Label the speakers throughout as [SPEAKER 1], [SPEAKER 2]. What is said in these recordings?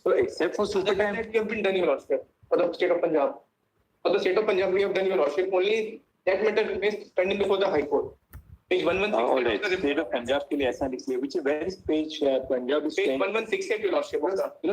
[SPEAKER 1] So except for super time,
[SPEAKER 2] we have been done, Your Lordship, for the state of Punjab. For the state of Punjab, we have done, Your Lordship. Only that matter remains pending before the High Court. Page 116.
[SPEAKER 1] all right. State of Punjab के लिए ऐसा लिखिए. Which is where is page Punjab is
[SPEAKER 2] page 116, Your Lordship.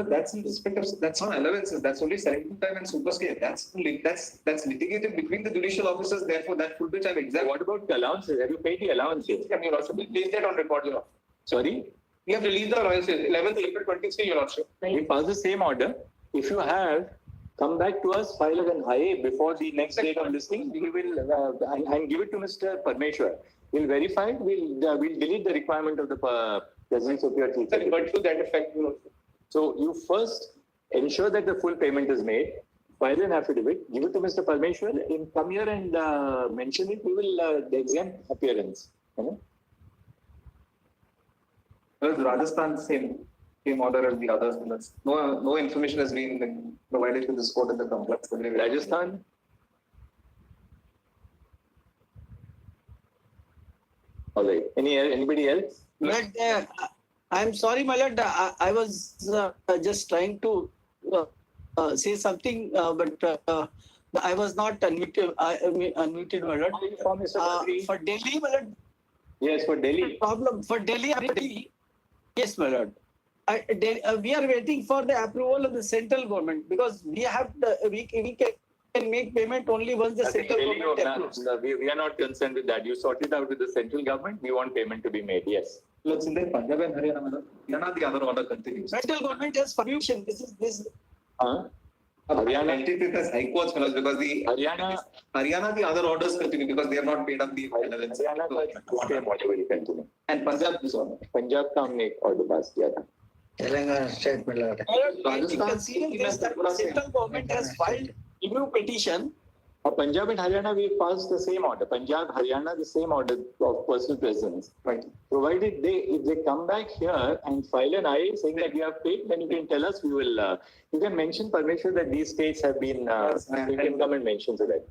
[SPEAKER 3] That's in respect of, that's not allowances. That's only selective time and super scale. That's litigated between the judicial officers. Therefore, that full time exam.
[SPEAKER 1] What about the allowances? Have you paid the allowances?
[SPEAKER 2] Yeah, Your Lordship. We'll place that on record, Your Lordship.
[SPEAKER 1] Sorry.
[SPEAKER 2] We have released the allowances 11th April 23, Your Lordship.
[SPEAKER 1] We pass the same order. If you have, come back to us, file an IA before the next date of listing. We will and give it to Mr. Parmeshwar. We'll verify it. We'll delete the requirement of the presence of your teacher.
[SPEAKER 2] But to that effect, Your Lordship.
[SPEAKER 1] So you first ensure that the full payment is made. File an affidavit. Give it to Mr. Parmeshwar. Come here and mention it. We will exempt appearance.
[SPEAKER 3] Rajasthan same order as the others. No information has been provided to this court in the complex.
[SPEAKER 1] Rajasthan. All right. Anybody else?
[SPEAKER 4] But I'm sorry, my lord. I was just trying to say something, but I was not unmuted. Unmuted, my lord. For Delhi, my lord.
[SPEAKER 1] Yes, for Delhi.
[SPEAKER 4] Problem for Delhi. Yes, my lord. We are waiting for the approval of the central government because we have we can make payment only once the central government approves.
[SPEAKER 1] We are not concerned with that. You sort it out with the central government. We want payment to be made. Yes.
[SPEAKER 3] Look, in Punjab and Haryana, the other order continues.
[SPEAKER 4] Central government has permission. This.
[SPEAKER 1] Haryana
[SPEAKER 3] entity has high courts because the
[SPEAKER 1] Haryana,
[SPEAKER 3] the other orders continue because they have not paid up the allowances.
[SPEAKER 1] Haryana whatever you continue.
[SPEAKER 3] And Punjab is on.
[SPEAKER 1] Punjab का हमने एक order pass किया था.
[SPEAKER 4] Telangana state में लगा. Considering this, that the central government has filed a new petition.
[SPEAKER 1] Punjab and Haryana, we passed the same order. Punjab, Haryana, the same order of personal presence.
[SPEAKER 3] Right.
[SPEAKER 1] Provided if they come back here and file an IA saying that you have paid, then you can tell us. We will. You can mention Parmeshwar that these states have been. You can come and mention to that.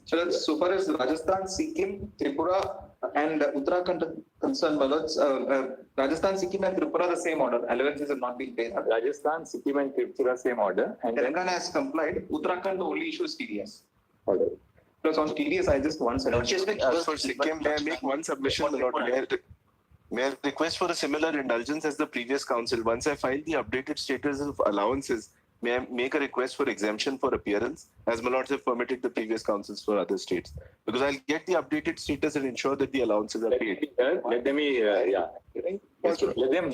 [SPEAKER 3] So so far as Rajasthan, Sikkim, Tripura, and Uttarakhand concerned, Rajasthan, Sikkim, and Tripura the same order. Allowances have not been paid.
[SPEAKER 1] Rajasthan, Sikkim, and Tripura same order. And
[SPEAKER 3] Telangana has complied. Uttarakhand the only issue is TDS.
[SPEAKER 1] Order.
[SPEAKER 3] Because on TDS, I just one second.
[SPEAKER 5] For Sikkim, may I make one submission? May I request for a similar indulgence as the previous council? Once I file the updated status of allowances, may I make a request for exemption for appearance, as my lords have permitted the previous councils for other states? Because I'll get the updated status and ensure that the allowances are paid.
[SPEAKER 1] Let them let them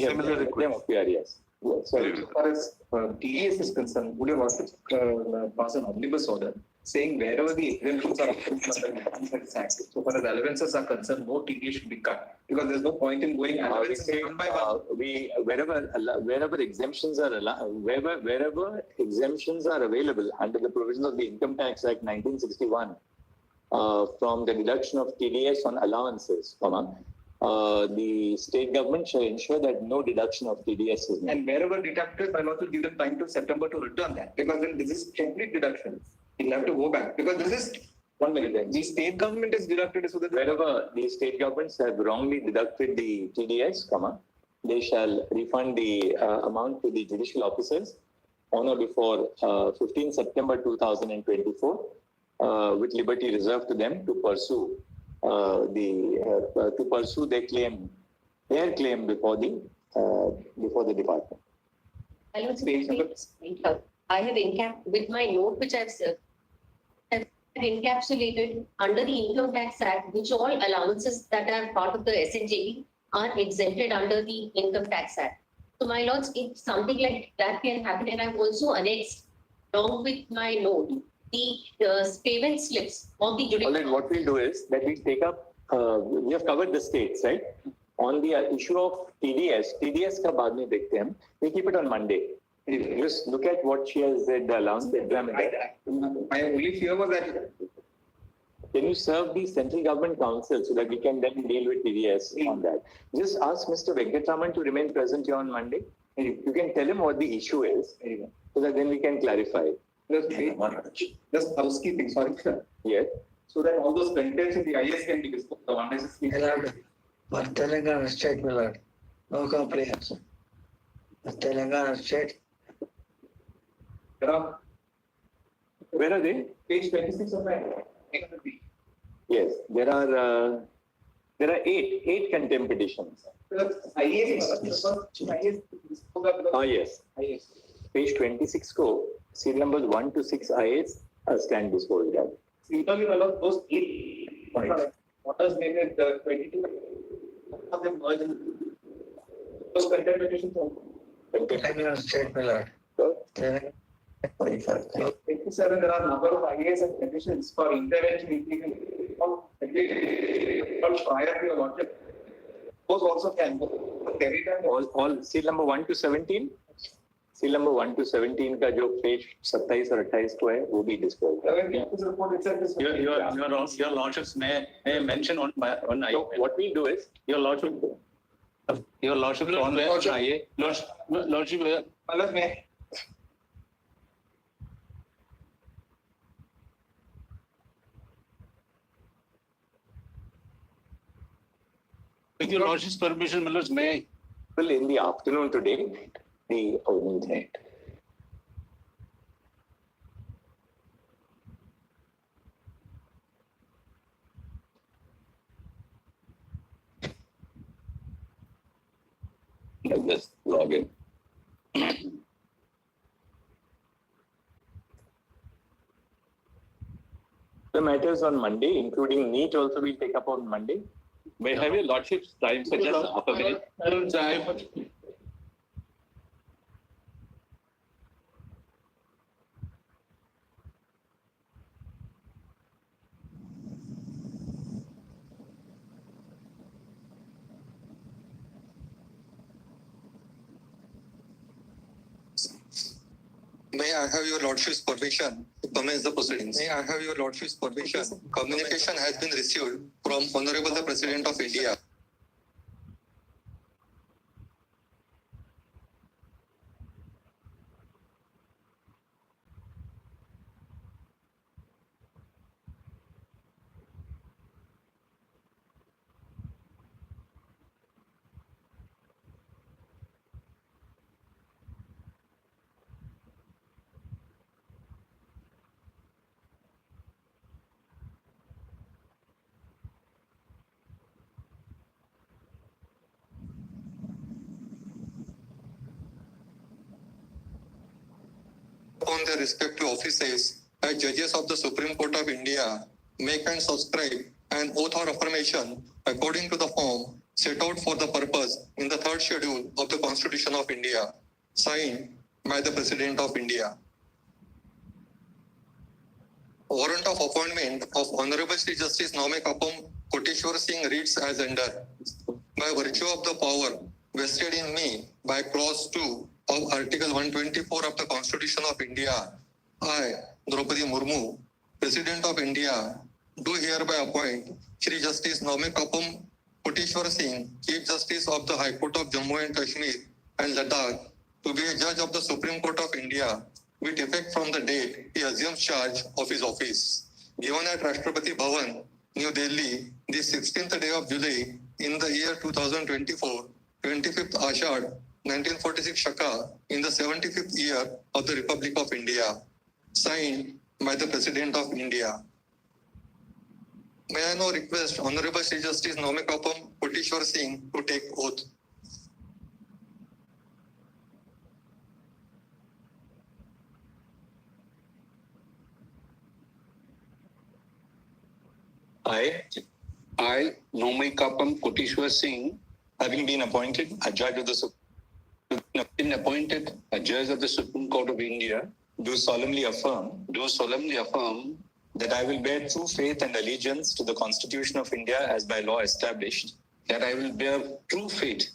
[SPEAKER 1] appear, yes.
[SPEAKER 3] Sorry, as far as TDS is concerned, would you also pass an omnibus order saying wherever the exemptions are so far as allowances are concerned, no TDS should be cut because there's no point in going one by one.
[SPEAKER 1] Wherever exemptions are wherever exemptions are available under the provisions of the Income Tax Act 1961 from the deduction of TDS on allowances, the state government shall ensure that no deduction of TDS is made.
[SPEAKER 3] And wherever deducted, I'll also give them time to September to return that because then this is complete deduction. You'll have to go back because this is 1 minute. The state government is deducted so that
[SPEAKER 1] wherever the state governments have wrongly deducted the TDS, they shall refund the amount to the judicial officers on or before 15 September 2024, with liberty reserved to them to pursue their claim before the department.
[SPEAKER 6] I have with my note which I've encapsulated under the Income Tax Act, which all allowances that are part of the SNJP are exempted under the Income Tax Act. So my lords, if something like that can happen, and I've also annexed along with my note the payment slips of the judicial.
[SPEAKER 1] All right, what we'll do is that we'll take up, we have covered the states, right? On the issue of TDS ka baad mein dekhte hain. We keep it on Monday. Just look at what she has said, the allowance.
[SPEAKER 3] My only fear was that.
[SPEAKER 1] Can you serve the central government council so that we can then deal with TDS on that? Just ask Mr. Venkatraman to remain present here on Monday. You can tell him what the issue is so that then we can clarify.
[SPEAKER 3] Just housekeeping, sorry.
[SPEAKER 1] Yes.
[SPEAKER 3] So that all those contents in the IS can be disposed of unnecessarily.
[SPEAKER 4] For Telangana state, my lord, no comprehension. The Telangana state
[SPEAKER 3] There are
[SPEAKER 1] Where are they?
[SPEAKER 3] page 26 of my.
[SPEAKER 1] Yes, there are eight contempt petitions. Ah, yes. Page 26 को serial numbers 1 to 6 IAs stand disposed of.
[SPEAKER 2] Interview along those 8 what is named the 22 of them merged in those content petitions. 87 there are number of IAs and petitions for intervention prior to your lordship. Those also can every time
[SPEAKER 1] All serial number 1 to 17. Serial number 1 to 17 का जो page 27 और 28 को है वो भी disclose है.
[SPEAKER 2] report itself is
[SPEAKER 7] Your lordships may mention on IA.
[SPEAKER 1] So what we do is
[SPEAKER 7] Your lordship on IA. Lordship.
[SPEAKER 2] मतलब मैं
[SPEAKER 7] With your lordship's permission, my lords, may I?
[SPEAKER 1] well in the afternoon today the opening date. Let's just log in. The matters on Monday, including NEET, also will take up on Monday.
[SPEAKER 7] May I have your lordship's time for just half a minute?
[SPEAKER 8] May I have your lordship's permission to commence the proceedings? May I have your lordship's permission? Communication has been received from Honorable the President of India. Upon their respective offices as judges of the Supreme Court of India, make and subscribe an oath or affirmation according to the form set out for the purpose in the third schedule of the Constitution of India, signed by the President of India. Warrant of appointment of Honorable Sri Justice Naume Kapam Koteshwar Singh reads as under. By virtue of the power vested in me by clause 2 of Article 124 of the Constitution of India, I, Draupadi Murmu, President of India, do hereby appoint Shri Justice Naume Kapam Koteshwar Singh, Chief Justice of the High Court of Jammu and Kashmir and Ladakh, to be a judge of the Supreme Court of India with effect from the date he assumes charge of his office. Given at Rashtrapati Bhavan, New Delhi, the 16th day of July in the year 2024, 25th Ashad, 1946 Shaka, in the 75th year of the Republic of India. Signed by the President of India. May I now request Honorable Sri Justice Naume Kapam Koteshwar Singh to take oath.
[SPEAKER 9] I, Naume Kapam Koteshwar Singh, having been appointed a judge of the Supreme Court of India, do solemnly affirm that I will bear true faith and allegiance to the Constitution of India as by law established, that I will bear true faith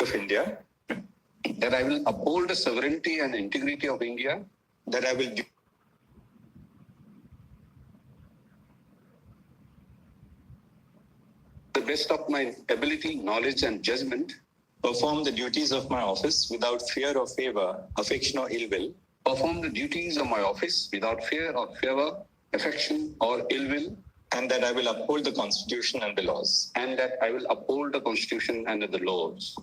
[SPEAKER 9] of India, that I will uphold the sovereignty and integrity of India, that I will the best of my ability, knowledge, and judgment, perform the duties of my office without fear or favor, affection or ill will. Perform the duties of my office without fear or favor, affection or ill will. and that I will uphold the Constitution and the laws.
[SPEAKER 10] and that I will uphold the Constitution and the laws.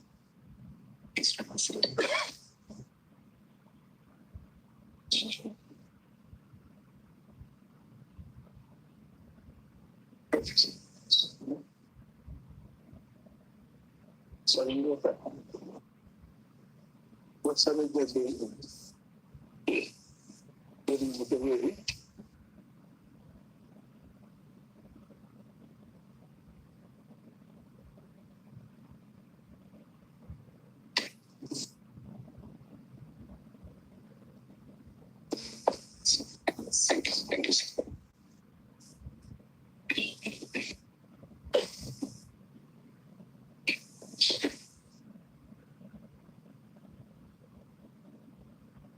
[SPEAKER 5] What sir is that doing?
[SPEAKER 10] Thank you, sir.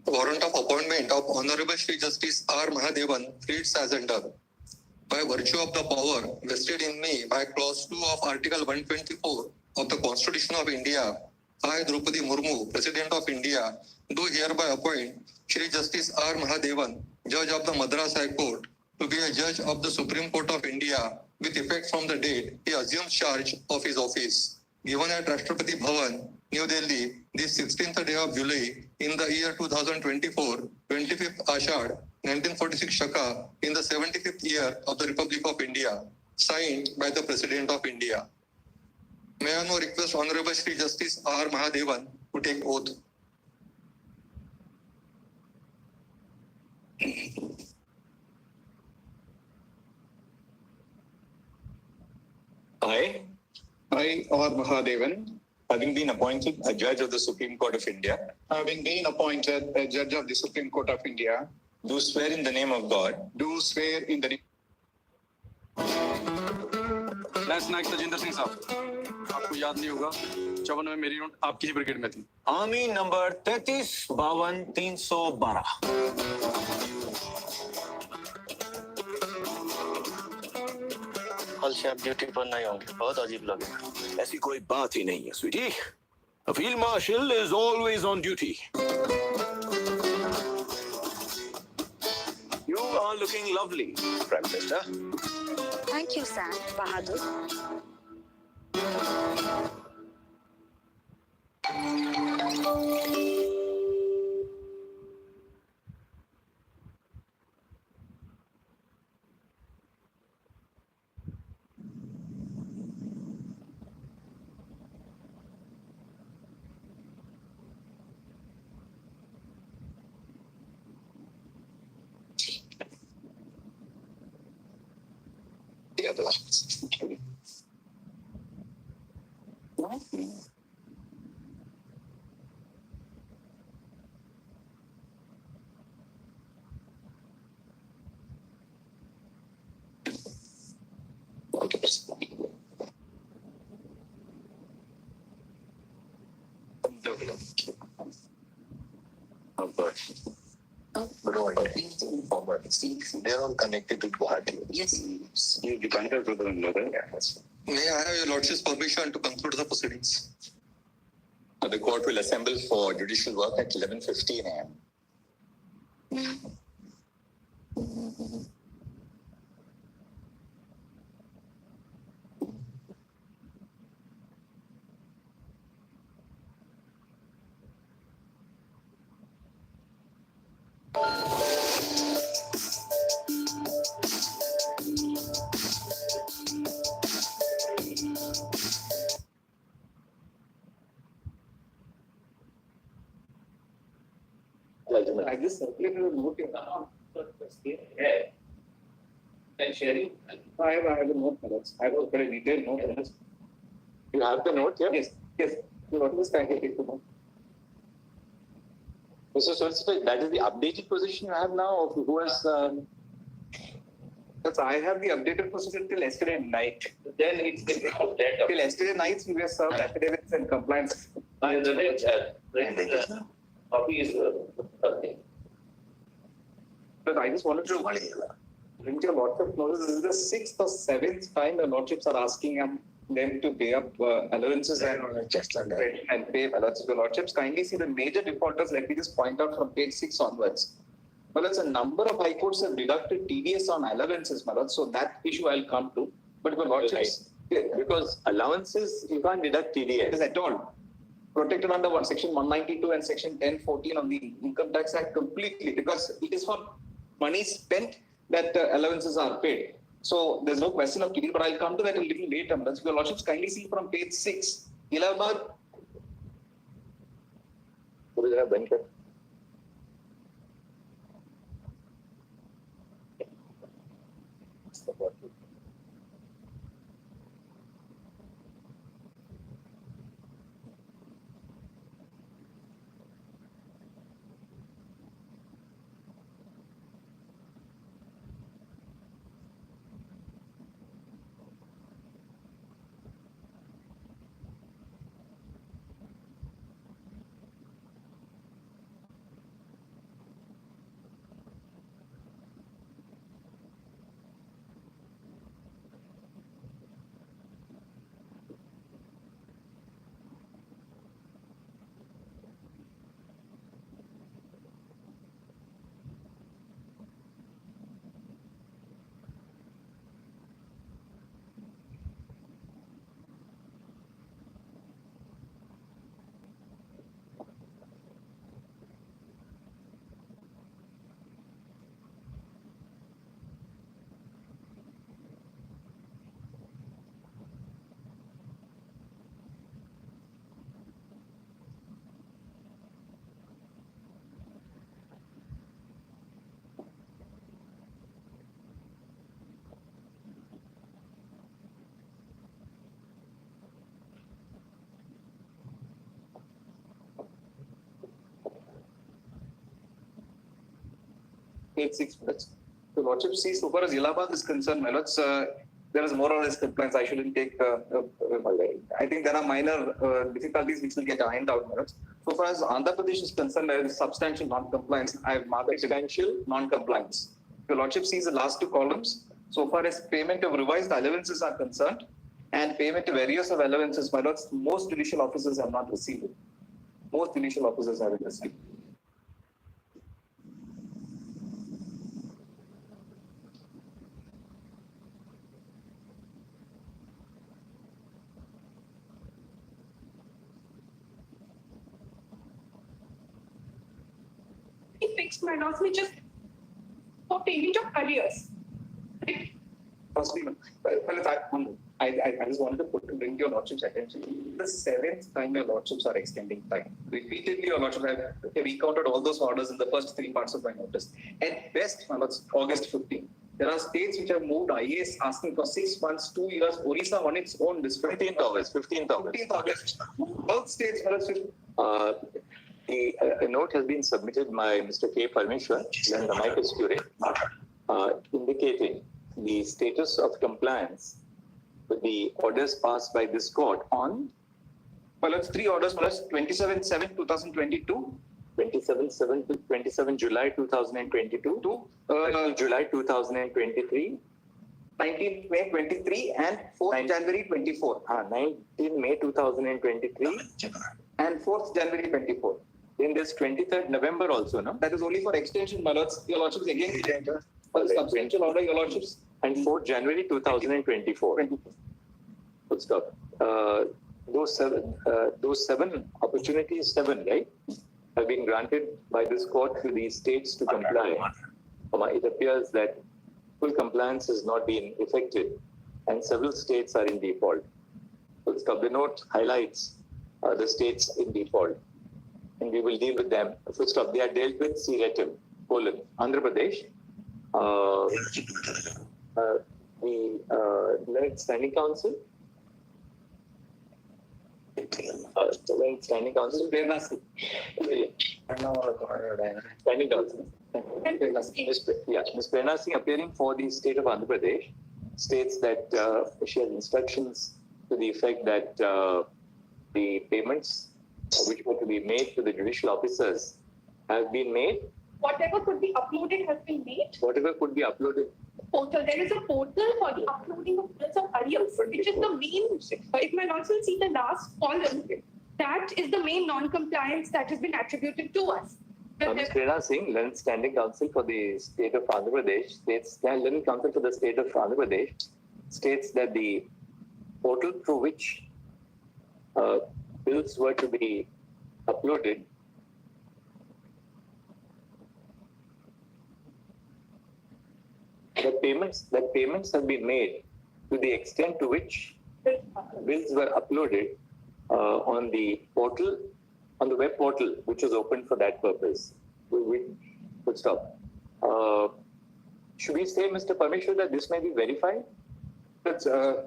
[SPEAKER 8] Warrant of appointment of Honorable Shri Justice R. Mahadevan reads as under. By virtue of the power vested in me by clause 2 of Article 124 of the Constitution of India, I, Draupadi Murmu, President of India, do hereby appoint Shri Justice R. Mahadevan, Judge of the Madras High Court, to be a Judge of the Supreme Court of India with effect from the date he assumes charge of his office. Given at Rashtrapati Bhavan, New Delhi, this 16th day of July in the year 2024, 25th Ashad, 1946 Shaka, in the 75th year of the Republic of India, signed by the President of India. May I now request Honorable Shri Justice R. Mahadevan to take oath.
[SPEAKER 9] I,
[SPEAKER 10] R. Mahadevan,
[SPEAKER 9] having been appointed a Judge of the Supreme Court of India,
[SPEAKER 10] having been appointed a Judge of the Supreme Court of India,
[SPEAKER 9] do swear in the name of God
[SPEAKER 10] do swear in the
[SPEAKER 11] lance naik Tajinder Singh साहब, आपको याद नहीं होगा 54 में मेरी unit आपकी ही brigade में थी.
[SPEAKER 12] Army number 33-52-312. कल से आप ड्यूटी पर नहीं होंगे, बहुत अजीब लगे.
[SPEAKER 13] ऐसी कोई बात ही नहीं है Sweety. A field marshal is always on duty. You are looking lovely, Prime Minister.
[SPEAKER 14] Thank you, Sam Bahadur.
[SPEAKER 10] the other ones.
[SPEAKER 12] They're all connected to Guwahati.
[SPEAKER 6] Yes.
[SPEAKER 10] You can't have brother and mother.
[SPEAKER 8] May I have your Lordship's permission to conclude the proceedings?
[SPEAKER 9] The court will assemble for judicial work at 11:15 a.m.
[SPEAKER 3] I just circulated a note here.
[SPEAKER 2] And sharing.
[SPEAKER 3] I have a note for us. I have a very detailed note for this.
[SPEAKER 1] You have the note here?
[SPEAKER 3] Yes, yes. What is kindly take the note?
[SPEAKER 1] Mr. Solicitor, that is the updated position you have now of who has...
[SPEAKER 3] Because I have the updated position till yesterday night.
[SPEAKER 2] Then it's
[SPEAKER 3] Till yesterday night, we were served affidavits and compliance.
[SPEAKER 2] Copy is
[SPEAKER 3] But I just wanted to bring your Lordship notice. This is the 6th or 7th time the Lordships are asking them to pay up allowances and pay ballots. The Lordships kindly see the major defaulters. Let me just point out from page 6 onwards. Well, it's a number of high courts have deducted TDS on allowances, my lord. So that issue I'll come to. But your lordships,
[SPEAKER 1] Because allowances, you can't deduct
[SPEAKER 3] it
[SPEAKER 1] TDS.
[SPEAKER 3] is at all protected under section 192 and section 1014 of the Income Tax Act completely, because it is for money spent that allowances are paid. So there's no question of TDS, but I'll come to that a little later. But your lordships kindly see from page 6, Allahabad. Page 6 minutes. So lordship sees so far as Allahabad is concerned, my lords, there is more or less compliance. I shouldn't take. I think there are minor difficulties which will get ironed out, my lords. So far as Andhra Pradesh is concerned, there is substantial non-compliance. I have marked substantial non-compliance. Your lordship sees the last two columns. So far as payment of revised allowances are concerned, and payment of arrears of allowances, my lords, most judicial officers have not received it. Most judicial officers haven't received.
[SPEAKER 15] Fixed my loss, we just for payment of arrears.
[SPEAKER 3] Firstly, I just wanted to bring your lordship's attention. The 7th time your lordships are extending time. Repeatedly, your lordship have recounted all those orders in the first 3 parts of my notice. At best, my lords, August 15. There are states which have moved IAS asking for 6 months, 2 years. Orissa on its own.
[SPEAKER 1] 15th August.
[SPEAKER 3] 15th August. Both states, my lords.
[SPEAKER 1] A note has been submitted by Mr. K. Parmeshwar and the mic is curate, indicating the status of compliance with the orders passed by this court on.
[SPEAKER 3] Well, it's 3 orders plus 27/7/2022,
[SPEAKER 1] 27 July 2022 to July 2023,
[SPEAKER 3] 19th May 23, and 4th January 24.
[SPEAKER 1] 19 May 2023
[SPEAKER 3] and 4th January 24.
[SPEAKER 1] Then there's 23rd November also, no?
[SPEAKER 3] That is only for extension, my lords. Your lordships again for the substantial order, your lordships.
[SPEAKER 1] And 4th January 2024. Full stop. Those seven opportunities, right, have been granted by this court to the states to comply. It appears that full compliance has not been effected, and several states are in default. Full stop. The note highlights the states in default, and we will deal with them. Full stop. They are dealt with CRETIM, Andhra Pradesh, the Learned Standing Council, the Learned Standing Council, Standing Council. Ms. Prerna Singh, appearing for the state of Andhra Pradesh, states that she has instructions to the effect that the payments which were to be made to the judicial officers have been made.
[SPEAKER 15] Whatever could be uploaded has been made.
[SPEAKER 1] Whatever could be uploaded.
[SPEAKER 15] Portal. There is a portal for the uploading of bills of arrears, which is the main. If my lords will see the last column, that is the main non-compliance that has been attributed to us.
[SPEAKER 1] Ms. Prerna Singh, Learned Standing Counsel for the State of Andhra Pradesh, Learned Counsel for the State of Andhra Pradesh states that the portal through which bills were to be uploaded that payments have been made to the extent to which bills were uploaded on the portal, on the web portal, which was opened for that purpose. We would stop. Should we say, Mr. Parmeshwar, that this may be verified?
[SPEAKER 3] That's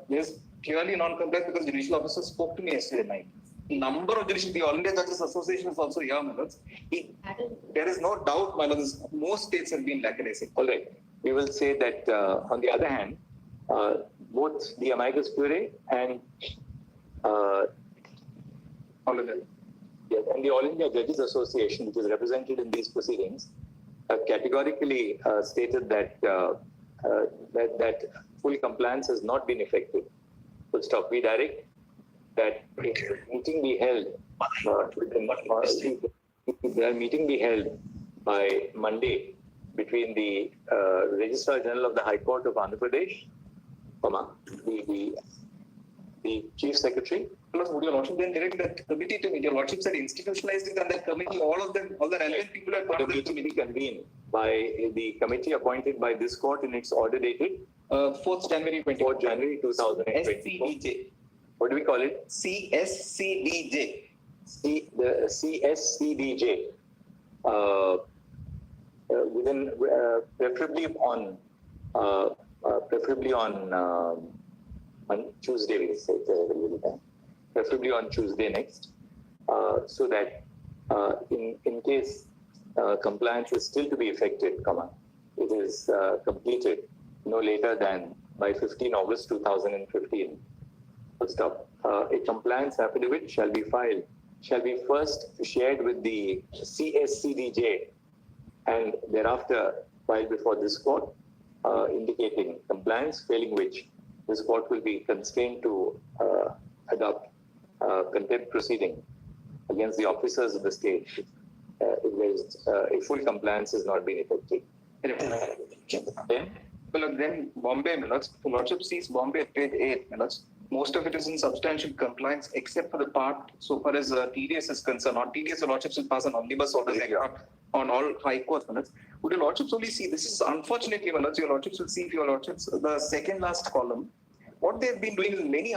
[SPEAKER 3] there's clearly non-compliance because judicial officer spoke to me yesterday night. Number of judicial, the All India Judges Association is also here, my lords. There is no doubt, my lords, most states have been lackadaisical.
[SPEAKER 1] All right. We will say that on the other hand, both the amicus curiae and
[SPEAKER 3] All of them.
[SPEAKER 1] yes, and the All India Judges Association, which is represented in these proceedings, have categorically stated that that full compliance has not been effective. Full stop. We direct that a meeting be held. The meeting be held by Monday between the Registrar General of the High Court of Andhra Pradesh, the Chief Secretary.
[SPEAKER 3] Plus, would your lordship then direct that committee to meet? Your lordship said institutionalized it, and that committee, all of them, all the relevant people are part of the committee.
[SPEAKER 1] Convened by the committee appointed by this court in its order dated
[SPEAKER 3] 4th January 2024.
[SPEAKER 1] 4th January 2024.
[SPEAKER 3] SCDJ.
[SPEAKER 1] What do we call it?
[SPEAKER 3] CSCDJ.
[SPEAKER 1] The CSCDJ. Within preferably on Tuesday, we say preferably on Tuesday next, so that in case compliance is still to be effected, it is completed no later than by 15 August 2015. Full stop. A compliance affidavit shall be first shared with the CSCDJ and thereafter filed before this court, indicating compliance, failing which this court will be constrained to adopt contempt proceeding against the officers of the state if there is a full compliance has not been effected.
[SPEAKER 3] Then Bombay, my lords, the lordship sees Bombay at grade 8, my lords. Most of it is in substantial compliance, except for the part so far as TDS is concerned. On TDS, the lordships will pass an omnibus order on all high courts, my lords. Would your lordships only see, this is unfortunately, my lords, your lordships will see, if your lordships, the second last column, what they've been doing is many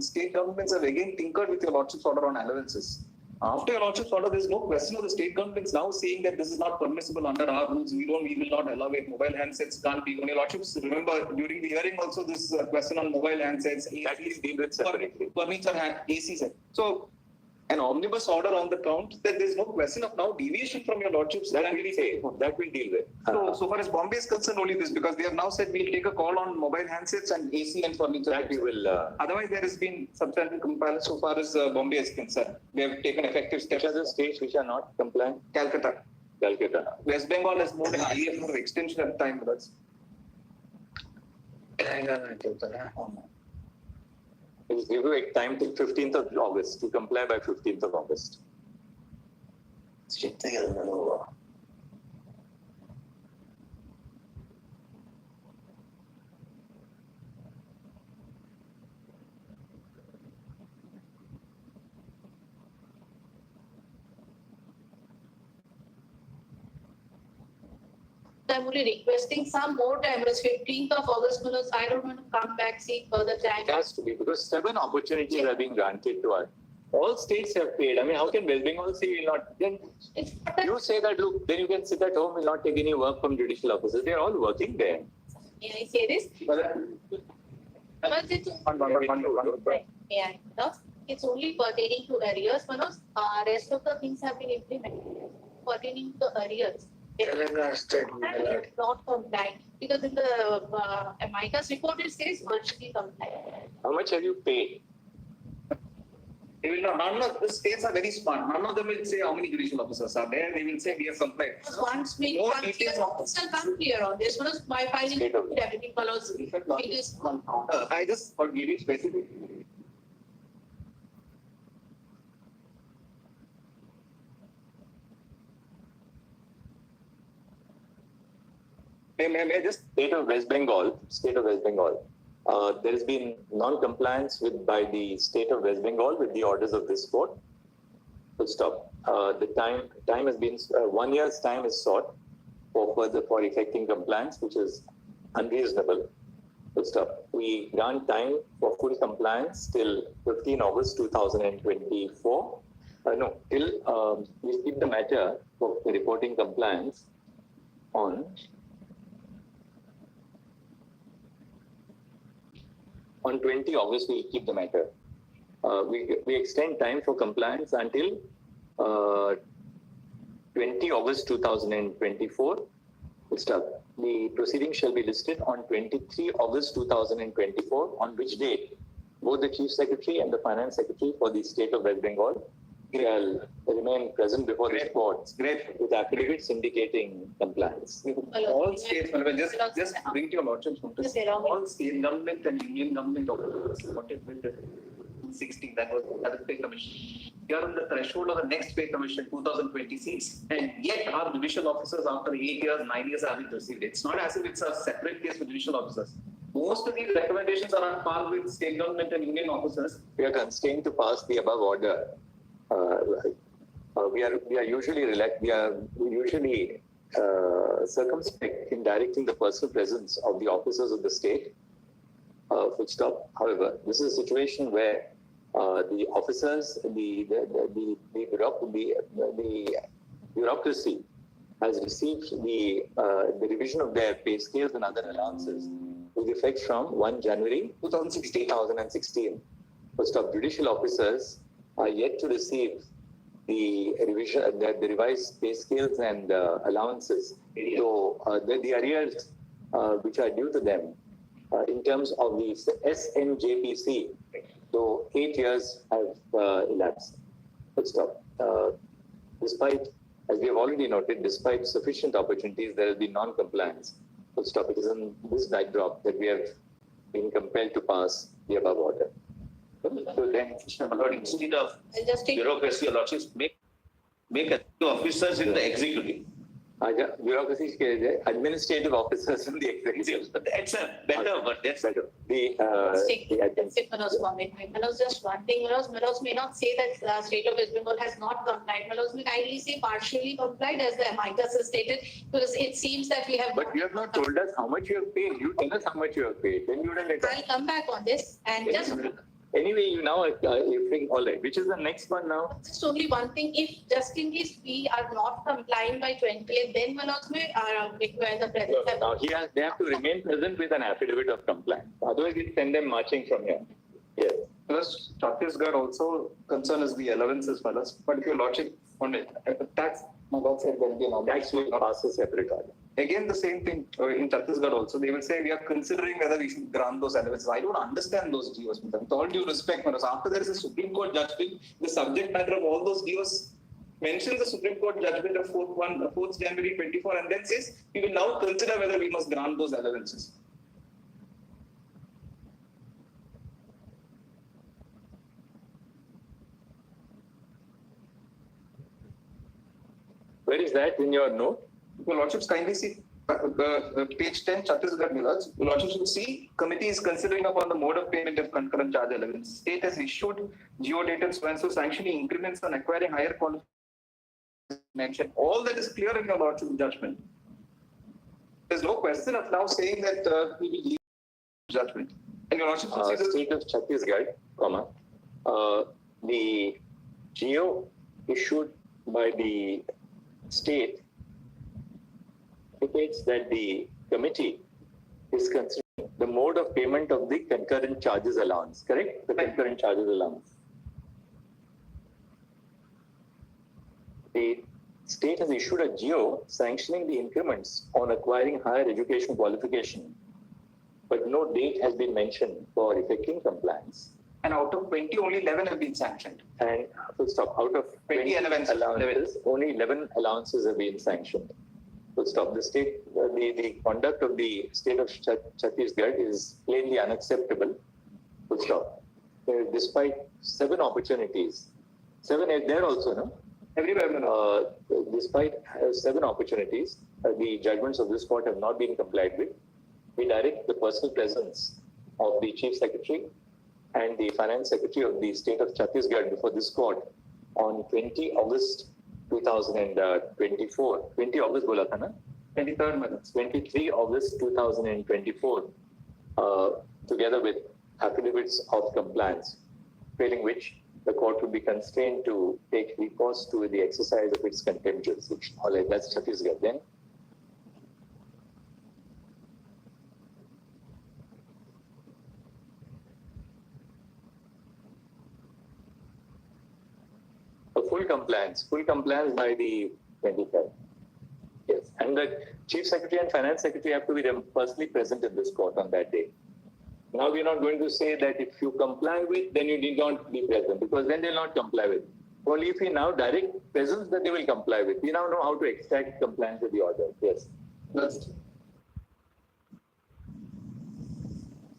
[SPEAKER 3] state governments have again tinkered with your lordship's order on allowances. After your lordship's order, there's no question of the state governments now saying that this is not permissible under our rules. We will not allow it. Mobile handsets can't be. When your lordships remember during the hearing also this question on mobile handsets, permits are ACs. So an omnibus order on the count that there's no question of now deviation from your lordships.
[SPEAKER 1] That will deal with.
[SPEAKER 3] So far as Bombay is concerned, only this, because they have now said we'll take a call on mobile handsets and AC and furniture.
[SPEAKER 1] That we will.
[SPEAKER 3] Otherwise, there has been substantial compliance so far as Bombay is concerned. They have taken effective steps.
[SPEAKER 1] Which are the states which are not compliant?
[SPEAKER 3] Calcutta. West Bengal has moved an IF for extension at time with us.
[SPEAKER 1] It will give you time till 15th of August to comply by 15th of August.
[SPEAKER 15] I'm only requesting some more time. It's 15th of August, because I don't want to come back, seek further time.
[SPEAKER 1] It has to be, because 7 opportunities are being granted to us. All states have paid. I mean, how can West Bengal say will not? Then you say that, look, then you can sit at home, will not take any work from judicial officers. They are all working there.
[SPEAKER 15] May I say this? It's only pertaining to arrears, Manoj. Rest of the things have been implemented pertaining to arrears. Not compliant, because in the amicus report it says virtually compliant.
[SPEAKER 1] How much have you paid?
[SPEAKER 3] They will not, none of the states are very smart. None of them will say how many judicial officers are there. They will say we have complied.
[SPEAKER 15] Once we
[SPEAKER 3] more
[SPEAKER 15] come
[SPEAKER 3] details
[SPEAKER 15] shall come clear on this. Because my filing everything follows.
[SPEAKER 3] I just forgive you specifically.
[SPEAKER 2] may I just
[SPEAKER 1] State of West Bengal. There has been non-compliance by the state of West Bengal with the orders of this court. Full stop. The time has been 1 year's time is sought for effecting compliance, which is unreasonable. Full stop. We grant time for full compliance till 15 August 2024. Till we keep the matter for reporting compliance on 20 August. We keep the matter. We extend time for compliance until 20 August 2024. Stop. The proceedings shall be listed on 23 August 2024, on which date both the Chief Secretary and the Finance Secretary for the State of West Bengal shall remain present before the court with affidavits indicating compliance.
[SPEAKER 3] All states, just bring to your lordship's notice, all state government and union government officers wanted with the 16, that was pay commission. We are on the threshold of the next pay commission 2026, and yet our judicial officers after 8 years, 9 years haven't received it. It's not as if it's a separate case for judicial officers. Most of these recommendations are on par with state government and union officers.
[SPEAKER 1] We are constrained to pass the above order. We are usually circumspect in directing the personal presence of the officers of the state. Full stop. However, this is a situation where the officers, the bureaucracy has received the revision of their pay scales and other allowances with effect from 1 January 2016. First of judicial officers are yet to receive the revision, the revised pay scales and allowances. So the arrears which are due to them in terms of the SNJPC, so 8 years have elapsed. Full stop. Despite, as we have already noted, despite sufficient opportunities, there has been non-compliance. Full stop. It is in this backdrop that we have been compelled to pass the above order. So then,
[SPEAKER 7] Instead of bureaucracy, lordships make officers in the executive.
[SPEAKER 1] Bureaucracy, administrative officers in the executive.
[SPEAKER 7] But that's a better, but that's
[SPEAKER 1] better.
[SPEAKER 15] That's it, Manoj. Manoj, just one thing, Manoj may not say that State of West Bengal has not complied. Manoj may kindly say partially complied, as the amicus has stated, because it seems that we have.
[SPEAKER 1] But you have not told us how much you have paid. You tell us how much you have paid. Then you would have let us.
[SPEAKER 15] I'll come back on this and just.
[SPEAKER 1] Anyway, you now you think all right. Which is the next one now?
[SPEAKER 15] Just only one thing. If just in case we are not complying by 28th, then Manoj may require the presence.
[SPEAKER 1] Now they have to remain present with an affidavit of compliance. Otherwise, we send them marching from here. Yes.
[SPEAKER 3] Plus, Chhattisgarh also concern is the allowances, fellas. But if your lordship on it, tax, my lord said there will be an
[SPEAKER 1] tax will pass a separate order.
[SPEAKER 3] Again, the same thing in Chhattisgarh also. They will say we are considering whether we should grant those allowances. I don't understand those GOs. With all due respect, Manoj, after there is a Supreme Court judgment, the subject matter of all those GOs mentions the Supreme Court judgment of 4th January 24 and then says we will now consider whether we must grant those allowances.
[SPEAKER 1] Where is that in your note?
[SPEAKER 3] Your lordships kindly see page 10, Chhattisgarh Millards. Your lordships will see committee is considering upon the mode of payment of concurrent charge allowance. State has issued geo dated so and so sanctioning increments on acquiring higher qualification. Mention all that is clear in your lordship's judgment. There's no question of now saying that we will leave judgment. And your lordship will see the
[SPEAKER 1] state of Chhattisgarh, the geo issued by the state indicates that the committee is considering the mode of payment of the concurrent charges allowance, correct? The concurrent charges allowance. The state has issued a GO sanctioning the increments on acquiring higher education qualification, but no date has been mentioned for effecting compliance.
[SPEAKER 3] And out of 20, only 11 have been sanctioned.
[SPEAKER 1] And full stop. Out of 20 allowances, only 11 allowances have been sanctioned. Full stop. The state, the conduct of the state of Chhattisgarh is plainly unacceptable. Full stop. Despite 7 opportunities, 7 are there also, no?
[SPEAKER 3] Everywhere,
[SPEAKER 1] despite 7 opportunities, the judgments of this court have not been complied with, we direct the personal presence of the Chief Secretary and the Finance Secretary of the state of Chhattisgarh before this court on 20 August 2024. 20 August bola tha na?
[SPEAKER 3] 23rd minutes.
[SPEAKER 1] 23 August 2024, together with affidavits of compliance, failing which the court would be constrained to take recourse to the exercise of its contempt jurisdiction. All right, that's Chhattisgarh then. Full compliance by the 23rd. Yes, and the Chief Secretary and Finance Secretary have to be personally present in this court on that day. Now we are not going to say that if you comply with, then you need not be present, because then they will not comply with. Only if we now direct presence that they will comply with. We now know how to extract compliance with the order. Yes.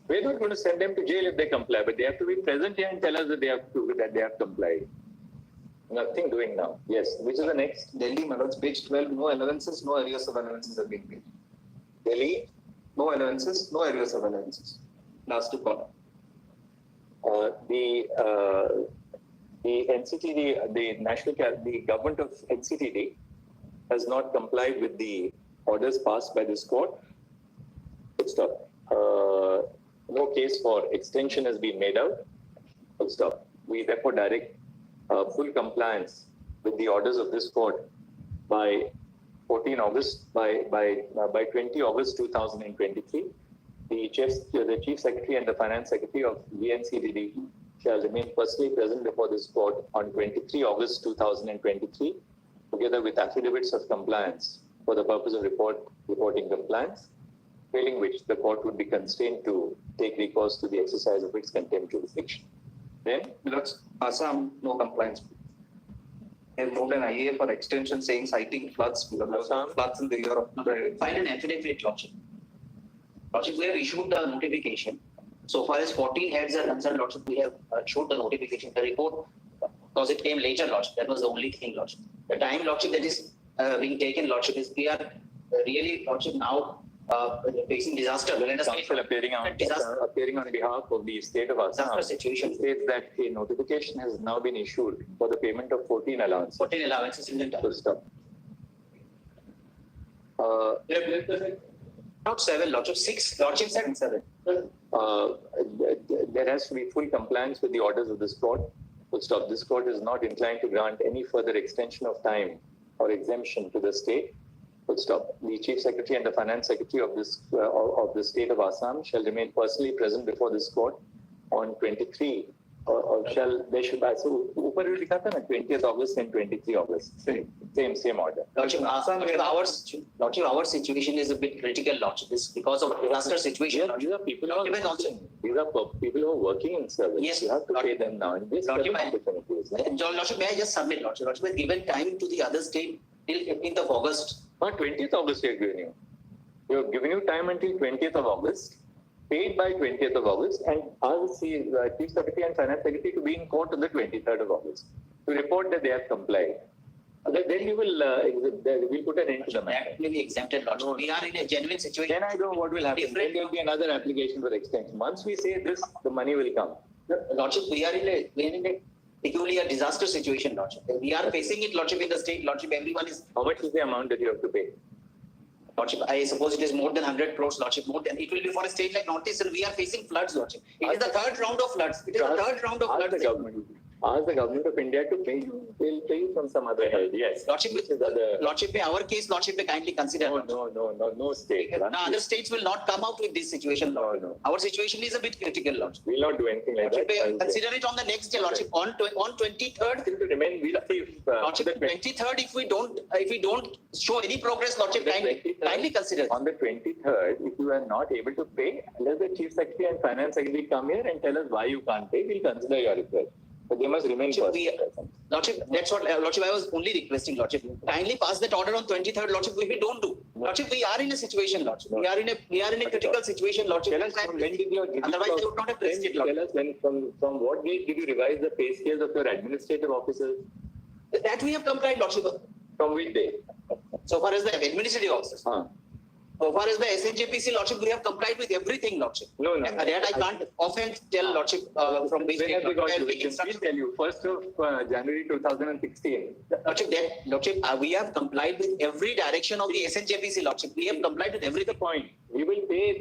[SPEAKER 1] We're not going to send them to jail if they comply, but they have to be present here and tell us that they have complied. Nothing doing now. Yes. Which is the next?
[SPEAKER 3] Delhi, my lords, page 12, no allowances, no areas of allowances have been paid.
[SPEAKER 1] Delhi?
[SPEAKER 3] No allowances, no areas of allowances. Last two column.
[SPEAKER 1] The NCTD, the government of NCTD has not complied with the orders passed by this court. Full stop. No case for extension has been made out. Full stop. We therefore direct full compliance with the orders of this court by 14 August, by 20 August 2023. The Chief Secretary and the Finance Secretary of VNCDD shall remain personally present before this court on 23 August 2023, together with affidavits of compliance for the purpose of reporting compliance, failing which the court would be constrained to take recourse to the exercise of its contempt jurisdiction. Then,
[SPEAKER 3] Lords, Assam, no compliance. They have moved an IA for extension saying citing floods because there was floods in the year of.
[SPEAKER 16] Filed an affidavit, Lordship. Lordship, we have issued the notification. So far as 14 heads are concerned, Lordship, we have issued the notification. The report, because it came later, Lordship, that was the only thing, Lordship. The time, Lordship, that is being taken, Lordship, is we are really, Lordship, now facing disaster.
[SPEAKER 1] Council appearing on behalf of the state of Assam
[SPEAKER 16] situation
[SPEAKER 1] states that a notification has now been issued for the payment of 14 allowances.
[SPEAKER 16] 14 allowances in the time.
[SPEAKER 1] Full stop.
[SPEAKER 16] Not 7, Lordship, 6. Lordship said 7.
[SPEAKER 1] There has to be full compliance with the orders of this court. Full stop. This court is not inclined to grant any further extension of time or exemption to the state. Full stop. The Chief Secretary and the Finance Secretary of the state of Assam shall remain personally present before this court on 23 they should buy. So, ऊपर भी लिखा था ना 20th August and 23 August. Same order.
[SPEAKER 16] Lordship, our situation is a bit critical, Lordship. This because of disaster situation.
[SPEAKER 1] These are people who are working in service.
[SPEAKER 16] Yes,
[SPEAKER 1] you have to pay them now. And this
[SPEAKER 16] Lordship, may I just submit, Lordship? Lordship has given time to the other state till 15th of August.
[SPEAKER 1] Not 20th August we are giving you. We have given you time until 20th of August, paid by 20th of August, and ask the Chief Secretary and Finance Secretary to be in court on the 23rd of August to report that they have complied. Then you will we'll put an end to the matter.
[SPEAKER 16] That will be exempted, Lordship. We are in a genuine situation.
[SPEAKER 1] Then I don't know what will happen. Then there will be another application for extension. Once we say this, the money will come.
[SPEAKER 16] Lordship, we are in a peculiar disaster situation, Lordship. We are facing it, Lordship, in the state. Lordship, everyone is.
[SPEAKER 1] How much is the amount that you have to pay?
[SPEAKER 16] Lordship, I suppose it is more than 100 crores, Lordship. More than it will be for a state like Northeast, and we are facing floods, Lordship. It is the third round of floods. It is the third round of floods.
[SPEAKER 1] Ask the government of India to pay you. They'll pay you from some other head. Yes.
[SPEAKER 16] Lordship, in our case, Lordship, may kindly consider.
[SPEAKER 1] No state.
[SPEAKER 16] No, other states will not come out with this situation, Lordship. No. Our situation is a bit critical, Lordship.
[SPEAKER 1] We'll not do anything like that.
[SPEAKER 16] Consider it on the next day, Lordship. On 23rd.
[SPEAKER 1] Still to remain, we'll see.
[SPEAKER 16] Lordship, 23rd, if we don't show any progress, Lordship, kindly consider.
[SPEAKER 1] On the 23rd, if you are not able to pay, let the Chief Secretary and Finance Secretary come here and tell us why you can't pay. We'll consider your request. But they must remain first.
[SPEAKER 16] Lordship, that's what, Lordship, I was only requesting, Lordship. Kindly pass that order on 23rd, Lordship. We don't do. Lordship, we are in a situation, Lordship. We are in a critical situation, Lordship.
[SPEAKER 1] Tell us from when did you
[SPEAKER 16] otherwise I would not have placed it, Lordship.
[SPEAKER 1] Tell us when, from what date did you revise the pay scales of your administrative officers?
[SPEAKER 16] That we have complied, Lordship.
[SPEAKER 1] From which day?
[SPEAKER 16] So far as the administrative officers. So far as the SNJPC, Lordship, we have complied with everything, Lordship.
[SPEAKER 1] No.
[SPEAKER 16] That I can't offhand tell, Lordship, from which
[SPEAKER 1] When have they got
[SPEAKER 16] I'll
[SPEAKER 1] you?
[SPEAKER 16] take
[SPEAKER 1] Please
[SPEAKER 16] instruction.
[SPEAKER 1] tell you. 1st of January 2016.
[SPEAKER 16] Lordship, we have complied with every direction of the SNJPC, Lordship. We have complied with every
[SPEAKER 1] Point. We'll pay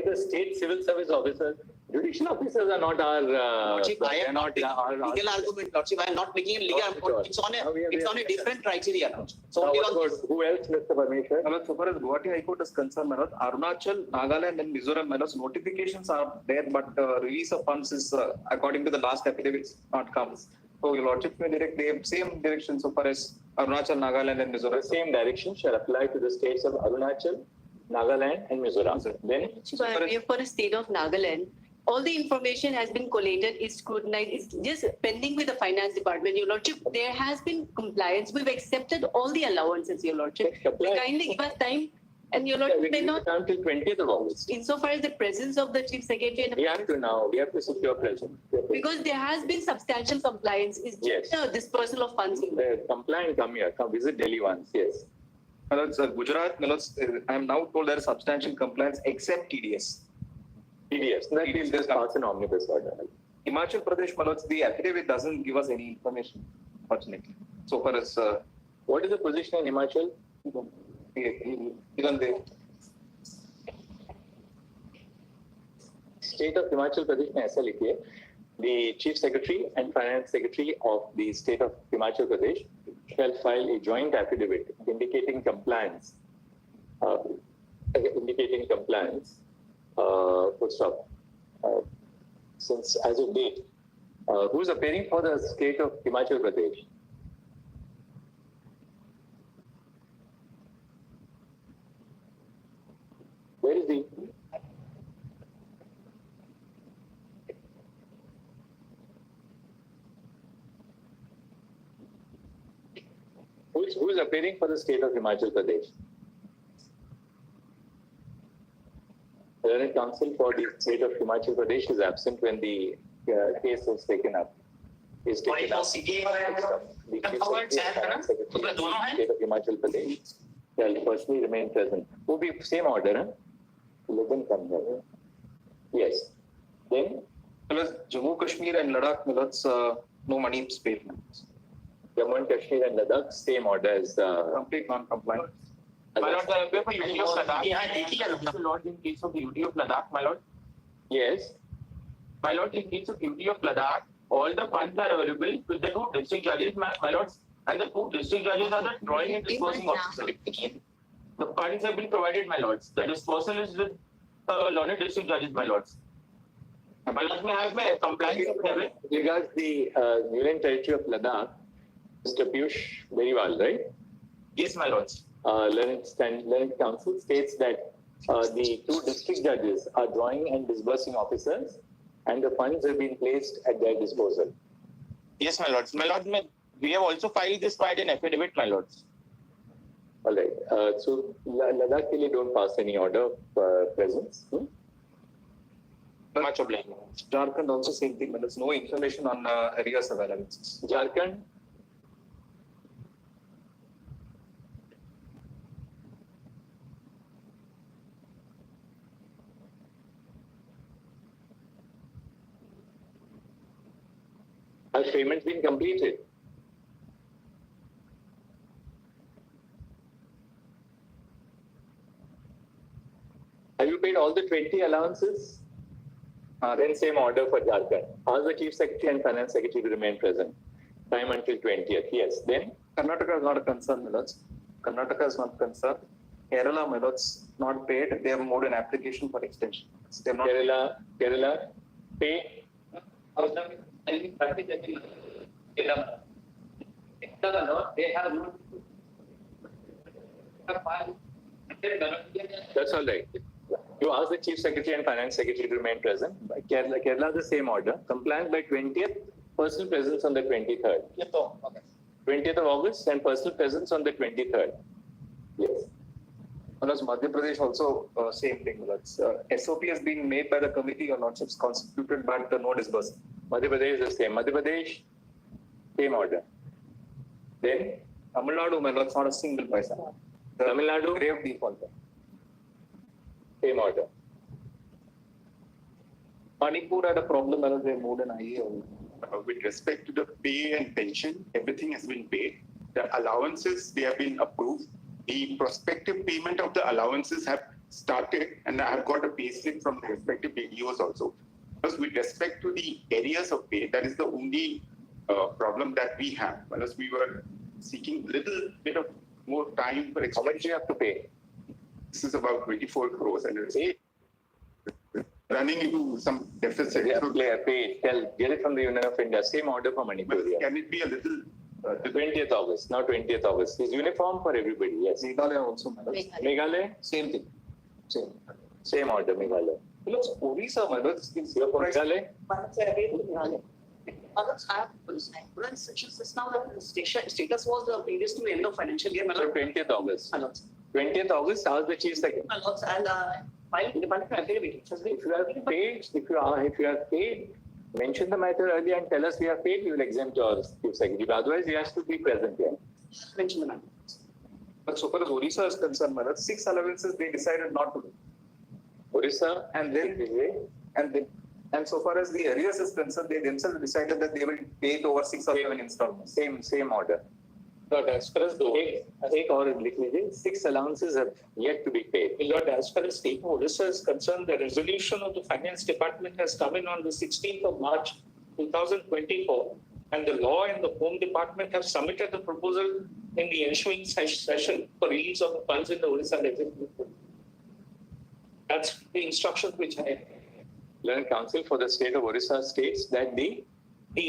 [SPEAKER 1] the state civil service officers. Judicial officers are not our.
[SPEAKER 16] Lordship, I am not making a legal argument, Lordship. I am not making a legal argument. It's on a different criteria, Lordship. So only on
[SPEAKER 1] Who else, Mr. Parmeshwar?
[SPEAKER 3] Now, so far as Guwahati High Court is concerned, Manoj, Arunachal, Nagaland, and Mizoram, Manoj, notifications are there, but release of funds is, according to the last affidavits, not comes. So, your Lordship may direct the same direction so far as Arunachal, Nagaland, and Mizoram.
[SPEAKER 1] The same direction shall apply to the states of Arunachal, Nagaland, and Mizoram. Then,
[SPEAKER 17] For the state of Nagaland, all the information has been collated, is scrutinized, it's just pending with the finance department, Your Lordship. There has been compliance. We've accepted all the allowances, Your Lordship. Kindly give us time, and Your Lordship may not.
[SPEAKER 1] Until 20th of August.
[SPEAKER 17] Insofar as the presence of the Chief Secretary and
[SPEAKER 1] We have to secure presence.
[SPEAKER 17] because there has been substantial compliance, it's just a dispersal of funds.
[SPEAKER 1] The compliant come here, come visit Delhi once, yes.
[SPEAKER 3] Manoj, Gujarat, Manoj, I am now told there is substantial compliance except TDS.
[SPEAKER 1] TDS, that is just pass an omnibus order.
[SPEAKER 3] Himachal Pradesh, Manoj, the affidavit doesn't give us any information, fortunately. So far as
[SPEAKER 1] what is the position in Himachal?
[SPEAKER 3] Even the
[SPEAKER 1] State of Himachal Pradesh में ऐसा लिखिए, the Chief Secretary and Finance Secretary of the State of Himachal Pradesh shall file a joint affidavit indicating compliance. Full stop. Since as of date, who is appearing for the State of Himachal Pradesh? Where is he? Who is appearing for the state of Himachal Pradesh? The Learned Counsel for the state of Himachal Pradesh is absent when the case is taken up. The Chief Secretary and Secretary of the state of Himachal Pradesh shall personally remain present. Will be same order, huh? Let them come here. Yes. Then
[SPEAKER 3] Jammu, Kashmir, and Ladakh, no money is paid.
[SPEAKER 1] Jammu and Kashmir and Ladakh, same order as
[SPEAKER 3] complete non-compliant.
[SPEAKER 2] My lord, the paper UT of Ladakh. My lord, in case of the UT of Ladakh, my lord.
[SPEAKER 1] Yes.
[SPEAKER 2] My lord, in case of UT of Ladakh, all the funds are available with the two district judges, my lords, and the two district judges are the drawing and disbursing officers. The funds have been provided, my lords. The dispersal is with learned district judges, my lords. My lords, may I have my compliance with
[SPEAKER 1] regards the Union Territory of Ladakh, Mr. Piyush Beriwal, right?
[SPEAKER 2] Yes, my lords.
[SPEAKER 1] Learned Counsel states that the two district judges are drawing and disbursing officers, and the funds have been placed at their disposal.
[SPEAKER 2] Yes, my lords. My lord, we have also filed this quite an affidavit, my lords.
[SPEAKER 1] All right. So Ladakh really don't pass any order of presence.
[SPEAKER 2] Much obliged.
[SPEAKER 3] Jharkhand also same thing, but there's no information on areas of allowances.
[SPEAKER 1] Jharkhand. Has payments been completed? Have you paid all the 20 allowances? Then same order for Jharkhand. Ask the Chief Secretary and Finance Secretary to remain present. Time until 20th. Yes. Then?
[SPEAKER 3] Karnataka is not a concern, Milots. Karnataka is not concerned. Kerala, Milots, not paid. They have moved an application for extension. They have not
[SPEAKER 1] Kerala, pay.
[SPEAKER 16] They have
[SPEAKER 1] That's all right. You ask the Chief Secretary and Finance Secretary to remain present. Kerala the same order. Compliance by 20th, personal presence on the 23rd. 20th of August and personal presence on the 23rd. Yes.
[SPEAKER 3] Manoj, Madhya Pradesh also same thing. SOP has been made by the committee or lordships constituted, but no disbursement.
[SPEAKER 1] Madhya Pradesh is the same. Madhya Pradesh, same order. Then
[SPEAKER 3] Tamil Nadu, my lords, not a single paisa.
[SPEAKER 1] Tamil Nadu,
[SPEAKER 3] Grave default.
[SPEAKER 1] same order.
[SPEAKER 3] Manipur had a problem, my lords, they moved an IA.
[SPEAKER 10] With respect to the pay and pension, everything has been paid. The allowances, they have been approved. The prospective payment of the allowances have started, and I have got a pay slip from the respective AEOs also. Because with respect to the areas of pay, that is the only problem that we have. Whereas we were seeking little bit of more time for
[SPEAKER 1] How much do you have to pay?
[SPEAKER 10] This is about 24 crores, and it's running into some deficit.
[SPEAKER 1] We have to pay. Get it from the Union of India. Same order for Manipur. Yeah.
[SPEAKER 10] Can it be a little?
[SPEAKER 1] 20th August, not 20th August. It's uniform for everybody. Yes.
[SPEAKER 3] Meghalaya also, my lords.
[SPEAKER 1] Meghalaya,
[SPEAKER 3] Same thing.
[SPEAKER 1] same order. Meghalaya.
[SPEAKER 3] Looks Orissa, my lords.
[SPEAKER 1] You're for Meghalaya?
[SPEAKER 17] Just now the status was previous to end of financial year.
[SPEAKER 1] So 20th August. 20th August, ask the Chief Secretary. If you are paid, mention the matter earlier and tell us we are paid, we will exempt your Chief Secretary. Otherwise, he has to be present here.
[SPEAKER 17] Mention the matter.
[SPEAKER 3] But so far as Orissa is concerned, my lords, 6 allowances they decided not to do.
[SPEAKER 1] Orissa,
[SPEAKER 3] And so far as the arrears is concerned, they themselves decided that they will pay it over 6 or 7 installments.
[SPEAKER 1] same order. But as far as the take order, 6 allowances have yet to be paid.
[SPEAKER 18] Lord, as far as state of Odisha is concerned, the resolution of the finance department has come in on the 16th of March 2024, and the law and the home department have submitted the proposal in the ensuing session for release of the funds in the Odisha legislature. That's the instruction which I have.
[SPEAKER 1] Learned Council for the state of Orissa states that the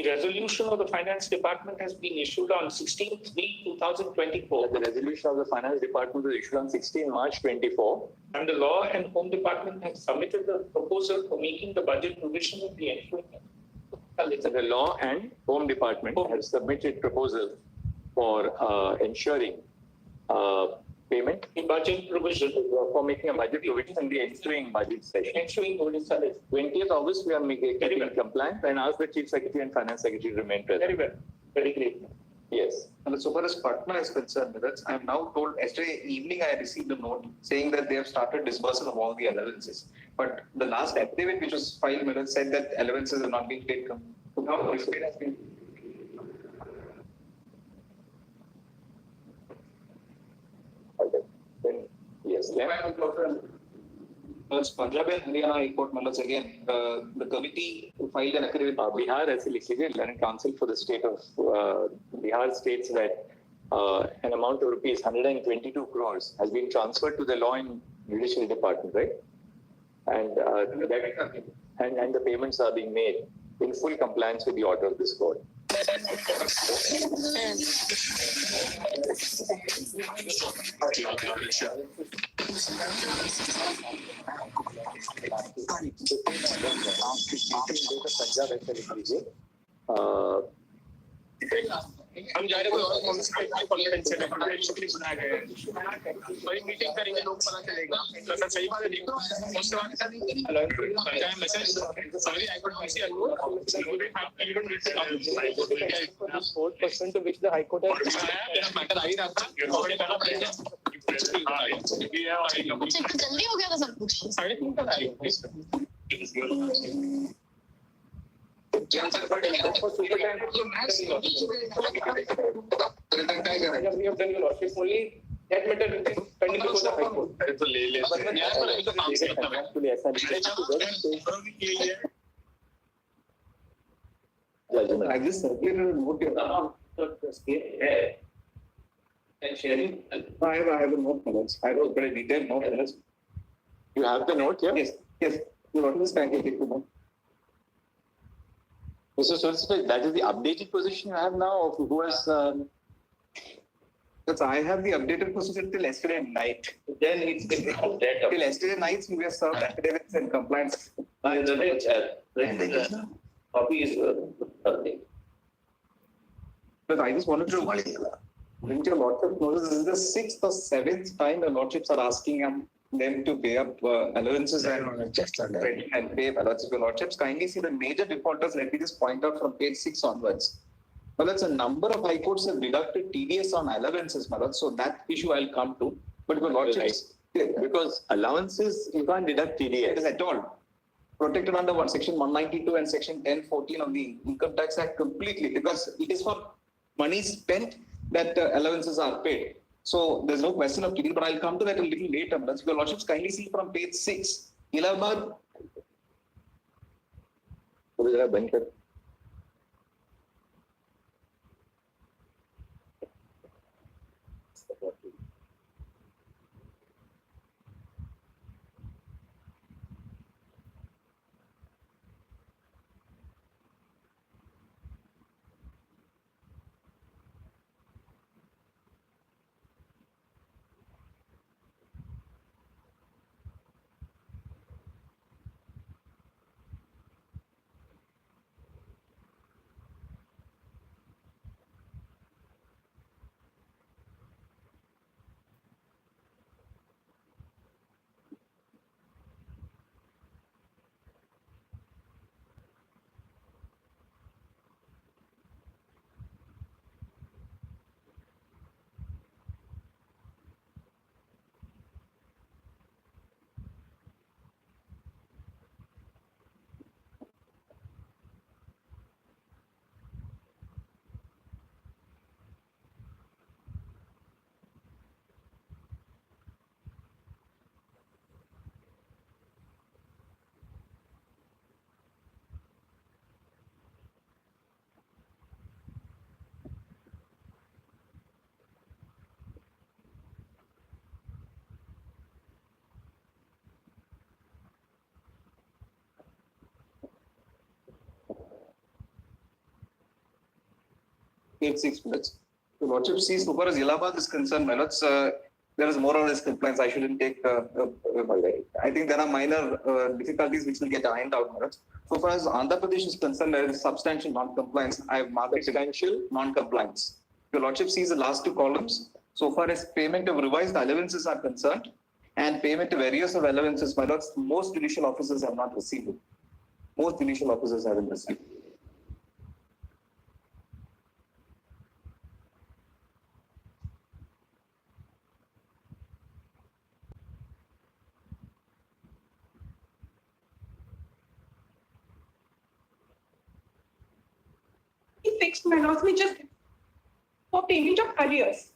[SPEAKER 18] resolution of the finance department has been issued on 16th May 2024.
[SPEAKER 1] The resolution of the finance department was issued on 16 March 24.
[SPEAKER 18] And the law and home department have submitted the proposal for making the budget provision of the ensuing.
[SPEAKER 1] The law and home department have submitted proposal for ensuring payment.
[SPEAKER 18] The budget provision.
[SPEAKER 1] For making a budget provision in the ensuing budget session.
[SPEAKER 18] Ensuing Odisha.
[SPEAKER 1] 20th August, we are making compliant and ask the Chief Secretary and Finance Secretary to remain present.
[SPEAKER 18] Very well. Very great.
[SPEAKER 1] Yes.
[SPEAKER 3] And so far as Patna is concerned, I am now told, yesterday evening I received a note saying that they have started disbursal of all the allowances. But the last affidavit which was filed said that allowances have not been paid. Now this has been.
[SPEAKER 1] Yes.
[SPEAKER 3] Punjab and Haryana High Court, again, the committee filed an affidavit.
[SPEAKER 1] Bihar has elected Learned Council for the state of Bihar states that an amount of rupees 122 crores has been transferred to the Law and Judicial Department, right? And and the payments are being made in full compliance with the order of this court.
[SPEAKER 18] हम जा रहे conference से बुलाया गया है वही meeting करेंगे लोग पता चलेगा सर सही बात है देखो उसके बाद panchayat message sorry I got miss you you don't need to come 4% to which the high court has matter आ ही रहा था
[SPEAKER 15] जल्दी हो गया था सब कुछ
[SPEAKER 18] 3:30 तक आई we have done your lordship only that matter pending before the high court तो ले ले
[SPEAKER 3] I just circulated a note here.
[SPEAKER 18] and sharing
[SPEAKER 3] I have a note. I have a very detailed note.
[SPEAKER 1] You have the note here?
[SPEAKER 3] Yes. What is this?
[SPEAKER 1] Mr. Solicitor, that is the updated position you have now of who has...
[SPEAKER 3] Because I have the updated position till yesterday night.
[SPEAKER 7] Then it's been updated.
[SPEAKER 3] Till yesterday night, we have served affidavits and compliance.
[SPEAKER 7] Copy is
[SPEAKER 3] But I just wanted to bring your lordship notice. This is the 6th or 7th time the lordships are asking them to pay up allowances and pay allowances to lordships. Kindly see the major defaulters. Let me just point out from page 6 onwards. Well, that's a number of high courts have deducted TDS on allowances, Malad. So that issue I'll come to. But your lordships,
[SPEAKER 1] Because allowances, you can't deduct
[SPEAKER 3] it
[SPEAKER 1] TDS.
[SPEAKER 3] is at all protected under section 192 and section 1014 of the Income Tax Act completely, because it is for money spent that allowances are paid. So there's no question of TDS, but I'll come to that a little later. But your lordships kindly see from page 6, Allahabad. Page 6 minutes. The lordship sees, so far as Allahabad is concerned, my lords, there is more or less compliance. I shouldn't take. I think there are minor difficulties which will get ironed out, my lords. So far as Andhra Pradesh is concerned, there is substantial non-compliance. I have marked substantial non-compliance. Your lordship sees the last two columns. So far as payment of revised allowances are concerned, and payment of arrears of allowances, my lords, most judicial officers have not received it. Most judicial officers haven't received it.
[SPEAKER 15] Fixed my laws, we just for payment of arrears.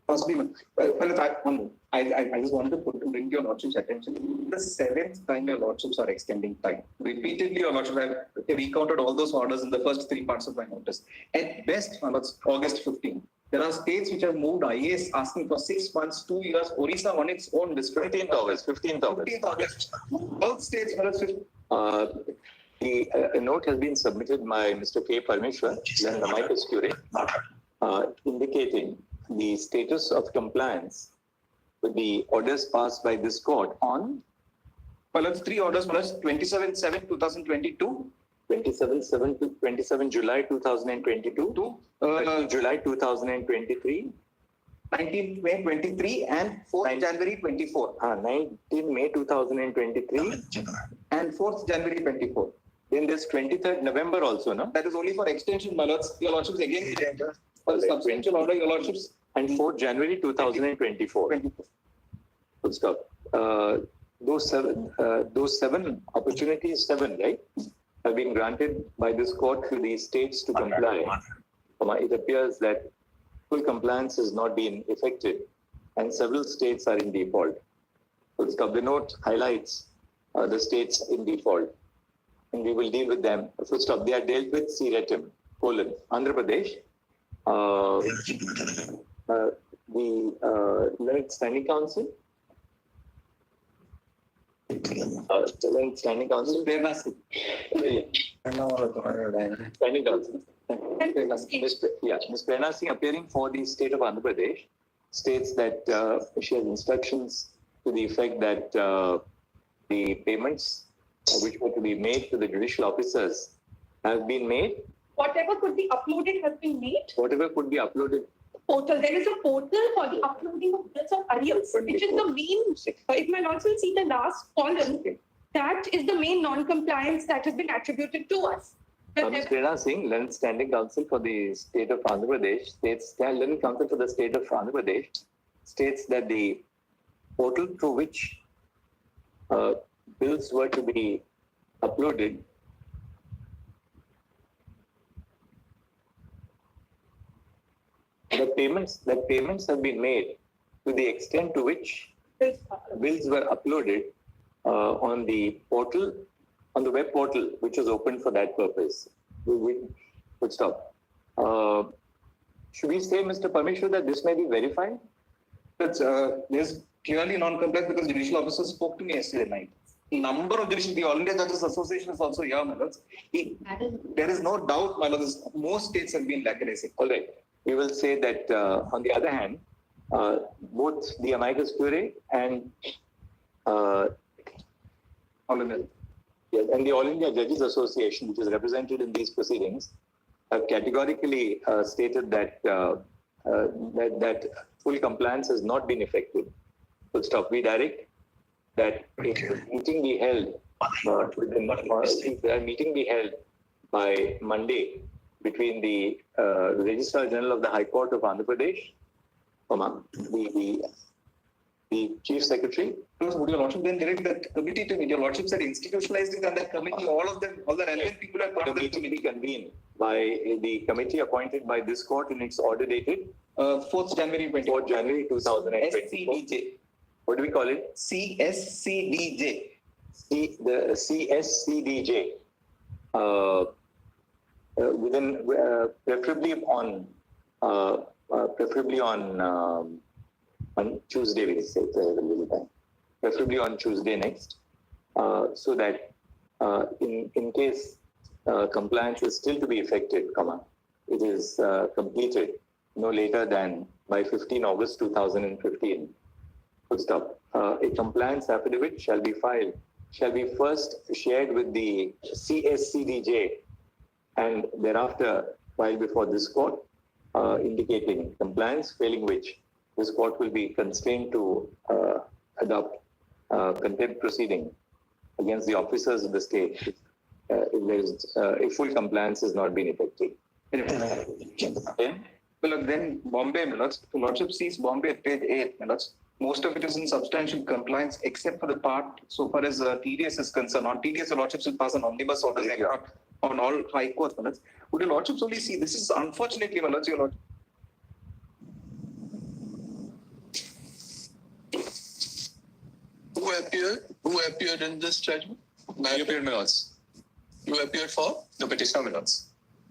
[SPEAKER 3] Possibly, I just wanted to bring your lordship's attention. The 7th time your lordships are extending time. Repeatedly, your lordship have recounted all those orders in the first 3 parts of my notice. At best, August 15. There are states which have moved IAS asking for 6 months, 2 years. Orissa on its own district.
[SPEAKER 1] 15th August.
[SPEAKER 3] 15th August. Both states,
[SPEAKER 1] A note has been submitted by Mr. K. Parmeshwar, then the Amicus Curiae, indicating the status of compliance with the orders passed by this court on.
[SPEAKER 3] Well, it's 3 orders, 27/7/2022,
[SPEAKER 1] 27 July 2022 to July 2023.
[SPEAKER 3] 19 May 23 and 4th January 24.
[SPEAKER 1] 19 May 2023
[SPEAKER 3] and 4th January 24.
[SPEAKER 1] Then there's 23rd November also, no?
[SPEAKER 3] That is only for extension, my lords. Your lordships again, for the substantial order, your lordships.
[SPEAKER 1] And 4th January 2024. Full stop. Those seven opportunities, right, have been granted by this court to the states to comply. It appears that full compliance has not been effected, and several states are in default. Full stop. The note highlights the states in default, and we will deal with them. Full stop. They are dealt with CRETIM, Andhra Pradesh, the Learned Standing Council, Learned Standing Council, Standing Council. Ms. Prerna Singh, appearing for the state of Andhra Pradesh, states that she has instructions to the effect that the payments which were to be made to the judicial officers have been made.
[SPEAKER 15] Whatever could be uploaded has been made.
[SPEAKER 1] Whatever could be uploaded.
[SPEAKER 15] Portal. There is a portal for the uploading of bills of arrears, which is the main. If my lords will see the last column, that is the main non-compliance that has been attributed to us.
[SPEAKER 1] Ms. Prerna Singh, Learned Standing Counsel for the State of Andhra Pradesh, Learned Counsel for the State of Andhra Pradesh states that the portal through which bills were to be uploaded that payments have been made to the extent to which bills were uploaded on the portal, on the web portal, which was opened for that purpose. We would stop. Should we say, Mr. Parmeshwar, that this may be verified?
[SPEAKER 3] There's clearly non-compliance because the judicial officer spoke to me yesterday night. Number of judicial, the All India Judges Association is also here, my lords. There is no doubt, my lords, most states have been lackadaisical.
[SPEAKER 1] All right. We will say that, on the other hand, both the amicus curiae and and the All India Judges Association, which is represented in these proceedings, have categorically stated that that full compliance has not been effective. Full stop. We direct that a meeting be held by Monday between the Registrar General of the High Court of Andhra Pradesh, the Chief Secretary.
[SPEAKER 3] Would your lordship then direct that committee to meet? Your lordship said institutionalized it, and that committee, all the relevant people are part of the
[SPEAKER 1] committee convened by the committee appointed by this court in its order dated
[SPEAKER 3] 4th January
[SPEAKER 1] 2024.
[SPEAKER 3] SCDJ.
[SPEAKER 1] What do we call it?
[SPEAKER 3] CSCDJ.
[SPEAKER 1] The CSCDJ. Within preferably on Tuesday, we say, preferably on Tuesday next, so that in case compliance is still to be effected, it is completed no later than by 15 August 2015. Full stop. A compliance affidavit shall be first shared with the CSCDJ and thereafter filed before this court, indicating compliance, failing which this court will be constrained to adopt contempt proceeding against the officers of the state if full compliance has not been effective.
[SPEAKER 3] Well, then Bombay, my lords, the lordship sees Bombay at page 8, my lords. Most of it is in substantial compliance, except for the part so far as TDS is concerned. On TDS, the lordships will pass an omnibus order on all high courts, my lords. Would your lordships only see this is unfortunately, my lords, your lord.
[SPEAKER 19] Who appeared in this judgment? You appeared, my lords. You appeared for?
[SPEAKER 9] The petitioner, my lords.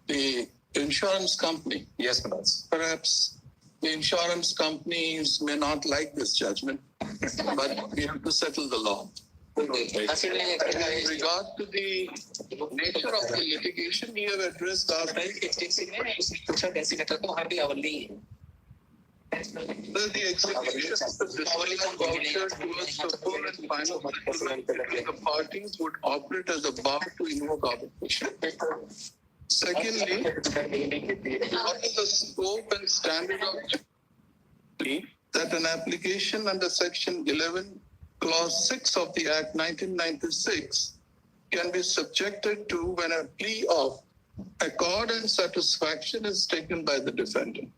[SPEAKER 19] The insurance company.
[SPEAKER 9] Yes, my lords.
[SPEAKER 19] Perhaps the insurance companies may not like this judgment, but we have to settle the law. In regard to the nature of the litigation, we have addressed our the execution of the discharge voucher towards the full and final settlement between the parties would operate as a bar to invoke arbitration. Secondly, what is the scope and standard of that an application under Section 11, Clause 6 of the Act 1996 can be subjected to when a plea of accord and satisfaction is taken by the defendant?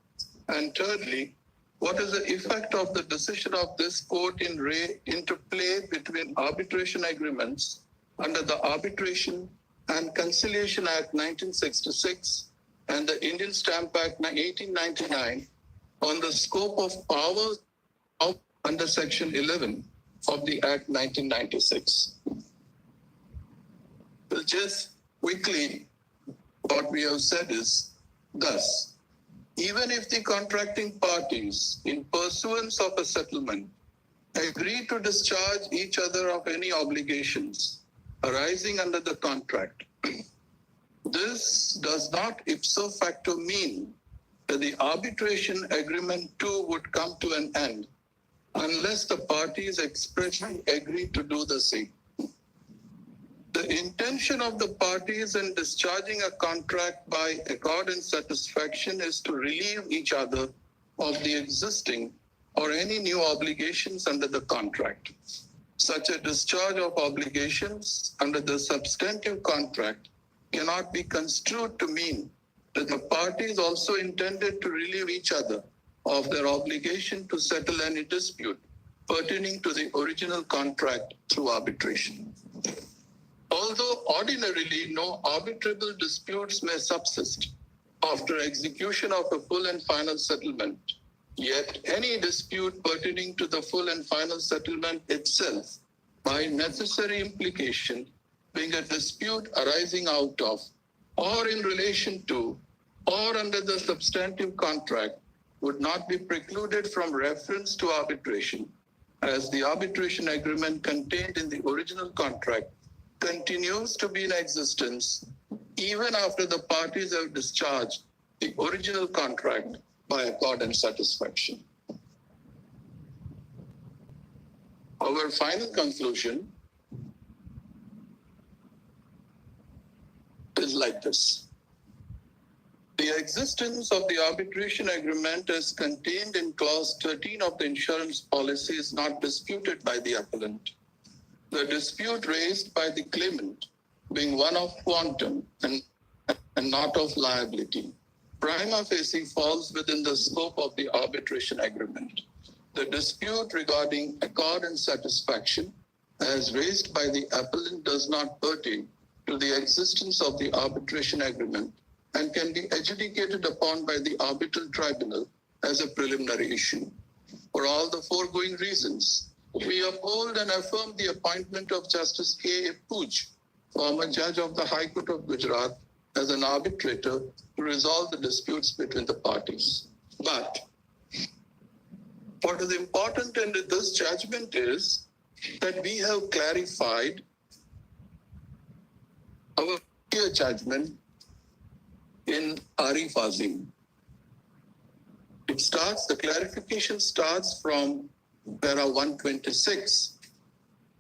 [SPEAKER 19] And thirdly, what is the effect of the decision of this court in interplay between arbitration agreements under the Arbitration and Conciliation Act 1966 and the Indian Stamp Act 1899 on the scope of powers under Section 11 of the Act 1996? Well, just quickly, what we have said is thus. Even if the contracting parties, in pursuance of a settlement, agree to discharge each other of any obligations arising under the contract, this does not ipso facto mean that the arbitration agreement too would come to an end unless the parties expressly agree to do the same. The intention of the parties in discharging a contract by accord and satisfaction is to relieve each other of the existing or any new obligations under the contract. Such a discharge of obligations under the substantive contract cannot be construed to mean that the parties also intended to relieve each other of their obligation to settle any dispute pertaining to the original contract through arbitration. Although ordinarily no arbitrable disputes may subsist after execution of a full and final settlement, yet any dispute pertaining to the full and final settlement itself, by necessary implication, being a dispute arising out of, or in relation to, or under the substantive contract, would not be precluded from reference to arbitration, as the arbitration agreement contained in the original contract continues to be in existence even after the parties have discharged the original contract by accord and satisfaction. Our final conclusion is like this. The existence of the arbitration agreement as contained in clause 13 of the insurance policy is not disputed by the appellant. The dispute raised by the claimant being one of quantum and not of liability, prima facie falls within the scope of the arbitration agreement. The dispute regarding accord and satisfaction as raised by the appellant does not pertain to the existence of the arbitration agreement and can be adjudicated upon by the arbitral tribunal as a preliminary issue. For all the foregoing reasons, we uphold and affirm the appointment of Justice K. A. Pooj, former judge of the High Court of Gujarat, as an arbitrator to resolve the disputes between the parties. But what is important in this judgment is that we have clarified our clear judgment in Arif Azim. The clarification starts from para 126.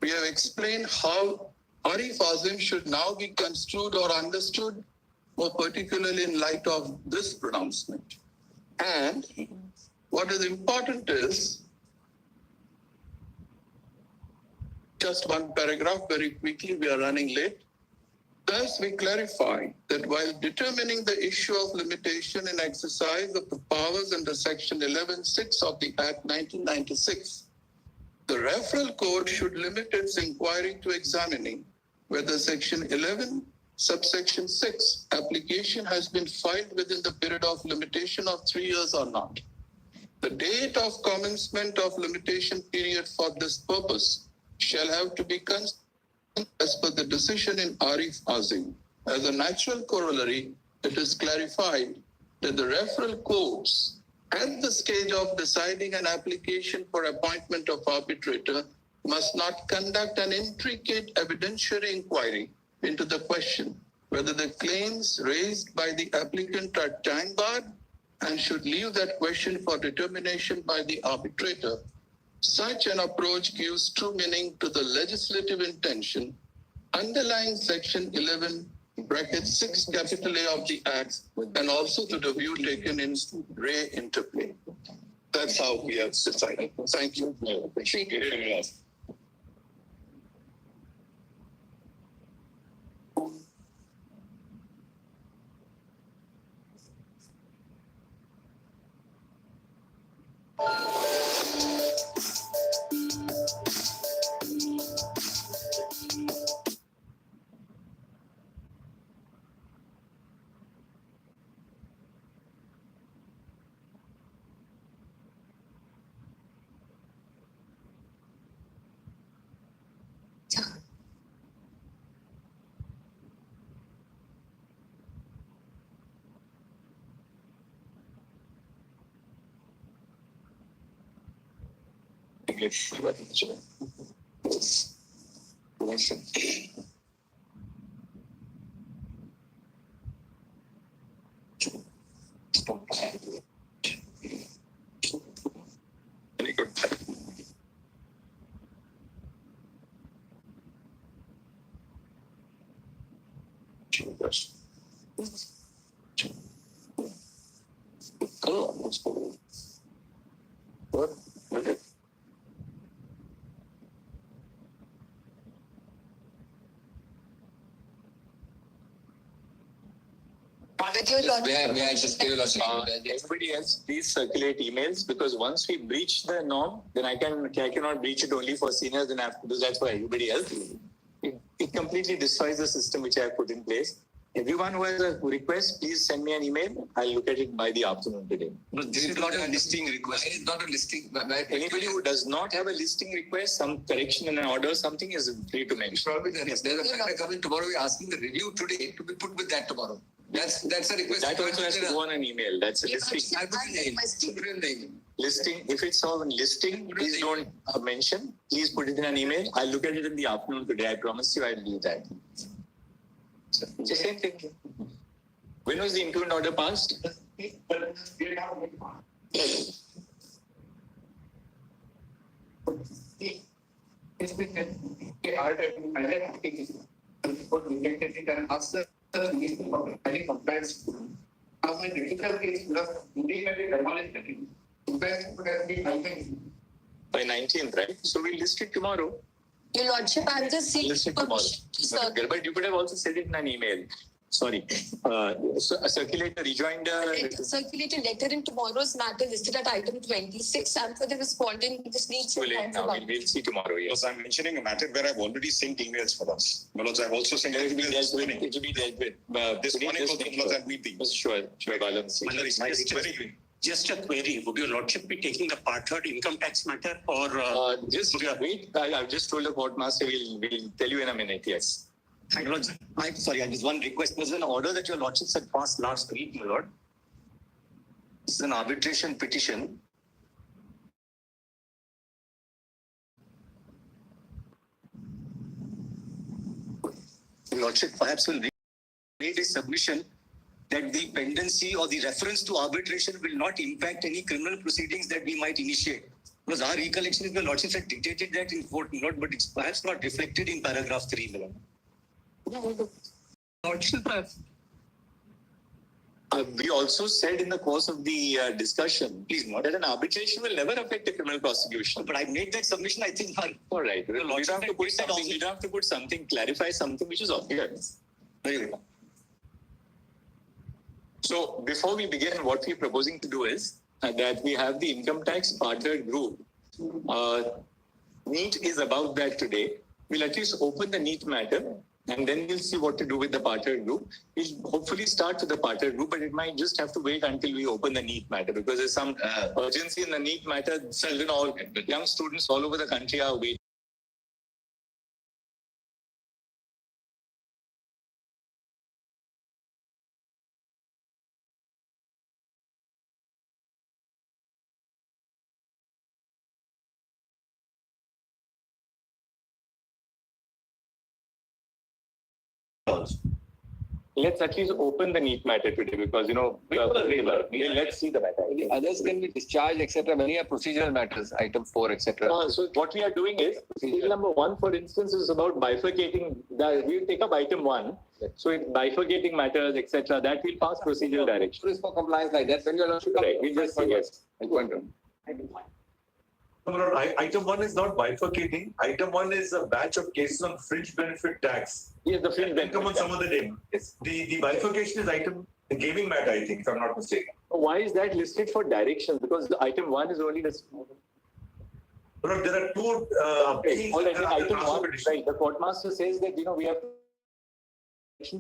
[SPEAKER 19] We have explained how Arif Azim should now be construed or understood, more particularly in light of this pronouncement. And what is important is, just one paragraph very quickly, we are running late. Thus, we clarify that while determining the issue of limitation in exercise of the powers under Section 11(6) of the Act 1996, the referral court should limit its inquiry to examining whether Section 11, subsection 6 application has been filed within the period of limitation of 3 years or not. The date of commencement of limitation period for this purpose shall have to be considered as per the decision in Arif Azim. As a natural corollary, it is clarified that the referral courts at the stage of deciding an application for appointment of arbitrator must not conduct an intricate evidentiary inquiry into the question whether the claims raised by the applicant are time barred and should leave that question for determination by the arbitrator. Such an approach gives true meaning to the legislative intention underlying Section 11 (6) capital A of the Act and also to the view taken in Ray interplay. That's how we have decided. Thank you.
[SPEAKER 12] May I just give you
[SPEAKER 1] Everybody else, please circulate emails, because once we breach the norm, then I cannot breach it only for seniors, and I have to do that for everybody else. It completely destroys the system which I have put in place. Everyone who has a request, please send me an email. I'll look at it by the afternoon today.
[SPEAKER 12] No, this is not a listing request. It's not a listing.
[SPEAKER 1] Anybody who does not have a listing request, some correction in an order, something is free to mention.
[SPEAKER 12] Probably there's a matter coming tomorrow. We're asking the review today to be put with that tomorrow. That's a request.
[SPEAKER 1] That also has to go on an email. That's a listing. Listing. If it's on listing, please don't mention. Please put it in an email. I'll look at it in the afternoon today. I promise you I'll do that. It's the same thing. When was the include order passed? By 19th, right? So we'll list it tomorrow.
[SPEAKER 14] Your Lordship, I'm just seeing
[SPEAKER 1] List it tomorrow. But you could have also said it in an email. Sorry. Circulate a rejoinder.
[SPEAKER 14] circulate a letter in tomorrow's matter listed at item 26, and for the respondent, this needs
[SPEAKER 1] Too late now. We'll see tomorrow. Yes.
[SPEAKER 9] I'm mentioning a matter where I've already sent emails for us. Because I've also sent emails this morning.
[SPEAKER 1] It will be dealt with.
[SPEAKER 9] This morning I'll meet the.
[SPEAKER 1] Sure.
[SPEAKER 20] Just a query, would your Lordship be taking the part third income tax matter or?
[SPEAKER 1] Just wait, I've just told the court master, we'll tell you in a minute, yes.
[SPEAKER 20] My Lord, I'm sorry, I just one request. There's an order that your Lordship had passed last week, my Lord. This is an arbitration petition. Your Lordship perhaps will read a submission that the pendency or the reference to arbitration will not impact any criminal proceedings that we might initiate. Because our recollection is the Lordship had dictated that in court, not, but it's perhaps not reflected in paragraph 3, my Lord.
[SPEAKER 1] Lordship, we also said in the course of the discussion, please note that an arbitration will never affect a criminal prosecution.
[SPEAKER 20] But I made that submission, I think.
[SPEAKER 1] All right. You don't have to put something, you don't have to put something, clarify something which is obvious.
[SPEAKER 20] Very well.
[SPEAKER 1] So before we begin, what we're proposing to do is that we have the income tax partnered group. NEET is about that today. We'll at least open the NEET matter, and then we'll see what to do with the partnered group. We'll hopefully start with the partnered group, but it might just have to wait until we open the NEET matter, because there's some urgency in the NEET matter. Children, all young students all over the country are waiting. Let's at least open the NEET matter today, because let's see the matter.
[SPEAKER 3] Others can be discharged, etc. Many are procedural matters, item 4, etc.
[SPEAKER 1] So what we are doing is, bill number 1, for instance, is about bifurcating. We'll take up item 1. So it's bifurcating matters, etc. That will pass procedural direction.
[SPEAKER 3] Is for compliance like that. When you are
[SPEAKER 1] right, we just say yes.
[SPEAKER 21] Item 1 is not bifurcating. Item 1 is a batch of cases on fringe benefit tax.
[SPEAKER 1] Yes, the fringe benefit.
[SPEAKER 21] Come on some other day. Yes. The bifurcation is the gaming matter, I think, if I'm not mistaken.
[SPEAKER 1] Why is that listed for directions? Because the item 1 is only the.
[SPEAKER 21] But there are two.
[SPEAKER 1] Item 1, right? The court master says that we have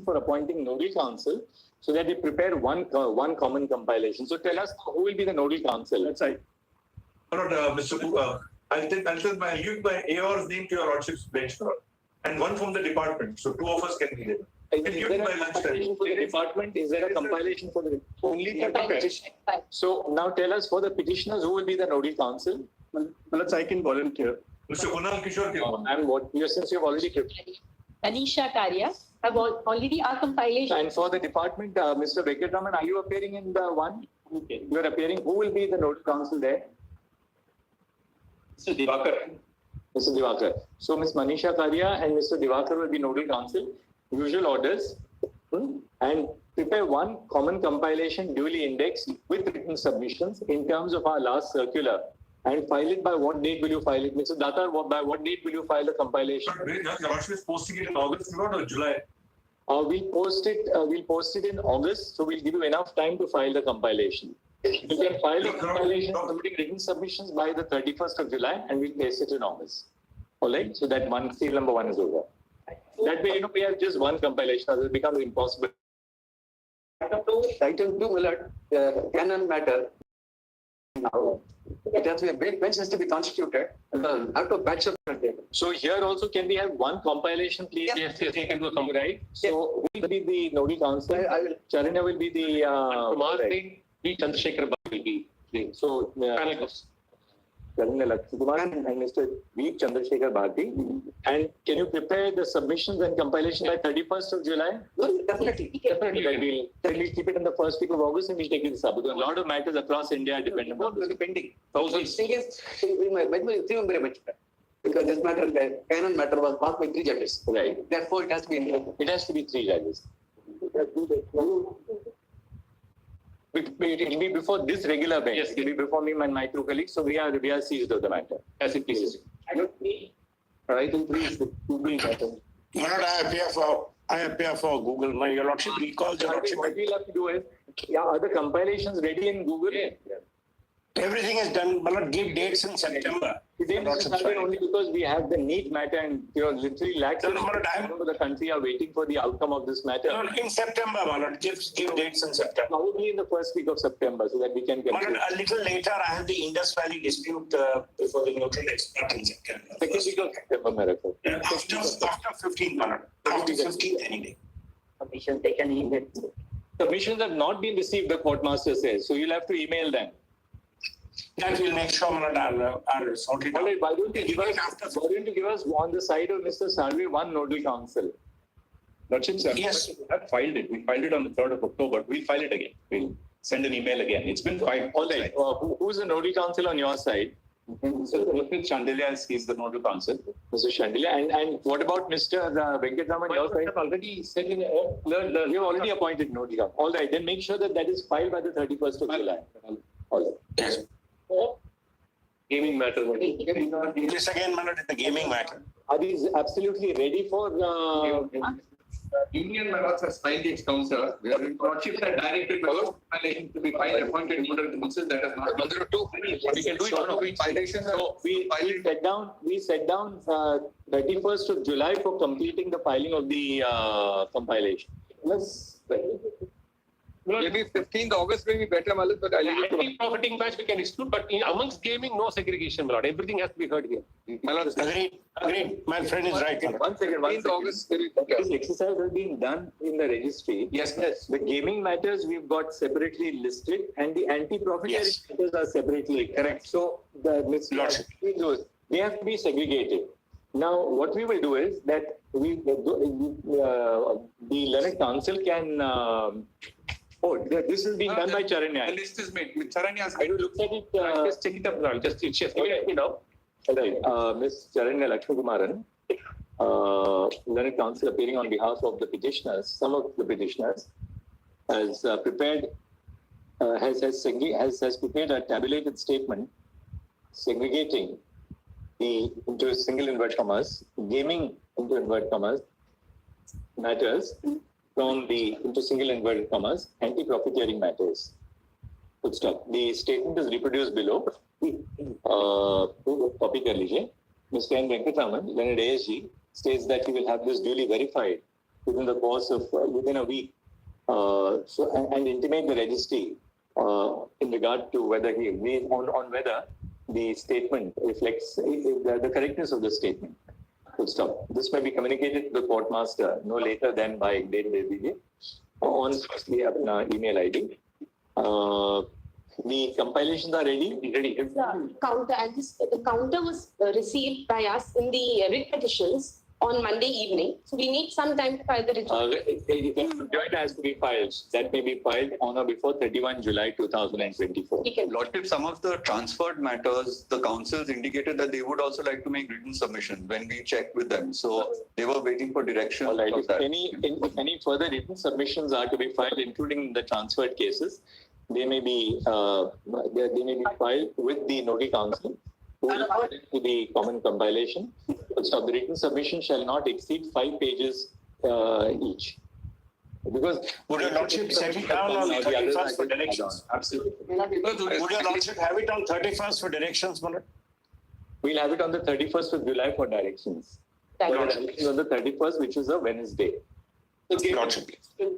[SPEAKER 1] for appointing nodal counsel, so that they prepare one common compilation. So tell us who will be the nodal counsel.
[SPEAKER 21] That's right. Mr. I'll give my AOR's name to your Lordship's bench, and one from the department. So 2 of us can be there.
[SPEAKER 1] Is there a compilation for the department? Is there a compilation for the only for the petition? So now tell us, for the petitioners, who will be the nodal counsel?
[SPEAKER 21] I can volunteer. Mr. Kunal Kishore.
[SPEAKER 1] And what? Since you have already.
[SPEAKER 17] Anisha Karya have already our compilation.
[SPEAKER 1] And for the department, Mr. Venkatraman, are you appearing in the one? Okay. You are appearing. Who will be the nodal counsel there?
[SPEAKER 21] Mr. Divakar.
[SPEAKER 1] Mr. Divakar. So Ms. Manisha Karya and Mr. Divakar will be nodal counsel. Usual orders. And prepare one common compilation duly indexed with written submissions in terms of our last circular. And file it by what date will you file it? Mr. Datar, by what date will you file the compilation?
[SPEAKER 21] Your Lordship is posting it in August or July.
[SPEAKER 1] We'll post it in August, so we'll give you enough time to file the compilation. You can file the compilation submitting written submissions by the 31st of July, and we'll place it in August. All right, so that seal number 1 is over. That way, we have just one compilation, otherwise it becomes impossible.
[SPEAKER 4] Item 2, Millard, canon matter. Now, it has to be a bench has to be constituted. Have to batch up.
[SPEAKER 1] So here also, can we have one compilation, please?
[SPEAKER 4] Yes,
[SPEAKER 1] Taken to come right. So who will be the nodal council? Charanya will be the.
[SPEAKER 11] Kumar Singh, V. Chandrasekhar will be.
[SPEAKER 1] So Charanya Lakshmi and Mr. V. Chandrasekhar Bharti. And can you prepare the submissions and compilation by 31st of July?
[SPEAKER 4] Definitely.
[SPEAKER 1] We'll keep it in the first week of August and we'll take it up. Because a lot of matters across India are dependent on this.
[SPEAKER 4] Pending. Thousands. Because this matter, the canon matter was passed by 3 judges.
[SPEAKER 1] Right.
[SPEAKER 4] Therefore, it has to be.
[SPEAKER 1] It has to be 3 judges. It will be before this regular bench. Yes. It will be before me and my 2 colleagues. So we are seized of the matter. As it pleases. Item 3 is the Google matter.
[SPEAKER 13] I appear for Google. My Your Lordship recalls Your Lordship.
[SPEAKER 1] What we'll have to do is, are the compilations ready in Google? Yeah.
[SPEAKER 13] Everything is done, but give dates in September.
[SPEAKER 1] Only because we have the NEET matter and literally lakhs of the country are waiting for the outcome of this matter.
[SPEAKER 13] In September, Malad, give dates in September.
[SPEAKER 1] Probably in the first week of September, so that we can get.
[SPEAKER 13] A little later, I have the Indus Valley dispute before the neutral expert in September.
[SPEAKER 1] Second week of September, miracle.
[SPEAKER 13] After 15, Malad. After 15, any day.
[SPEAKER 1] Submissions have not been received, the court master says. So you'll have to email them.
[SPEAKER 13] That will make sure I'll sort it out.
[SPEAKER 1] All right, why don't you give us on the side of Mr. Salvi one nodal council?
[SPEAKER 3] Lordship, sir,
[SPEAKER 13] yes,
[SPEAKER 3] we have filed it. We filed it on the 3rd of October. We'll file it again. We'll send an email again. It's been filed.
[SPEAKER 1] All right. Who's the nodal council on your side?
[SPEAKER 3] So Mr. Chandelier is the nodal council.
[SPEAKER 1] Mr. Chandelier. And what about Mr. Venkatraman, your side?
[SPEAKER 11] Already said in
[SPEAKER 1] you have already appointed nodal council. All right. Then make sure that is filed by the 31st of July. All right.
[SPEAKER 13] Yes.
[SPEAKER 11] Gaming matter.
[SPEAKER 13] This again, Malad, the gaming matter.
[SPEAKER 1] Are these absolutely ready for
[SPEAKER 4] Union Matters has filed its council. We are in Lordship that directed to be filed appointed nodal council that has not.
[SPEAKER 1] We can do it on a week. So we set down 31st of July for completing the filing of the compilation.
[SPEAKER 4] Yes. Maybe 15th August may be better, Malad, but
[SPEAKER 11] Profiting batch we can exclude, but amongst gaming, no segregation, Malad. Everything has to be heard here.
[SPEAKER 4] Malad,
[SPEAKER 13] agreed. My friend is right.
[SPEAKER 1] 1 second. 15th August. This exercise has been done in the registry.
[SPEAKER 4] Yes.
[SPEAKER 1] The gaming matters we've got separately listed, and the anti-profiteering matters are separately.
[SPEAKER 4] Correct.
[SPEAKER 1] So they have to be segregated. Now, what we will do is that the Learned Council can. This is being done by Charanya.
[SPEAKER 4] The list is made. Charanya,
[SPEAKER 1] I will look at it.
[SPEAKER 4] just check it up now. Just
[SPEAKER 1] let me know. Right. Ms. Charanya Lakshmi Kumaran, Learned Council appearing on behalf of the petitioners, some of the petitioners, has prepared a tabulated statement segregating into single inverted commas, gaming into inverted commas, matters from into single inverted commas, anti-profiteering matters. Good stop. The statement is reproduced below. Copy kar lijiye. Mr. N. Venkatraman, Learned ASG, states that he will have this duly verified within the course of within a week. And intimate the registry in regard to whether he agrees on whether the statement reflects the correctness of the statement. Full stop. This may be communicated to the court master no later than by date on the email ID. The compilations are ready.
[SPEAKER 14] The counter was received by us in the writ petitions on Monday evening. So we need some time to file the
[SPEAKER 1] Joint has to be filed. That may be filed on or before 31 July 2024.
[SPEAKER 9] Lordship, some of the transferred matters, the councils indicated that they would also like to make written submission when we checked with them. So they were waiting for direction.
[SPEAKER 1] All right. If any further written submissions are to be filed, including the transferred cases, they may be filed with the nodal council to the common compilation. So the written submission shall not exceed 5 pages each. Because
[SPEAKER 9] Would your lordship set it down on 31st for directions?
[SPEAKER 1] Absolutely.
[SPEAKER 9] Would your lordship have it on 31st for directions, Manoj?
[SPEAKER 1] We'll have it on the 31st of July for directions. For the directions on the 31st, which is a Wednesday.
[SPEAKER 9] Okay. Lordship.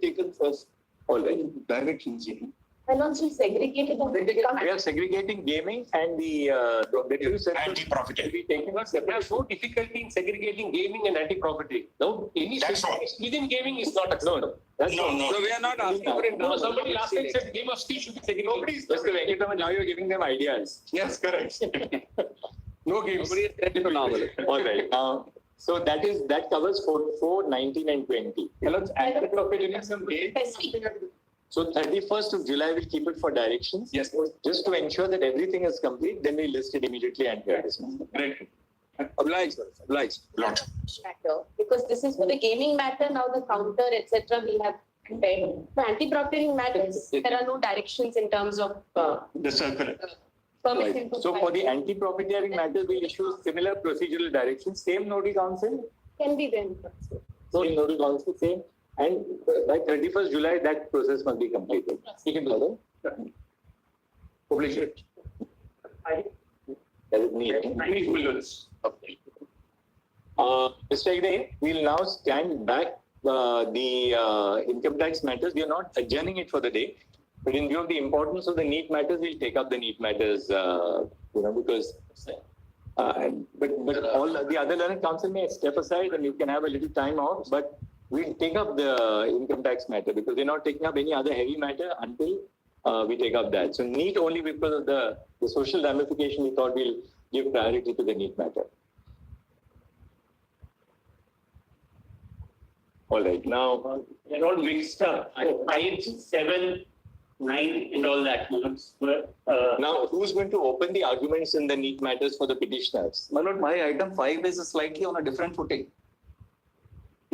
[SPEAKER 1] Taken first. All right.
[SPEAKER 3] Directions.
[SPEAKER 14] And also segregated.
[SPEAKER 1] We are segregating gaming and the two sets of
[SPEAKER 9] anti-profiteering.
[SPEAKER 18] There's no difficulty in segregating gaming and anti-property. No, any within gaming is not acceptable.
[SPEAKER 9] No.
[SPEAKER 18] So we are not asking for it. No, somebody last time said game of steel should be segregated.
[SPEAKER 1] Mr. Venkataraman, now you're giving them ideas.
[SPEAKER 18] Yes, correct. No games.
[SPEAKER 1] All right. So that covers 4, 19 and 20.
[SPEAKER 18] Hello, anti-property some games.
[SPEAKER 1] So 31st of July, we'll keep it for directions.
[SPEAKER 18] Yes.
[SPEAKER 1] Just to ensure that everything is complete, then we list it immediately and
[SPEAKER 18] Great.
[SPEAKER 1] Obliged.
[SPEAKER 9] Lot.
[SPEAKER 14] Matter, because this is for the gaming matter, now the counter, etc. we have prepared. For anti-proctoring matters, there are no directions in terms of
[SPEAKER 9] The circular.
[SPEAKER 14] permission to
[SPEAKER 1] So for the anti-profiteering matters, we issue similar procedural directions. Same nodal council,
[SPEAKER 14] can be then.
[SPEAKER 1] same nodal council, same. And by 31st July, that process must be completed. You can do that.
[SPEAKER 18] Publish it.
[SPEAKER 1] That is neat. Mr. Agde, we'll now stand back the income tax matters. We are not adjourning it for the day, but in view of the importance of the NEET matters, we'll take up the NEET matters, because but all the other learned council may step aside and you can have a little time off, but we'll take up the income tax matter because we're not taking up any other heavy matter until we take up that. So NEET only because of the social ramification, we thought we'll give priority to the NEET matter. All right, now
[SPEAKER 2] They're all mixed up. 5, 7, 9 and all that.
[SPEAKER 1] now who's going to open the arguments in the NEET matters for the petitioners?
[SPEAKER 3] My lord, my item 5 is slightly on a different footing.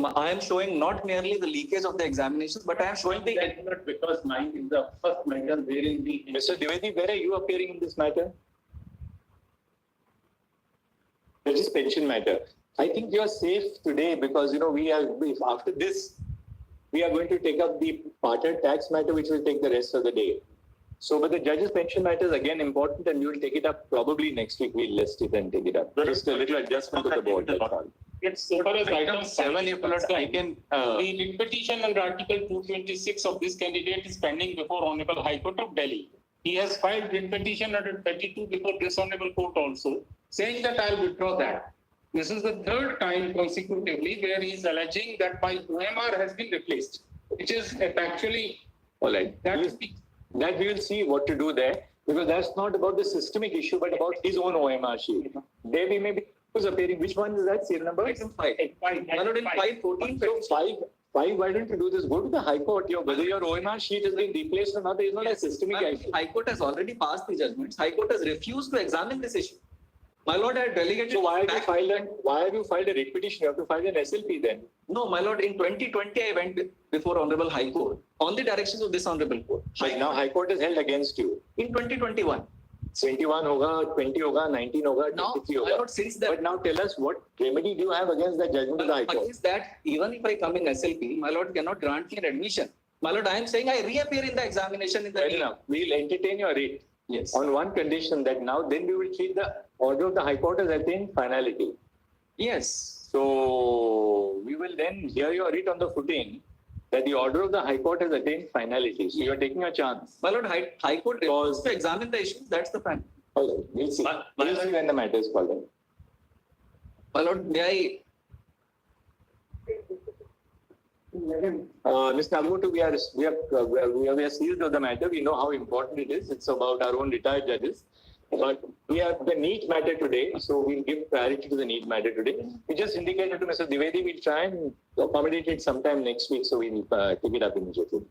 [SPEAKER 3] I am showing not merely the leakage of the examinations, but I am showing the.
[SPEAKER 2] Because mine is the first matter wherein the.
[SPEAKER 1] Mr. Dwivedi, where are you appearing in this matter? This is pension matter. I think you are safe today because we are after this we are going to take up the partner tax matter, which will take the rest of the day. So, but the judge's pension matter is again important, and we will take it up probably next week. We'll list it and take it up. Just a little adjustment to the board. That's all.
[SPEAKER 18] It's so far as
[SPEAKER 2] Item 7, if not, I can.
[SPEAKER 18] The writ petition under Article 226 of this candidate is pending before Honorable High Court of Delhi. He has filed writ petition under 32 before this Honorable Court also, saying that I'll withdraw that. This is the third time consecutively where he is alleging that my OMR has been replaced, which is actually.
[SPEAKER 1] All right. That we will see what to do there, because that's not about the systemic issue, but about his own OMR sheet. There we may be who's appearing. Which one is that? Serial number?
[SPEAKER 3] Item 5. 514.
[SPEAKER 1] So 5, why don't you do this? Go to the High Court. Whether your OMR sheet has been replaced or not is not a systemic issue.
[SPEAKER 3] High Court has already passed the judgments. High Court has refused to examine this issue. My lord, I delegated.
[SPEAKER 1] So why have you filed a writ petition? You have to file an SLP then.
[SPEAKER 3] No, my lord, in 2020, I went before Honorable High Court on the directions of this Honorable Court.
[SPEAKER 1] Now High Court is held against you.
[SPEAKER 3] In 2021.
[SPEAKER 1] 21 hoga, 20 hoga, 19 hoga, 23 hoga.
[SPEAKER 3] My lord, since that.
[SPEAKER 1] But now tell us what remedy do you have against that judgment of the High Court?
[SPEAKER 3] Against that, even if I come in SLP, my lord cannot grant me an admission. My lord, I am saying I reappear in the examination in the.
[SPEAKER 1] Fair enough. We'll entertain your writ.
[SPEAKER 3] Yes.
[SPEAKER 1] On one condition that now then we will treat the order of the High Court as attained finality.
[SPEAKER 3] Yes.
[SPEAKER 1] So we will then hear your writ on the footing that the order of the High Court has attained finality. So you are taking a chance.
[SPEAKER 3] My lord, High Court refuses to examine the issues. That's the plan.
[SPEAKER 1] Okay, we'll see. We'll see when the matter is called in.
[SPEAKER 3] My lord, may I?
[SPEAKER 1] Mr. Amutu, we are seized of the matter. We know how important it is. It's about our own retired judges. But we have the NEET matter today, so we'll give priority to the NEET matter today. We just indicated to Mr. Dwivedi we'll try and accommodate it sometime next week, so we'll take it up immediately.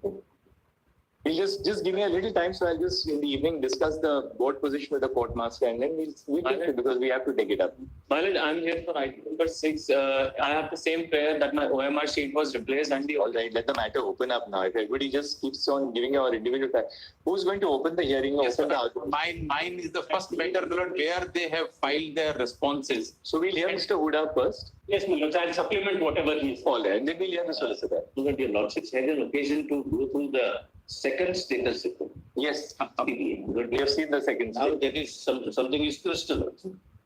[SPEAKER 1] We'll just give me a little time, so I'll just in the evening discuss the board position with the court master, and then we'll take it because we have to take it up.
[SPEAKER 2] My lord, I'm here for item number 6. I have the same prayer that my OMR sheet was replaced and the
[SPEAKER 1] All right, let the matter open up now. If everybody just keeps on giving our individual time, who's going to open the hearing?
[SPEAKER 5] Yes,
[SPEAKER 1] Open the
[SPEAKER 5] sir.
[SPEAKER 1] argument?
[SPEAKER 5] Mine is the first matter, my lord, where they have filed their responses.
[SPEAKER 1] So we'll hear Mr. Huda first.
[SPEAKER 2] Yes, my lord, I'll supplement whatever he is.
[SPEAKER 1] All right, and then we'll hear the solicitor.
[SPEAKER 7] Your lordships had an occasion to go through the second status report.
[SPEAKER 1] Yes, we have seen the second
[SPEAKER 7] Now
[SPEAKER 1] stage.
[SPEAKER 7] that is something is crystal.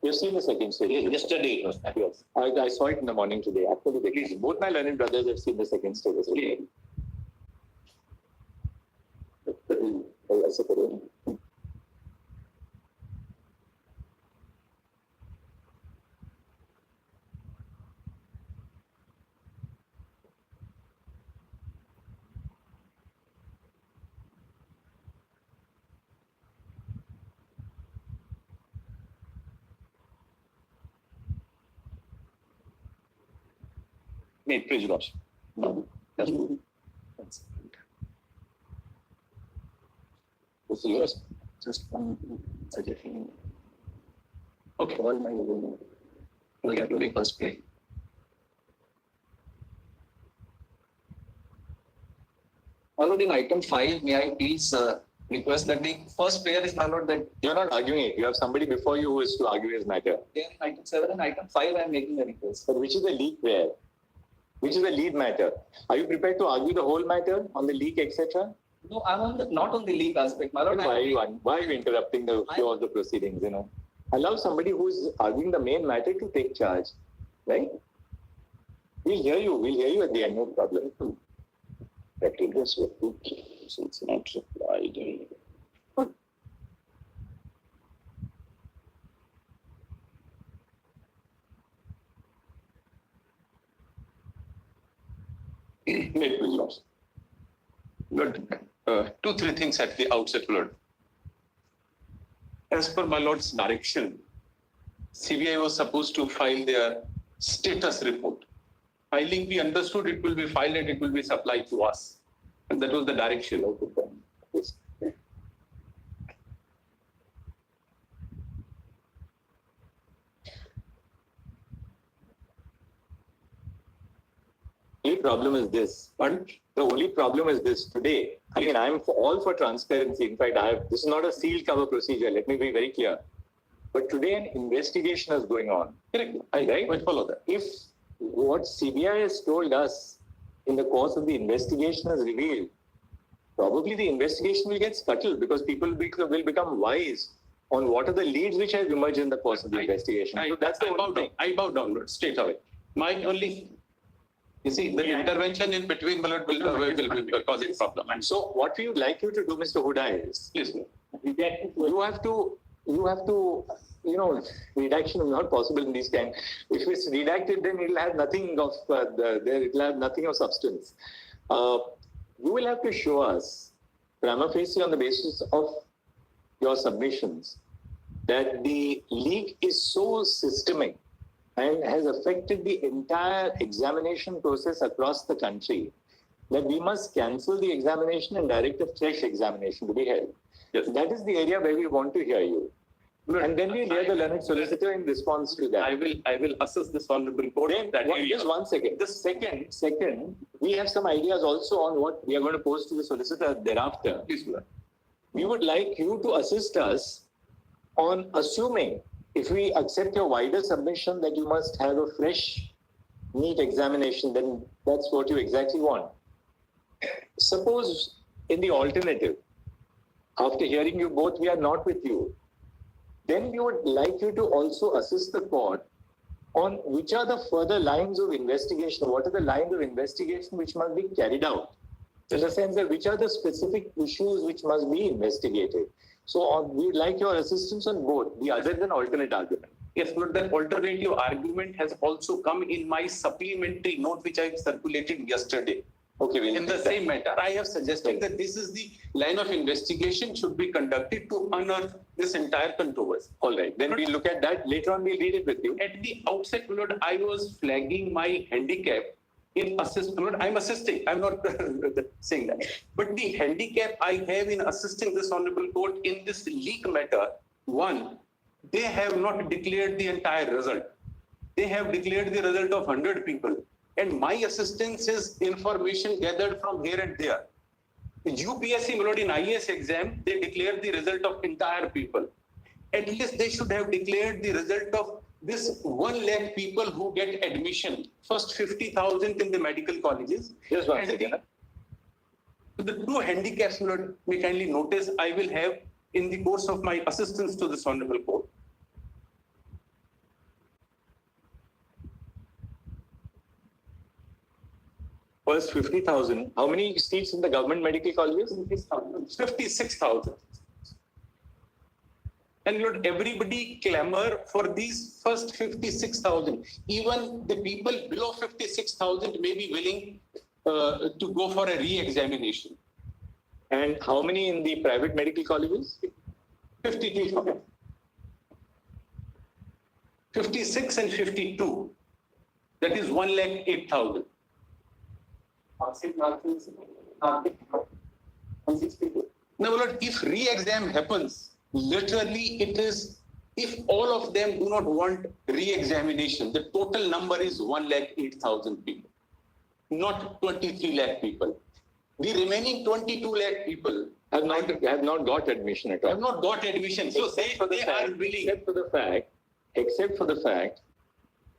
[SPEAKER 1] You've seen the second stage.
[SPEAKER 7] Yesterday it was.
[SPEAKER 1] Yes, I saw it in the morning today. Absolutely. Please, both my learned brothers have seen the second stage.
[SPEAKER 5] Neet, please, lordship.
[SPEAKER 1] This is yours. Just one suggestion. Okay. All my we have to be first play.
[SPEAKER 4] Following item 5, may I please request that the first prayer is, my lord, that
[SPEAKER 1] You're not arguing it. You have somebody before you who is to argue his matter.
[SPEAKER 4] there in item 7 and item 5 I am making a request.
[SPEAKER 1] But which is the leak prayer? Which is the lead matter? Are you prepared to argue the whole matter on the leak, etc.?
[SPEAKER 4] No, I'm on not on the legal aspect, my lord.
[SPEAKER 1] Why are you interrupting the flow of the proceedings? Allow somebody who is arguing the main matter to take charge, right? We'll hear you. We'll hear you at the end. No problem. That interest with 2 cases. It's not supplied.
[SPEAKER 5] Neet, please, lordship. Lord, 2-3 things at the outset, Lord. As per my Lord's direction, CBI was supposed to file their status report. Filing, we understood it will be filed and it will be supplied to us. And that was the direction.
[SPEAKER 1] The only problem is this. The only problem is this today. I mean, I'm all for transparency. In fact, this is not a sealed cover procedure. Let me be very clear. But today, an investigation is going on.
[SPEAKER 5] Correct. I follow that.
[SPEAKER 1] If what CBI has told us in the course of the investigation is revealed, probably the investigation will get scuttled because people will become wise on what are the leads which have emerged in the course of the investigation. So that's the only thing.
[SPEAKER 5] I bow down, Lord, straight away. My only, you see, the intervention in between will cause a problem.
[SPEAKER 1] And so what we would like you to do, Mr. Huda, is you have to, redaction is not possible in these times. If it's redacted, then it'll have nothing of it'll have nothing of substance. You will have to show us, prima facie, on the basis of your submissions, that the leak is so systemic and has affected the entire examination process across the country that we must cancel the examination and direct a fresh examination to be held.
[SPEAKER 5] Yes.
[SPEAKER 1] That is the area where we want to hear you. And then we'll hear the learned solicitor in response to that.
[SPEAKER 5] I will assess this honorable court.
[SPEAKER 1] Just 1 second. The second, we have some ideas also on what we are going to pose to the solicitor thereafter.
[SPEAKER 5] Please, Lord.
[SPEAKER 1] We would like you to assist us on assuming, if we accept your wider submission that you must have a fresh NEET examination, then that's what you exactly want. Suppose in the alternative, after hearing you both, we are not with you, then we would like you to also assist the court on which are the further lines of investigation, what are the lines of investigation which must be carried out, in the sense that which are the specific issues which must be investigated. So we would like your assistance on both, the other than alternate argument.
[SPEAKER 5] Yes, but that alternative argument has also come in my supplementary note which I circulated yesterday.
[SPEAKER 1] Okay,
[SPEAKER 5] in the same matter, I have suggested that this is the line of investigation should be conducted to unearth this entire controversy.
[SPEAKER 1] All right, then we'll look at that. Later on, we'll read it with you.
[SPEAKER 5] At the outset, Lord, I was flagging my handicap in assistance. I'm assisting. I'm not saying that. But the handicap I have in assisting this honorable court in this leak matter, one, they have not declared the entire result. They have declared the result of 100 people. And my assistance is information gathered from here and there. UPSC, my lord, in IAS exam, they declared the result of entire people. At least they should have declared the result of this 1 lakh people who get admission. First 50,000 in the medical colleges.
[SPEAKER 1] Just one second.
[SPEAKER 5] The two handicaps, my lord, may kindly notice I will have in the course of my assistance to this honorable court.
[SPEAKER 1] First 50,000. How many seats in the government medical colleges?
[SPEAKER 5] 56,000. And Lord, everybody clamor for these first 56,000. Even the people below 56,000 may be willing to go for a re-examination.
[SPEAKER 1] And how many in the private medical colleges?
[SPEAKER 5] 52. 56 and 52. That is 1,08,000. Now, Lord, if re-exam happens, literally it is, if all of them do not want re-examination, the total number is 1,08,000 people, not 23 lakh people. The remaining 22 lakh people
[SPEAKER 1] have not got admission at all.
[SPEAKER 5] Have not got admission. So they are willing.
[SPEAKER 1] Except for the fact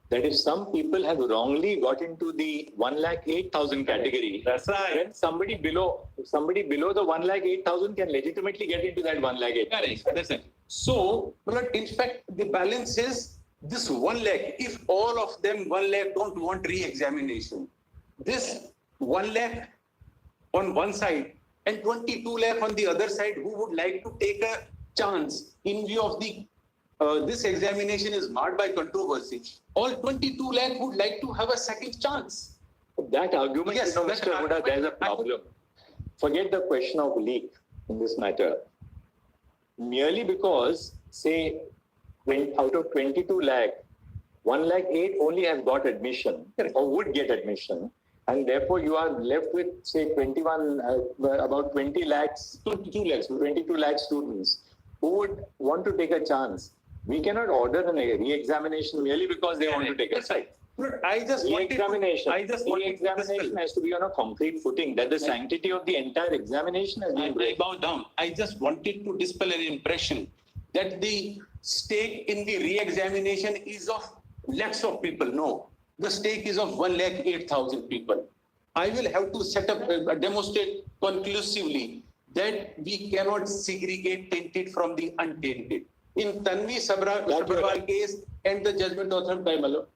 [SPEAKER 1] that if some people have wrongly got into the 1,08,000 category,
[SPEAKER 5] that's right.
[SPEAKER 1] Then somebody below the 1,08,000 can legitimately get into that 1,08,000.
[SPEAKER 5] Correct. That's it. So, but in fact, the balance is this 1 lakh. If all of them 1 lakh don't want re-examination, this 1 lakh on one side and 22 lakh on the other side, who would like to take a chance in view of the this examination is marred by controversy. All 22 lakh would like to have a second chance.
[SPEAKER 1] That argument,
[SPEAKER 5] yes,
[SPEAKER 1] Mr. Huda, there's a problem. Forget the question of leak in this matter. Merely because, say, out of 22 lakh, 1,08,000 only have got admission or would get admission. And therefore, you are left with, say, about 22 lakh students who would want to take a chance. We cannot order a re-examination merely because they want to take a chance. Re-examination has to be on a concrete footing, that the sanctity of the entire examination has been
[SPEAKER 5] I bow down. I just wanted to dispel an impression that the stake in the re-examination is of lakhs of people. No, the stake is of 1,08,000 people. I will have to set up, demonstrate conclusively that we cannot segregate tainted from the untainted. In Tanvi Sabharwal case and the judgment authored by Malo,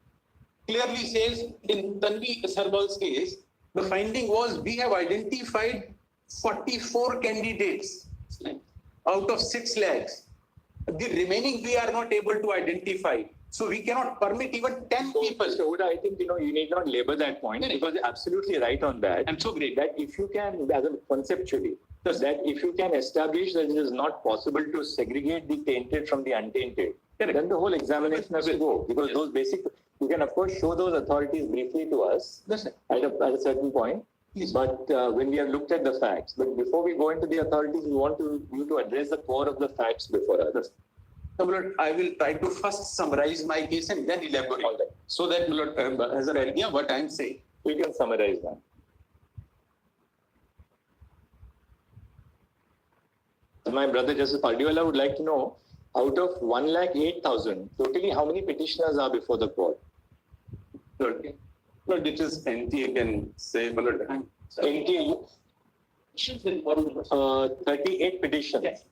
[SPEAKER 5] clearly says in Tanvi Sabharwal's case, the finding was we have identified 44 candidates out of 6 lakhs. The remaining we are not able to identify. So we cannot permit even 10 people.
[SPEAKER 1] Mr. Huda, I think you need not labor that point because you're absolutely right on that.
[SPEAKER 5] I'm so great.
[SPEAKER 1] That if you can, conceptually, that if you can establish that it is not possible to segregate the tainted from the untainted, then the whole examination has to go. Because those basic, you can of course show those authorities briefly to us at a certain point. But when we have looked at the facts, but before we go into the authorities, we want you to address the core of the facts before us.
[SPEAKER 5] I will try to first summarize my case and then elaborate on that, so that has an idea what I'm saying.
[SPEAKER 1] We can summarize that. My brother Justice Pardiwala would like to know, out of 1,08,000, totally how many petitioners are before the court?
[SPEAKER 5] Okay. No, it is NTA can say.
[SPEAKER 1] NTA, 38 petitions.
[SPEAKER 2] Yes.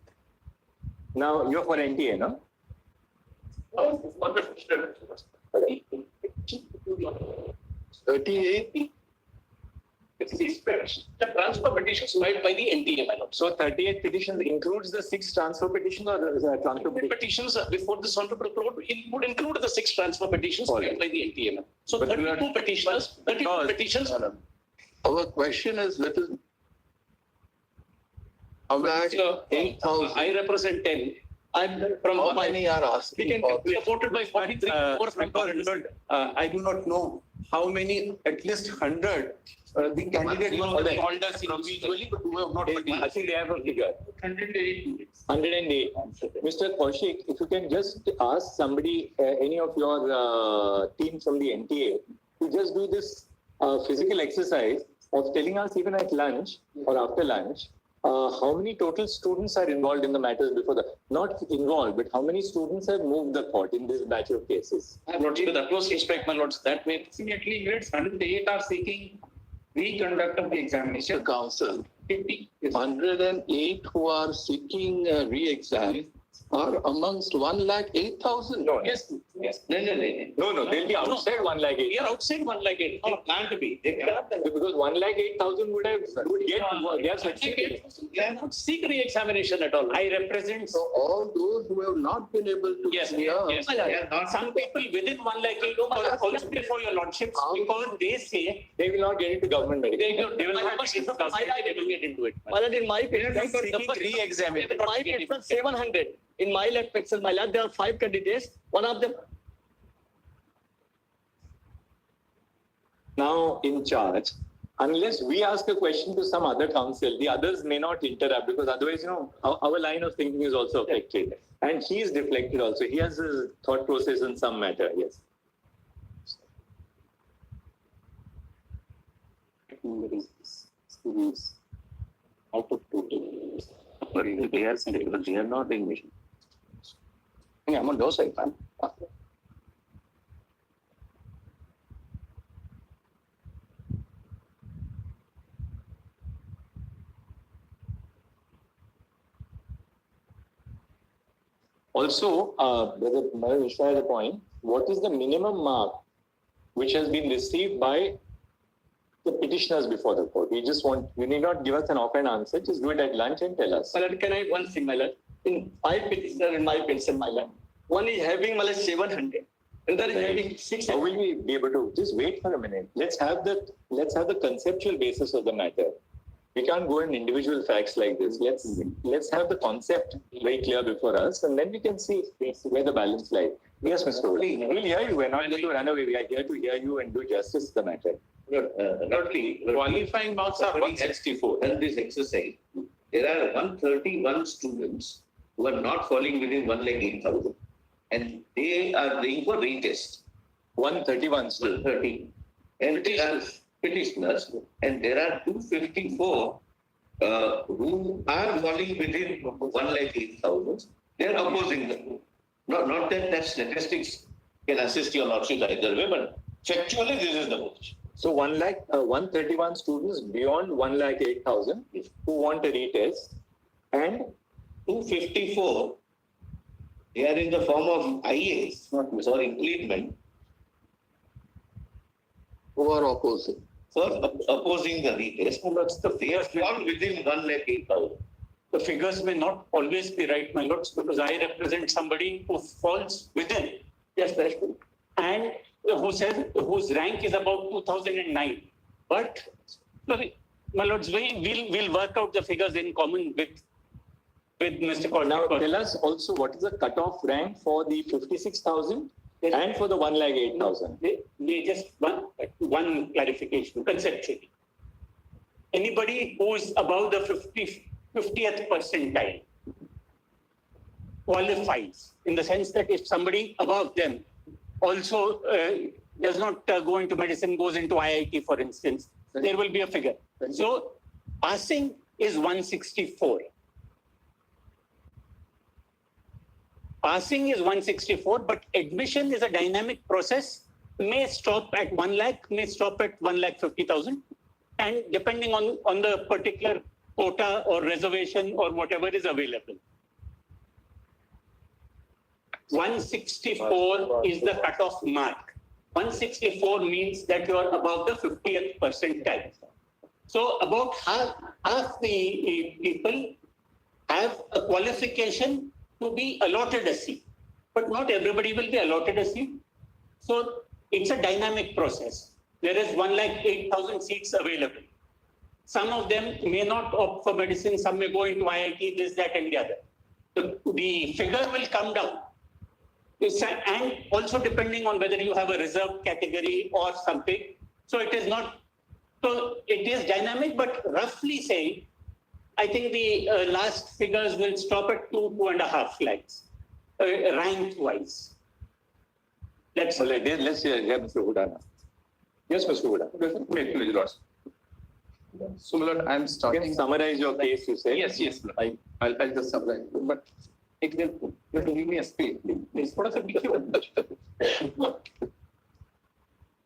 [SPEAKER 1] Now, you're for NTA, no?
[SPEAKER 2] 38. The transfer petitions filed by the NTA, my lord.
[SPEAKER 1] So 38 petitions includes the 6 transfer petitions or the transfer
[SPEAKER 2] petitions before this honorable court would include the 6 transfer petitions filed by the NTA. So 32 petitioners, 32 petitions.
[SPEAKER 19] Our question is little.
[SPEAKER 2] I represent 10. I'm from
[SPEAKER 19] how many are asking?
[SPEAKER 2] We can be supported by 43
[SPEAKER 5] I do not know how many, at least 100, the candidate who have called us individually, but who have not.
[SPEAKER 1] I think they have a figure.
[SPEAKER 2] 108.
[SPEAKER 1] 108. Mr. Kaushik, if you can just ask somebody, any of your team from the NTA, to just do this physical exercise of telling us even at lunch or after lunch, how many total students are involved in the matters before the, not involved, but how many students have moved the court in this batch of cases?
[SPEAKER 2] Lordship, with utmost respect, my lords, that may approximately 108 are seeking reconduct of the examination.
[SPEAKER 19] Council,
[SPEAKER 2] 50.
[SPEAKER 19] 108 who are seeking re-exam are amongst 108,000.
[SPEAKER 1] No,
[SPEAKER 2] Yes.
[SPEAKER 1] No, they'll be outside 108,000.
[SPEAKER 2] We are outside 108. They plan to be.
[SPEAKER 1] Because 108,000 would get their certificate.
[SPEAKER 2] They are not seek re-examination at all. I represent.
[SPEAKER 19] So all those who have not been able to
[SPEAKER 2] Yes. Some people within 108,000 also before your lordships because they say
[SPEAKER 1] they will not get into government medical.
[SPEAKER 2] They will not get into government. They will get into it.
[SPEAKER 16] Well, in my opinion,
[SPEAKER 5] re-examination.
[SPEAKER 16] my it was 700. In my lab, Pixel, my lab, there are 5 candidates. One of them.
[SPEAKER 1] Now in charge, unless we ask a question to some other council, the others may not interrupt because otherwise, our line of thinking is also affected. And he is deflected also. He has a thought process in some matter, yes.
[SPEAKER 5] Students out of total. But they are not English. I'm on your side, man.
[SPEAKER 1] Also, Brother Vishwa has a point. What is the minimum mark which has been received by the petitioners before the court? You need not give us an offhand answer. Just do it at lunch and tell us.
[SPEAKER 16] My lord, can I one thing, my lord? In 5 petitioners in my pension, my lord. One is having 700. Another is having 600.
[SPEAKER 1] How will we be able to just wait for a minute? Let's have the conceptual basis of the matter. We can't go in individual facts like this. Let's have the concept very clear before us, and then we can see where the balance lies. Yes, Mr. Oli, we'll hear you. We're not going to run away. We are here to hear you and do justice to the matter.
[SPEAKER 2] Qualifying marks are 164.
[SPEAKER 7] And this exercise, there are 131 students who are not falling within 108,000, and they are going for retest.
[SPEAKER 1] 131 students.
[SPEAKER 7] 130. And they are petitioners, and there are 254 who are falling within 108,000. They are opposing them. Not that statistics can assist your lordship either way, but factually this is the position.
[SPEAKER 1] So 131 students beyond 108,000 who want a retest, and
[SPEAKER 7] 254 they are in the form of IAs, or impleadment,
[SPEAKER 19] Who are opposing.
[SPEAKER 7] for opposing the retest. They are fall within 108,000.
[SPEAKER 2] The figures may not always be right, my lords, because I represent somebody who falls within.
[SPEAKER 16] Yes, that's true.
[SPEAKER 2] And whose rank is about 2009. But, sorry, my lords, we'll work out the figures in common with Mr. Corner.
[SPEAKER 1] Now tell us also what is the cutoff rank for the 56,000 and for the 108,000.
[SPEAKER 2] They just one clarification conceptually. Anybody who is above the 50th percentile qualifies, in the sense that if somebody above them also does not go into medicine, goes into IIT, for instance, there will be a figure. So passing is 164. Passing is 164, but admission is a dynamic process, may stop at 1 lakh, may stop at 1,50,000. And depending on the particular quota or reservation or whatever is available. 164 is the cutoff mark. 164 means that you are above the 50th percentile. So about half the people have a qualification to be allotted a seat, but not everybody will be allotted a seat. So it's a dynamic process. There is 108,000 seats available. Some of them may not opt for medicine, some may go into IIT, this, that, and the other. The figure will come down.
[SPEAKER 5] And also depending on whether you have a reserved category or something. So it is not, so it is dynamic, but roughly saying, I think the last figures will stop at 2.5 lakhs, ranked wise. Let's
[SPEAKER 1] hear Mr. Huda now. Yes, Mr. Huda.
[SPEAKER 3] So, Lord, I'm starting.
[SPEAKER 1] Can you summarize your case, you say?
[SPEAKER 3] Yes, I'll just summarize. But you have to give me a space, please.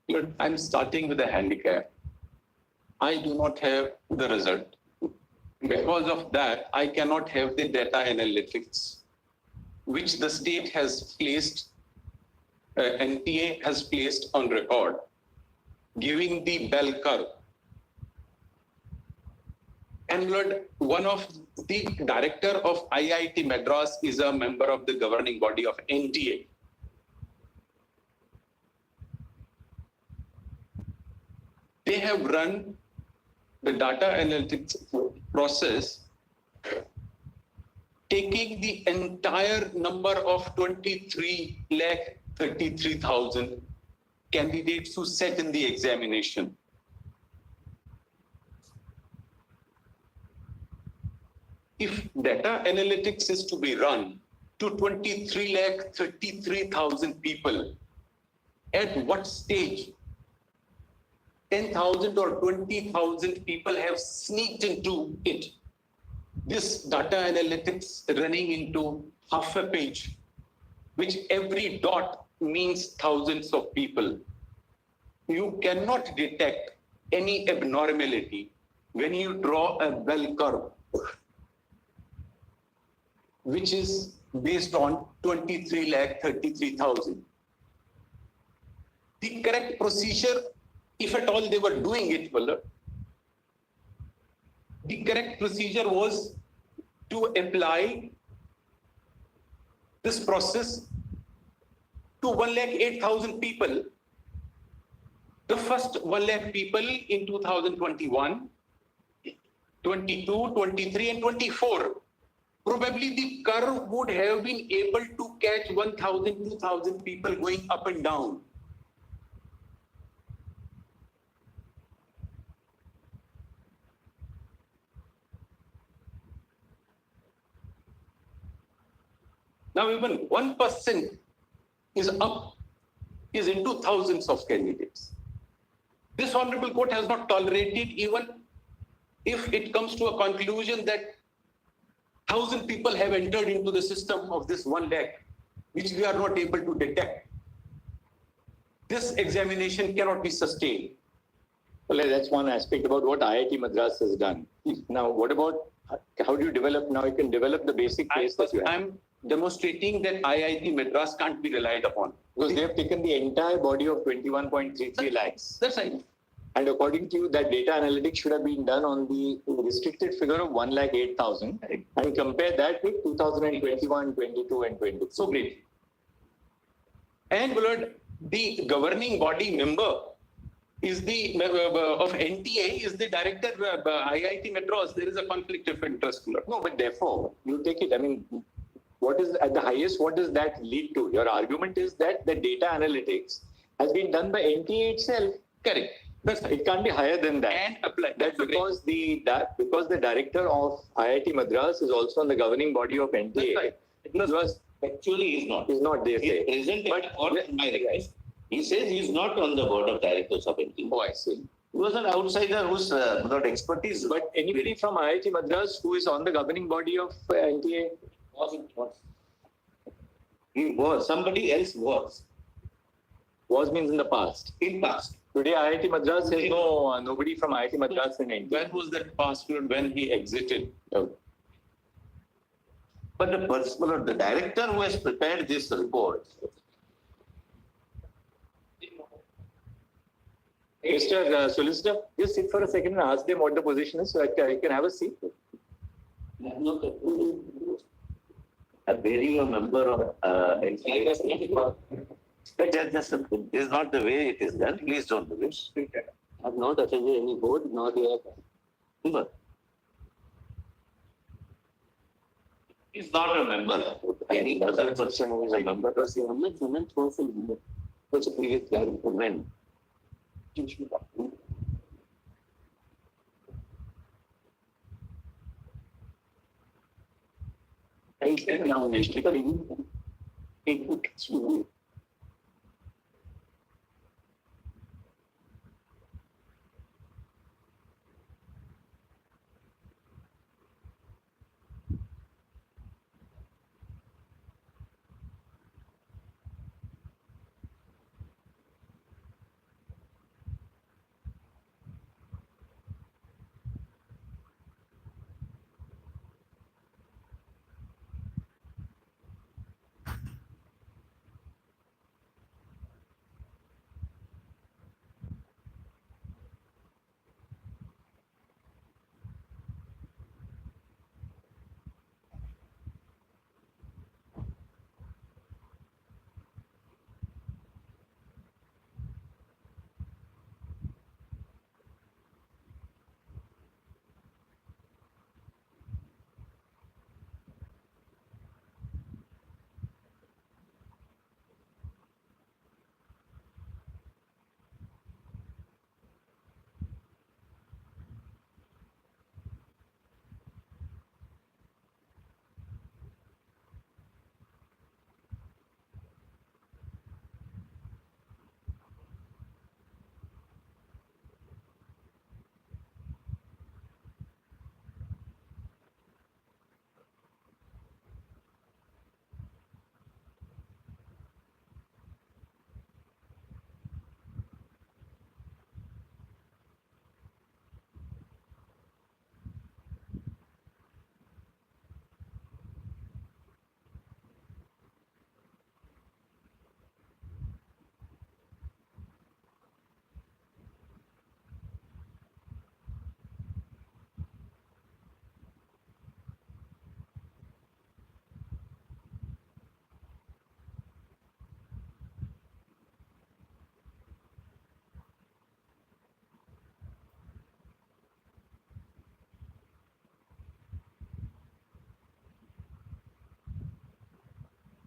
[SPEAKER 3] Lord, I'm starting with a handicap. I do not have the result. Because of that, I cannot have the data analytics, which the state has placed, NTA has placed on record, giving the bell curve. And Lord, one of the director of IIT Madras is a member of the governing body of NTA. They have run the data analytics process, taking the entire number of 23,33,000 candidates who sat in the examination. If data analytics is to be run to 23,33,000 people, at what stage 10,000 or 20,000 people have sneaked into it? This data analytics running into half a page, which every dot means thousands of people. You cannot detect any abnormality when you draw a bell curve, which is based on 23,33,000. The correct procedure, if at all they were doing it, the correct procedure was to apply this process to 108,000 people. The first 1 lakh people in 2021, 22, 23, and 24. Probably the curve would have been able to catch 1,000, 2,000 people going up and down. Now even 1% is into thousands of candidates. This Honorable Court has not tolerated, even if it comes to a conclusion that 1,000 people have entered into the system of this 1 lakh, which we are not able to detect. This examination cannot be sustained.
[SPEAKER 1] Well, that's one aspect about what IIT Madras has done. Now, what about how do you develop? Now you can develop the basic case that you have.
[SPEAKER 5] I'm demonstrating that IIT Madras can't be relied upon.
[SPEAKER 1] Because they have taken the entire body of 21.33 lakhs.
[SPEAKER 5] That's right.
[SPEAKER 1] And according to you, that data analytics should have been done on the restricted figure of 108,000 and compare that with 2021, 22, and 23.
[SPEAKER 5] So great. And Lord, the governing body member is the of NTA is the director of IIT Madras. There is a conflict of interest. Lord.
[SPEAKER 1] No, but therefore, you take it. I mean, what is at the highest? What does that lead to? Your argument is that the data analytics has been done by NTA itself.
[SPEAKER 5] Correct. That's right.
[SPEAKER 1] It can't be higher than that.
[SPEAKER 5] And apply.
[SPEAKER 1] That's because the director of IIT Madras is also on the governing body of NTA.
[SPEAKER 5] That's right.
[SPEAKER 7] Actually, he's not.
[SPEAKER 1] He's not, they say.
[SPEAKER 7] He isn't my request. He says he's not on the board of directors of NTA.
[SPEAKER 1] Oh, I see.
[SPEAKER 7] He was an outsider who's without expertise.
[SPEAKER 1] But anybody from IIT Madras who is on the governing body of NTA?
[SPEAKER 7] He was. Somebody else was.
[SPEAKER 1] Was means in the past.
[SPEAKER 7] In past.
[SPEAKER 1] Today, IIT Madras has nobody from IIT Madras in NTA.
[SPEAKER 5] When was that password when he exited?
[SPEAKER 7] But the director who has prepared this report.
[SPEAKER 1] Mr. Solicitor, just sit for a second and ask them what the position is so I can have a seat.
[SPEAKER 7] Being a member of but this is not the way it is done. Please don't do this. I have not attended any board, nor the member. He's not a member. any other person who is a member was the only human person was a previous guy who went. I think now next week, it would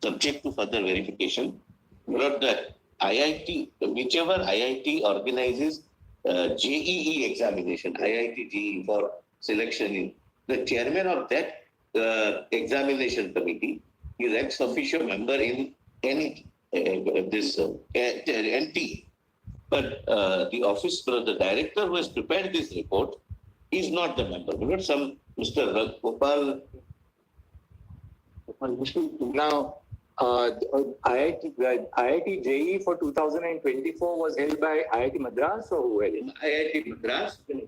[SPEAKER 7] subject to further verification. Not that IIT, whichever IIT organizes JEE examination, IIT JEE for selection in, the chairman of that examination committee is ex officio member in any NT. But the office, the director who has prepared this report is not the member. Not some Mr. Gopal.
[SPEAKER 1] Now, IIT JEE for 2024 was held by IIT Madras or who held it?
[SPEAKER 7] IIT Madras. He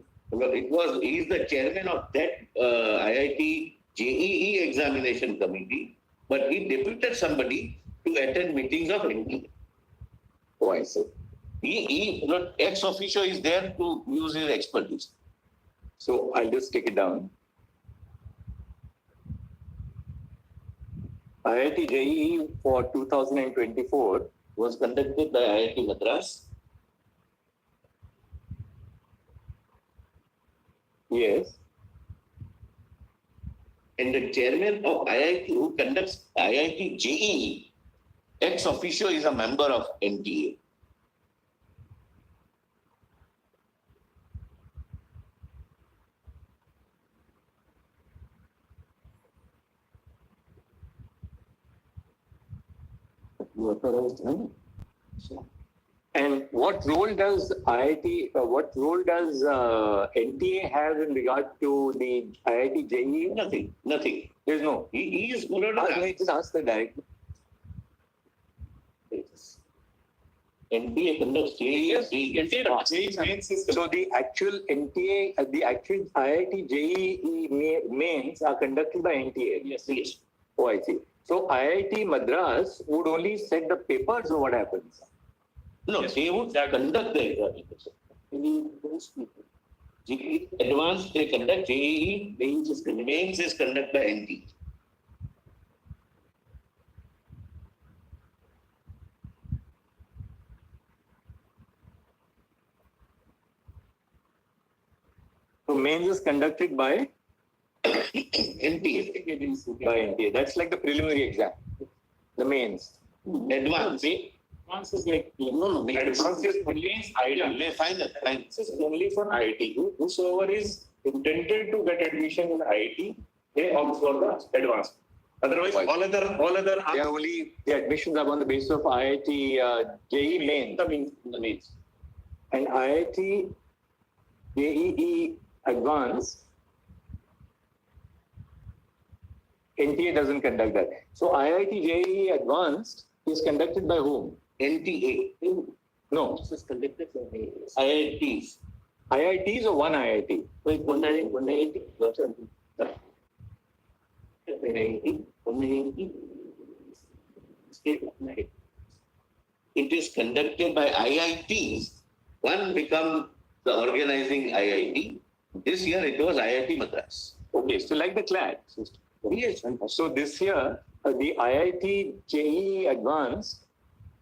[SPEAKER 7] is the chairman of that IIT JEE examination committee, but he deputed somebody to attend meetings of NT.
[SPEAKER 1] Oh, I see.
[SPEAKER 7] He ex officio is there to use his expertise.
[SPEAKER 1] So I'll just take it down. IIT JEE for 2024
[SPEAKER 7] was conducted by IIT Madras.
[SPEAKER 1] Yes.
[SPEAKER 7] And the chairman of IIT who conducts IIT JEE, ex officio is a member of NTA.
[SPEAKER 1] And what role does NTA have in regard to the IIT JEE?
[SPEAKER 7] Nothing.
[SPEAKER 1] There's no.
[SPEAKER 7] He is.
[SPEAKER 1] Just ask the director.
[SPEAKER 7] NTA conducts JEE.
[SPEAKER 1] So the actual NTA, the actual IIT JEE mains are conducted by NTA.
[SPEAKER 7] Yes.
[SPEAKER 1] Oh, I see. So IIT Madras would only set the papers, or what happens?
[SPEAKER 7] No, they would conduct the examination. Advanced they conduct JEE, mains is conducted by NT.
[SPEAKER 1] So mains is conducted by
[SPEAKER 7] NTA.
[SPEAKER 1] By NTA. That's like the preliminary exam. The mains.
[SPEAKER 7] Advance.
[SPEAKER 2] Advance is like,
[SPEAKER 7] No.
[SPEAKER 2] advance is only IIT.
[SPEAKER 7] Fine.
[SPEAKER 2] This is only for IIT. Whosoever is intended to get admission in IIT, they opt for the advance. Otherwise, all other
[SPEAKER 1] They are only the admissions are on the basis of IIT JEE main.
[SPEAKER 2] the means.
[SPEAKER 1] And IIT JEE advanced. NTA doesn't conduct that. So IIT JEE advanced is conducted by whom?
[SPEAKER 7] NTA.
[SPEAKER 1] No.
[SPEAKER 16] This is conducted by
[SPEAKER 7] IITs.
[SPEAKER 1] IITs or one IIT?
[SPEAKER 16] Wait, one IIT.
[SPEAKER 7] It is conducted by IITs. One become the organizing IIT. This year it was IIT Madras.
[SPEAKER 1] Okay, so like the CLAT system.
[SPEAKER 7] Yes.
[SPEAKER 1] So this year, the IIT JEE advanced,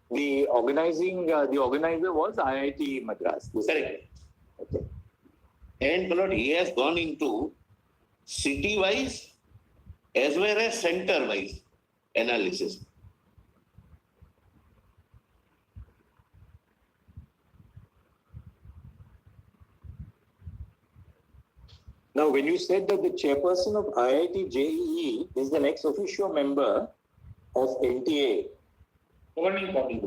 [SPEAKER 1] the organizer was IIT Madras.
[SPEAKER 7] Correct. Okay. And Lord, he has gone into city-wise as well as center-wise analysis.
[SPEAKER 1] Now, when you said that the chairperson of IIT JEE is the ex officio member of NTA,
[SPEAKER 2] Governing body.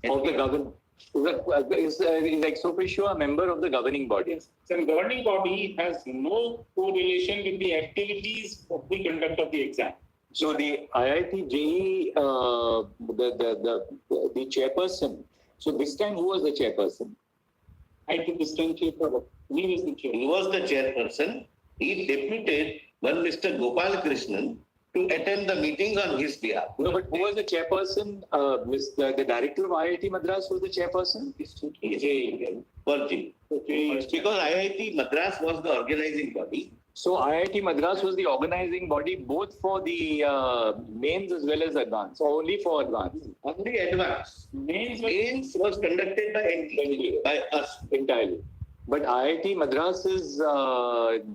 [SPEAKER 1] of the government, is ex officio a member of the governing body?
[SPEAKER 2] Yes. So governing body has no correlation with the activities of the conduct of the exam.
[SPEAKER 1] So the IIT JEE, the chairperson. So this time, who was the chairperson?
[SPEAKER 2] I took this time chairperson.
[SPEAKER 7] He was the chairperson. He deputed one Mr. Gopal Krishnan to attend the meetings on his behalf.
[SPEAKER 1] No, but who was the chairperson? The director of IIT Madras was the chairperson?
[SPEAKER 7] Because IIT Madras was the organizing body.
[SPEAKER 1] So IIT Madras was the organizing body both for the mains as well as advance, or only for advance?
[SPEAKER 7] Only advance. Mains was conducted by NTA, by us
[SPEAKER 1] entirely. But IIT Madras's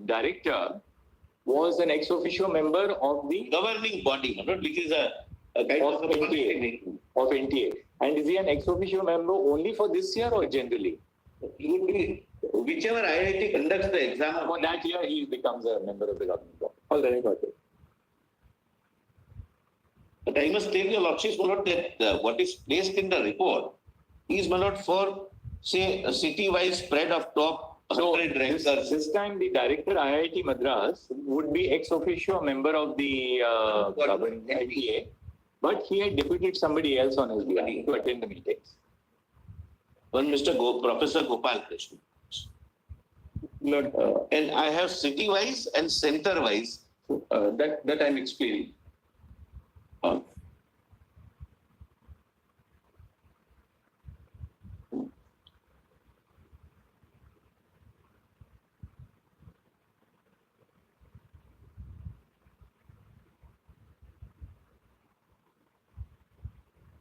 [SPEAKER 1] director was an ex officio member of the
[SPEAKER 7] governing body, which is a kind
[SPEAKER 1] of NTA. Of NTA. And is he an ex officio member only for this year or generally?
[SPEAKER 7] He would be, whichever IIT conducts the exam.
[SPEAKER 1] For that year, he becomes a member of the governing body. All right, got it.
[SPEAKER 7] But I must tell your Lordship, my Lord, that what is placed in the report is, my Lord, for, say, a city-wise spread of top 100 rankers.
[SPEAKER 1] This time, the director IIT Madras would be ex officio member of the governing NTA, but he had deputed somebody else on his behalf to attend the meetings.
[SPEAKER 7] One Professor Gopal Krishnan. And I have city-wise and center-wise.
[SPEAKER 3] That I'm explaining.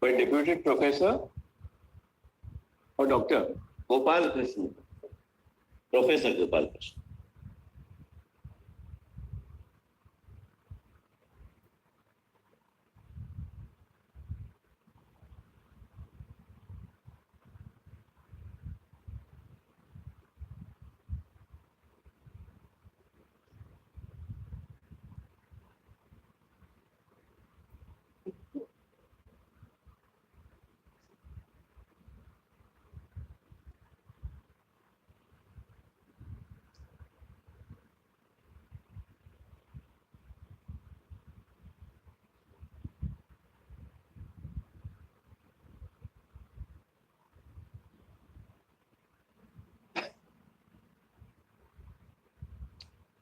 [SPEAKER 1] But deputed professor or doctor?
[SPEAKER 7] Gopal Krishnan. Professor Gopal Krishnan.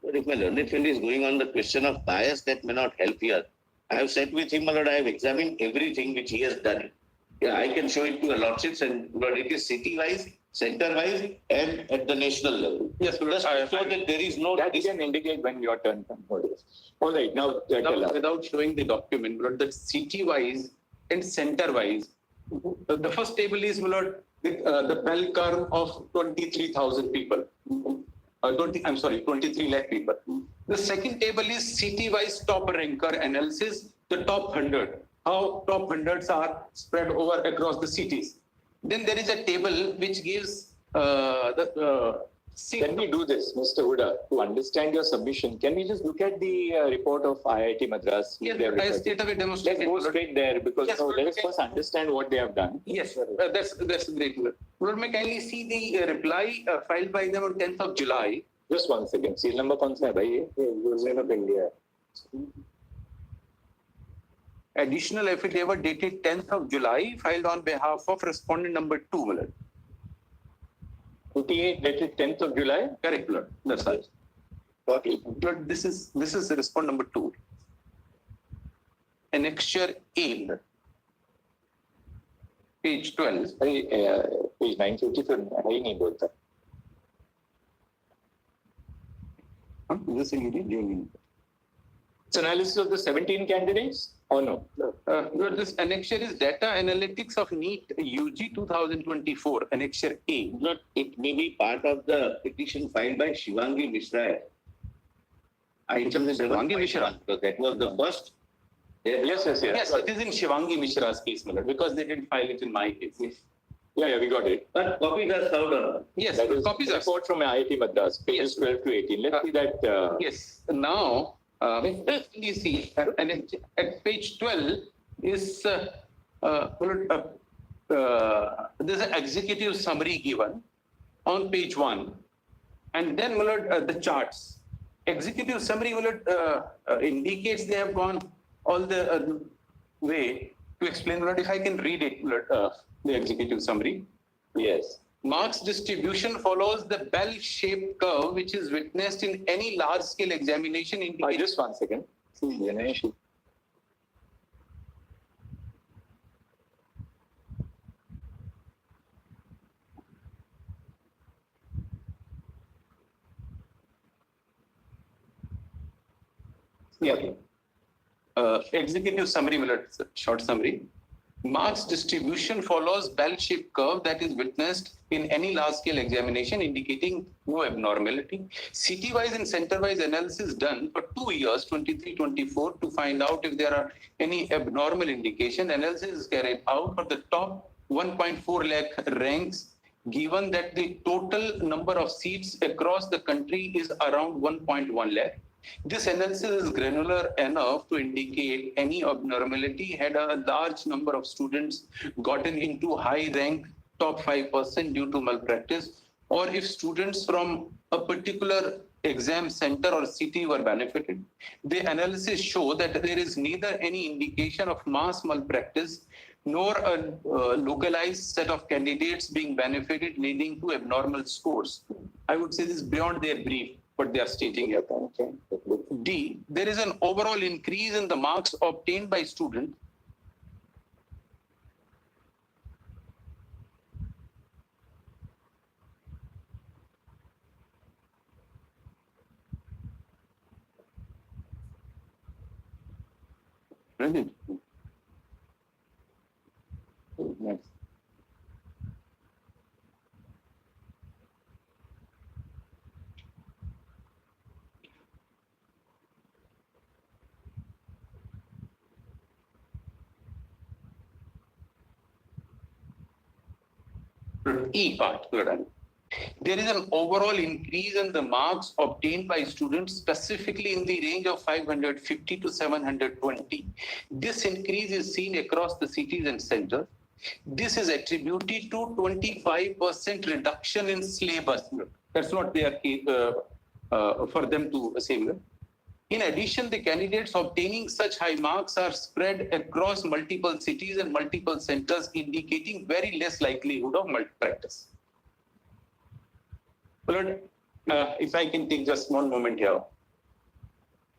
[SPEAKER 7] But if my learned friend is going on the question of bias, that may not help here. I have sat with him, my Lord, I have examined everything which he has done. Yeah, I can show it to your Lordships, and Lord, it is city-wise, center-wise, and at the national level.
[SPEAKER 3] Yes,
[SPEAKER 7] just so that there is no.
[SPEAKER 1] That can indicate when your turn comes. All right, now
[SPEAKER 3] without showing the document, but the city-wise and center-wise, the first table is, my Lord, the bell curve of 23,000 people. 23 lakh people. The second table is city-wise top ranker analysis, the top 100.
[SPEAKER 5] how top hundreds are spread over across the cities. Then there is a table which gives the
[SPEAKER 1] Can we do this, Mr. Huda, to understand your submission? Can we just look at the report of IIT Madras?
[SPEAKER 5] Yes, I straight away demonstrated.
[SPEAKER 1] Let's go straight there because
[SPEAKER 5] Yes,
[SPEAKER 1] let us first understand what they have done.
[SPEAKER 5] Yes, that's great. Lord, may kindly see the reply filed by them on 10th of July.
[SPEAKER 1] Just one second. Seal number kaun sa hai bhai? Union of India.
[SPEAKER 5] Additional affidavit dated 10th of July filed on behalf of respondent number 2, Lord.
[SPEAKER 1] 58 dated 10th of July?
[SPEAKER 5] Correct, Lord. That's right. Lord, this is respondent number 2. Annexure A, Lord. Page 12.
[SPEAKER 1] Page 950 फिर है ही नहीं बोलता.
[SPEAKER 5] This is
[SPEAKER 1] It's analysis of the 17 candidates or no?
[SPEAKER 5] This annexure is data analytics of NEET UG 2024, annexure A.
[SPEAKER 7] Not, it may be part of the petition filed by Shivangi Mishra.
[SPEAKER 5] Shivangi Mishra?
[SPEAKER 7] Because that was the first.
[SPEAKER 1] Yes.
[SPEAKER 5] Yes, it is in Shivangi Mishra's case, Malad, because they didn't file it in my case.
[SPEAKER 1] Yeah, we got it.
[SPEAKER 7] But copies are served.
[SPEAKER 5] Yes,
[SPEAKER 1] that is
[SPEAKER 5] copies are
[SPEAKER 1] report from IIT Madras, pages 12 to 18. Let's see that.
[SPEAKER 5] Yes. Now, you see, at page 12 is there's an executive summary given on page 1, and then the charts. Executive summary indicates they have gone all the way to explain. If I can read it, the executive summary.
[SPEAKER 1] Yes.
[SPEAKER 5] Marks distribution follows the bell-shaped curve which is witnessed in any large-scale examination.
[SPEAKER 1] Just 1 second.
[SPEAKER 5] Yeah. Executive summary, short summary. Marks distribution follows bell-shaped curve that is witnessed in any large-scale examination, indicating no abnormality. City-wise and center-wise analysis done for 2 years, 23-24, to find out if there are any abnormal indication. Analysis is carried out for the top 1.4 lakh ranks, given that the total number of seats across the country is around 1.1 lakh. This analysis is granular enough to indicate any abnormality had a large number of students gotten into high rank top 5% due to malpractice, or if students from a particular exam center or city were benefited. The analysis show that there is neither any indication of mass malpractice nor a localized set of candidates being benefited leading to abnormal scores. I would say this is beyond their brief, what they are stating here. D, there is an overall increase in the marks obtained by students
[SPEAKER 1] Next.
[SPEAKER 5] E part. There is an overall increase in the marks obtained by students, specifically in the range of 550 to 720. This increase is seen across the cities and centers. This is attributed to 25% reduction in syllabus. That's not their for them to say. In addition, the candidates obtaining such high marks are spread across multiple cities and multiple centers, indicating very less likelihood of malpractice. If I can take just one moment here.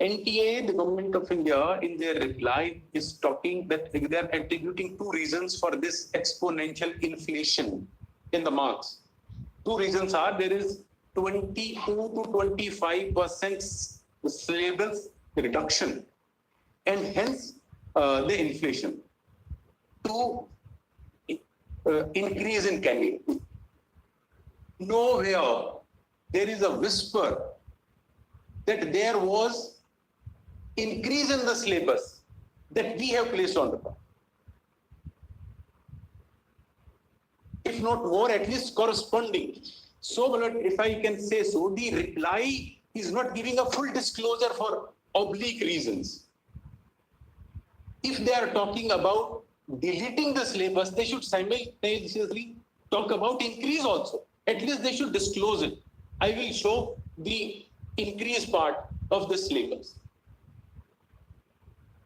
[SPEAKER 5] NTA, the government of India, in their reply is talking that they are attributing 2 reasons for this exponential inflation in the marks. 2 reasons are there is 22 to 25% syllabus reduction and hence the inflation. 2, increase in candidates. Nowhere there is a whisper that there was increase in the syllabus that we have placed on the path. if not more, at least corresponding. So, my lord, if I can say so, the reply is not giving a full disclosure for oblique reasons. If they are talking about deleting the syllabus, they should simultaneously talk about increase also. At least they should disclose it. I will show the increase part of the syllabus.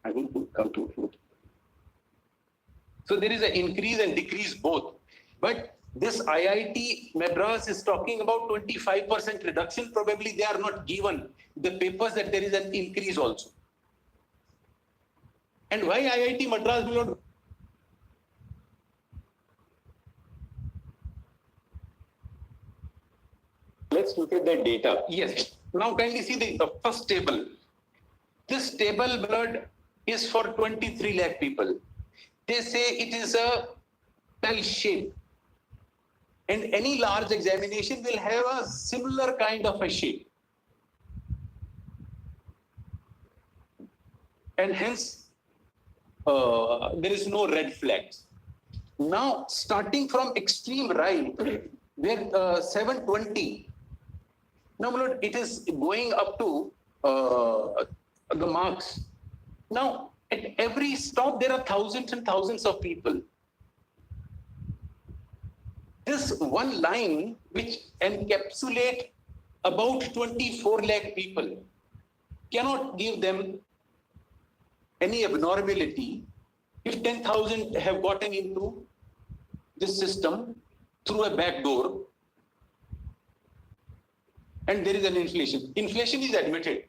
[SPEAKER 5] I will come to it. So there is an increase and decrease both. But this IIT Madras is talking about 25% reduction. Probably they are not given the papers that there is an increase also. And why IIT Madras will not?
[SPEAKER 1] Let's look at the data.
[SPEAKER 5] Yes. Now kindly see the first table. This table, blood, is for 23 lakh people. They say it is a bell shape. And any large examination will have a similar kind of a shape. And hence, there is no red flags. Now, starting from extreme right, where 720, now it is going up to the marks. Now, at every stop, there are thousands and thousands of people. This one line, which encapsulate about 24 lakh people, cannot give them any abnormality if 10,000 have gotten into this system through a back door and there is an inflation. Inflation is admitted,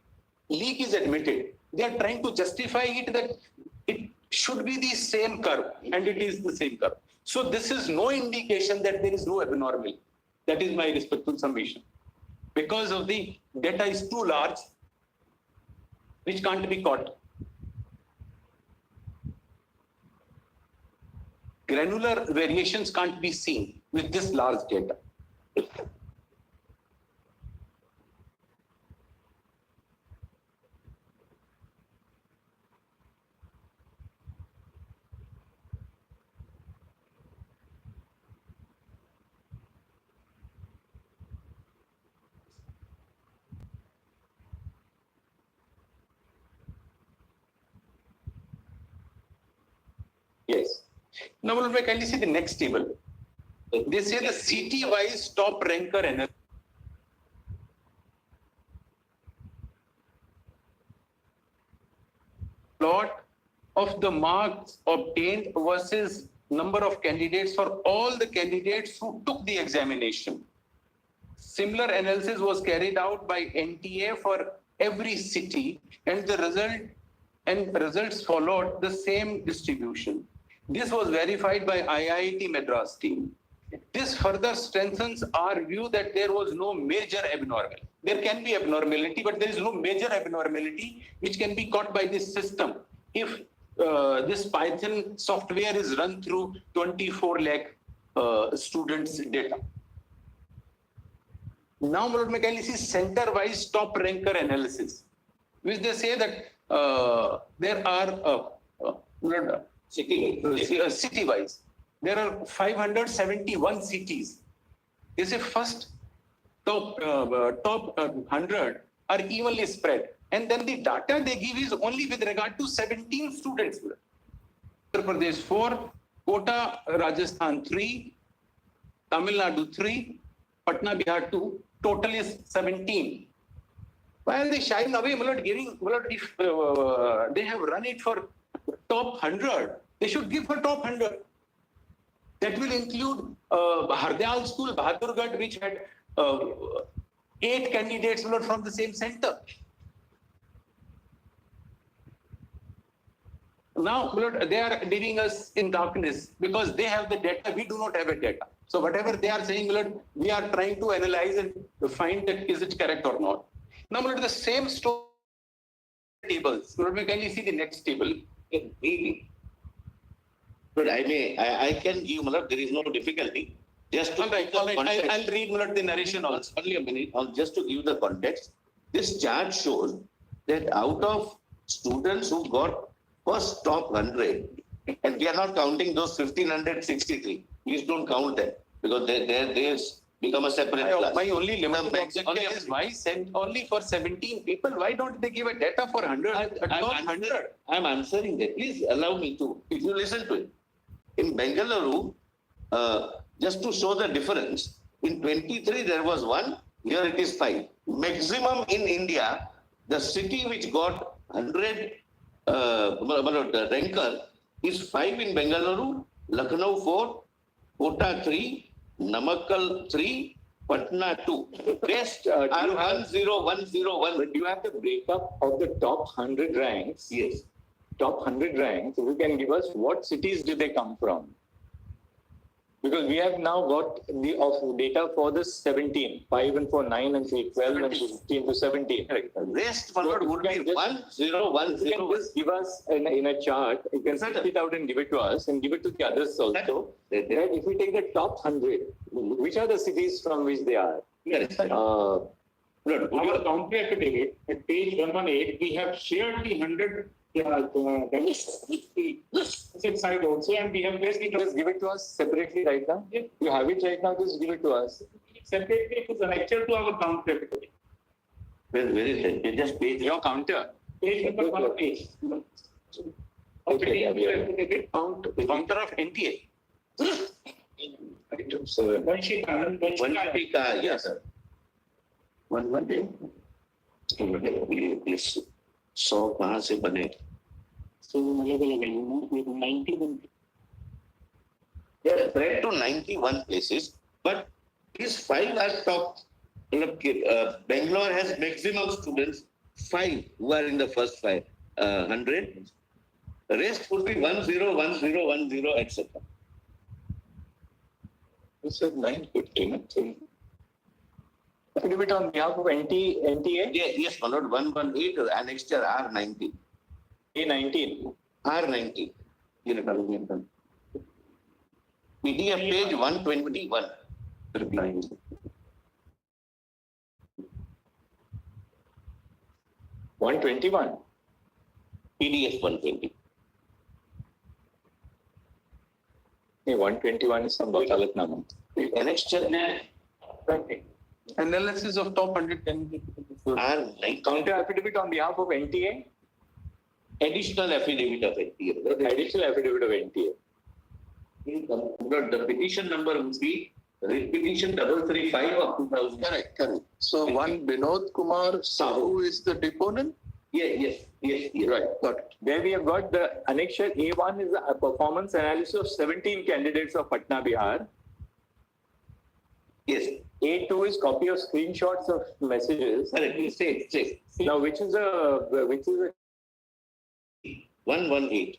[SPEAKER 5] leak is admitted. They are trying to justify it that it should be the same curve, and it is the same curve. So this is no indication that there is no abnormal. That is my respectful summation. Because of the data is too large, which can't be caught. Granular variations can't be seen with this large data.
[SPEAKER 1] Yes.
[SPEAKER 5] Now, we'll kindly see the next table. They say the city-wise top ranker analysis. Plot of the marks obtained versus number of candidates for all the candidates who took the examination. Similar analysis was carried out by NTA for every city, and the results followed the same distribution. This was verified by IIT Madras team. This further strengthens our view that there was no major abnormality. There can be abnormality, but there is no major abnormality which can be caught by this system if this Python software is run through 24 lakh students' data. Now, can see center-wise top ranker analysis, which they say that there are city-wise. There are 571 cities. They say first top 100 are evenly spread. And then the data they give is only with regard to 17 students. Uttar Pradesh 4, Kota, Rajasthan 3, Tamil Nadu 3, Patna, Bihar 2, total is 17. Why are they shying away? If they have run it for top 100, they should give for top 100. That will include Hardayal School, Bahadurgarh, which had 8 candidates from the same center. Now, they are leaving us in darkness because they have the data, we do not have a data. So whatever they are saying, we are trying to analyze and find that is it correct or not. Now, the same story tables. Can you see the next table?
[SPEAKER 7] But I can give, there is no difficulty. Just to
[SPEAKER 5] all right. I'll read the narration also.
[SPEAKER 7] Only a minute. Just to give the context, this chart shows that out of students who got first top 100, and we are not counting those 1563, please don't count them because they become a separate class.
[SPEAKER 5] My only limited
[SPEAKER 7] The
[SPEAKER 5] objection is why send only for 17 people? Why don't they give a data for 100?
[SPEAKER 7] I'm answering that. Please allow me to. If you listen to it. In Bengaluru, just to show the difference, in 23 there was 1, here it is 5. Maximum in India, the city which got 100 ranker is 5 in Bengaluru, Lucknow 4, Kota 3, Namakkal 3, Patna 2. Rest are 10101.
[SPEAKER 1] But you have the breakup of the top 100 ranks.
[SPEAKER 7] Yes.
[SPEAKER 1] Top 100 ranks. If you can give us what cities did they come from? Because we have now got the data for the 17, 5 and 4, 9 and 3, 12 and 15 to 17.
[SPEAKER 7] Rest would be 1010.
[SPEAKER 1] You can just give us in a chart, you can set it out and give it to us and give it to the others also. That if we take the top 100, which are the cities from which they are?
[SPEAKER 10] Our counter affidavit at page 118, we have shared the 100 side also, and we have basically
[SPEAKER 1] just give it to us separately right now.
[SPEAKER 10] Yeah.
[SPEAKER 1] You have it right now, just give it to us.
[SPEAKER 10] Separately to the lecture to our counter affidavit.
[SPEAKER 7] Where is it? They just page
[SPEAKER 1] your counter.
[SPEAKER 10] Page number 1 page.
[SPEAKER 1] Okay,
[SPEAKER 5] counter of NTA.
[SPEAKER 7] Vanshika, yes, sir. One day. Please. 100 कहाँ से बने?
[SPEAKER 10] So अलग अलग है 91.
[SPEAKER 7] They are spread to 91 places, but these 5 are top. Bangalore has maximum students, 5 who are in the first 500. The rest would be 10, 10, 10, etc.
[SPEAKER 1] You said 950. Give it on behalf of NTA?
[SPEAKER 7] Yes, followed 118, annexed R19.
[SPEAKER 1] A19.
[SPEAKER 7] R19. PDF page 121. Replying.
[SPEAKER 1] $121.
[SPEAKER 7] PDF 120.
[SPEAKER 1] Hey, 121 is some Bakalatnama.
[SPEAKER 7] Annexed
[SPEAKER 5] Analysis of top 100 candidates.
[SPEAKER 1] Counter affidavit on behalf of NTA?
[SPEAKER 7] Additional affidavit of NTA.
[SPEAKER 1] Additional affidavit of NTA.
[SPEAKER 7] The petition number would be petition 335 of 2000.
[SPEAKER 19] Correct. So one Binod Kumar Sahu is the deponent?
[SPEAKER 7] Yes.
[SPEAKER 1] Right. Got it. There we have got the annexure A1 is a performance analysis of 17 candidates of Patna, Bihar.
[SPEAKER 7] Yes.
[SPEAKER 1] A2 is copy of screenshots of messages.
[SPEAKER 7] Correct. Say.
[SPEAKER 1] Now, which is a
[SPEAKER 7] 118.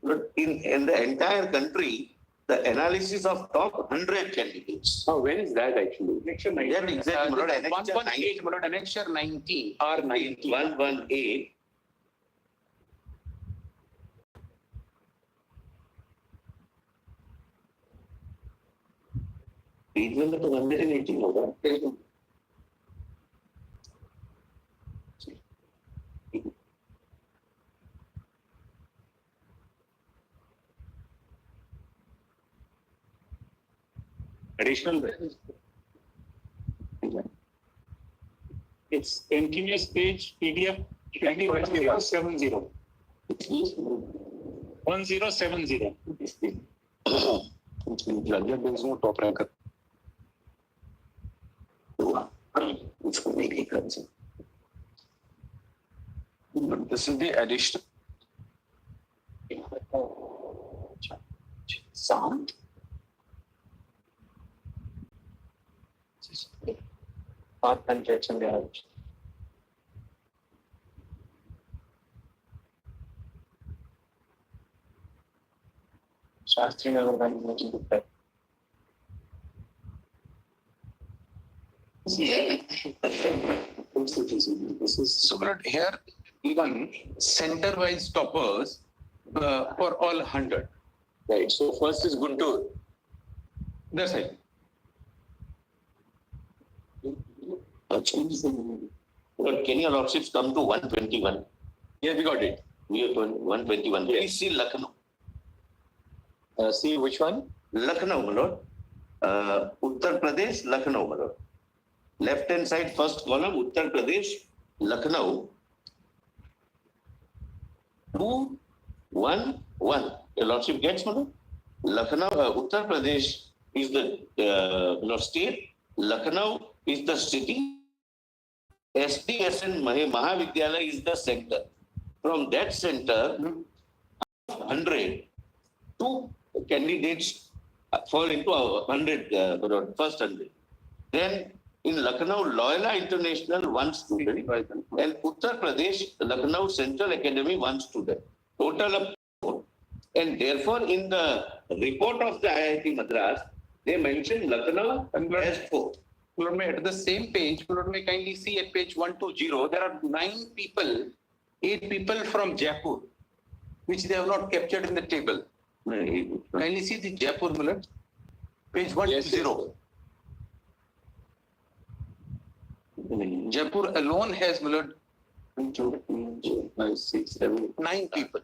[SPEAKER 7] But in the entire country, the analysis of top 100 candidates.
[SPEAKER 1] Oh, when is that actually?
[SPEAKER 10] Annexure 19.
[SPEAKER 7] That exactly.
[SPEAKER 5] 118, annexure 19. R19.
[SPEAKER 7] 118. Regional में तो 118 होगा.
[SPEAKER 1] Additional.
[SPEAKER 10] It's continuous page PDF 1070. 1070.
[SPEAKER 1] Top ranker.
[SPEAKER 5] This is the additional.
[SPEAKER 1] Sound. Path conjunction there. Shastri Nagar Organization to that.
[SPEAKER 5] So here, even center-wise toppers for all 100.
[SPEAKER 1] Right. So first is Guntur.
[SPEAKER 5] That's it.
[SPEAKER 7] But can your lordships come to 121?
[SPEAKER 1] Yeah, we got it.
[SPEAKER 7] We have 121.
[SPEAKER 1] Yes.
[SPEAKER 7] Please see Lucknow.
[SPEAKER 1] See which one?
[SPEAKER 7] Lucknow, my lord. Uttar Pradesh, Lucknow, my lord. Left hand side, first column, Uttar Pradesh, Lucknow. 2, 1, 1. Your lordship gets, my lord? Lucknow, Uttar Pradesh is the state. Lucknow is the city. SDSN Mahavidyalaya is the center. From that center, 100, 2 candidates fall into 100, first 100. Then in Lucknow, Loyola International, 1 student. And Uttar Pradesh, Lucknow Central Academy, 1 student. Total of 4. And therefore, in the report of the IIT Madras, they mentioned Lucknow as 4.
[SPEAKER 5] Lord, at the same page, Lord, may kindly see at page 120, there are 9 people, 8 people from Jaipur, which they have not captured in the table. Kindly see the Jaipur, Lord. Page 120. Yes, Jaipur alone has, Lord, 5, 6, 7, 9 people.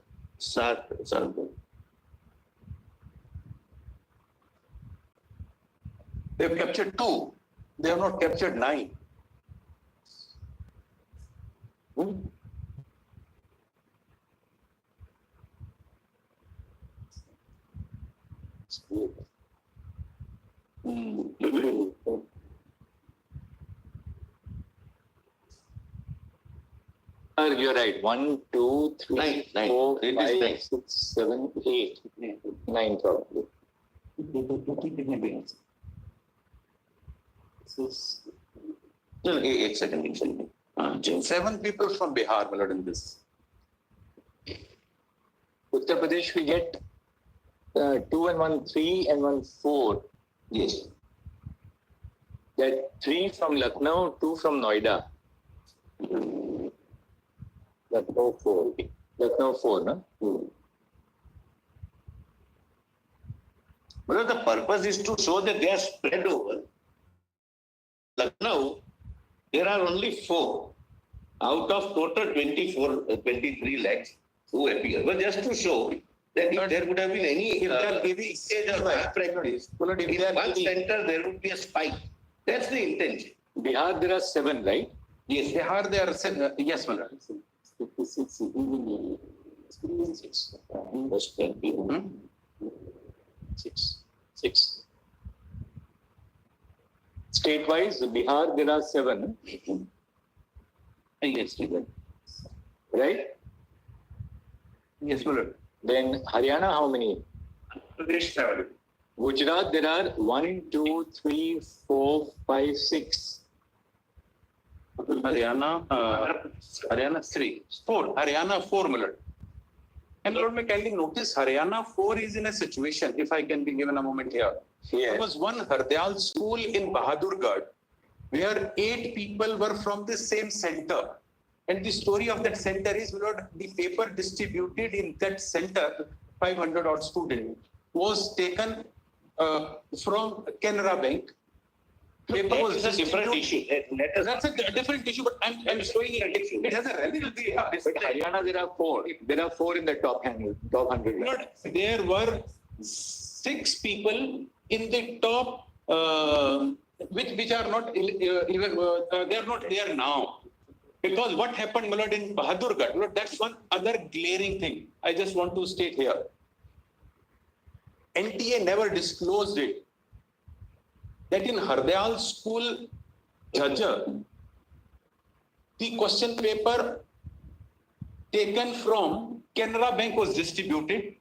[SPEAKER 5] They have captured 2. They have not captured 9.
[SPEAKER 1] You're right. 1, 2, 3,
[SPEAKER 7] Nine.
[SPEAKER 1] 4,
[SPEAKER 7] It is
[SPEAKER 1] 5,
[SPEAKER 7] nine.
[SPEAKER 1] 6, 7, 8. 9 probably.
[SPEAKER 7] No, 8 seconds.
[SPEAKER 5] 7 people from Bihar, my lord, in this.
[SPEAKER 1] Uttar Pradesh, we get 2 and 1, 3 and 1, 4.
[SPEAKER 7] Yes.
[SPEAKER 1] That 3 from Lucknow, 2 from Noida. Lucknow 4. Lucknow 4, no?
[SPEAKER 7] Well, the purpose is to show that they are spread over. Lucknow, there are only 4 out of total 23 lakhs who appear. But just to show that if there would have been any stage of practice, in one center there would be a spike. That's the intention.
[SPEAKER 1] Bihar, there are 7, right?
[SPEAKER 7] Yes.
[SPEAKER 5] Bihar, there are 7. Yes, my lord.
[SPEAKER 1] 6. State-wise, Bihar, there are 7.
[SPEAKER 7] Yes,
[SPEAKER 1] right?
[SPEAKER 5] Yes, my lord.
[SPEAKER 1] Then Haryana, how many?
[SPEAKER 10] Pradesh 7.
[SPEAKER 1] Gujarat, there are 1, 2, 3, 4, 5, 6.
[SPEAKER 5] Haryana 3. 4. Haryana 4, my lord. And Lord, may kindly notice Haryana 4 is in a situation, if I can be given a moment here. There was one Hardyal school in Bahadurgarh where 8 people were from the same center. And the story of that center is, Lord, the paper distributed in that center, 500 odd students, was taken from Canara Bank. Paper was
[SPEAKER 7] a different issue.
[SPEAKER 5] That's a different issue, but I'm showing it has a relatively.
[SPEAKER 1] But Haryana, there are 4. There are 4 in the top 100.
[SPEAKER 5] Lord, there were 6 people in the top, which are not they are not there now. Because what happened, my lord, in Bahadurgarh, Lord, that's one other glaring thing I just want to state here. NTA never disclosed it. That in Hardyal school, Jhajjar, the question paper taken from Canara Bank was distributed.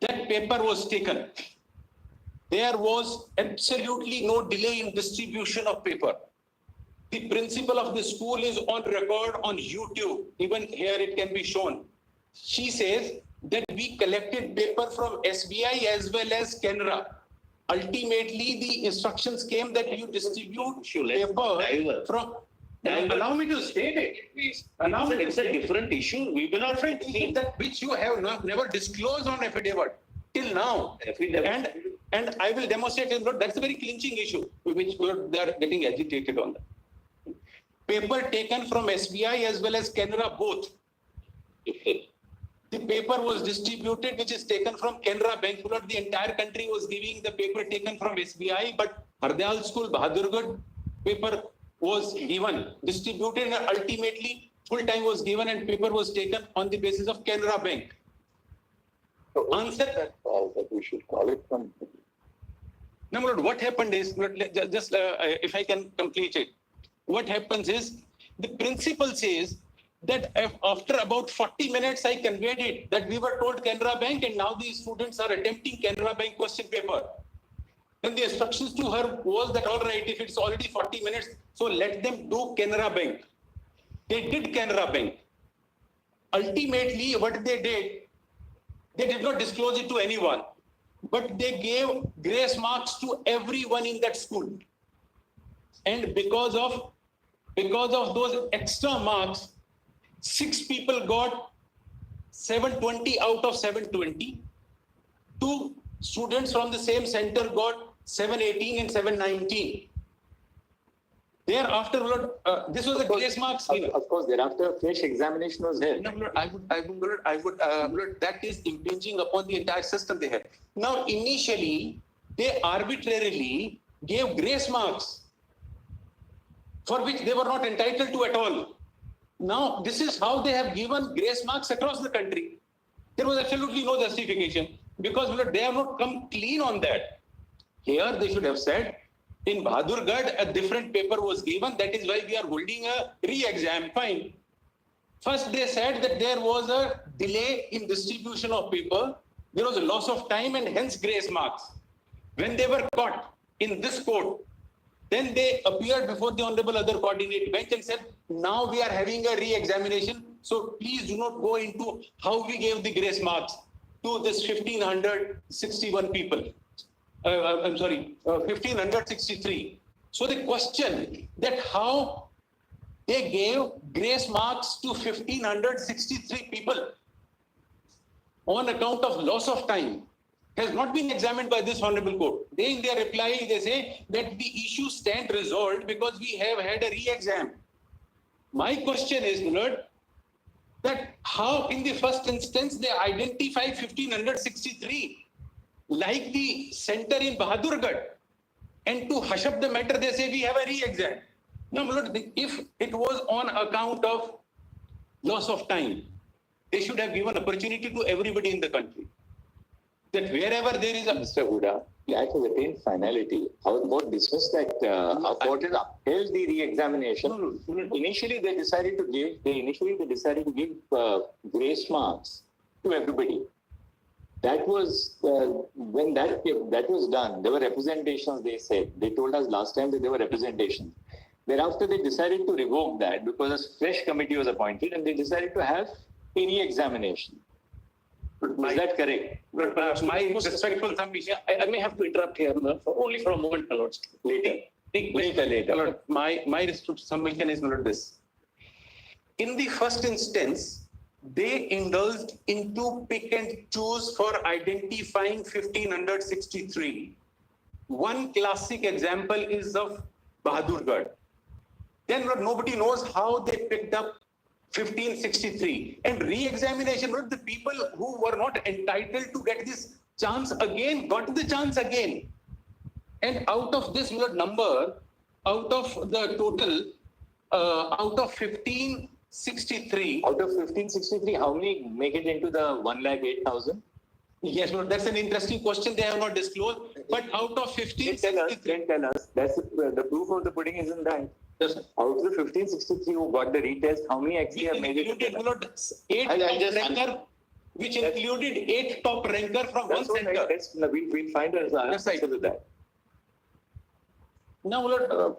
[SPEAKER 5] That paper was taken. There was absolutely no delay in distribution of paper. The principal of the school is on record on YouTube. Even here it can be shown. She says that we collected paper from SBI as well as Canara. Ultimately, the instructions came that you distribute paper from. Allow me to state it, please.
[SPEAKER 7] It's a different issue. We will not
[SPEAKER 5] that which you have never disclosed on affidavit till now. And I will demonstrate it. That's a very clinching issue, which they are getting agitated on. paper taken from SBI as well as Canara both. The paper was distributed, which is taken from Canara Bank. The entire country was giving the paper taken from SBI, but Hardayal School, Bahadurgarh paper was given, distributed, and ultimately full time was given and paper was taken on the basis of Canara Bank. Answer that we should call it from. No, Lord, what happened is, just if I can complete it, what happens is the principal says that after about 40 minutes, I conveyed it that we were told Canara Bank, and now these students are attempting Canara Bank question paper. Then the instructions to her was that, all right, if it's already 40 minutes, so let them do Canara Bank. They did Canara Bank. Ultimately, what they did not disclose it to anyone, but they gave grace marks to everyone in that school. And because of those extra marks, 6 people got 720 out of 720. 2 students from the same center got 718 and 719. Thereafter, Lord, this was a grace mark scheme.
[SPEAKER 1] Of course, thereafter, fresh examination was held.
[SPEAKER 5] No, Lord, Lord, that is impinging upon the entire system they had. Now, initially, they arbitrarily gave grace marks for which they were not entitled to at all. Now, this is how they have given grace marks across the country. There was absolutely no justification because Lord, they have not come clean on that. Here, they should have said, in Bahadurgarh, a different paper was given. That is why we are holding a re-exam. Fine. First, they said that there was a delay in distribution of paper. There was a loss of time and hence grace marks. When they were caught in this court, then they appeared before the Honorable Other Coordinate Bench and said, now we are having a re-examination. So please do not go into how we gave the grace marks to this 1,561 people. 1,563. So the question that how they gave grace marks to 1,563 people on account of loss of time has not been examined by this Honorable Court. They, in their reply, they say that the issue stand resolved because we have had a re-exam. My question is, Lord, that how in the first instance they identify 1,563 like the center in Bahadurgarh, and to hush up the matter, they say we have a re-exam. No, Lord, if it was on account of loss of time, they should have given opportunity to everybody in the country. That wherever there is a...
[SPEAKER 1] Mr. Huda, the act has attained finality. Our court dismissed that, our court has upheld the re-examination. Initially, they decided to give grace marks to everybody. That was when that was done. There were representations. They said they told us last time that there were representations. Thereafter, they decided to revoke that because a fresh committee was appointed, and they decided to have a re-examination. Is that correct?
[SPEAKER 5] My respectful submission. I may have to interrupt here only for a moment, my lords.
[SPEAKER 1] Later.
[SPEAKER 5] Lord, my respectful submission is not this. In the first instance, they indulged into pick and choose for identifying 1,563. One classic example is of Bahadurgarh. Then nobody knows how they picked up 1,563. And re-examination, the people who were not entitled to get this chance again, got the chance again. And out of this number, out of the total, out of 1,563.
[SPEAKER 1] Out of 1,563, how many make it into the 1,08,000?
[SPEAKER 5] Yes, no, that's an interesting question. They have not disclosed. But out of 1,563.
[SPEAKER 1] Tell us. That's the proof of the pudding is in that. Yes. Out of the 1,563 who got the retest, how many actually have made it?
[SPEAKER 5] Which included 8 top ranker from one center.
[SPEAKER 1] We'll find an answer to that.
[SPEAKER 5] Now, Lord,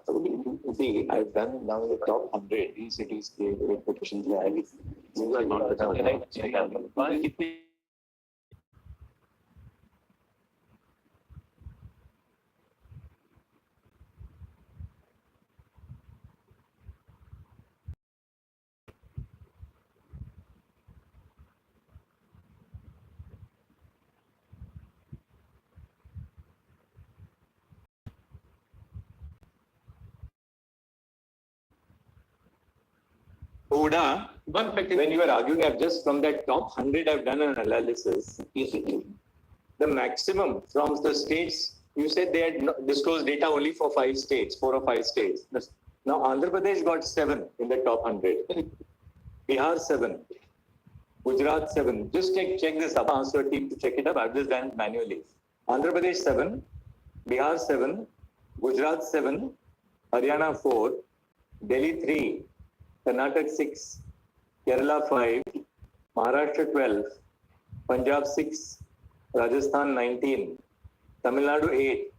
[SPEAKER 1] see, I've done now the top 100. These cities gave petitions. These are not the top 100. Uda, when you were arguing, I've just from that top 100, I've done an analysis. The maximum from the states, you said they had disclosed data only for 5 states, 4 or 5 states. Now Andhra Pradesh got 7 in the top 100. Bihar 7. Gujarat 7. Just check this up. Ask your team to check it up. I've just done it manually. Andhra Pradesh 7. Bihar 7. Gujarat 7. Haryana 4. Delhi 3. Karnataka 6. Kerala 5. Maharashtra 12. Punjab 6. Rajasthan 19. Tamil Nadu 8.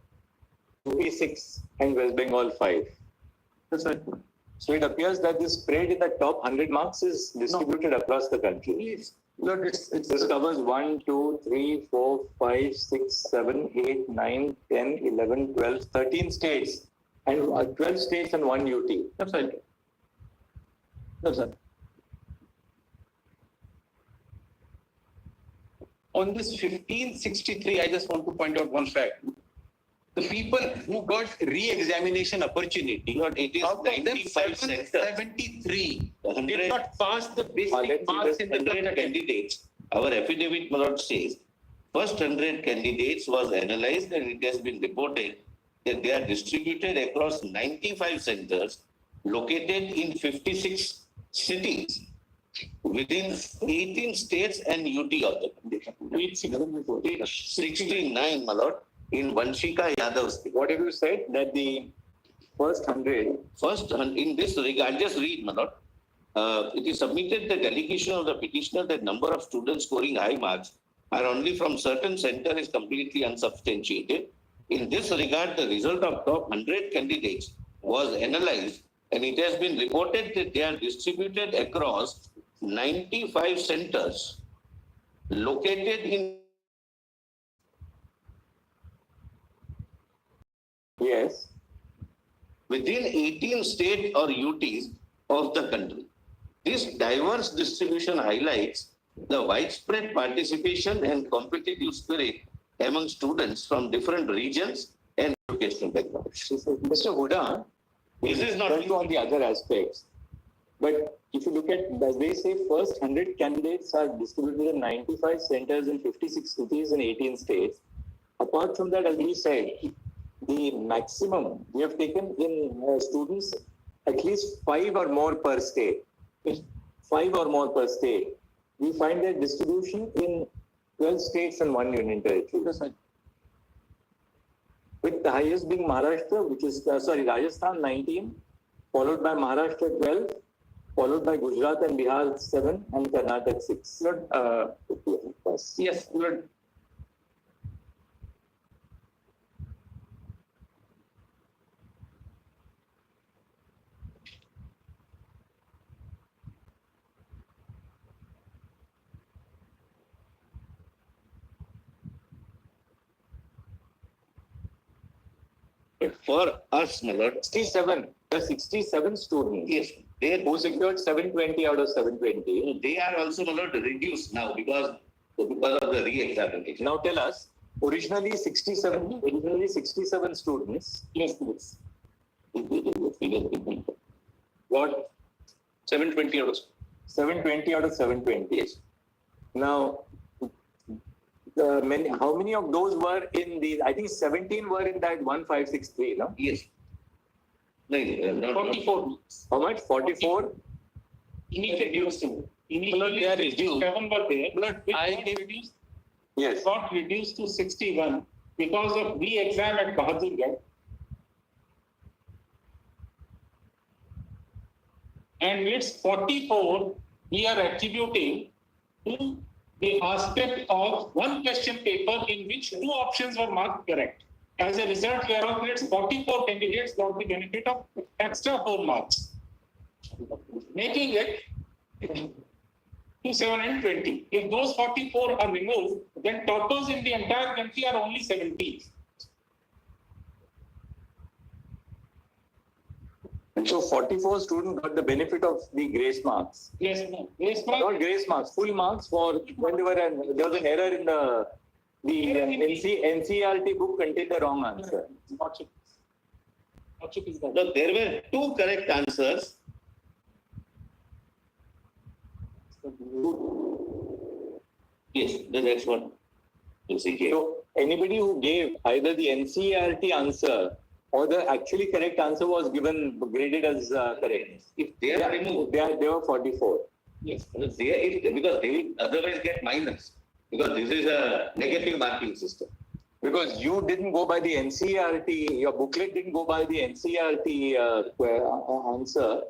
[SPEAKER 1] UP 6. And West Bengal 5. That's right. So it appears that this spread in the top 100 marks is distributed across the country. This covers 1, 2, 3, 4, 5, 6, 7, 8, 9, 10, 11, 12, 13 states and 12 states and 1 UT. That's right. That's right.
[SPEAKER 5] On this 1563, I just want to point out one fact. The people who got re-examination opportunity,
[SPEAKER 7] it is
[SPEAKER 5] out of them
[SPEAKER 7] 73
[SPEAKER 5] did not pass the basic marks in the
[SPEAKER 7] 100 candidates. Our affidavit, my lord, says first 100 candidates was analyzed and it has been reported that they are distributed across 95 centers located in 56 cities within 18 states and UT of the country. 69, my lord. In Vanshika Yadav state.
[SPEAKER 1] What have you said? That the first 100?
[SPEAKER 7] In this regard, just read, my lord. It is submitted that allegation of the petitioner that number of students scoring high marks are only from certain center is completely unsubstantiated. In this regard, the result of top 100 candidates was analyzed and it has been reported that they are distributed across 95 centers located in.
[SPEAKER 1] Yes.
[SPEAKER 7] Within 18 states or UTs of the country. This diverse distribution highlights the widespread participation and competitive spirit among students from different regions and educational backgrounds.
[SPEAKER 1] Mr. Huda,
[SPEAKER 7] this is not
[SPEAKER 1] on the other aspects. But if you look at, as they say, first 100 candidates are distributed in 95 centers in 56 cities in 18 states. Apart from that, as we said, the maximum we have taken in students at least 5 or more per state. 5 or more per state. We find that distribution in 12 states and 1 union territory. With the highest being Maharashtra, which is, Rajasthan 19, followed by Maharashtra 12, followed by Gujarat and Bihar 7, and Karnataka 6.
[SPEAKER 5] Yes, good.
[SPEAKER 7] For us, my lord,
[SPEAKER 1] 67. The 67 students.
[SPEAKER 7] Yes, they
[SPEAKER 1] who secured 720 out of 720.
[SPEAKER 7] They are also, my lord, reduced now because of the re-examination.
[SPEAKER 1] Now tell us, originally 67 students.
[SPEAKER 5] Yes, please.
[SPEAKER 1] What?
[SPEAKER 5] 720 out of
[SPEAKER 1] 720 out of 720.
[SPEAKER 7] Yes.
[SPEAKER 1] Now, how many of those were in the? I think 17 were in that 1563, no?
[SPEAKER 7] Yes.
[SPEAKER 5] 44.
[SPEAKER 1] How much? 44?
[SPEAKER 18] Initially, they are reduced. 7 were there. But reduced,
[SPEAKER 1] yes.
[SPEAKER 18] Got reduced to 61 because of re-exam at Bahadurgarh. And it's 44 we are attributing to the aspect of one question paper in which 2 options were marked correct. As a result, whereof it's 44 candidates got the benefit of extra 4 marks, making it to 720. If those 44 are removed, then toppers in the entire country are only 70.
[SPEAKER 1] And so 44 students got the benefit of the grace marks.
[SPEAKER 18] Yes, no. Grace marks.
[SPEAKER 1] Not grace marks, full marks for when there was an error in the NCERT book contained the wrong answer.
[SPEAKER 7] No, there were 2 correct answers Yes, that's what.
[SPEAKER 1] So anybody who gave either the NCERT answer or the actually correct answer was given graded as correct.
[SPEAKER 7] If they are removed,
[SPEAKER 1] they were 44.
[SPEAKER 7] yes, because they will otherwise get minus, because this is a negative marking system.
[SPEAKER 1] Because you didn't go by the NCERT, your booklet didn't go by the NCERT answer,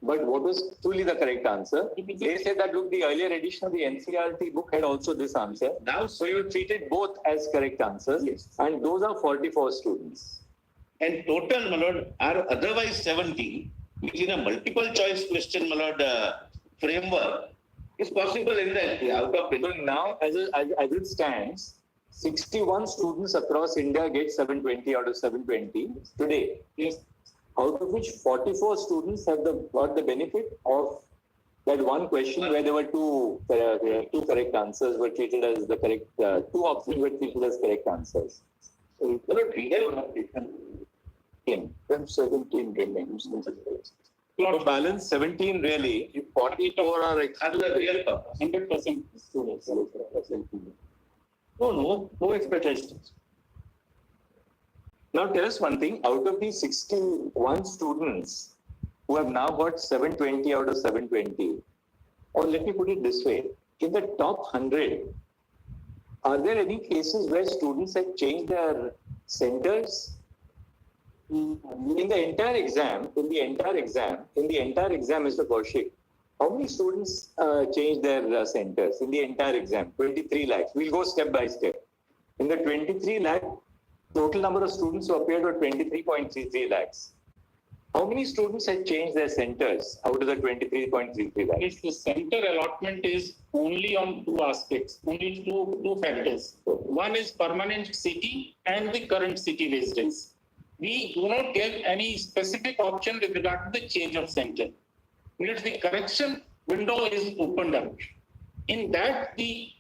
[SPEAKER 1] but what was truly the correct answer? They said that, look, the earlier edition of the NCERT book had also this answer.
[SPEAKER 7] Now,
[SPEAKER 1] so you treated both as correct answers,
[SPEAKER 7] yes,
[SPEAKER 1] and those are 44 students.
[SPEAKER 7] And total, my lord, are otherwise 17, which in a multiple choice question, my lord, framework is possible in the out of.
[SPEAKER 1] So now, as it stands, 61 students across India get 720 out of 720 today.
[SPEAKER 7] Yes.
[SPEAKER 1] Out of which 44 students have got the benefit of that one question where there were two correct answers were treated as the correct, two options were treated as correct answers. So we have 17 remains. So balance 17 really, if 44 are
[SPEAKER 7] the real
[SPEAKER 1] 100% students. No expectations. Now tell us one thing, out of these 61 students who have now got 720 out of 720, or let me put it this way, in the top 100, are there any cases where students have changed their centers? In the entire exam, Mr. Kaushik, how many students changed their centers in the entire exam? 23 lakhs. We'll go step by step. In the 23 lakh, total number of students who appeared were 23.33 lakhs. How many students had changed their centers out of the 23.33 lakhs?
[SPEAKER 6] Yes, the center allotment is only on two aspects, only two factors. One is permanent city and the current city residence. We do not give any specific option with regard to the change of center. The correction window is opened up. In that, the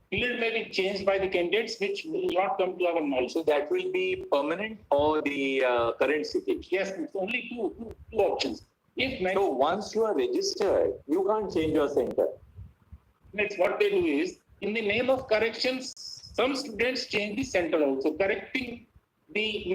[SPEAKER 6] field may be changed by the candidates, which will not come to our knowledge.
[SPEAKER 1] So that will be permanent or the current city?
[SPEAKER 6] Yes, it's only two options.
[SPEAKER 1] So once you are registered, you can't change your center.
[SPEAKER 6] Next, what they do is, in the name of corrections, some students change the center also, correcting the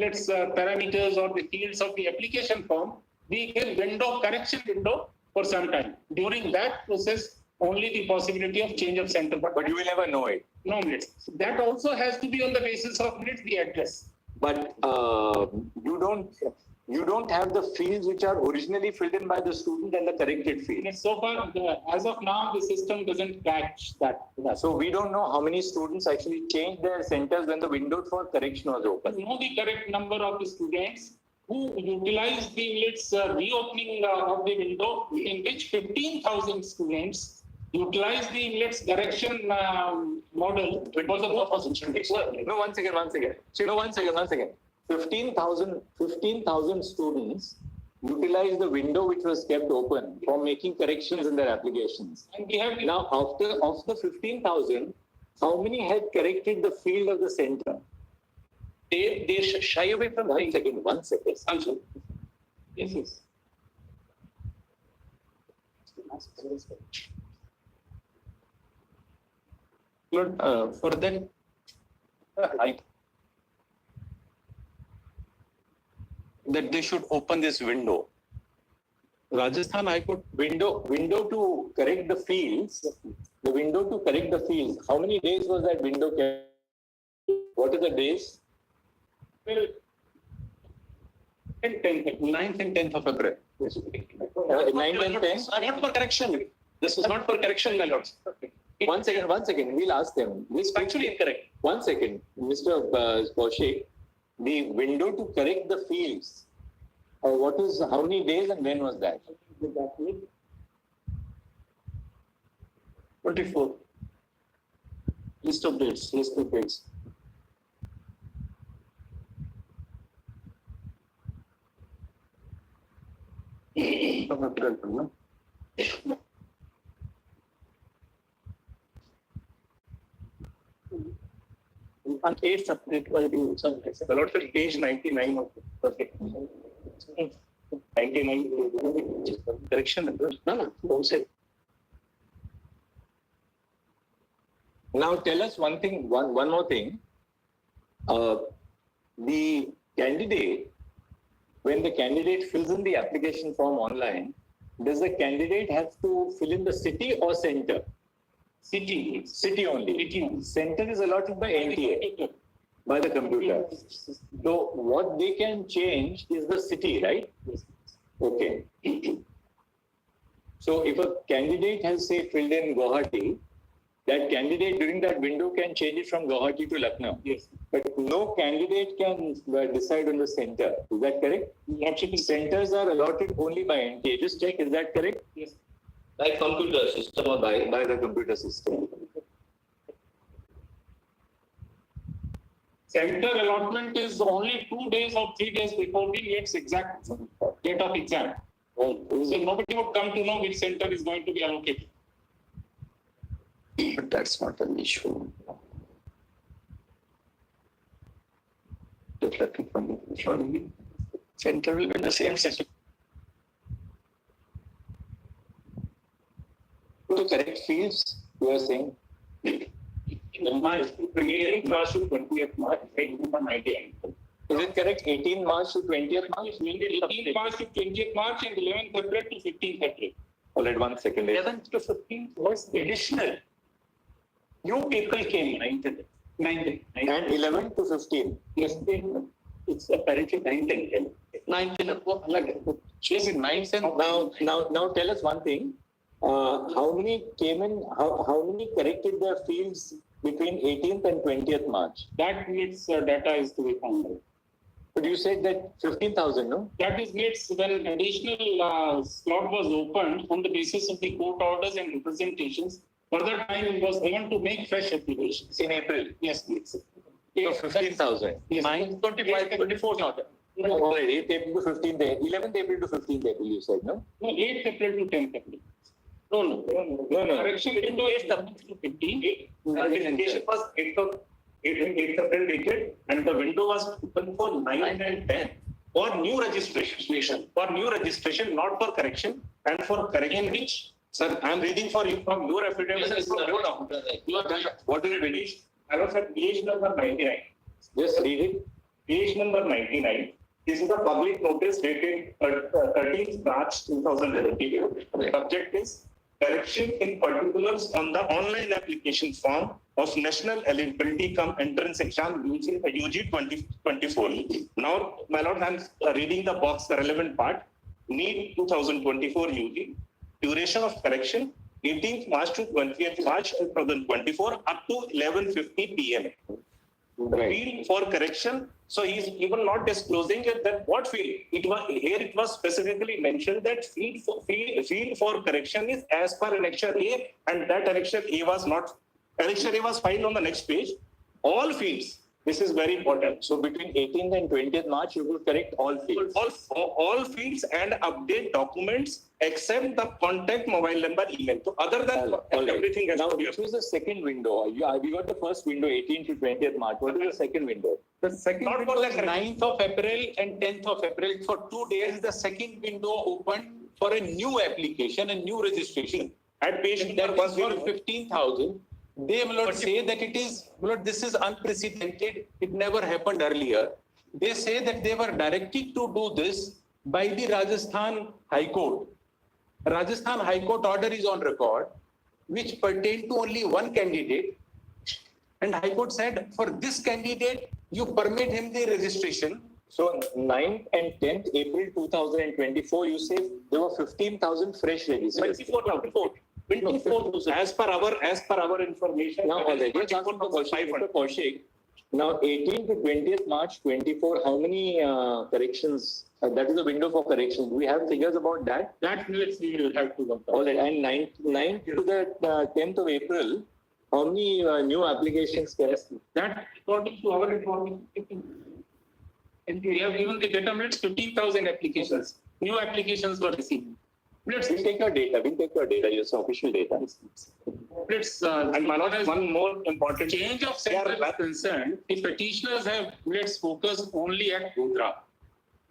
[SPEAKER 6] parameters or the fields of the application form. We give correction window for some time. During that process, only the possibility of change of center.
[SPEAKER 1] But you will never know it.
[SPEAKER 6] No, so that also has to be on the basis of the address.
[SPEAKER 1] But you don't have the fields which are originally filled in by the student and the corrected fields.
[SPEAKER 6] So far, as of now, the system doesn't catch that.
[SPEAKER 1] So we don't know how many students actually changed their centers when the window for correction was open.
[SPEAKER 6] We know the correct number of the students who utilized the reopening of the window, in which 15,000 students utilized the correction model. It was a
[SPEAKER 1] No, one second. 15,000 students utilized the window which was kept open for making corrections in their applications.
[SPEAKER 6] And we have
[SPEAKER 1] now, of the 15,000, how many had corrected the field of the center? They shy away from one second.
[SPEAKER 6] Answer. Yes.
[SPEAKER 1] For that, that they should open this window. Rajasthan High Court window to correct the fields. The window to correct the fields. How many days was that window kept? What are the days?
[SPEAKER 6] Well, 9th and 10th of April.
[SPEAKER 1] 9th and 10th?
[SPEAKER 6] Not for correction. This is not for correction, my lords.
[SPEAKER 1] One second. We'll ask them.
[SPEAKER 6] It's actually incorrect.
[SPEAKER 1] One second, Mr. Kaushik. The window to correct the fields. How many days and when was that?
[SPEAKER 6] 24. List of dates. On 8th April, page 99 of the 99 correction. No, don't say.
[SPEAKER 1] Now tell us one thing, one more thing. The candidate, when the candidate fills in the application form online, does the candidate have to fill in the city or center?
[SPEAKER 6] City.
[SPEAKER 1] City only.
[SPEAKER 6] City only.
[SPEAKER 1] Center is allotted by NTA, by the computer. So what they can change is the city, right? Okay. So if a candidate has, say, filled in Guwahati, that candidate during that window can change it from Guwahati to Lucknow.
[SPEAKER 6] Yes.
[SPEAKER 1] But no candidate can decide on the center. Is that correct?
[SPEAKER 6] Actually,
[SPEAKER 1] centers are allotted only by NTA. Just check, is that correct?
[SPEAKER 6] Yes.
[SPEAKER 16] By computer system or by
[SPEAKER 1] By the computer system.
[SPEAKER 6] Center allotment is only 2 days or 3 days before the NEET's exact date of exam. So nobody would come to know which center is going to be allocated.
[SPEAKER 4] But that's not an issue. Reflecting from the center will be in the same center.
[SPEAKER 1] To correct fields, you are saying?
[SPEAKER 6] March, 28th March to 20th March, 1998.
[SPEAKER 1] Is it correct? 18 March to 20th March?
[SPEAKER 6] 18th March to 20th March and 11th April to 15th April.
[SPEAKER 1] All right, 1 second.
[SPEAKER 6] 11th to 15th was additional. New people came 9th
[SPEAKER 1] And 11 to 15.
[SPEAKER 6] Yes, it's apparently 9th and 10th.
[SPEAKER 1] Yes, in 9th and now tell us one thing. How many came in? How many corrected their fields between 18th and 20th March?
[SPEAKER 6] That needs data is to be found.
[SPEAKER 1] But you said that 15,000, no?
[SPEAKER 6] That is needs when additional slot was opened on the basis of the court orders and representations. Further time was given to make fresh applications.
[SPEAKER 1] In April?
[SPEAKER 6] Yes, please.
[SPEAKER 1] So 15,000.
[SPEAKER 6] Yes.
[SPEAKER 1] 25, 24 not. All right, 8th April to 15th April. 11th April to 15th April, you said, no?
[SPEAKER 6] No, 8th April to 10th April. No. Correction into 8th April to 15th.
[SPEAKER 2] Notification was 8th April dated and the window was open for 9 and 10 for new registration. For new registration, not for correction. And for correction which, sir, I am reading for you from your affidavit.
[SPEAKER 16] Yes,
[SPEAKER 2] From your down. What is it? Hello, sir, page number 99.
[SPEAKER 1] Just read it.
[SPEAKER 2] Page number 99. This is a public notice dated 13th March 2020. The subject is correction in particulars on the online application form of National Eligibility Cum Entrance Exam UG 2024. Now, my lord, I am reading the box, the relevant part. NEET 2024 UG. Duration of correction 18th March to 20th March 2024 up to 11:50 p.m. Field for correction. So he's even not disclosing it that what field. It was specifically mentioned that field for correction is as per annexure A, and that annexure A was not. Annexure A was filed on the next page. All fields. This is very important.
[SPEAKER 1] So between 18th and 20th March, you will correct all fields.
[SPEAKER 2] All fields and update documents except the contact mobile number, email. So other than everything else.
[SPEAKER 1] Now, which was the second window? We got the first window, 18th to 20th March. What is the second window?
[SPEAKER 5] The second window is 9th of April and 10th of April. For 2 days, the second window opened for a new application, a new registration.
[SPEAKER 2] At page
[SPEAKER 5] that was for 15,000. They will not say that it is, this is unprecedented. It never happened earlier. They say that they were directed to do this by the Rajasthan High Court. Rajasthan High Court order is on record, which pertained to only one candidate. And High Court said, for this candidate, you permit him the registration.
[SPEAKER 1] So 9th and 10th April 2024, you say there were 15,000 fresh registrants.
[SPEAKER 2] 24,000. As per our information.
[SPEAKER 1] Now, already, Mr. Kaushik, now 18th to 20th March 24, how many corrections? That is the window for corrections. Do we have figures about that?
[SPEAKER 6] That we will have to look at.
[SPEAKER 1] All right, and 9th to the 10th of April, how many new applications?
[SPEAKER 6] That according to our information, and we have given the data minutes 15,000 applications. New applications were received.
[SPEAKER 1] We'll take your data. Your official data.
[SPEAKER 6] And my lord, has one more important change of center is concerned. The petitioners have focused only at Godhra.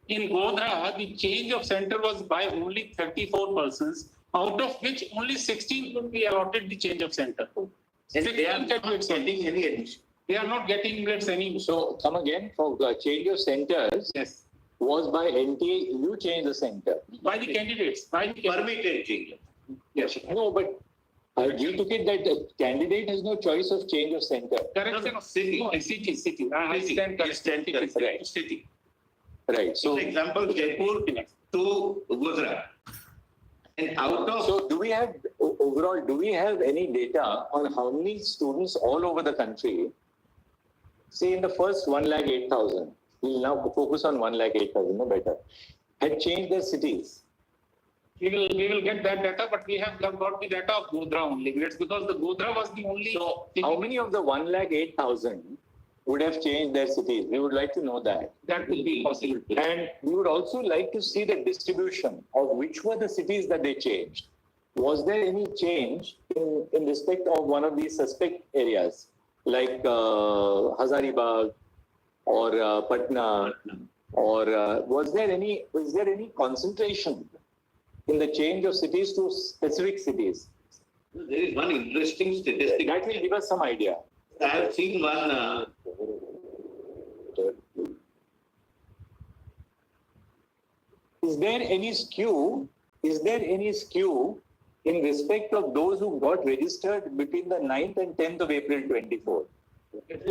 [SPEAKER 6] In Godhra, the change of center was by only 34 persons, out of which only 16 could be allotted the change of center.
[SPEAKER 7] And they are not getting any admission.
[SPEAKER 6] They are not getting grades anymore.
[SPEAKER 1] So come again, for change of centers.
[SPEAKER 6] Yes.
[SPEAKER 1] Was by NTA, you change the center.
[SPEAKER 6] By the candidates.
[SPEAKER 7] Permitted change.
[SPEAKER 6] Yes.
[SPEAKER 1] No, but you took it that the candidate has no choice of change of center.
[SPEAKER 6] Correction of city. No, city. I stand corrected.
[SPEAKER 1] Right.
[SPEAKER 7] City.
[SPEAKER 1] Right.
[SPEAKER 7] So, for example, Jaipur to Gujarat. And out of.
[SPEAKER 1] So do we have, overall, do we have any data on how many students all over the country, say in the first 108,000, we'll now focus on 108,000, no better, had changed their cities?
[SPEAKER 6] We will get that data, but we have got the data of Godhra only. It's because the Godhra was the only.
[SPEAKER 1] So how many of the 108,000 would have changed their cities? We would like to know that.
[SPEAKER 6] That will be possible.
[SPEAKER 1] And we would also like to see the distribution of which were the cities that they changed. Was there any change in respect of one of these suspect areas, like Hazaribagh or Patna, or was there any concentration in the change of cities to specific cities?
[SPEAKER 7] There is one interesting statistic.
[SPEAKER 1] That will give us some idea.
[SPEAKER 7] I have seen one.
[SPEAKER 1] Is there any skew in respect of those who got registered between the 9th and 10th of April 24?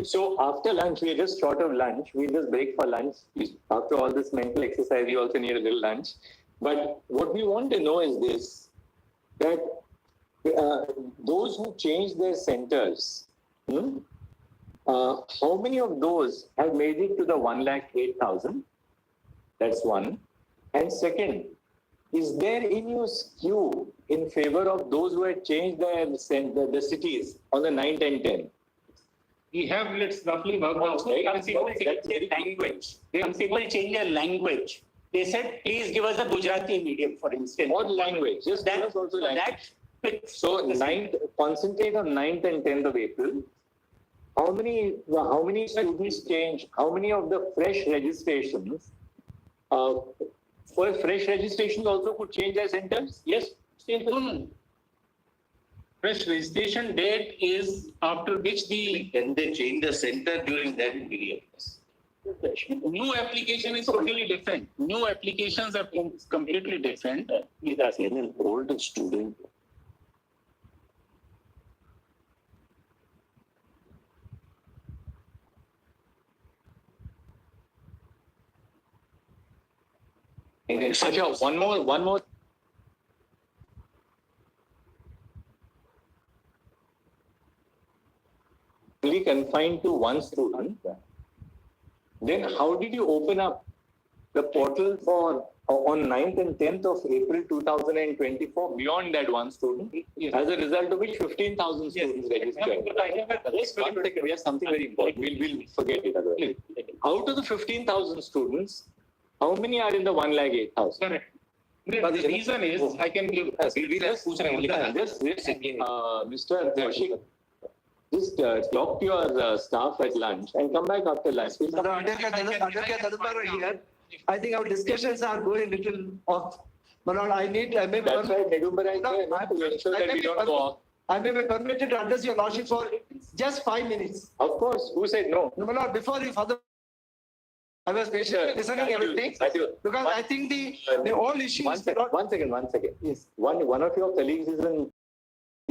[SPEAKER 1] So after lunch, we are just short of lunch. We just break for lunch. After all this mental exercise, you also need a little lunch. But what we want to know is this, that those who changed their centers, how many of those have made it to the 108,000? That's one. And second, is there any skew in favor of those who had changed the cities on the 9th and 10th?
[SPEAKER 6] We have, let's roughly work out.
[SPEAKER 16] Some people change their language. Some people change their language. They said, please give us a Gujarati medium, for instance.
[SPEAKER 1] What language? Just give us also language. So concentrate on 9th and 10th of April. How many students change? How many of the fresh registrations? For fresh registrations also could change their centers? Yes.
[SPEAKER 6] Fresh registration date is after which
[SPEAKER 7] Can they change the center during that period?
[SPEAKER 6] new application is totally different. New applications are completely different.
[SPEAKER 20] An old student.
[SPEAKER 1] One more. Only confined to one student. Then how did you open up the portal for on 9th and 10th of April 2024 beyond that one student? As a result of which 15,000 students registered. We have something very important. We'll forget it otherwise. Out of the 15,000 students, how many are in the 108,000?
[SPEAKER 6] Correct. The reason is, I can give.
[SPEAKER 1] Mr. Kaushik, just talk to your staff at lunch and come back after lunch.
[SPEAKER 8] I think our discussions are going a little off. But I may be permitted to address your lordship for just 5 minutes.
[SPEAKER 1] Of course. Who said no?
[SPEAKER 8] No, my lord, before you further, I was patiently listening everything because I think the whole issue.
[SPEAKER 1] One second. Yes. One of your colleagues is in.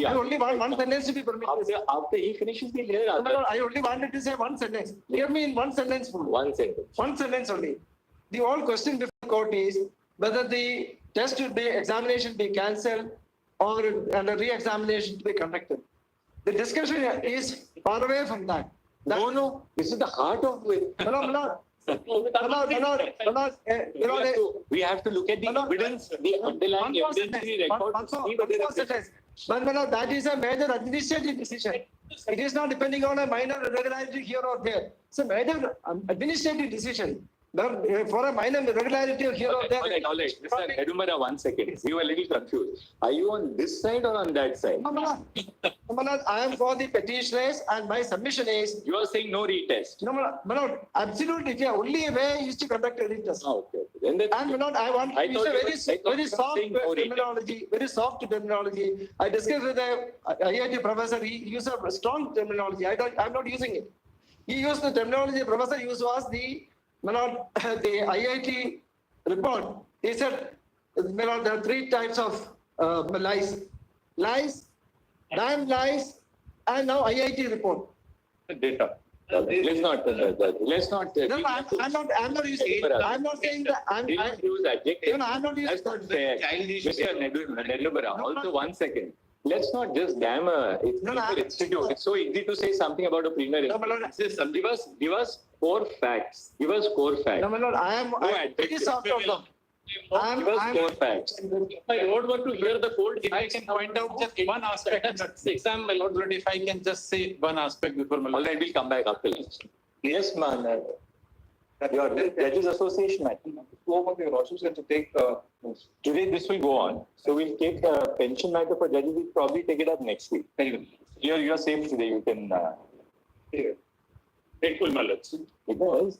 [SPEAKER 8] I only want one sentence to be permitted.
[SPEAKER 1] After he finishes the hearing,
[SPEAKER 8] no, I only wanted to say one sentence. Hear me in one sentence.
[SPEAKER 1] One sentence.
[SPEAKER 8] One sentence only. The whole question before the court is whether the test should be examination be cancelled or and a re-examination to be conducted. The discussion is far away from that.
[SPEAKER 1] No. This is the heart of it. We have to look at the evidence, the underlying evidence records.
[SPEAKER 8] But that is a major administrative decision. It is not depending on a minor irregularity here or there. It's a major administrative decision. For a minor irregularity here or there.
[SPEAKER 1] All right. Mr. Nedumara, 1 second. We were a little confused. Are you on this side or on that side?
[SPEAKER 8] I am for the petitioners and my submission is.
[SPEAKER 1] You are saying no retest.
[SPEAKER 8] No, absolutely. The only way is to conduct a retest.
[SPEAKER 1] Okay. And then,
[SPEAKER 8] And Manoj, I want
[SPEAKER 1] I
[SPEAKER 8] to use
[SPEAKER 1] thought
[SPEAKER 8] a
[SPEAKER 1] you
[SPEAKER 8] very,
[SPEAKER 1] were- I thought
[SPEAKER 8] very
[SPEAKER 1] you were
[SPEAKER 8] soft
[SPEAKER 1] saying more detail.
[SPEAKER 8] terminology, very soft terminology. I discussed with a IIT professor, he used a strong terminology. I'm not using it. He used the terminology the professor used was the, Manoj, the IIT report. He said, Manoj, there are three types of lies. Lies, damn lies, and now IIT report.
[SPEAKER 1] Data. Let's not. Let's not.
[SPEAKER 8] No, no, I'm not using. I'm not saying that.
[SPEAKER 1] Didn't use adjective.
[SPEAKER 8] No, I'm not using.
[SPEAKER 1] That's not fair. Mr. Nedlubara, also 1 second. Let's not just damn a institute. It's so easy to say something about a plenary. Give us core facts. Give us core facts.
[SPEAKER 8] No, Manoj, I'm very soft on them.
[SPEAKER 1] Give us core facts.
[SPEAKER 6] If I don't want to hear the code, if I can point out just one aspect of the exam, my lord, if I can just say one aspect before my lord.
[SPEAKER 1] All right, we'll come back after lunch. Yes, man. Your Judges Association, I think.
[SPEAKER 3] Two of your lordships going to take.
[SPEAKER 1] Today, this will go on. So we'll take the pension matter for judges. We'll probably take it up next week. You're safe today. You can.
[SPEAKER 6] Grateful, my lord.
[SPEAKER 1] Because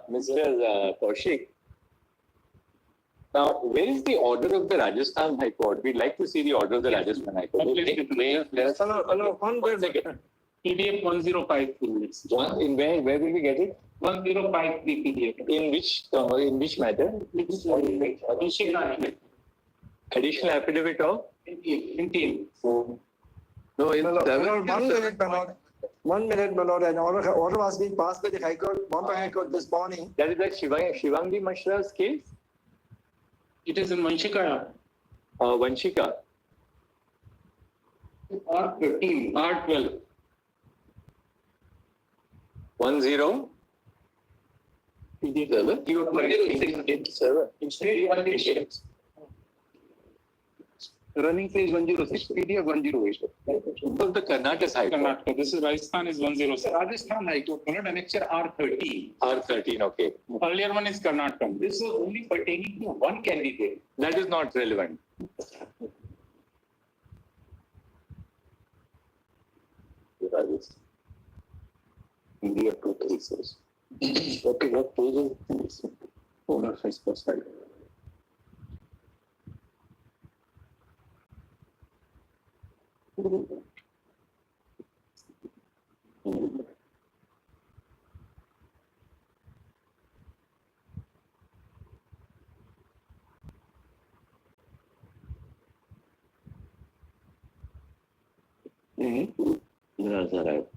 [SPEAKER 1] Mr. Kaushik, now, where is the order of the Rajasthan High Court? We'd like to see the order of the Rajasthan High Court.
[SPEAKER 6] One second. PDF 105 minutes.
[SPEAKER 1] In where will we get it?
[SPEAKER 6] 1053 PDF.
[SPEAKER 1] In which matter? Additional affidavit of?
[SPEAKER 6] In
[SPEAKER 1] No, in
[SPEAKER 8] One minute, my lord. An order was being passed by the High Court, Bombay High Court this morning.
[SPEAKER 1] That is like Shivangi Mishra's case?
[SPEAKER 6] It is in Vanshika.
[SPEAKER 1] Vanshika.
[SPEAKER 6] R13, R12.
[SPEAKER 1] 10.
[SPEAKER 5] Running page 106, PDF 108.
[SPEAKER 1] Of the Karnataka High Court.
[SPEAKER 6] Karnataka. This is Rajasthan is 107.
[SPEAKER 5] Rajasthan High Court, annexure R13.
[SPEAKER 1] R13, okay.
[SPEAKER 6] Earlier one is Karnataka.
[SPEAKER 5] This was only pertaining to one candidate.
[SPEAKER 1] That is not relevant.
[SPEAKER 5] PDF 236. Okay, what page is this? 4 or 5%. That's all right.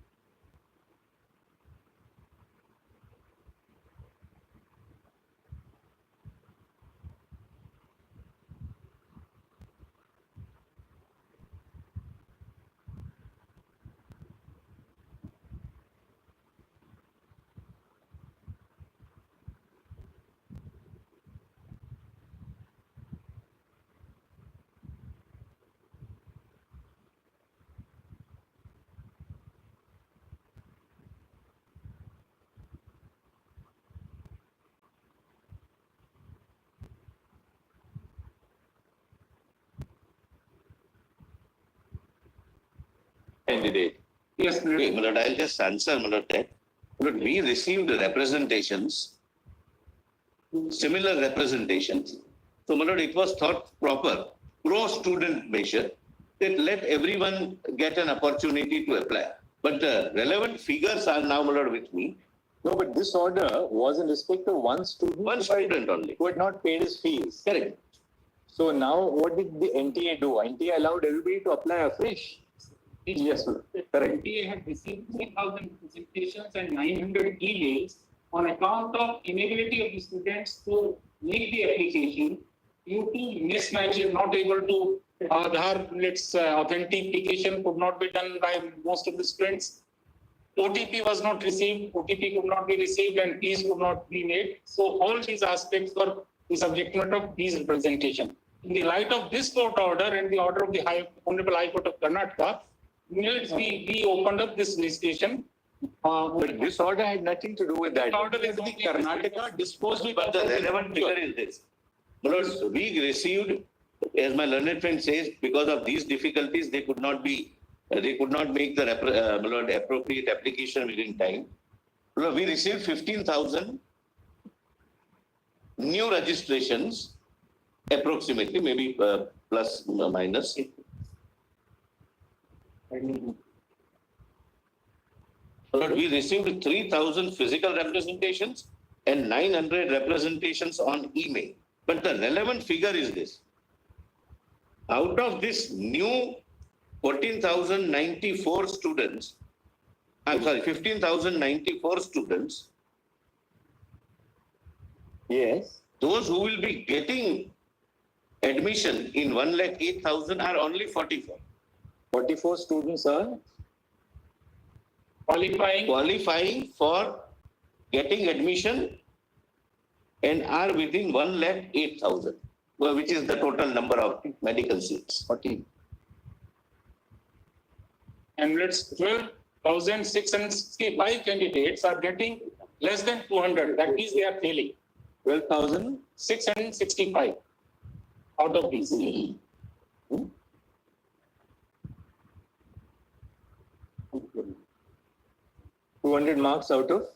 [SPEAKER 1] Candidate.
[SPEAKER 6] Yes,
[SPEAKER 7] Okay, but I'll just answer that. But we received representations, similar representations. So, it was thought proper, pro-student measure, that let everyone get an opportunity to apply. But the relevant figures are now with me.
[SPEAKER 1] No, but this order was in respect of one student.
[SPEAKER 7] One student only.
[SPEAKER 1] Who had not paid his fees.
[SPEAKER 7] Correct.
[SPEAKER 1] So now what did the NTA do? NTA allowed everybody to apply afresh.
[SPEAKER 6] Yes, sir. Correct. NTA had received 3,000 presentations and 900 emails on account of inability of the students to make the application due to mismatch, not able to authentication could not be done by most of the students. OTP was not received, OTP could not be received, and fees could not be made. So all these aspects were the subject matter of fees representation. In the light of this court order and the order of the Honorable High Court of Karnataka, we opened up this registration.
[SPEAKER 1] But this order had nothing to do with that.
[SPEAKER 6] This order is the Karnataka disposed of.
[SPEAKER 7] But the relevant figure is this. We received, as my learned friend says, because of these difficulties, they could not make the appropriate application within time. We received 15,000 new registrations, approximately, maybe plus minus. We received 3,000 physical representations and 900 representations on email. But the relevant figure is this. Out of this new 14,094 students, 15,094 students.
[SPEAKER 1] Yes.
[SPEAKER 7] Those who will be getting admission in 1,08,000 are only 44.
[SPEAKER 1] 44 students are
[SPEAKER 7] qualifying for getting admission and are within 1,08,000, which is the total number of medical seats.
[SPEAKER 1] 14.
[SPEAKER 6] And let's 12,665 candidates are getting less than 200. That means they are failing.
[SPEAKER 1] 12,665
[SPEAKER 6] out of these.
[SPEAKER 1] 200 marks out of?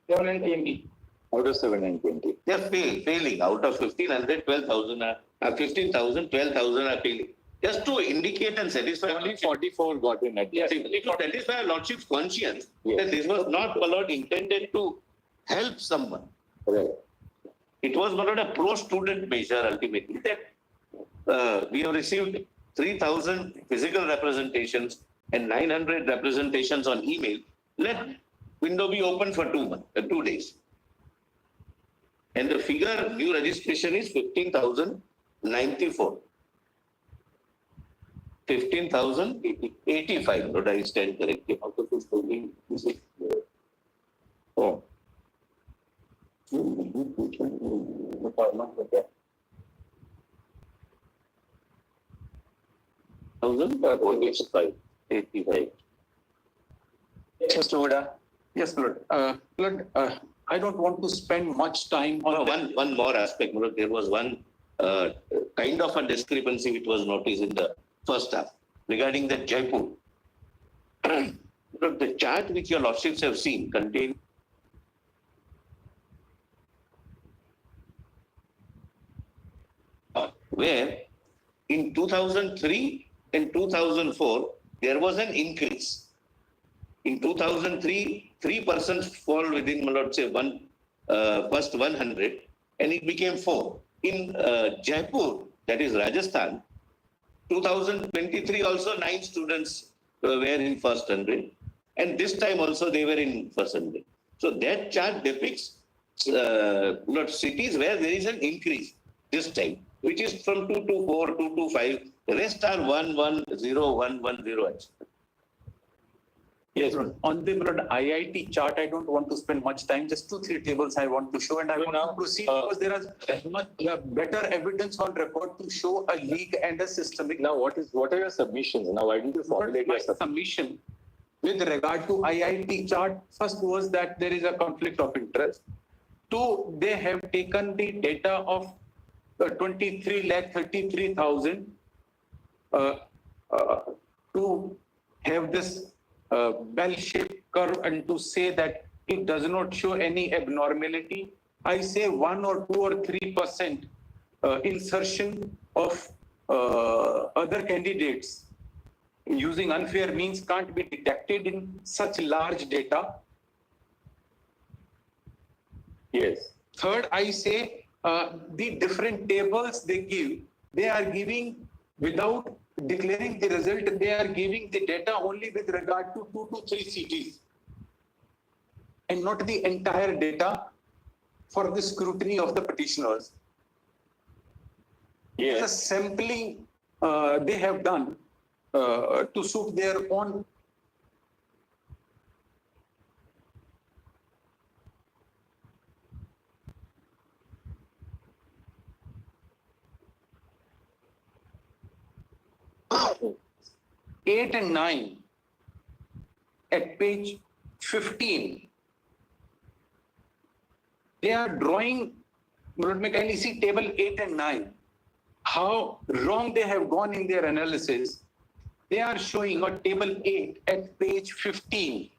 [SPEAKER 6] 720.
[SPEAKER 1] Out of 720.
[SPEAKER 7] They are failing. Out of 1,500, 12,000 are 15,000, 12,000 are failing. Just to indicate and satisfy.
[SPEAKER 1] Only 44 got in at
[SPEAKER 7] Yes, to satisfy Lordship's conscience that this was not intended to help someone.
[SPEAKER 1] Right.
[SPEAKER 7] It was not a pro-student measure ultimately. That we have received 3,000 physical representations and 900 representations on email. Let window be open for 2 days. And the figure new registration is 15,094. 15,085. Not I stand correctly. Out of this building, oh.
[SPEAKER 1] Mr. Oda.
[SPEAKER 5] Yes, Lord. Lord, I don't want to spend much time on
[SPEAKER 7] one more aspect. There was one kind of a discrepancy which was noticed in the first half regarding the Jaipur. The chart which your Lordships have seen contains where in 2003 and 2004 there was an increase. In 2003, 3% fall within, let's say, first 100, and it became 4. In Jaipur, that is Rajasthan, 2023 also 9 students were in first 100, and this time also they were in first 100. So that chart depicts cities where there is an increase this time, which is from 224, 225. The rest are 110, 110.
[SPEAKER 5] Yes, on the IIT chart, I don't want to spend much time. Just 2-3 tables I want to show, and I want to proceed because there is much better evidence on record to show a league and a systemic.
[SPEAKER 1] Now, what are your submissions? Now, why didn't you formulate your
[SPEAKER 5] submission with regard to IIT chart? First was that there is a conflict of interest. 2, they have taken the data of 23,33,000 to have this bell-shaped curve and to say that it does not show any abnormality. I say 1 or 2 or 3% insertion of other candidates using unfair means can't be detected in such large data.
[SPEAKER 1] Yes.
[SPEAKER 5] Third, I say the different tables they are giving without declaring the result, they are giving the data only with regard to 2 to 3 cities and not the entire data for the scrutiny of the petitioners.
[SPEAKER 1] Yes.
[SPEAKER 5] It's a sampling they have done to suit their own. Eight and 9 at page 15. They are drawing, kindly see table 8 and 9. How wrong they have gone in their analysis. They are showing on table 8 at page 15.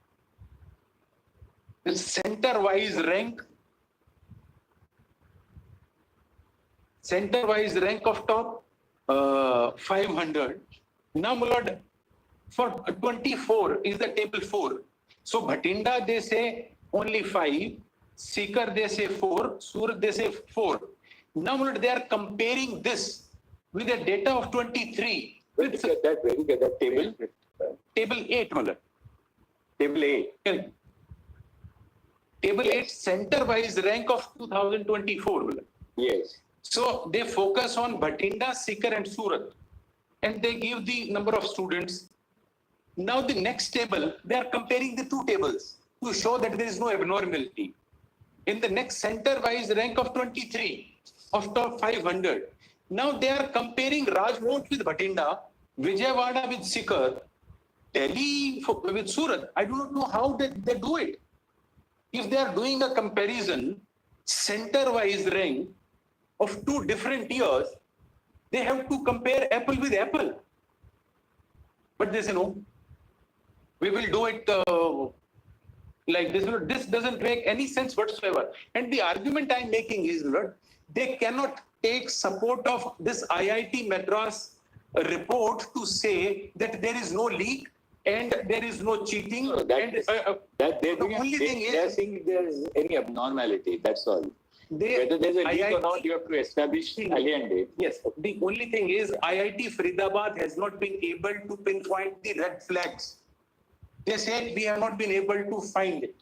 [SPEAKER 5] The center-wise rank of top 500. Now, my lord, for 24 is the table 4. So Bhatinda, they say only 5. Sikar, they say 4. Surat, they say 4. Now, my lord, they are comparing this with the data of 23.
[SPEAKER 1] Where did you get that table?
[SPEAKER 5] Table 8, my lord.
[SPEAKER 1] Table 8.
[SPEAKER 5] Correct. Table 8, center-wise rank of 2024. My lord.
[SPEAKER 1] Yes.
[SPEAKER 5] So they focus on Bhatinda, Sikar, and Surat. And they give the number of students. Now the next table, they are comparing the 2 tables to show that there is no abnormality. In the next center-wise rank of 23 of top 500. Now they are comparing Rajkot with Bhatinda, Vijayawada with Sikar, Delhi with Surat. I do not know how they do it. If they are doing a comparison, center-wise rank of 2 different years, they have to compare apple with apple. But they say, no, we will do it like this. This doesn't make any sense whatsoever. And the argument I'm making is, they cannot take support of this IIT Madras report to say that there is no leak and there is no cheating.
[SPEAKER 1] No, that they're saying there is any abnormality. That's all. Whether there's a leak or not, you have to establish early and date.
[SPEAKER 5] Yes. The only thing is IIT Faridabad has not been able to pinpoint the red flags. They said we have not been able to find it.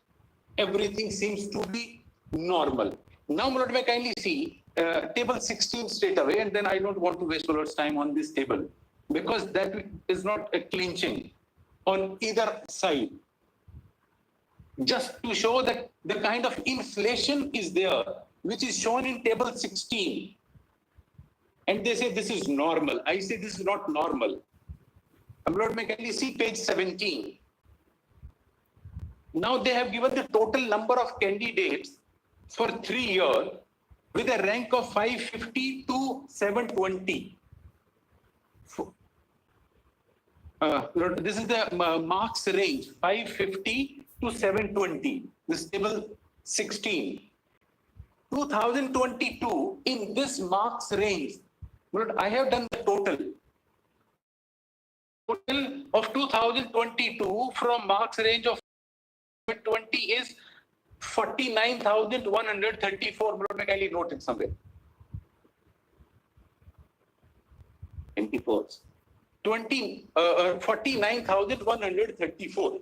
[SPEAKER 5] Everything seems to be normal. Now, Lord, may kindly see table 16 straight away, and then I don't want to waste a lot of time on this table because that is not a clinching on either side. Just to show that the kind of inflation is there, which is shown in table 16. And they say this is normal. I say this is not normal. Lord, may kindly see page 17. Now they have given the total number of candidates for 3 years with a rank of 550 to 720. This is the marks range, 550 to 720. This table 16. 2022, in this marks range, I have done the total. Total of 2022 from marks range of 20 is 49,134. May I note it somewhere?
[SPEAKER 1] 24.
[SPEAKER 5] 49,134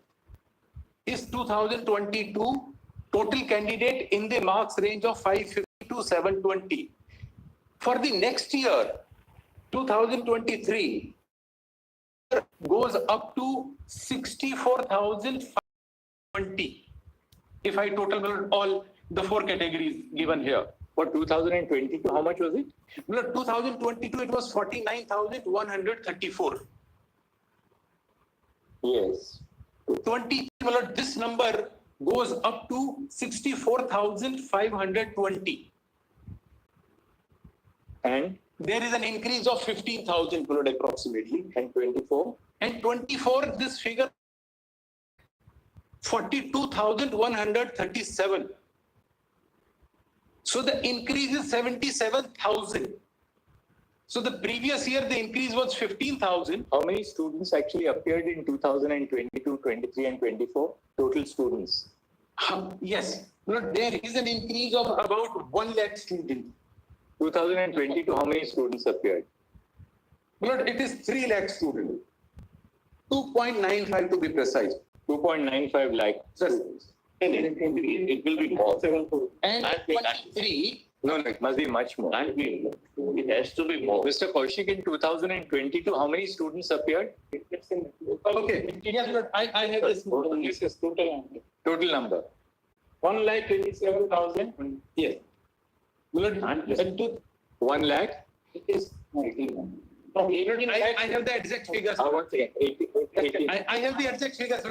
[SPEAKER 5] is 2022 total candidate in the marks range of 550 to 720. For the next year, 2023, goes up to 64,520. If I total all the 4 categories given here.
[SPEAKER 1] For 2022, how much was it?
[SPEAKER 5] 2022, it was 49,134.
[SPEAKER 1] Yes.
[SPEAKER 5] 20, this number goes up to 64,520.
[SPEAKER 1] And
[SPEAKER 5] there is an increase of 15,000 approximately.
[SPEAKER 1] And 24?
[SPEAKER 5] And 24, this figure 42,137. So the increase is 77,000. So the previous year, the increase was 15,000.
[SPEAKER 1] How many students actually appeared in 2022, 23 and 24? Total students?
[SPEAKER 5] Yes. There is an increase of about 1 lakh students.
[SPEAKER 1] 2022, how many students appeared?
[SPEAKER 5] It is 3 lakh students. 2.95 to be precise.
[SPEAKER 1] 2.95 lakh students.
[SPEAKER 21] It will be more.
[SPEAKER 5] And 23.
[SPEAKER 1] No, it must be much more.
[SPEAKER 21] It has to be more.
[SPEAKER 1] Mr. Kaushik, in 2022, how many students appeared?
[SPEAKER 5] Okay. Yes, but I have this.
[SPEAKER 6] This is total.
[SPEAKER 1] Total number.
[SPEAKER 6] 1,27,000.
[SPEAKER 5] Yes.
[SPEAKER 1] 1 lakh?
[SPEAKER 6] It is 91. From 18
[SPEAKER 5] I have the exact figures.
[SPEAKER 1] I
[SPEAKER 5] have the exact figures.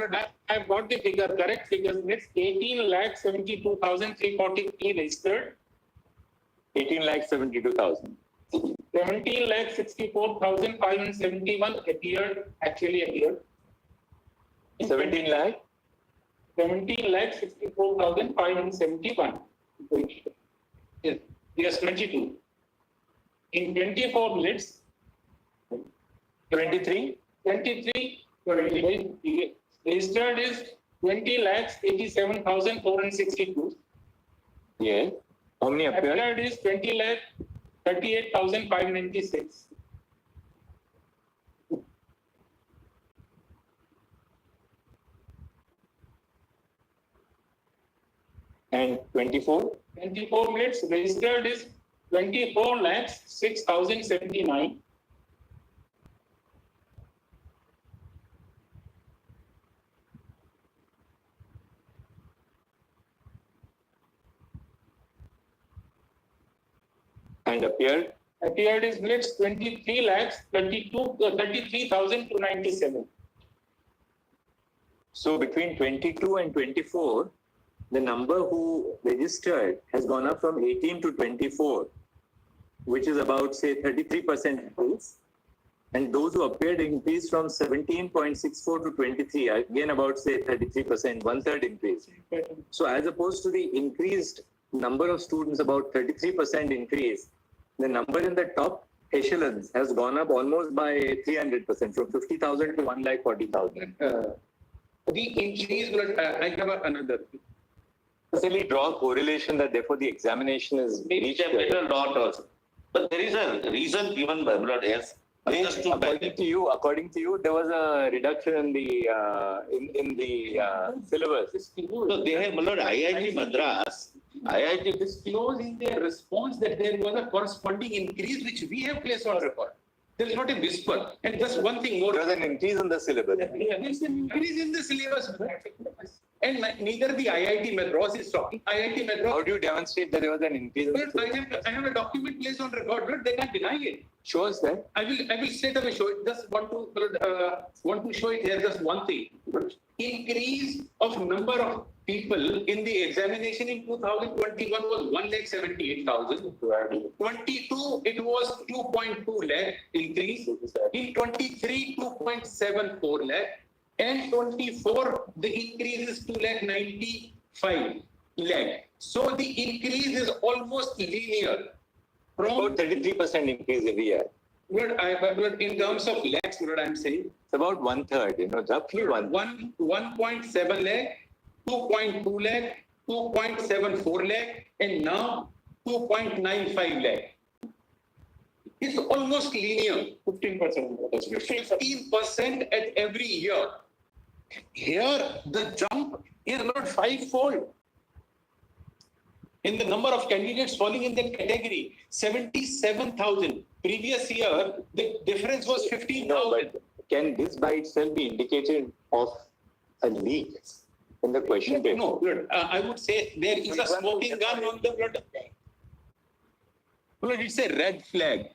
[SPEAKER 6] I've got the figure, correct figures. It's 18,72,343 registered.
[SPEAKER 1] 18,72,000.
[SPEAKER 6] 17,64,571 actually appeared.
[SPEAKER 1] 17 lakh?
[SPEAKER 6] 17,64,571. Yes, 22. In 24 minutes,
[SPEAKER 1] 23?
[SPEAKER 6] 23 registered is 20,87,462.
[SPEAKER 1] Yes. How many appeared?
[SPEAKER 6] Appeared is 20,38,596.
[SPEAKER 1] And 24?
[SPEAKER 6] 24 minutes registered is 24,06,079.
[SPEAKER 1] And appeared?
[SPEAKER 6] Appeared is minutes 33,297.
[SPEAKER 1] So between 22 and 24, the number who registered has gone up from 18 to 24, which is about, say, 33% increase. And those who appeared increased from 17.64 to 23, again about say 33%, 1/3 increase. So as opposed to the increased number of students, about 33% increase, the number in the top echelons has gone up almost by 300%, from 50,000 to 1,40,000.
[SPEAKER 5] The increase, but I have another.
[SPEAKER 1] Really draw a correlation that therefore the examination is
[SPEAKER 7] Maybe a better lot also. But there is a reason given by blood else.
[SPEAKER 1] According to you, there was a reduction in the syllabus.
[SPEAKER 5] So they have blood IIT Madras. IIT disclosed in their response that there was a corresponding increase which we have placed on record. There is not a whisper. And just one thing more.
[SPEAKER 1] There was an increase in the syllabus.
[SPEAKER 5] There is an increase in the syllabus. And neither the IIT Madras is talking. IIT Madras.
[SPEAKER 1] How do you demonstrate that there was an increase in the syllabus?
[SPEAKER 5] I have a document placed on record, but they can't deny it.
[SPEAKER 1] Show us that.
[SPEAKER 5] I will straight away show it. Just want to show it here. Just one thing. Increase of number of people in the examination in 2021 was 1,78,000. 22 it was 2.2 lakh increase. In 23 2.74 lakh. And 24 the increase is 2,95 lakh. So the increase is almost linear.
[SPEAKER 1] About 33% increase every year.
[SPEAKER 5] But in terms of lakhs, what I'm saying?
[SPEAKER 1] It's about 1/3, roughly
[SPEAKER 5] 1.7 lakh, 2.2 lakh, 2.74 lakh, and now 2.95 lakh. It's almost linear. 15%. 15% at every year. Here, the jump is not fivefold. In the number of candidates falling in that category, 77,000. Previous year, the difference was 15,000.
[SPEAKER 1] No, but can this by itself be indicated of a leak in the question paper?
[SPEAKER 5] No, I would say there is a smoking gun on the blood. Blood, it's a red flag.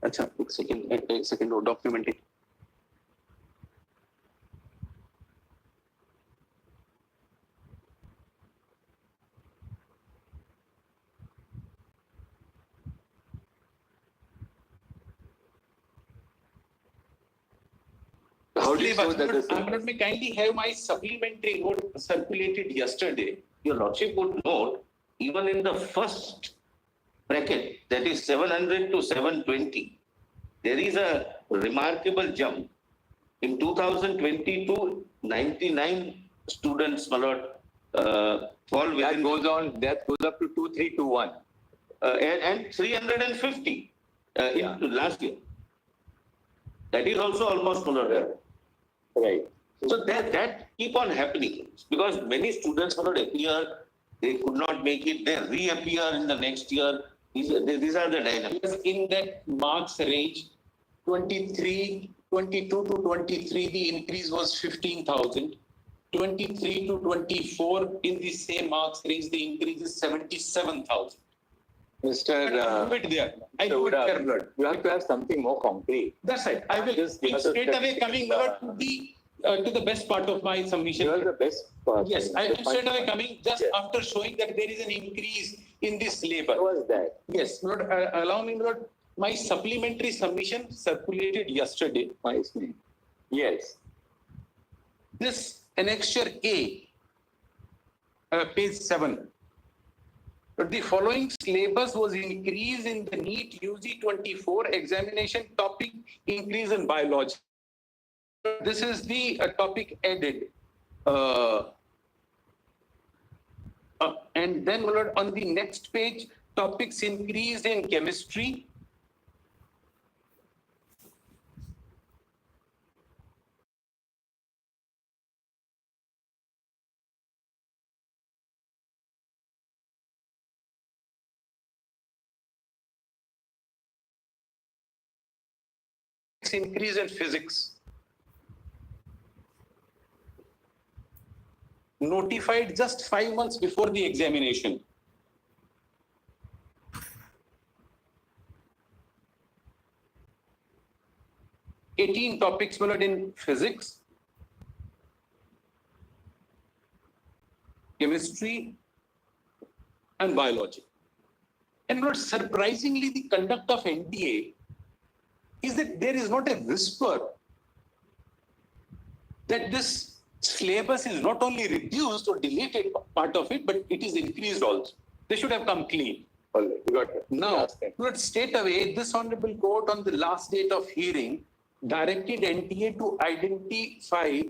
[SPEAKER 7] Acha, second document it.
[SPEAKER 1] How do you show that this
[SPEAKER 5] Let me kindly have my supplementary note circulated yesterday.
[SPEAKER 7] Your Lordship would note, even in the first bracket, that is 700 to 720, there is a remarkable jump. In 2022, 99 students, my lord, fall within.
[SPEAKER 1] That goes up to 2321.
[SPEAKER 7] And 350 last year. That is also almost full.
[SPEAKER 1] Right.
[SPEAKER 7] So that keep on happening because many students will not appear, they could not make it, they reappear in the next year. These are the dynamics.
[SPEAKER 5] In that marks range, 22 to 23, the increase was 15,000. 23 to 24, in the same marks range, the increase is 77,000.
[SPEAKER 1] Mr. You have to have something more concrete.
[SPEAKER 5] That's right. I will straight away coming to the best part of my submission.
[SPEAKER 1] You are the best part.
[SPEAKER 5] Yes, I am straight away coming just after showing that there is an increase in this labor.
[SPEAKER 1] What was that?
[SPEAKER 5] Yes, Lord, allow me, Lord, my supplementary submission circulated yesterday.
[SPEAKER 1] Yes.
[SPEAKER 5] This annexure A, page 7. But the following syllabus was increase in the NEET UG24 examination topic increase in biology. This is the topic added. And then on the next page, topics increased in chemistry. Increase in physics. Notified just 5 months before the examination. $18 topics in physics, chemistry, and biology. And not surprisingly, the conduct of NTA is that there is not a whisper that this syllabus is not only reduced or deleted part of it, but it is increased also. They should have come clean. Now, straight away, this Honorable Court on the last date of hearing directed NTA to identify,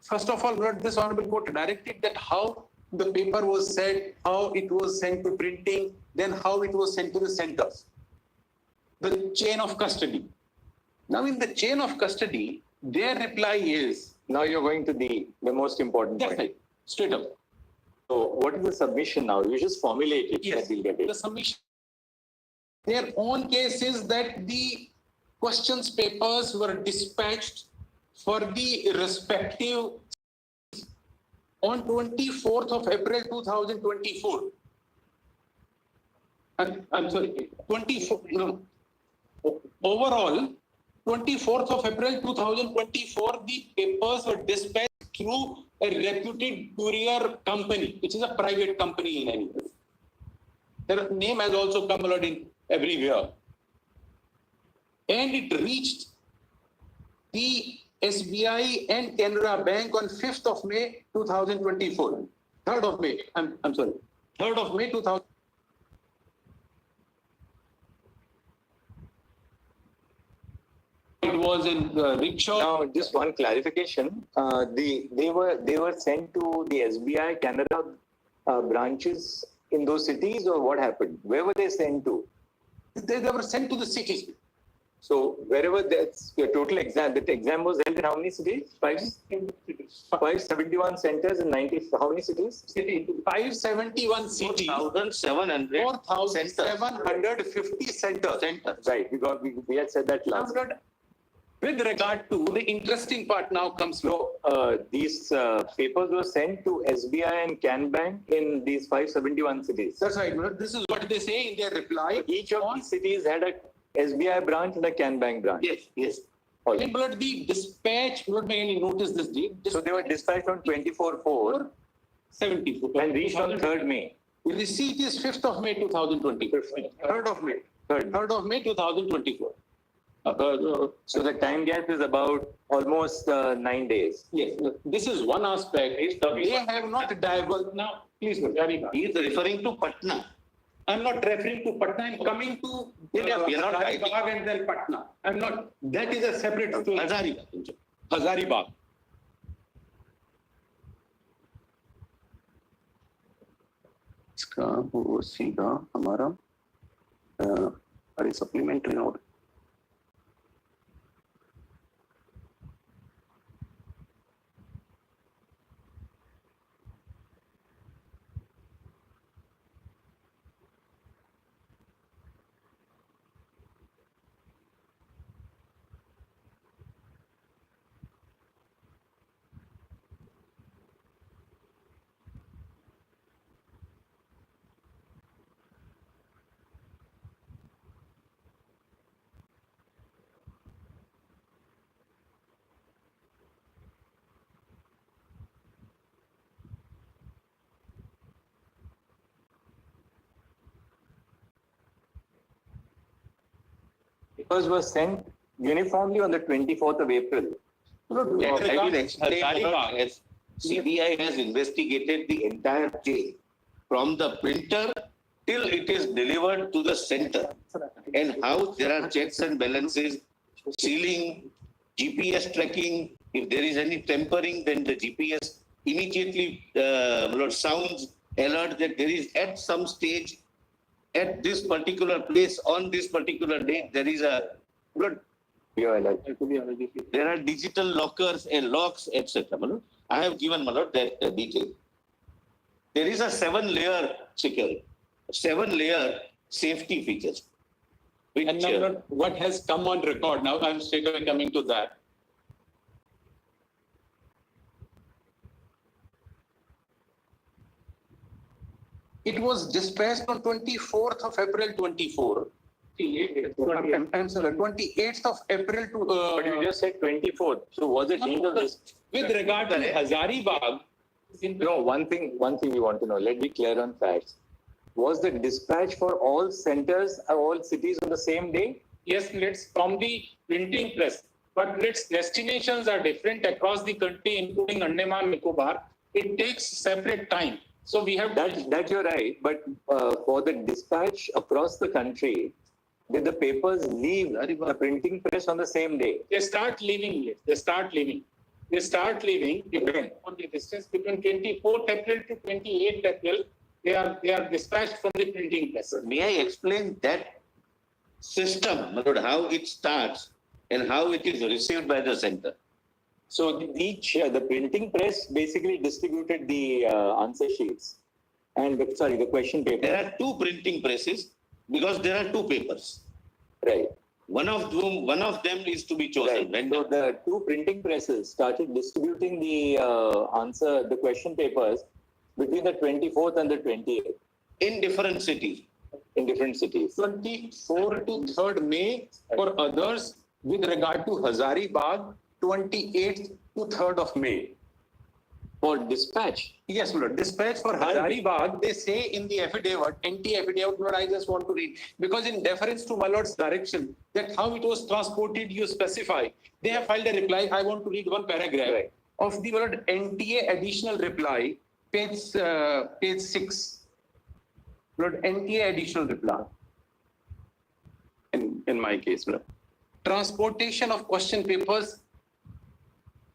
[SPEAKER 5] first of all, this Honorable Court directed that how the paper was sent, how it was sent to printing, then how it was sent to the centers. The chain of custody. Now, in the chain of custody, their reply is...
[SPEAKER 1] Now you're going to the most important point.
[SPEAKER 5] Right, straight up.
[SPEAKER 1] So what is the submission now? You just formulate it.
[SPEAKER 5] Yes,
[SPEAKER 1] we'll get it.
[SPEAKER 5] the submission. Their own case is that the questions papers were dispatched for the respective on 24th of April 2024. I'm sorry, 24, no. Overall, 24th of April 2024, the papers were dispatched through a reputed courier company, which is a private company in any way. Their name has also come out in everywhere. And it reached the SBI and Canara Bank on 5th of May 2024. 3rd of May, I'm sorry, 3rd of May 2000. It was in rickshaw.
[SPEAKER 1] Now, just one clarification. They were sent to the SBI Canada branches in those cities, or what happened? Where were they sent to?
[SPEAKER 5] They were sent to the cities.
[SPEAKER 1] So wherever that's your total exam, the exam was held in how many cities? 571 centers in 90. How many cities?
[SPEAKER 5] 571 cities. 4,750 centers.
[SPEAKER 1] Right. We had said that last.
[SPEAKER 5] With regard to the interesting part now comes.
[SPEAKER 1] So these papers were sent to SBI and Can Bank in these 571 cities.
[SPEAKER 5] That's right. This is what they say in their reply.
[SPEAKER 1] Each of these cities had a SBI branch and a Can Bank branch.
[SPEAKER 5] Yes, yes. And but the dispatch, not may any notice this date.
[SPEAKER 1] So they were dispatched on 24/4,
[SPEAKER 5] 74
[SPEAKER 1] and reached on 3rd May.
[SPEAKER 5] Receipt is 5th of May 2024. 3rd of May. 3rd of May 2024.
[SPEAKER 1] So the time gap is about almost 9 days.
[SPEAKER 5] Yes, this is one aspect. They have not divulged. Now, please,
[SPEAKER 7] he is referring to Patna.
[SPEAKER 5] I'm not referring to Patna. I'm coming to Hazaribagh and then Patna. I'm not. That is a separate story.
[SPEAKER 7] Hazaribagh.
[SPEAKER 5] Hazaribagh.
[SPEAKER 7] इसका वो सीधा हमारा अरे supplementary note.
[SPEAKER 1] Papers were sent uniformly on the 24th of April.
[SPEAKER 7] I will explain as CBI has investigated the entire chain from the printer till it is delivered to the center, and how there are checks and balances, sealing, GPS tracking. If there is any tampering, then the GPS immediately sounds alert that there is at some stage, at this particular place, on this particular date, there is a there are digital lockers and locks, etc. I have given that detail. There is a 7-layer security, 7-layer safety features.
[SPEAKER 5] And now what has come on record? Now I'm straight away coming to that. It was dispatched on 24th of April 24. I'm sorry, 28th of April to.
[SPEAKER 1] But you just said 24th. So was it changed?
[SPEAKER 5] With regard to Hazaribagh.
[SPEAKER 1] No, one thing we want to know. Let's be clear on facts. was the dispatch for all centers, all cities on the same day?
[SPEAKER 6] Yes, let's from the printing press, but its destinations are different across the country, including Andaman Nicobar. It takes separate time. So we have
[SPEAKER 1] that you're right, but for the dispatch across the country, did the papers leave the printing press on the same day?
[SPEAKER 6] They start leaving it. They start leaving. They start leaving on the distance between 24th April to 28th April. They are dispatched from the printing press.
[SPEAKER 7] May I explain that system, how it starts and how it is received by the center?
[SPEAKER 1] So the printing press basically distributed the answer sheets and the question paper.
[SPEAKER 7] There are two printing presses because there are two papers.
[SPEAKER 1] Right.
[SPEAKER 7] One of them is to be chosen.
[SPEAKER 1] Right. So the two printing presses started distributing the question papers between the 24th and the 28th.
[SPEAKER 7] In different cities.
[SPEAKER 1] In different cities.
[SPEAKER 5] 24 to 3rd May for others with regard to Hazaribagh, 28th to 3rd of May.
[SPEAKER 1] For dispatch?
[SPEAKER 5] Yes, Lord. Dispatch for Hazaribagh, they say in the affidavit, anti-affidavit, Lord, I just want to read. Because in deference to my Lord's direction, that how it was transported, you specify. They have filed a reply. I want to read one paragraph of the word NTA additional reply, page 6. Lord, NTA additional reply. In my case, Lord. Transportation of question papers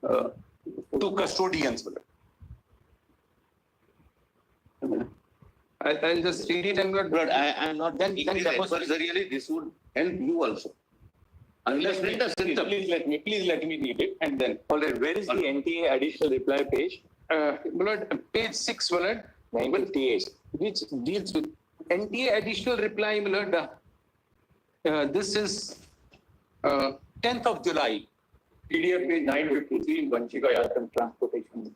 [SPEAKER 5] to custodians. I'll just read it and
[SPEAKER 7] but I am not then adversarially, this would help you also. Unless
[SPEAKER 5] please let me read it and then.
[SPEAKER 1] All right, where is the NTA additional reply page?
[SPEAKER 5] Page 6, Willard.
[SPEAKER 1] 958.
[SPEAKER 5] Which deals with NTA additional reply, Willard. This is 10th of July.
[SPEAKER 3] PDF page 953, Vanchika Yatram transportation.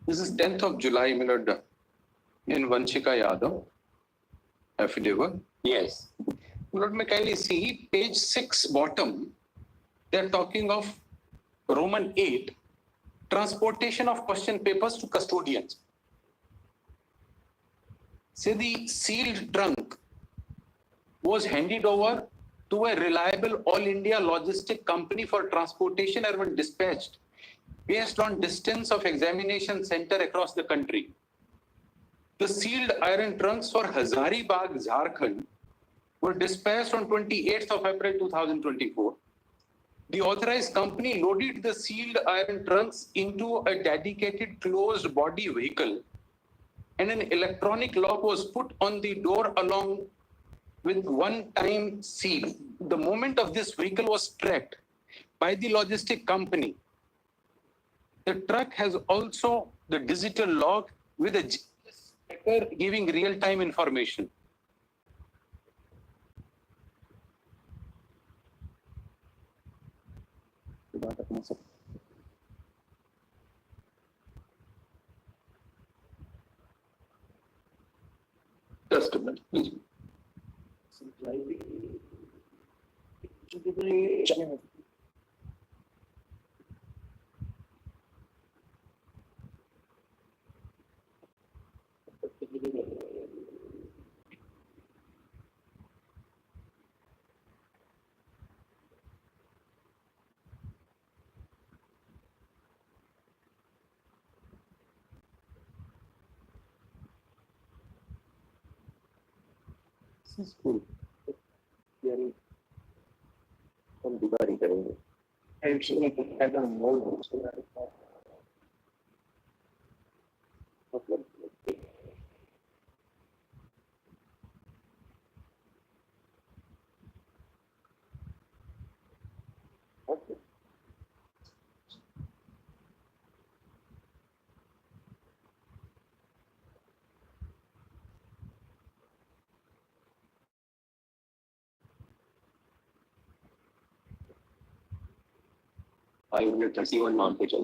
[SPEAKER 5] This is 10th of July, Millard, in Vanchika Yadav affidavit.
[SPEAKER 1] Yes.
[SPEAKER 5] Millard, may kindly see page 6 bottom. They're talking of Roman 8, transportation of question papers to custodians. Say the sealed trunk was handed over to a reliable all India logistic company for transportation and were dispatched based on distance of examination center across the country. The sealed iron trunks for Hazaribagh, Jharkhand were dispatched on 28th of April 2024. The authorized company loaded the sealed iron trunks into a dedicated closed body vehicle and an electronic lock was put on the door along with one-time seal. The moment of this vehicle was tracked by the logistic company. The truck has also the digital log with a GPS tracker giving real-time information. Just a minute, please.
[SPEAKER 1] This is cool. हम दिवाली करेंगे $531 मान पे चल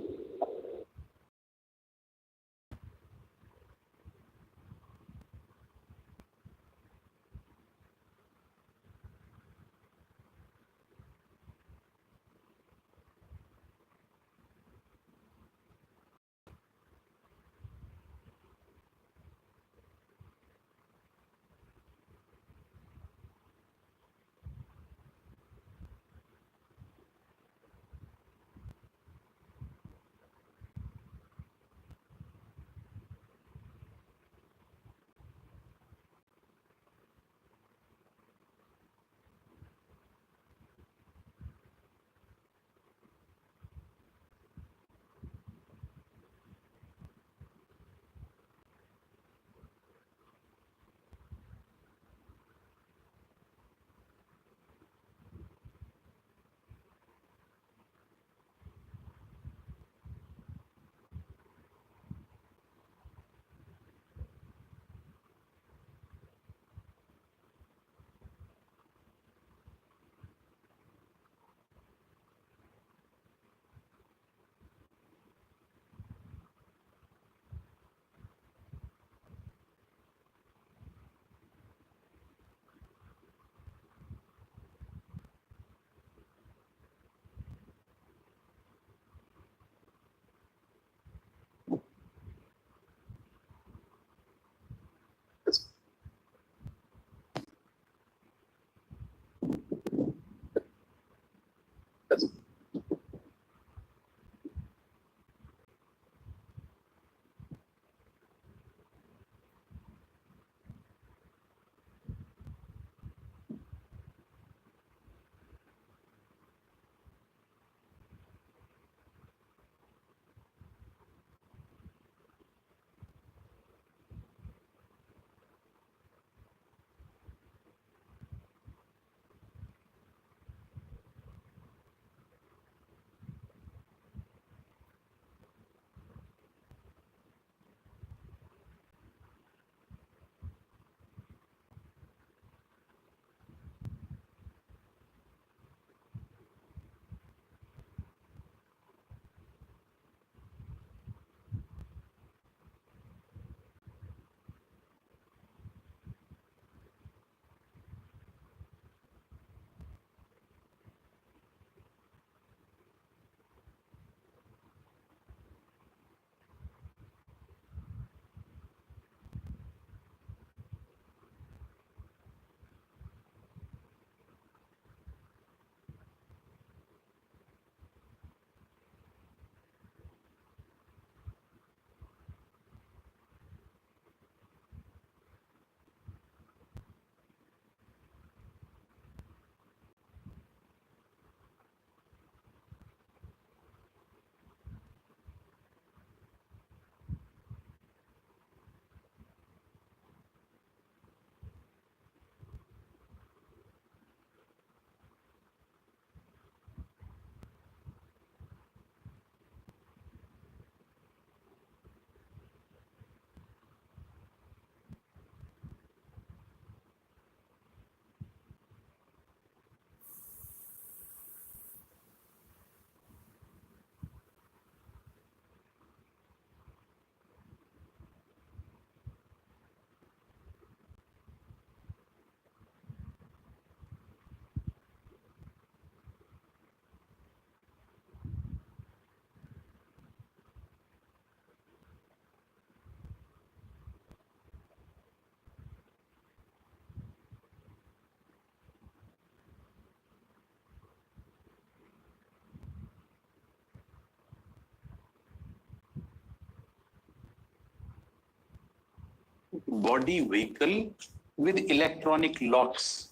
[SPEAKER 5] Body vehicle with electronic locks.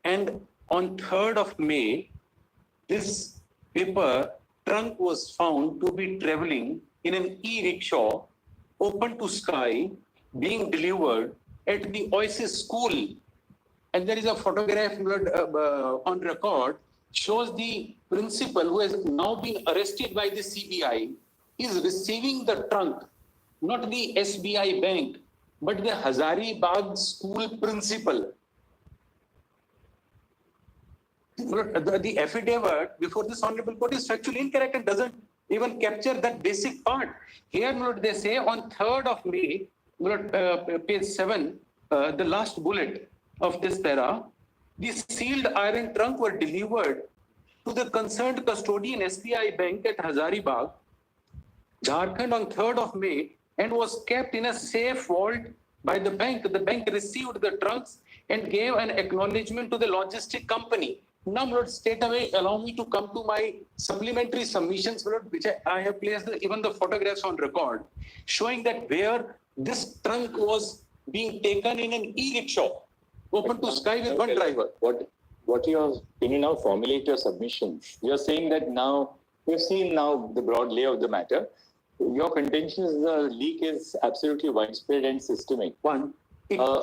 [SPEAKER 5] And on 3rd of May, this paper trunk was found to be traveling in an e-rickshaw open to sky being delivered at the Oasis school. And there is a photograph on record shows the principal who has now been arrested by the CBI is receiving the trunk, not the SBI bank, but the Hazaribagh school principal. The affidavit before this honorable court is factually incorrect and doesn't even capture that basic part. Here, they say on 3rd of May, page 7, the last bullet of this para, the sealed iron trunk were delivered to the concerned custodian SBI Bank at Hazaribagh, Jharkhand on 3rd of May and was kept in a safe vault by the bank. The bank received the trunks and gave an acknowledgement to the logistic company. Now, Lord, straight away, allow me to come to my supplementary submissions, Lord, which I have placed even the photographs on record, showing that where this trunk was being taken in an e-rickshaw, open to sky with one driver.
[SPEAKER 1] What can you now formulate your submissions? You're saying that now, we've seen now the broad lay of the matter. Your contention is the leak is absolutely widespread and systemic.
[SPEAKER 5] Now,
[SPEAKER 1] how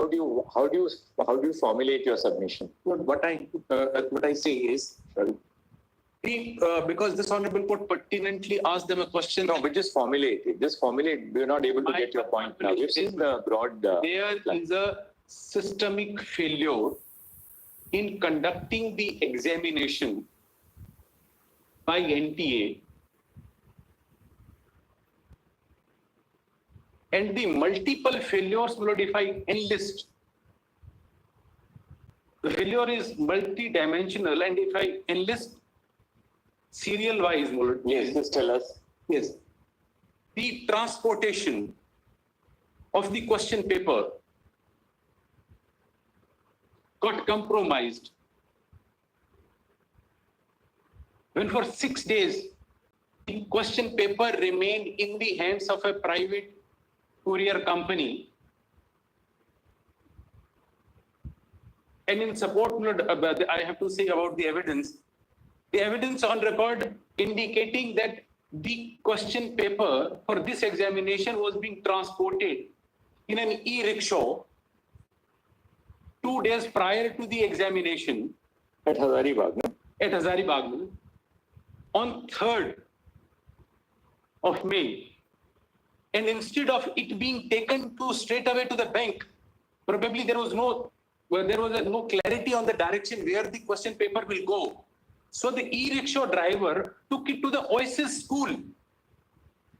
[SPEAKER 1] do you formulate your submission?
[SPEAKER 5] What I say is, because this honorable court pertinently asked them a question.
[SPEAKER 1] No, but just formulate it. Just formulate. We're not able to get your point now. We've seen the broad.
[SPEAKER 5] There is a systemic failure in conducting the examination by NTA. And the multiple failures, if I enlist, the failure is multi-dimensional, and if I enlist serial-wise,
[SPEAKER 1] yes, just tell us.
[SPEAKER 5] Yes, the transportation of the question paper got compromised when for 6 days, the question paper remained in the hands of a private courier company. And in support, I have to say about the evidence on record indicating that the question paper for this examination was being transported in an e-rickshaw 2 days prior to the examination
[SPEAKER 1] at Hazaribagh.
[SPEAKER 5] On 3rd of May. And instead of it being taken to straight away to the bank, probably there was no clarity on the direction where the question paper will go. So the e-rickshaw driver took it to the Oasis school.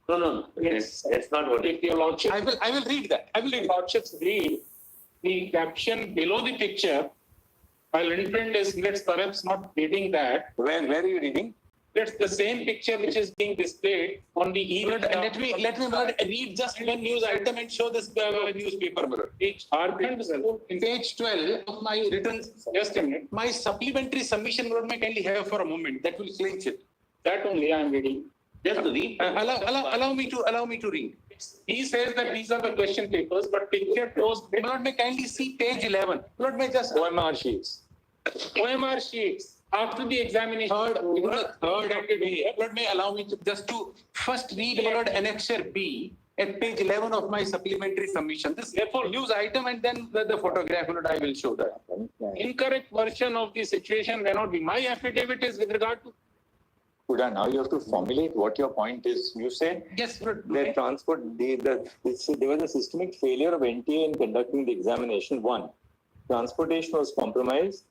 [SPEAKER 7] No. It's not what
[SPEAKER 6] If your lordship,
[SPEAKER 5] I will read that.
[SPEAKER 6] Lordships read the caption below the picture, while in print is let's perhaps not reading that.
[SPEAKER 5] Where are you reading?
[SPEAKER 6] That's the same picture which is being displayed on the
[SPEAKER 5] Let me read just one news item and show this newspaper. Page 12 of my written.
[SPEAKER 6] Just a minute.
[SPEAKER 5] My supplementary submission, Lord, may kindly have for a moment. That will clinch it.
[SPEAKER 6] That only I am reading.
[SPEAKER 7] Just to read.
[SPEAKER 5] Allow me to read.
[SPEAKER 6] He says that these are the question papers, but picture shows.
[SPEAKER 5] Lord, may kindly see page 11. Lord, may just
[SPEAKER 1] OMR sheets.
[SPEAKER 6] OMR sheets. After the examination,
[SPEAKER 5] Lord, may allow me to just to first read Lord Annexure B at page 11 of my supplementary submission. This therefore news item and then the photograph, Lord, I will show that.
[SPEAKER 6] Incorrect version of the situation may not be. My affidavit is with regard to.
[SPEAKER 1] Huda, now you have to formulate what your point is. You say
[SPEAKER 5] yes, Lord.
[SPEAKER 1] There was a systemic failure of NTA in conducting the examination. 1, transportation was compromised.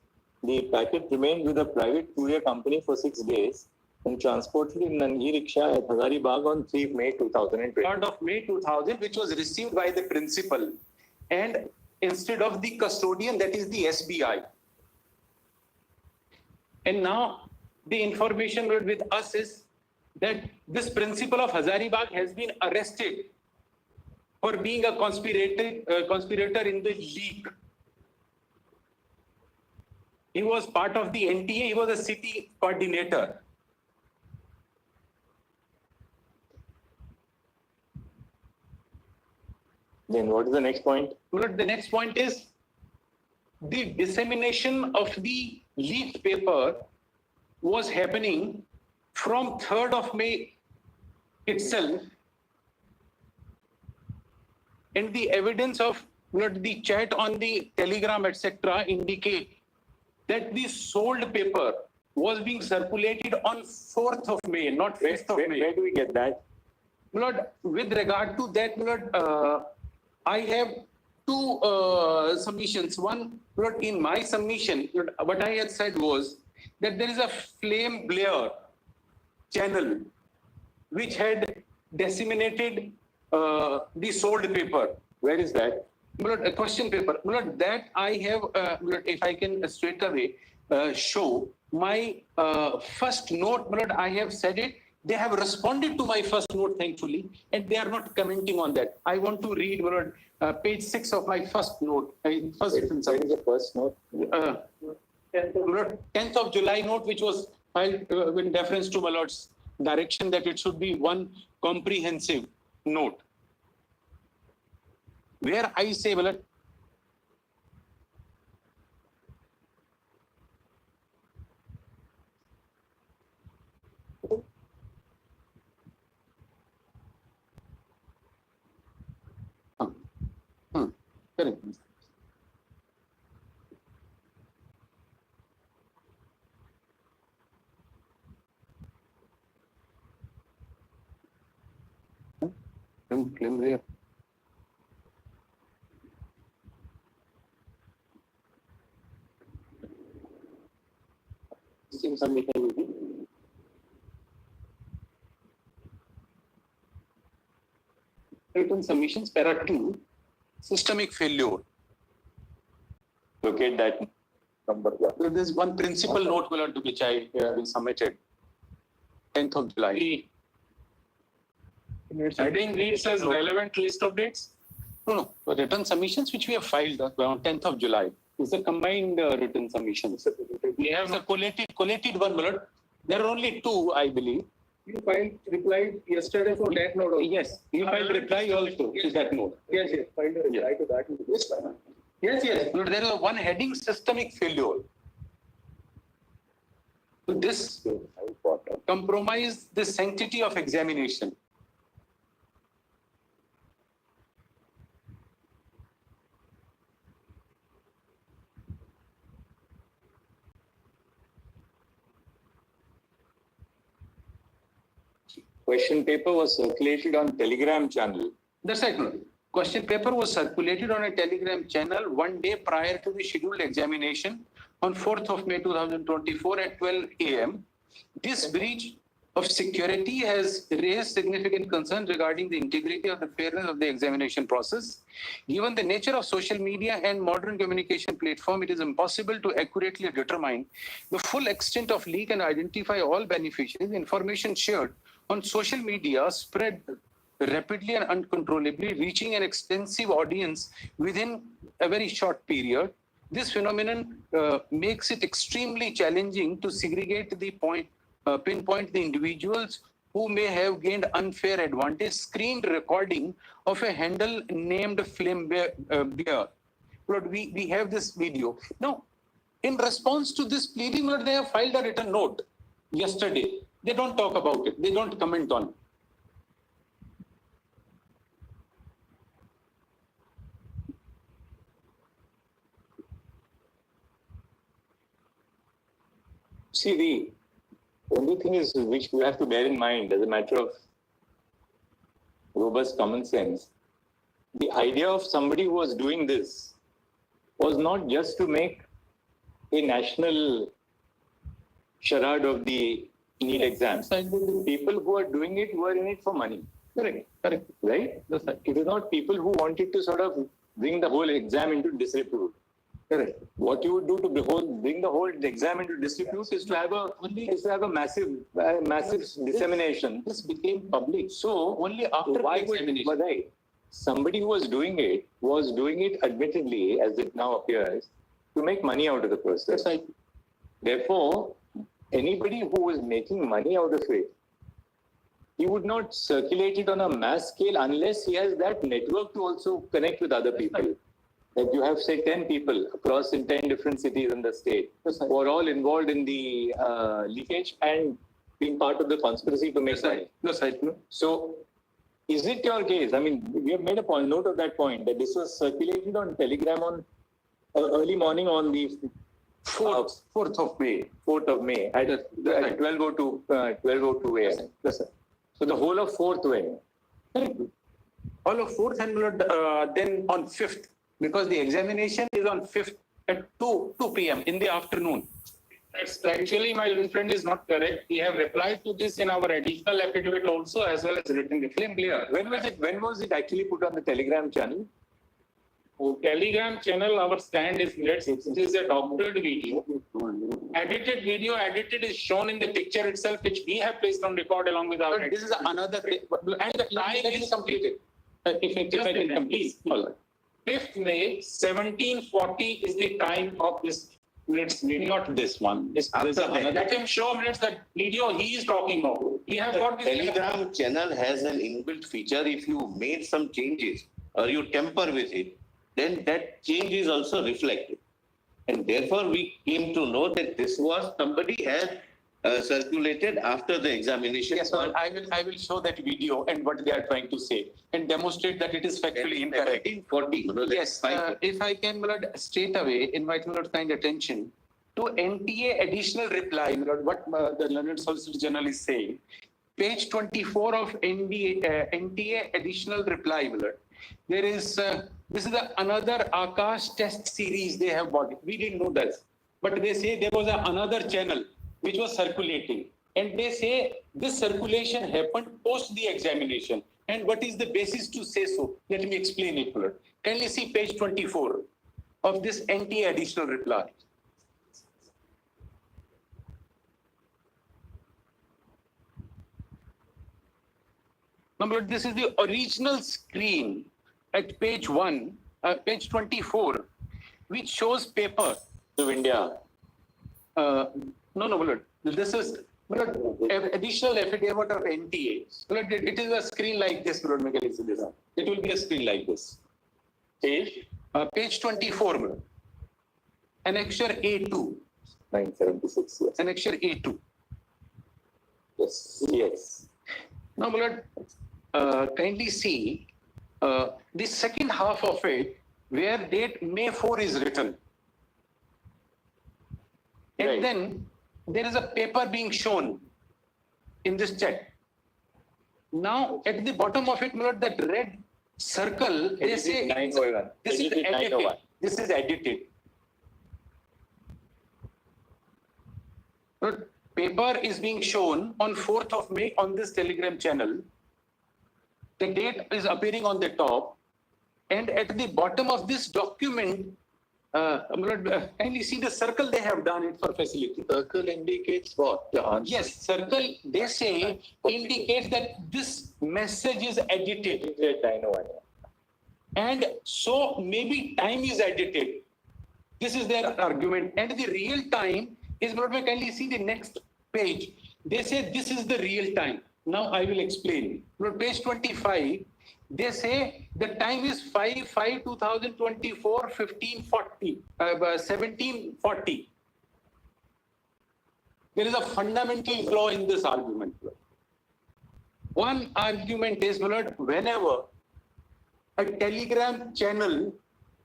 [SPEAKER 1] The packet remained with a private courier company for 6 days and transported in an e-rickshaw at Hazaribagh on 3 May 2020.
[SPEAKER 5] 3rd of May 2000, which was received by the principal and instead of the custodian, that is the SBI. And now the information with us is that this principal of Hazaribagh has been arrested for being a conspirator in the leak. He was part of the NTA. He was a city coordinator.
[SPEAKER 1] Then what is the next point?
[SPEAKER 5] Lord, the next point is the dissemination of the leaked paper was happening from 3rd of May itself. And the evidence of the chat on the Telegram, etc., indicate that the sold paper was being circulated on 4th of May, not 5th of May.
[SPEAKER 1] Where do we get that?
[SPEAKER 5] Lord, with regard to that, Lord, I have 2 submissions. One, Lord, in my submission, Lord, what I had said was that there is a flame blare channel which had disseminated the sold paper.
[SPEAKER 1] Where is that?
[SPEAKER 5] Lord, a question paper. Lord, that I have, Lord, if I can straight away show my first note, Lord, I have said it. They have responded to my first note, thankfully, and they are not commenting on that. I want to read, Lord, page 6 of my first note.
[SPEAKER 1] Where is the first note?
[SPEAKER 5] Lord, 10th of July note, which was filed in deference to my Lord's direction that it should be one comprehensive note. Where I say, well, correct.
[SPEAKER 1] Claim there.
[SPEAKER 5] Written submissions, para 2, systemic failure.
[SPEAKER 1] Locate that number.
[SPEAKER 5] There is one principal note to which I submitted 10th of July.
[SPEAKER 6] I think reads as relevant list of dates.
[SPEAKER 5] No, written submissions which we have filed on 10th of July. It's a combined written submission. We have the collated one, Lord. There are only two, I believe.
[SPEAKER 6] You replied yesterday for that note.
[SPEAKER 5] Yes, you filed reply also to that note.
[SPEAKER 6] Yes, filed a reply to that. Yes.
[SPEAKER 5] No, there is a one heading systemic failure. So this compromise the sanctity of examination.
[SPEAKER 1] Question paper was circulated on Telegram channel.
[SPEAKER 5] That's right. No. Question paper was circulated on a Telegram channel one day prior to the scheduled examination on 4th of May 2024 at 12 a.m. This breach of security has raised significant concerns regarding the integrity of the fairness of the examination process. Given the nature of social media and modern communication platform, it is impossible to accurately determine the full extent of leak and identify all beneficiaries. Information shared on social media spread rapidly and uncontrollably, reaching an extensive audience within a very short period. This phenomenon makes it extremely challenging to segregate the pinpoint the individuals who may have gained unfair advantage. Screened recording of a handle named Flame Bear. We have this video. Now, in response to this pleading, they have filed a written note yesterday. They don't talk about it. They don't comment on it.
[SPEAKER 1] See, the only thing is which we have to bear in mind as a matter of robust common sense, the idea of somebody who was doing this was not just to make a national charade of the NEET exams. People who are doing it were in it for money.
[SPEAKER 5] Correct.
[SPEAKER 1] Right? It is not people who wanted to sort of bring the whole exam into disrepute.
[SPEAKER 5] Correct.
[SPEAKER 1] What you would do to bring the whole exam into disrepute is to have a massive dissemination.
[SPEAKER 5] This became public. So only after the examination.
[SPEAKER 1] But right, somebody who was doing it admittedly, as it now appears, to make money out of the process.
[SPEAKER 5] Right.
[SPEAKER 1] Therefore, anybody who was making money out of it, he would not circulate it on a mass scale unless he has that network to also connect with other people. That you have, say, 10 people across in 10 different cities in the state who are all involved in the leakage and being part of the conspiracy to make money. So, is it your case? I mean, we have made a note of that point, that this was circulated on Telegram on early morning on the 4th of May. 4th of May at 12:02 a.m.
[SPEAKER 5] Yes, sir.
[SPEAKER 1] So the whole of 4th way.
[SPEAKER 5] All of 4th and then on 5th, because the examination is on 5th at 2 p.m. in the afternoon.
[SPEAKER 6] That's actually, my friend is not correct. We have replied to this in our additional affidavit also, as well as written reply.
[SPEAKER 1] Clear. When was it actually put on the Telegram channel?
[SPEAKER 6] Telegram channel, our stand is it is a doctored video. Edited is shown in the picture itself, which we have placed on record along with our.
[SPEAKER 5] This is another thing.
[SPEAKER 6] And the time is completed. If I can complete. 5th May, 1740 is the time of this minutes video.
[SPEAKER 5] Not this one.
[SPEAKER 6] Let him show minutes that video he is talking about. We have got this.
[SPEAKER 7] Telegram channel has an inbuilt feature. If you made some changes or you tamper with it, then that change is also reflected. And therefore, we came to know that this was somebody has circulated after the examination.
[SPEAKER 5] Yes, sir. I will show that video and what they are trying to say and demonstrate that it is factually incorrect.
[SPEAKER 7] 1740.
[SPEAKER 5] Yes, if I can, straight away invite kind attention to NTA additional reply, what the Learned Solicitor General is saying. Page 24 of NTA additional reply, there is, this is another Akash test series they have bought. We didn't know that. But they say there was another channel which was circulating. And they say this circulation happened post the examination. And what is the basis to say so? Let me explain it. Kindly see page 24 of this NTA additional reply. Now, this is the original screen at page 1, page 24, which shows paper
[SPEAKER 1] of India.
[SPEAKER 5] No, this is But additional affidavit of NTA. But it is a screen like this. It will be a screen like this. Page 24. Annexure A2.
[SPEAKER 1] 976. Yes.
[SPEAKER 5] Annexure A2.
[SPEAKER 1] Yes. Yes.
[SPEAKER 5] Now, Lord, kindly see the second half of it, where date May 4 is written. And
[SPEAKER 1] Right.
[SPEAKER 5] then there is a paper being shown in this check. Now, at the bottom of it, Lord, that red circle, they say
[SPEAKER 1] 901.
[SPEAKER 5] this is edited. This is edited. Lord, paper is being shown on 4th of May on this Telegram channel. The date is appearing on the top, and at the bottom of this document, kindly see the circle they have done it for facility.
[SPEAKER 7] Circle indicates what? The answer.
[SPEAKER 5] Yes, circle, they say, indicates that this message is edited.
[SPEAKER 1] 901.
[SPEAKER 5] And so maybe time is edited. This is their argument. And the real time is not, kindly see the next page. They say this is the real time. Now I will explain. On page 25, they say the time is 5/5/2024, 1540, 1740. There is a fundamental flaw in this argument. One argument is, Lord, whenever a Telegram channel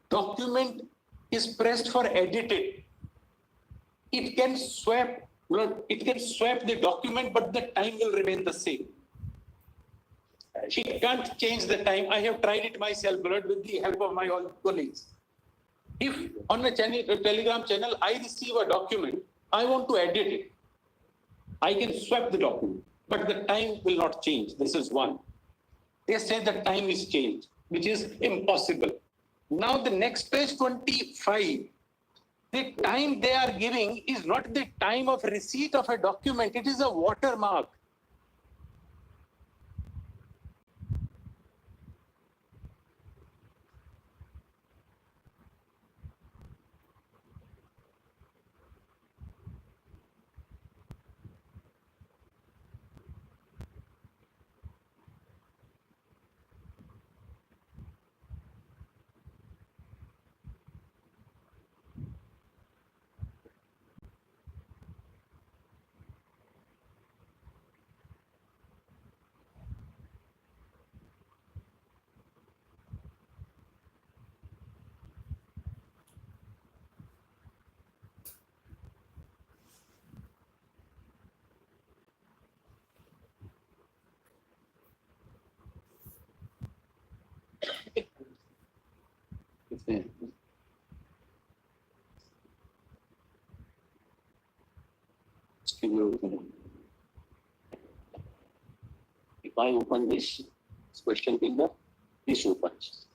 [SPEAKER 5] document is pressed for edited, it can swap the document, but the time will remain the same. It can't change the time. I have tried it myself, Lord, with the help of my colleagues. If on a Telegram channel I receive a document, I want to edit it, I can swap the document, but the time will not change. This is one. They say the time is changed, which is impossible. Now the next page 25, the time they are giving is not the time of receipt of a document. It is a watermark. If I open this question finger, this opens.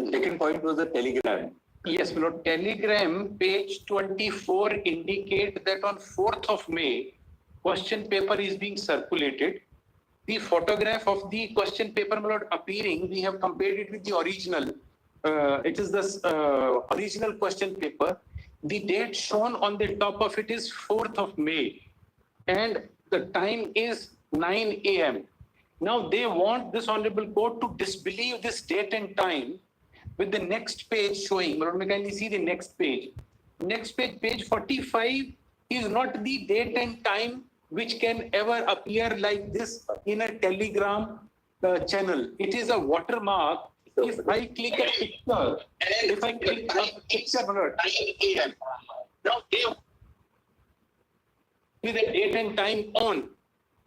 [SPEAKER 1] The second point was the telegram.
[SPEAKER 5] Yes, my lord. Telegram page 24 indicate that on 4th of May, question paper is being circulated. The photograph of the question paper, my lord, appearing, we have compared it with the original. It is the original question paper. The date shown on the top of it is 4th of May. And the time is 9 a.m. Now they want this honorable court to disbelieve this date and time with the next page showing. Lord, may kindly see the next page. Next page, page 45, is not the date and time which can ever appear like this in a telegram channel. It is a watermark. If I click a picture, if I click a picture, Lord, now they with the date and time on,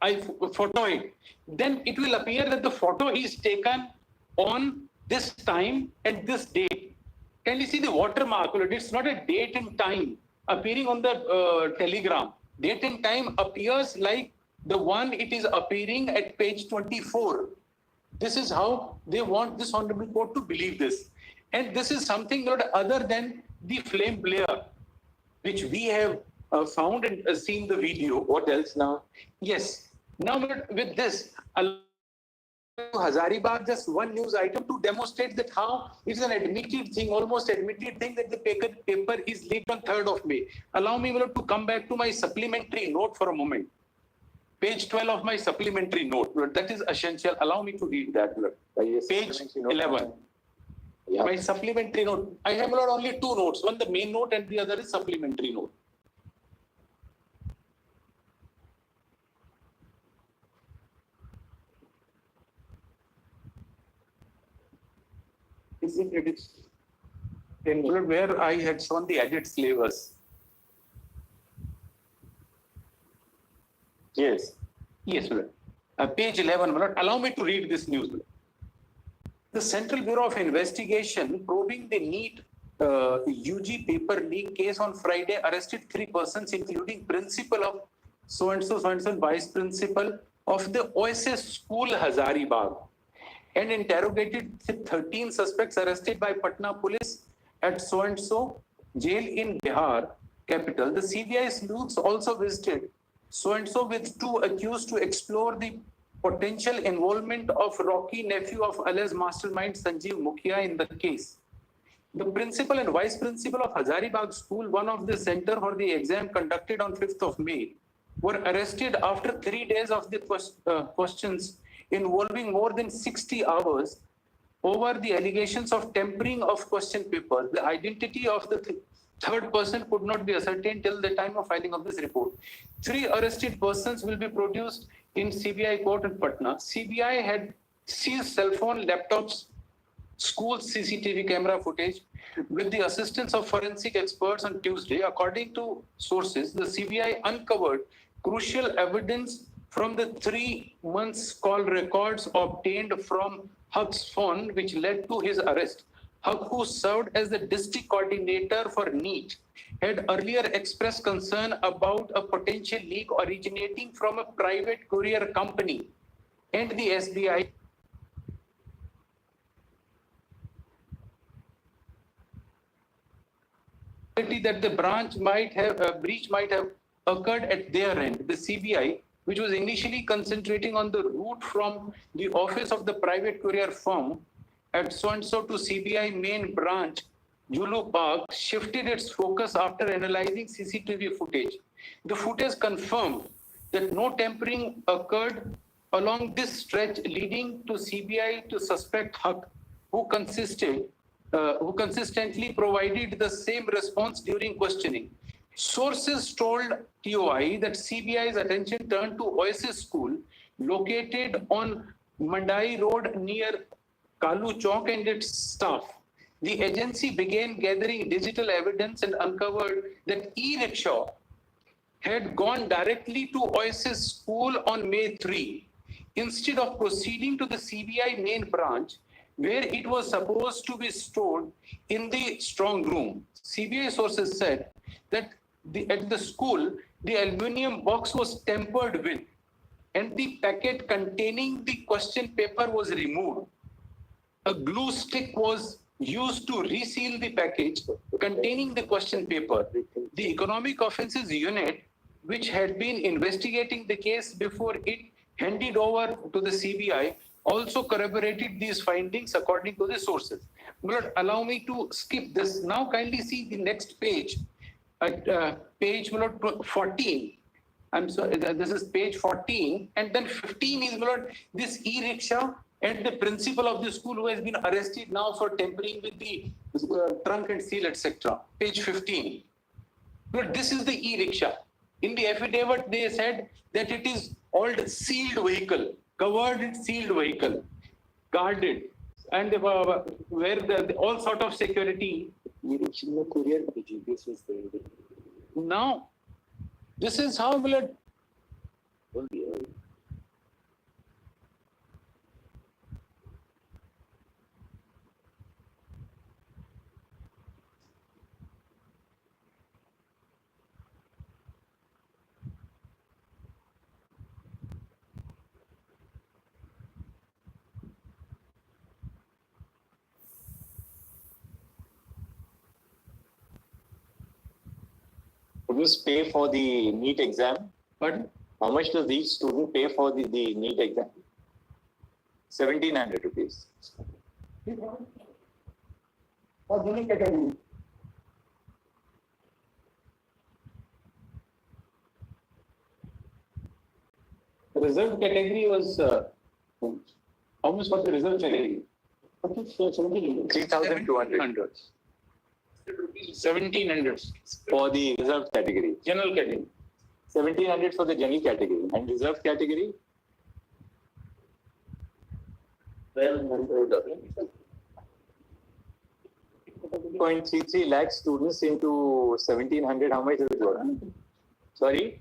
[SPEAKER 5] I photo it, then it will appear that the photo is taken on this time and this date. Can you see the watermark? It's not a date and time appearing on the telegram. Date and time appears like the one it is appearing at page 24. This is how they want this honorable court to believe this. And this is something not other than the flame blare, which we have found and seen the video.
[SPEAKER 1] What else now?
[SPEAKER 5] Yes. Now with this, Hazaribagh, just one news item to demonstrate that how it's an admitted thing, almost admitted thing that the paper is leaked on 3rd of May. Allow me to come back to my supplementary note for a moment. Page 12 of my supplementary note. That is essential. Allow me to read that. Page 11. Yeah. My supplementary note. I have only two notes. One the main note and the other is supplementary note. It is where I had shown the added flavors.
[SPEAKER 1] Yes.
[SPEAKER 5] Yes, page 11. Allow me to read this news. The Central Bureau of Investigation probing the NEET UG paper leak case on Friday arrested 3 persons, including principal of so-and-so, vice principal of the OSS school Hazaribagh, and interrogated 13 suspects arrested by Patna police at so-and-so jail in Bihar capital. The CBI sleuths also visited so-and-so with 2 accused to explore the potential involvement of Rocky, nephew of Allah's mastermind Sanjeev Mukhia in the case. The principal and vice principal of Hazaribagh School, one of the center for the exam conducted on 5th of May, were arrested after 3 days of the questions involving more than 60 hours over the allegations of tampering of question papers. The identity of the third person could not be ascertained till the time of filing of this report. 3 arrested persons will be produced in CBI court in Patna. CBI had seized cell phone, laptops, school CCTV camera footage with the assistance of forensic experts on Tuesday. According to sources, the CBI uncovered crucial evidence from the 3 months call records obtained from Huck's phone, which led to his arrest. Huck, who served as the district coordinator for NEET, had earlier expressed concern about a potential leak originating from a private courier company, and the SBI that the breach might have occurred at their end. The CBI, which was initially concentrating on the route from the office of the private courier firm at so-and-so to CBI main branch, Julu Park, shifted its focus after analyzing CCTV footage. The footage confirmed that no tampering occurred along this stretch, leading to CBI to suspect Huck, who consistently provided the same response during questioning. Sources told TOI that CBI's attention turned to OSS school located on Mandai Road near Kalu Chowk and its staff. The agency began gathering digital evidence and uncovered that e-rickshaw had gone directly to OSS school on May 3 instead of proceeding to the CBI main branch, where it was supposed to be stored in the strong room. CBI sources said that at the school, the aluminum box was tampered with and the packet containing the question paper was removed. A glue stick was used to reseal the package containing the question paper. The Economic Offences Unit, which had been investigating the case before it handed over to the CBI, also corroborated these findings according to the sources. But allow me to skip this. Now kindly see the next page, at page 14. I'm sorry, this is page 14, and then 15 is this e-rickshaw and the principal of the school who has been arrested now for tampering with the trunk and seal, etc. Page 15. But this is the e-rickshaw. In the affidavit, they said that it is called sealed vehicle, covered sealed vehicle, guarded, and where all sort of security. Now, this is how
[SPEAKER 1] Students pay for the NEET exam.
[SPEAKER 5] But
[SPEAKER 1] how much does each student pay for the NEET exam? 1,700 rupees.
[SPEAKER 5] Reserve category was how much for the reserve category?
[SPEAKER 1] 3,200
[SPEAKER 6] 1,700
[SPEAKER 1] for the reserve category.
[SPEAKER 6] general category.
[SPEAKER 1] 1,700 for the general category and reserve category. 0.33 lakh students into 1,700. How much is it? Sorry.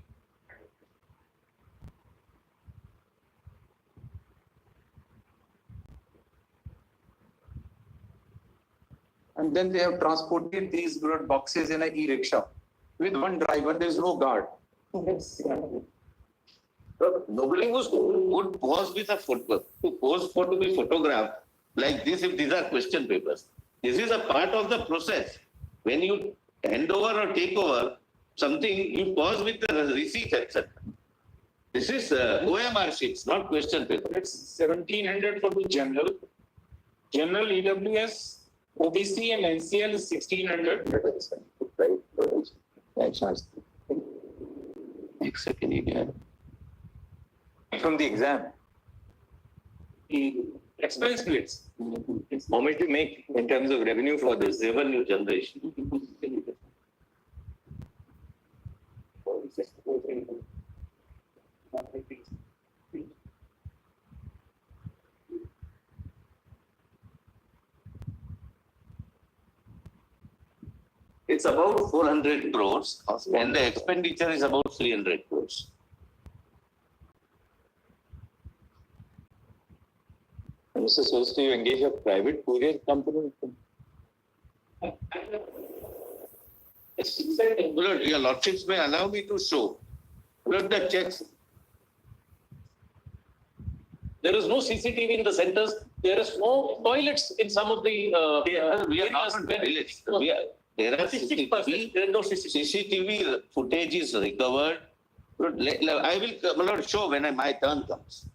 [SPEAKER 5] And then they have transported these boxes in an e-rickshaw with one driver. There is no guard.
[SPEAKER 7] Nobody would pose with a photo, to pose for to be photographed like this if these are question papers. This is a part of the process. When you hand over or take over something, you pause with the receipt, etc. This is OMR sheets, not question paper.
[SPEAKER 6] It's 1,700 for the general. General EWS, OBC and NCL is 1,600.
[SPEAKER 1] From the exam.
[SPEAKER 6] The expense plates.
[SPEAKER 1] How much do you make in terms of revenue for this?
[SPEAKER 7] Revenue generation. It's about 400 crores and the expenditure is about 300 crores.
[SPEAKER 1] Mr. Sosti, you engage a private courier company?
[SPEAKER 7] Your lordships may allow me to show. Look the checks.
[SPEAKER 5] There is no CCTV in the centers. There is no toilets in some of the.
[SPEAKER 7] We are not on toilets. There are CCTV.
[SPEAKER 5] There is no CCTV.
[SPEAKER 7] CCTV footage is recovered. I will show when my turn comes.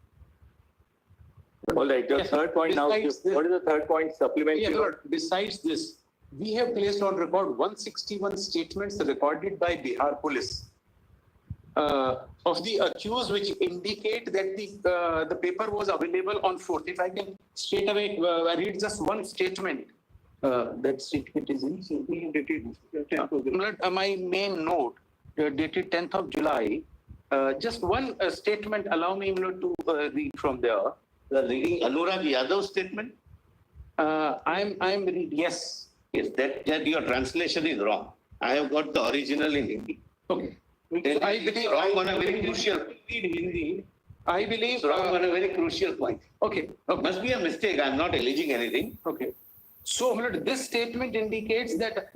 [SPEAKER 1] All right. Your third point now. What is the third point? Supplementary.
[SPEAKER 5] Yeah, Lord, besides this, we have placed on record 161 statements recorded by Bihar Police of the accused, which indicate that the paper was available on 4th. If I can straight away read just one statement. That statement is in my main note dated 10th of July. Just one statement. Allow me to read from there.
[SPEAKER 7] You are reading Anurag Yadav's statement?
[SPEAKER 5] I'm reading, yes.
[SPEAKER 7] Yes, that your translation is wrong. I have got the original in Hindi.
[SPEAKER 5] Okay.
[SPEAKER 7] I believe wrong on a very crucial.
[SPEAKER 5] I believe
[SPEAKER 7] it's wrong on a very crucial point.
[SPEAKER 5] Okay.
[SPEAKER 7] Must be a mistake. I'm not alleging anything.
[SPEAKER 5] Okay. So this statement indicates that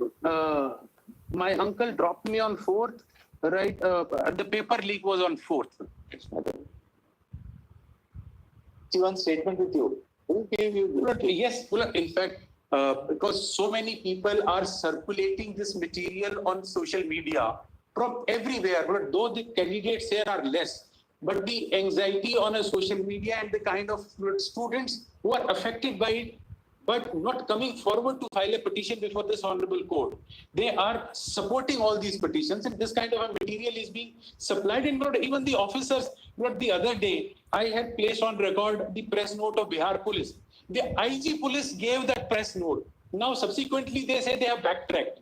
[SPEAKER 5] my uncle dropped me on 4th, right? The paper leak was on 4th.
[SPEAKER 1] One statement with you. Who gave you?
[SPEAKER 5] Yes, in fact, because so many people are circulating this material on social media from everywhere. But though the candidates here are less, but the anxiety on a social media and the kind of students who are affected by it, but not coming forward to file a petition before this honorable court. They are supporting all these petitions, and this kind of a material is being supplied. And not even the officers, not the other day, I had placed on record the press note of Bihar Police. The IG Police gave that press note. Now, subsequently, they say they have backtracked.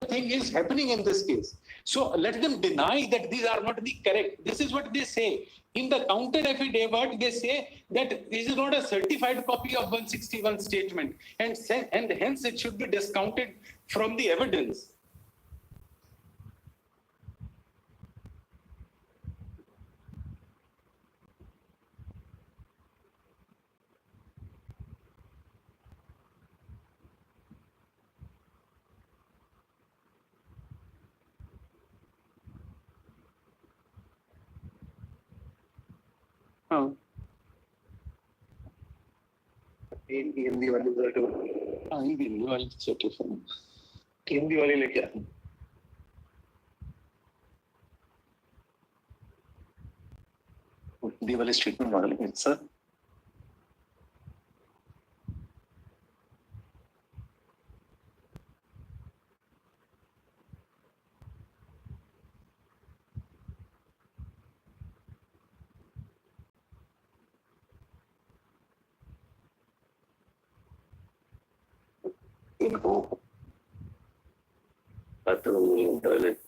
[SPEAKER 5] Thing is happening in this case. So let them deny that these are not the correct. This is what they say. In the counter affidavit, they say that this is not a certified copy of 161 statement, and hence it should be discounted from the evidence.
[SPEAKER 7] Hindi वाली
[SPEAKER 5] हिंदी वाली certificate.
[SPEAKER 7] Hindi वाली लेके आ
[SPEAKER 3] हिंदी वाले statement model sir
[SPEAKER 7] toilet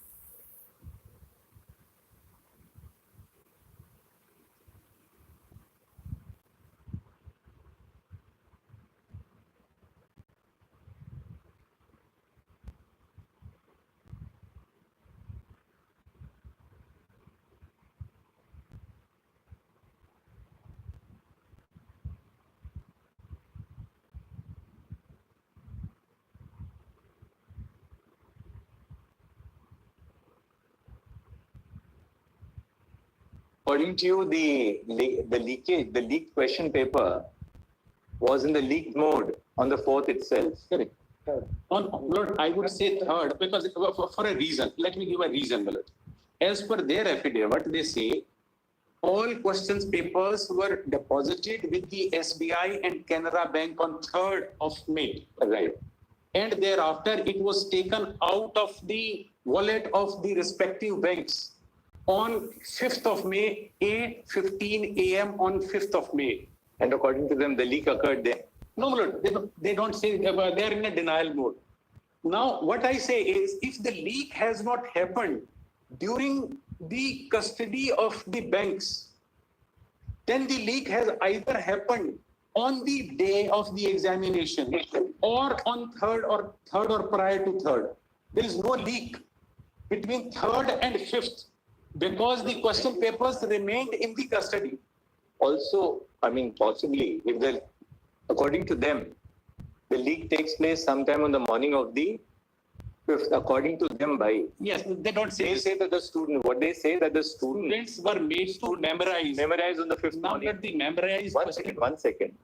[SPEAKER 1] According to you, the leaked question paper was in the leaked mode on the 4th itself.
[SPEAKER 5] Correct. Lord, I would say third because for a reason. Let me give a reason, Milord. As per their affidavit, they say all questions papers were deposited with the SBI and Canara Bank on 3rd of May.
[SPEAKER 1] Right.
[SPEAKER 5] And thereafter, it was taken out of the wallet of the respective banks on 5th of May, 8:15 a.m. on 5th of May.
[SPEAKER 1] And according to them, the leak occurred there.
[SPEAKER 5] No, Lord, they don't say, they are in a denial mode. Now, what I say is, if the leak has not happened during the custody of the banks, then the leak has either happened on the day of the examination or on third or prior to 3rd. There is no leak between 3rd and 5th because the question papers remained in the custody.
[SPEAKER 1] Also, I mean, possibly, according to them, the leak takes place sometime on the morning of the 5th, according to them by.
[SPEAKER 5] Yes, they don't say.
[SPEAKER 1] They say that the student, what they say that the students
[SPEAKER 5] were made to memorize.
[SPEAKER 1] Memorize on the 5th morning.
[SPEAKER 5] Not the memorize.
[SPEAKER 1] One second.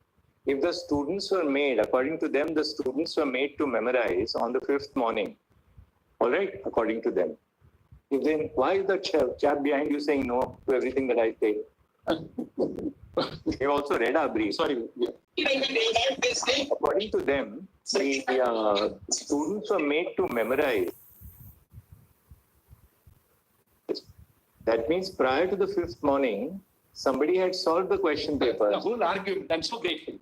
[SPEAKER 1] If the students were made, according to them, the students were made to memorize on the 5th morning. All right, according to them. If then, why is the chap behind you saying no to everything that I say? They've also read our brief.
[SPEAKER 5] Sorry. Yeah.
[SPEAKER 1] According to them, the students were made to memorize. That means prior to the 5th morning, somebody had solved the question papers.
[SPEAKER 5] The whole argument, I'm so grateful.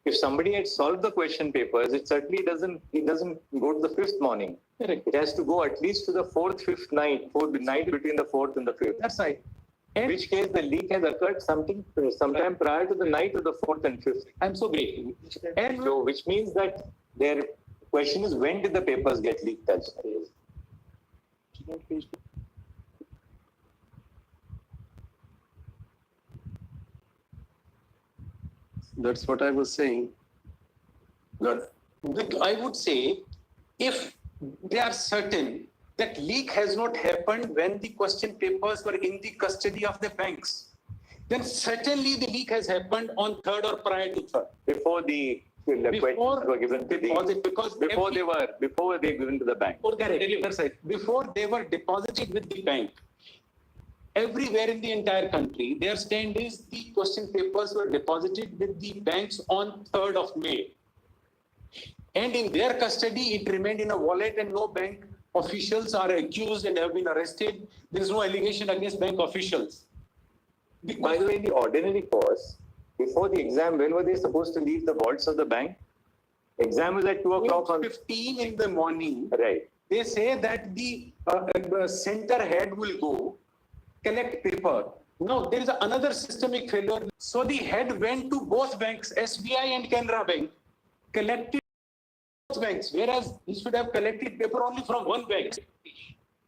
[SPEAKER 1] If somebody had solved the question papers, it certainly doesn't go to the 5th morning.
[SPEAKER 5] Correct.
[SPEAKER 1] It has to go at least to the 4th, 5th night, the night between the 4th and the 5th.
[SPEAKER 5] That's right.
[SPEAKER 1] In which case the leak has occurred sometime prior to the night of the 4th and 5th.
[SPEAKER 5] I'm so grateful.
[SPEAKER 1] And so, which means that their question is, when did the papers get leaked?
[SPEAKER 4] That's what I was saying.
[SPEAKER 5] I would say, if they are certain that leak has not happened when the question papers were in the custody of the banks, then certainly the leak has happened on 3rd or prior to 3rd.
[SPEAKER 1] Before the questions were given to
[SPEAKER 5] deposit, because
[SPEAKER 1] before they were given to the bank.
[SPEAKER 5] That's right. Before they were deposited with the bank. Everywhere in the entire country, their stand is the question papers were deposited with the banks on 3rd of May. And in their custody, it remained in a wallet and no bank officials are accused and have been arrested. There is no allegation against bank officials.
[SPEAKER 1] By the way, in the ordinary course, before the exam, when were they supposed to leave the vaults of the bank? Exam was at 2 o'clock on
[SPEAKER 5] 15 in the morning.
[SPEAKER 1] Right.
[SPEAKER 5] They say that the center head will go collect paper. No, there is another systemic failure. So the head went to both banks, SBI and Canara Bank, collected both banks, whereas he should have collected paper only from one bank.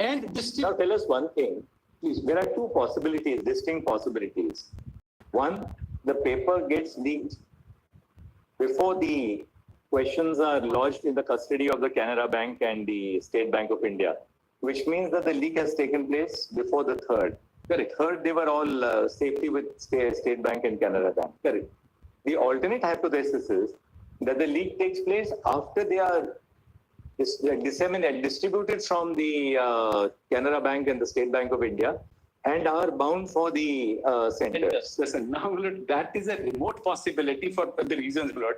[SPEAKER 5] And this
[SPEAKER 1] now tell us one thing, please. There are two possibilities, distinct possibilities. One, the paper gets leaked before the questions are lodged in the custody of the Canara Bank and the State Bank of India, which means that the leak has taken place before the 3rd. Correct. 3rd, they were all safely with State Bank and Canara Bank. Correct. The alternate hypothesis is that the leak takes place after they are distributed from the Canara Bank and the State Bank of India and are bound for the center.
[SPEAKER 5] Listen, now that is a remote possibility for the reasons, Lord.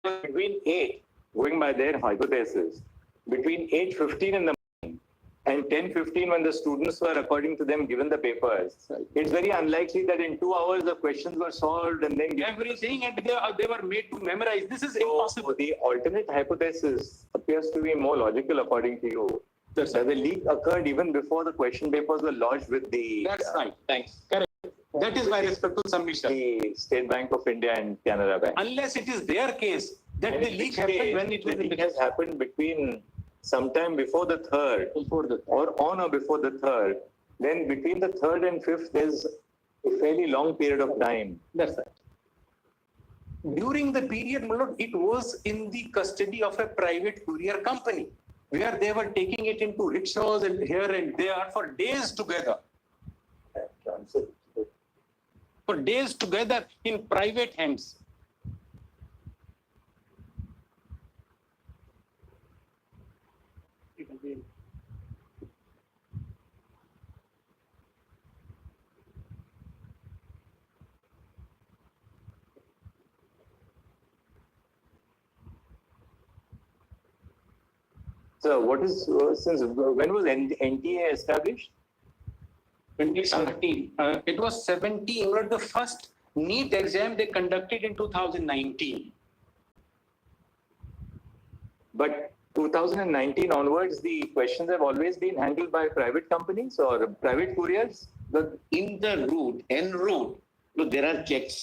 [SPEAKER 1] Between 8, going by their hypothesis, between 8:15 in the morning and 10:15 when the students were, according to them, given the papers, it's very unlikely that in 2 hours the questions were solved and then
[SPEAKER 5] everything, and they were made to memorize. This is impossible.
[SPEAKER 1] So the alternate hypothesis appears to be more logical, according to you. That the leak occurred even before the question papers were lodged with the.
[SPEAKER 5] That's right. Thanks. Correct. That is my respectful submission.
[SPEAKER 1] The State Bank of India and Canara Bank.
[SPEAKER 5] Unless it is their case that the leak happened when it was.
[SPEAKER 1] The leak has happened between sometime before the 3rd, or on or before the 3rd. Then between the 3rd and 5th, there's a fairly long period of time.
[SPEAKER 5] That's right. During the period, it was in the custody of a private courier company, where they were taking it into rickshaws and here and there for days together. For days together in private hands.
[SPEAKER 1] So what is, since when was NTA established?
[SPEAKER 5] 2017. It was 17. The first NEET exam they conducted in 2019.
[SPEAKER 1] But 2019 onwards, the questions have always been handled by private companies or private couriers?
[SPEAKER 7] In the route, en route, look, there are checks.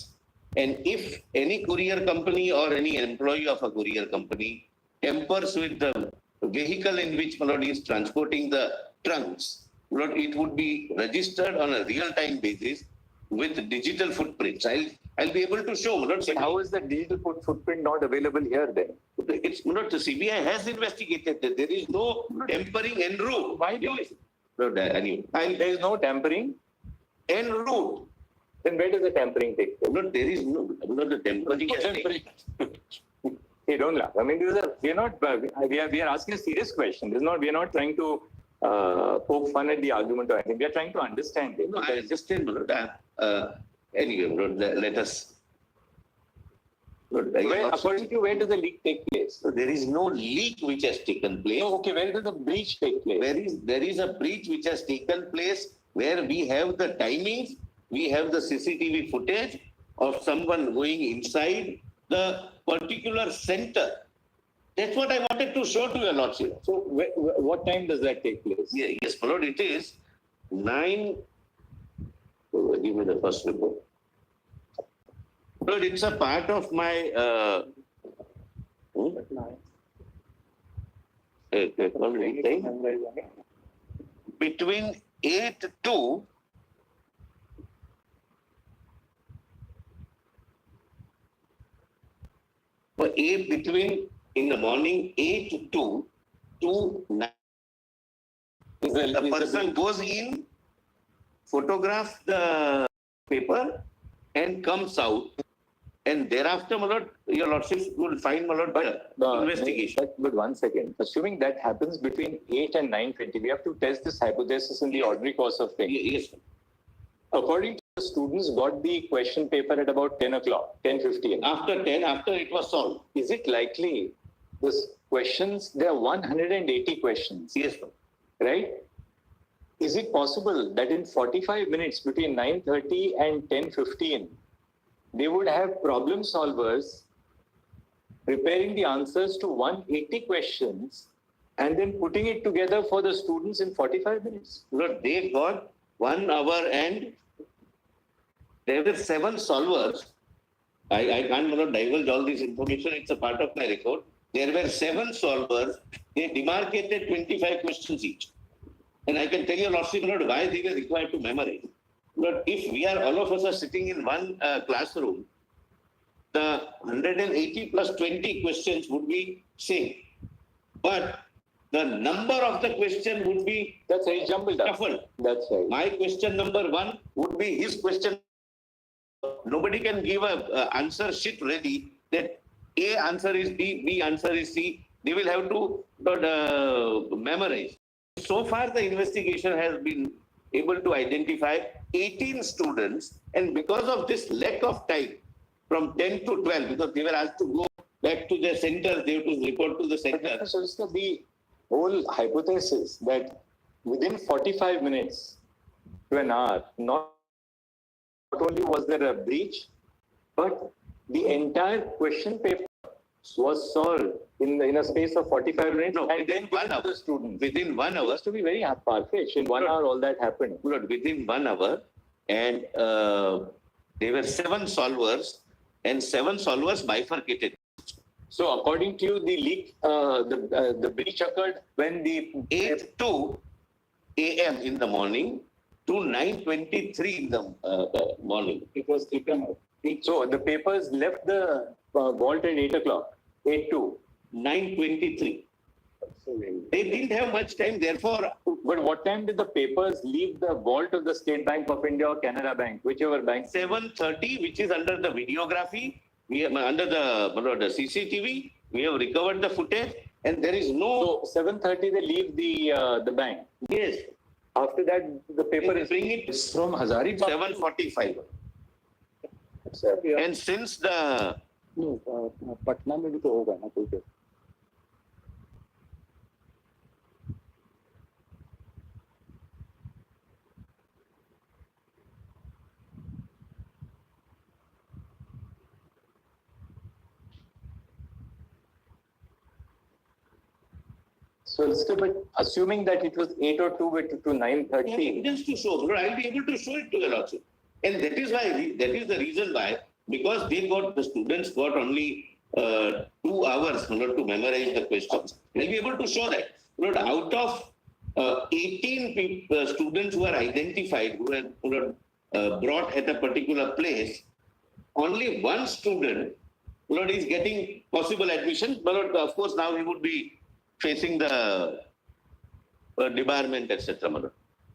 [SPEAKER 7] And if any courier company or any employee of a courier company tampers with the vehicle in which Melody is transporting the trunks, it would be registered on a real-time basis with digital footprints. I'll be able to show.
[SPEAKER 1] How is the digital footprint not available here then?
[SPEAKER 7] It's not. The CBI has investigated that there is no tampering en route.
[SPEAKER 5] Why do it?
[SPEAKER 1] There is no tampering
[SPEAKER 7] en route.
[SPEAKER 1] Then where does the tampering take place?
[SPEAKER 7] No, there is no the tampering.
[SPEAKER 1] Hey, don't laugh. I mean, we are asking a serious question. We are not trying to poke fun at the argument or anything. We are trying to understand it.
[SPEAKER 7] No, I understand. Anyway, let us.
[SPEAKER 1] According to you, where does the leak take place?
[SPEAKER 7] So there is no leak which has taken place.
[SPEAKER 1] No, okay, where does the breach take place?
[SPEAKER 7] There is a breach which has taken place where we have the timings, we have the CCTV footage of someone going inside the particular center. That's what I wanted to show to your Lordship.
[SPEAKER 1] So what time does that take place?
[SPEAKER 7] Yes, my Lord, it is 9. Give me the first report. Lord, it's a part of my between 8 to between in the morning 8 to 9. The person goes in, photograph the paper and comes out. And thereafter, my lord, your lordship will find, my lord, investigation.
[SPEAKER 1] But 1 second. Assuming that happens between 8 and 9:20, we have to test this hypothesis in the ordinary course of things.
[SPEAKER 7] Yes.
[SPEAKER 1] According to the students, got the question paper at about 10 o'clock, 10:15.
[SPEAKER 7] After 10, after it was solved.
[SPEAKER 1] Is it likely this questions, there are 180 questions?
[SPEAKER 7] Yes, sir.
[SPEAKER 1] Right? Is it possible that in 45 minutes between 9:30 and 10:15, they would have problem solvers preparing the answers to 180 questions and then putting it together for the students in 45 minutes?
[SPEAKER 7] Look, they got 1 hour and there were 7 solvers. I can't, my lord, divulge all this information. It's a part of my record. There were 7 solvers. They demarcated 25 questions each. And I can tell you, lordship, my lord, why they were required to memorize. But if we are, all of us are sitting in one classroom, the 180 plus 20 questions would be same. But the number of the question would be
[SPEAKER 1] jumbled up.
[SPEAKER 7] Shuffled.
[SPEAKER 1] That's right.
[SPEAKER 7] My question number 1 would be his question. Nobody can give a answer sheet ready that A answer is B, B answer is C. They will have to memorize. So far, the investigation has been able to identify 18 students, and because of this lack of time from 10 to 12, because they were asked to go back to their centers, they have to report to the center.
[SPEAKER 1] So it's the whole hypothesis that within 45 minutes to an hour, not only was there a breach, but the entire question paper was solved in a space of 45 minutes.
[SPEAKER 7] No,
[SPEAKER 1] and
[SPEAKER 7] within 1 hour.
[SPEAKER 1] The students.
[SPEAKER 7] Within 1 hour.
[SPEAKER 1] To be very far-fetched. In 1 hour, all that happened.
[SPEAKER 7] Within 1 hour, and there were 7 solvers, and 7 solvers bifurcated.
[SPEAKER 1] So, according to you, the leak, the breach occurred when the
[SPEAKER 7] 8 to a.m. in the morning to 9:23 in the morning.
[SPEAKER 1] It was taken out. So, the papers left the vault at 8 o'clock. 8 to
[SPEAKER 7] 9:23. They didn't have much time, therefore.
[SPEAKER 1] But what time did the papers leave the vault of the State Bank of India or Canara Bank, whichever bank?
[SPEAKER 7] 7:30, which is under the videography. We have, under the CCTV. We have recovered the footage, and there is no.
[SPEAKER 1] So 7:30 they leave the bank.
[SPEAKER 7] Yes.
[SPEAKER 1] After that, the paper is
[SPEAKER 7] bring it
[SPEAKER 1] from Hazaribagh.
[SPEAKER 7] 7:45. And since the
[SPEAKER 1] Patna में भी तो होगा ना कोई paper. So, but assuming that it was 8 or 2 to 9:30.
[SPEAKER 7] Evidence to show. But I'll be able to show it to you also. And that is why, that is the reason why, because the students got only 2 hours to memorize the questions. They'll be able to show that. But out of 18 students who are identified, who are brought at a particular place, only 1 student is getting possible admission. But of course, now he would be facing the debarment, etc.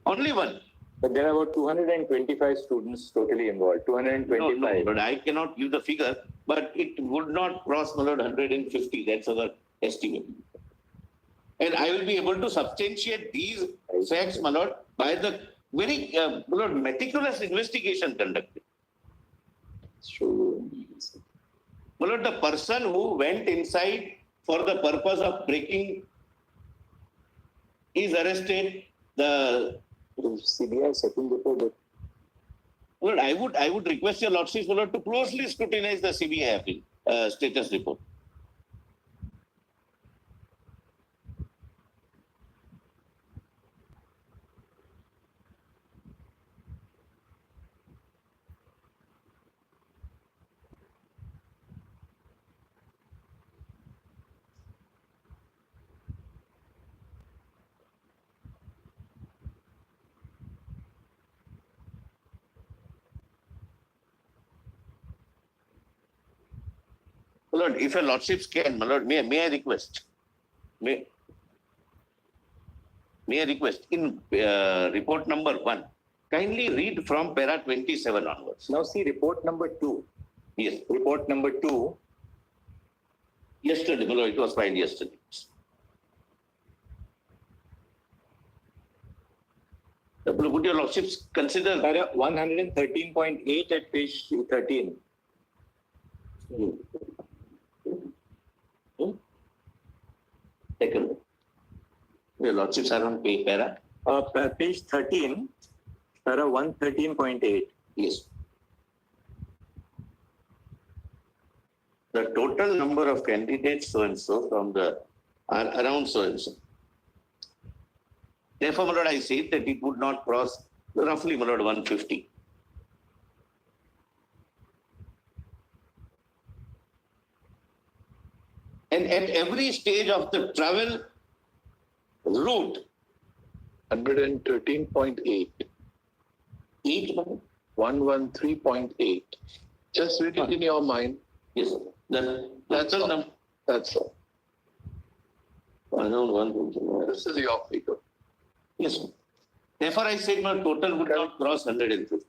[SPEAKER 7] Only 1.
[SPEAKER 1] But there are about 225 students totally involved. 225.
[SPEAKER 7] No, but I cannot give the figure, but it would not cross 150. That's our estimate. And I will be able to substantiate these facts, my lord, by the very meticulous investigation conducted.
[SPEAKER 1] Sure.
[SPEAKER 7] My lord, the person who went inside for the purpose of breaking is arrested. The
[SPEAKER 1] CBI second report.
[SPEAKER 7] Well, I would request your lordship, my lord, to closely scrutinize the CBI status report. My lord, if your lordships can, my lord, may I request? May I request in report number 1, kindly read from para 27 onwards.
[SPEAKER 1] Now see report number 2.
[SPEAKER 7] Yes.
[SPEAKER 1] Report number 2.
[SPEAKER 7] Yesterday, no, it was filed yesterday. Would your lordships consider
[SPEAKER 1] Para 113.8 at page 13.
[SPEAKER 7] Take a look. Your lordships are on para?
[SPEAKER 1] Page 13, para 113.8.
[SPEAKER 7] Yes. The total number of candidates so and so from the are around so and so. Therefore, my lord, I say that it would not cross roughly, my lord, 150. And at every stage of the travel route,
[SPEAKER 19] 113.8. 113.8. Just read it in your mind.
[SPEAKER 7] Yes, that's all.
[SPEAKER 19] That's all.
[SPEAKER 7] Around 150.
[SPEAKER 19] This is your figure.
[SPEAKER 7] Yes. Therefore, I said my total would not cross 150.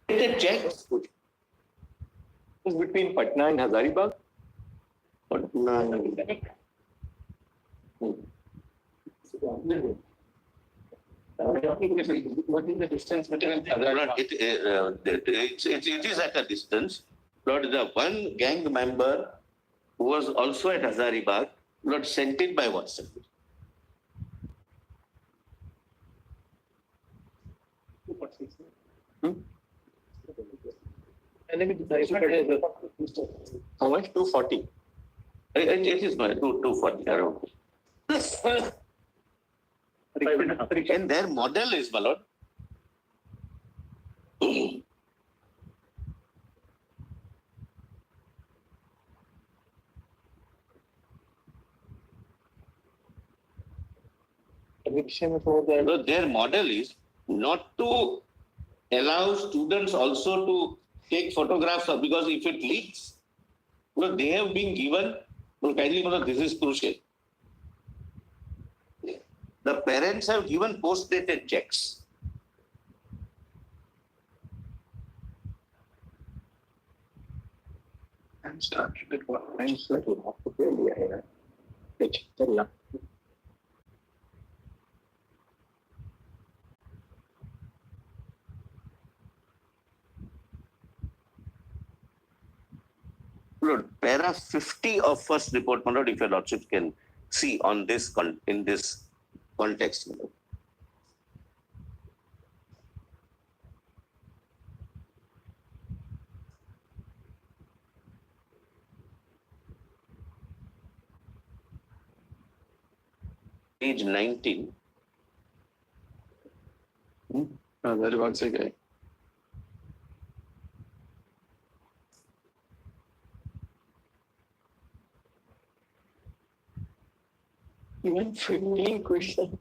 [SPEAKER 7] Did they check?
[SPEAKER 1] It's between Patna and Hazaribagh.
[SPEAKER 7] What is the distance between it is at a distance. Lord, the one gang member who was also at Hazaribagh, Lord, sent it by WhatsApp.
[SPEAKER 1] How much? 240.
[SPEAKER 7] It is my 240 around. And their model is, my lord, so their model is not to allow students also to take photographs of, because if it leaks, they have been given, kindly, this is crucial. The parents have given post-dated checks.
[SPEAKER 19] I'm started at what?
[SPEAKER 1] I'm sorry.
[SPEAKER 7] Lord, para 50 of first report, my lord, if your lordship can see on this in this context. My lord. Page 19.
[SPEAKER 19] That once again.
[SPEAKER 1] Even 15 questions.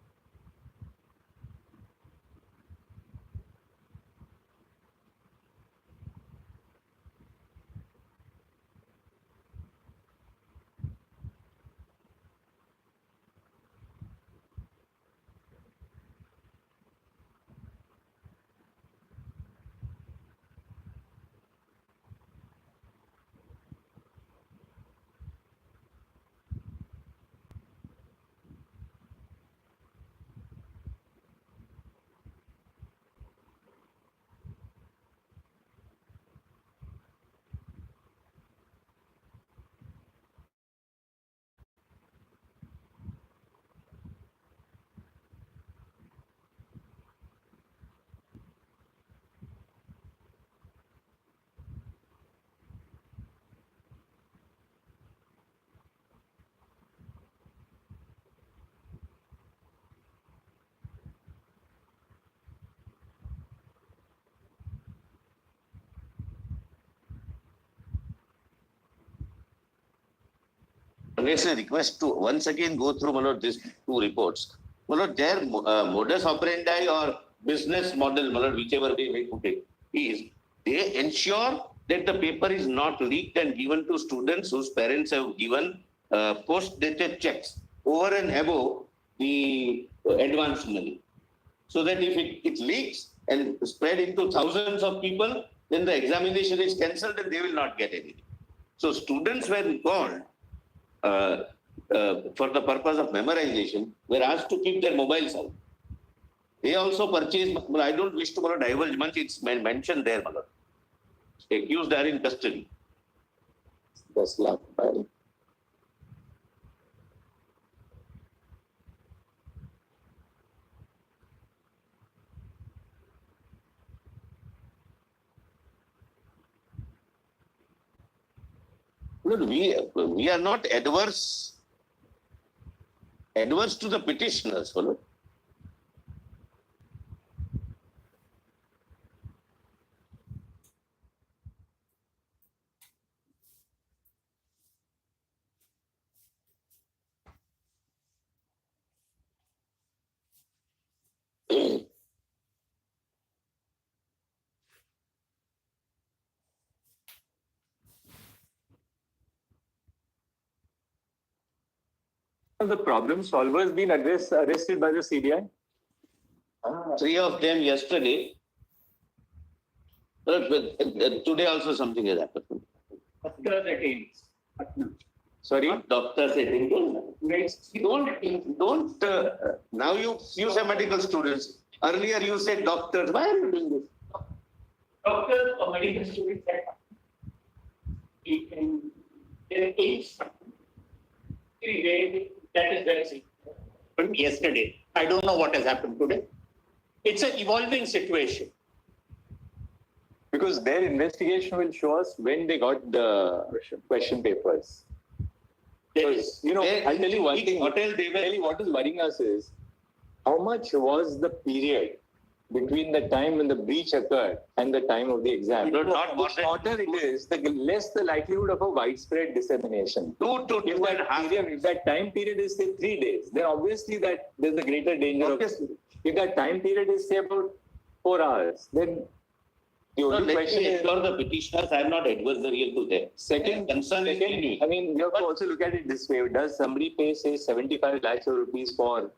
[SPEAKER 7] Unless a request to once again go through, my lord, these two reports their modus operandi or business model, whichever way we put it, is they ensure that the paper is not leaked and given to students whose parents have given post-dated checks over and above the advance money. So that if it leaks and spread into thousands of people, then the examination is cancelled and they will not get anything. So students were called for the purpose of memorization, were asked to keep their mobiles out. They also purchased, I don't wish to divulge much, it's mentioned there. Accused are in custody.
[SPEAKER 1] That's luck.
[SPEAKER 7] We are not adverse to the petitioners.
[SPEAKER 1] The problem solvers been arrested by the CBI?
[SPEAKER 7] 3 of them yesterday. Today also something has happened.
[SPEAKER 1] Sorry?
[SPEAKER 7] Doctors, I think. Don't now you say medical students. Earlier you said doctors. Why are you doing this?
[SPEAKER 6] Doctors or medical students that is very significant. Yesterday. I don't know what has happened today. It's an evolving situation.
[SPEAKER 1] Because their investigation will show us when they got the question papers. Because, I'll tell you one thing. What is worrying us is how much was the period between the time when the breach occurred and the time of the exam. The shorter it is, the less the likelihood of a widespread dissemination. If that time period is say 3 days, then obviously that there's a greater danger. If that time period is say about 4 hours, then the only question is
[SPEAKER 7] the petitioners. I am not adversarial to them.
[SPEAKER 1] Second, I mean, you have to also look at it this way. Does somebody pay say 75 lakhs of rupees for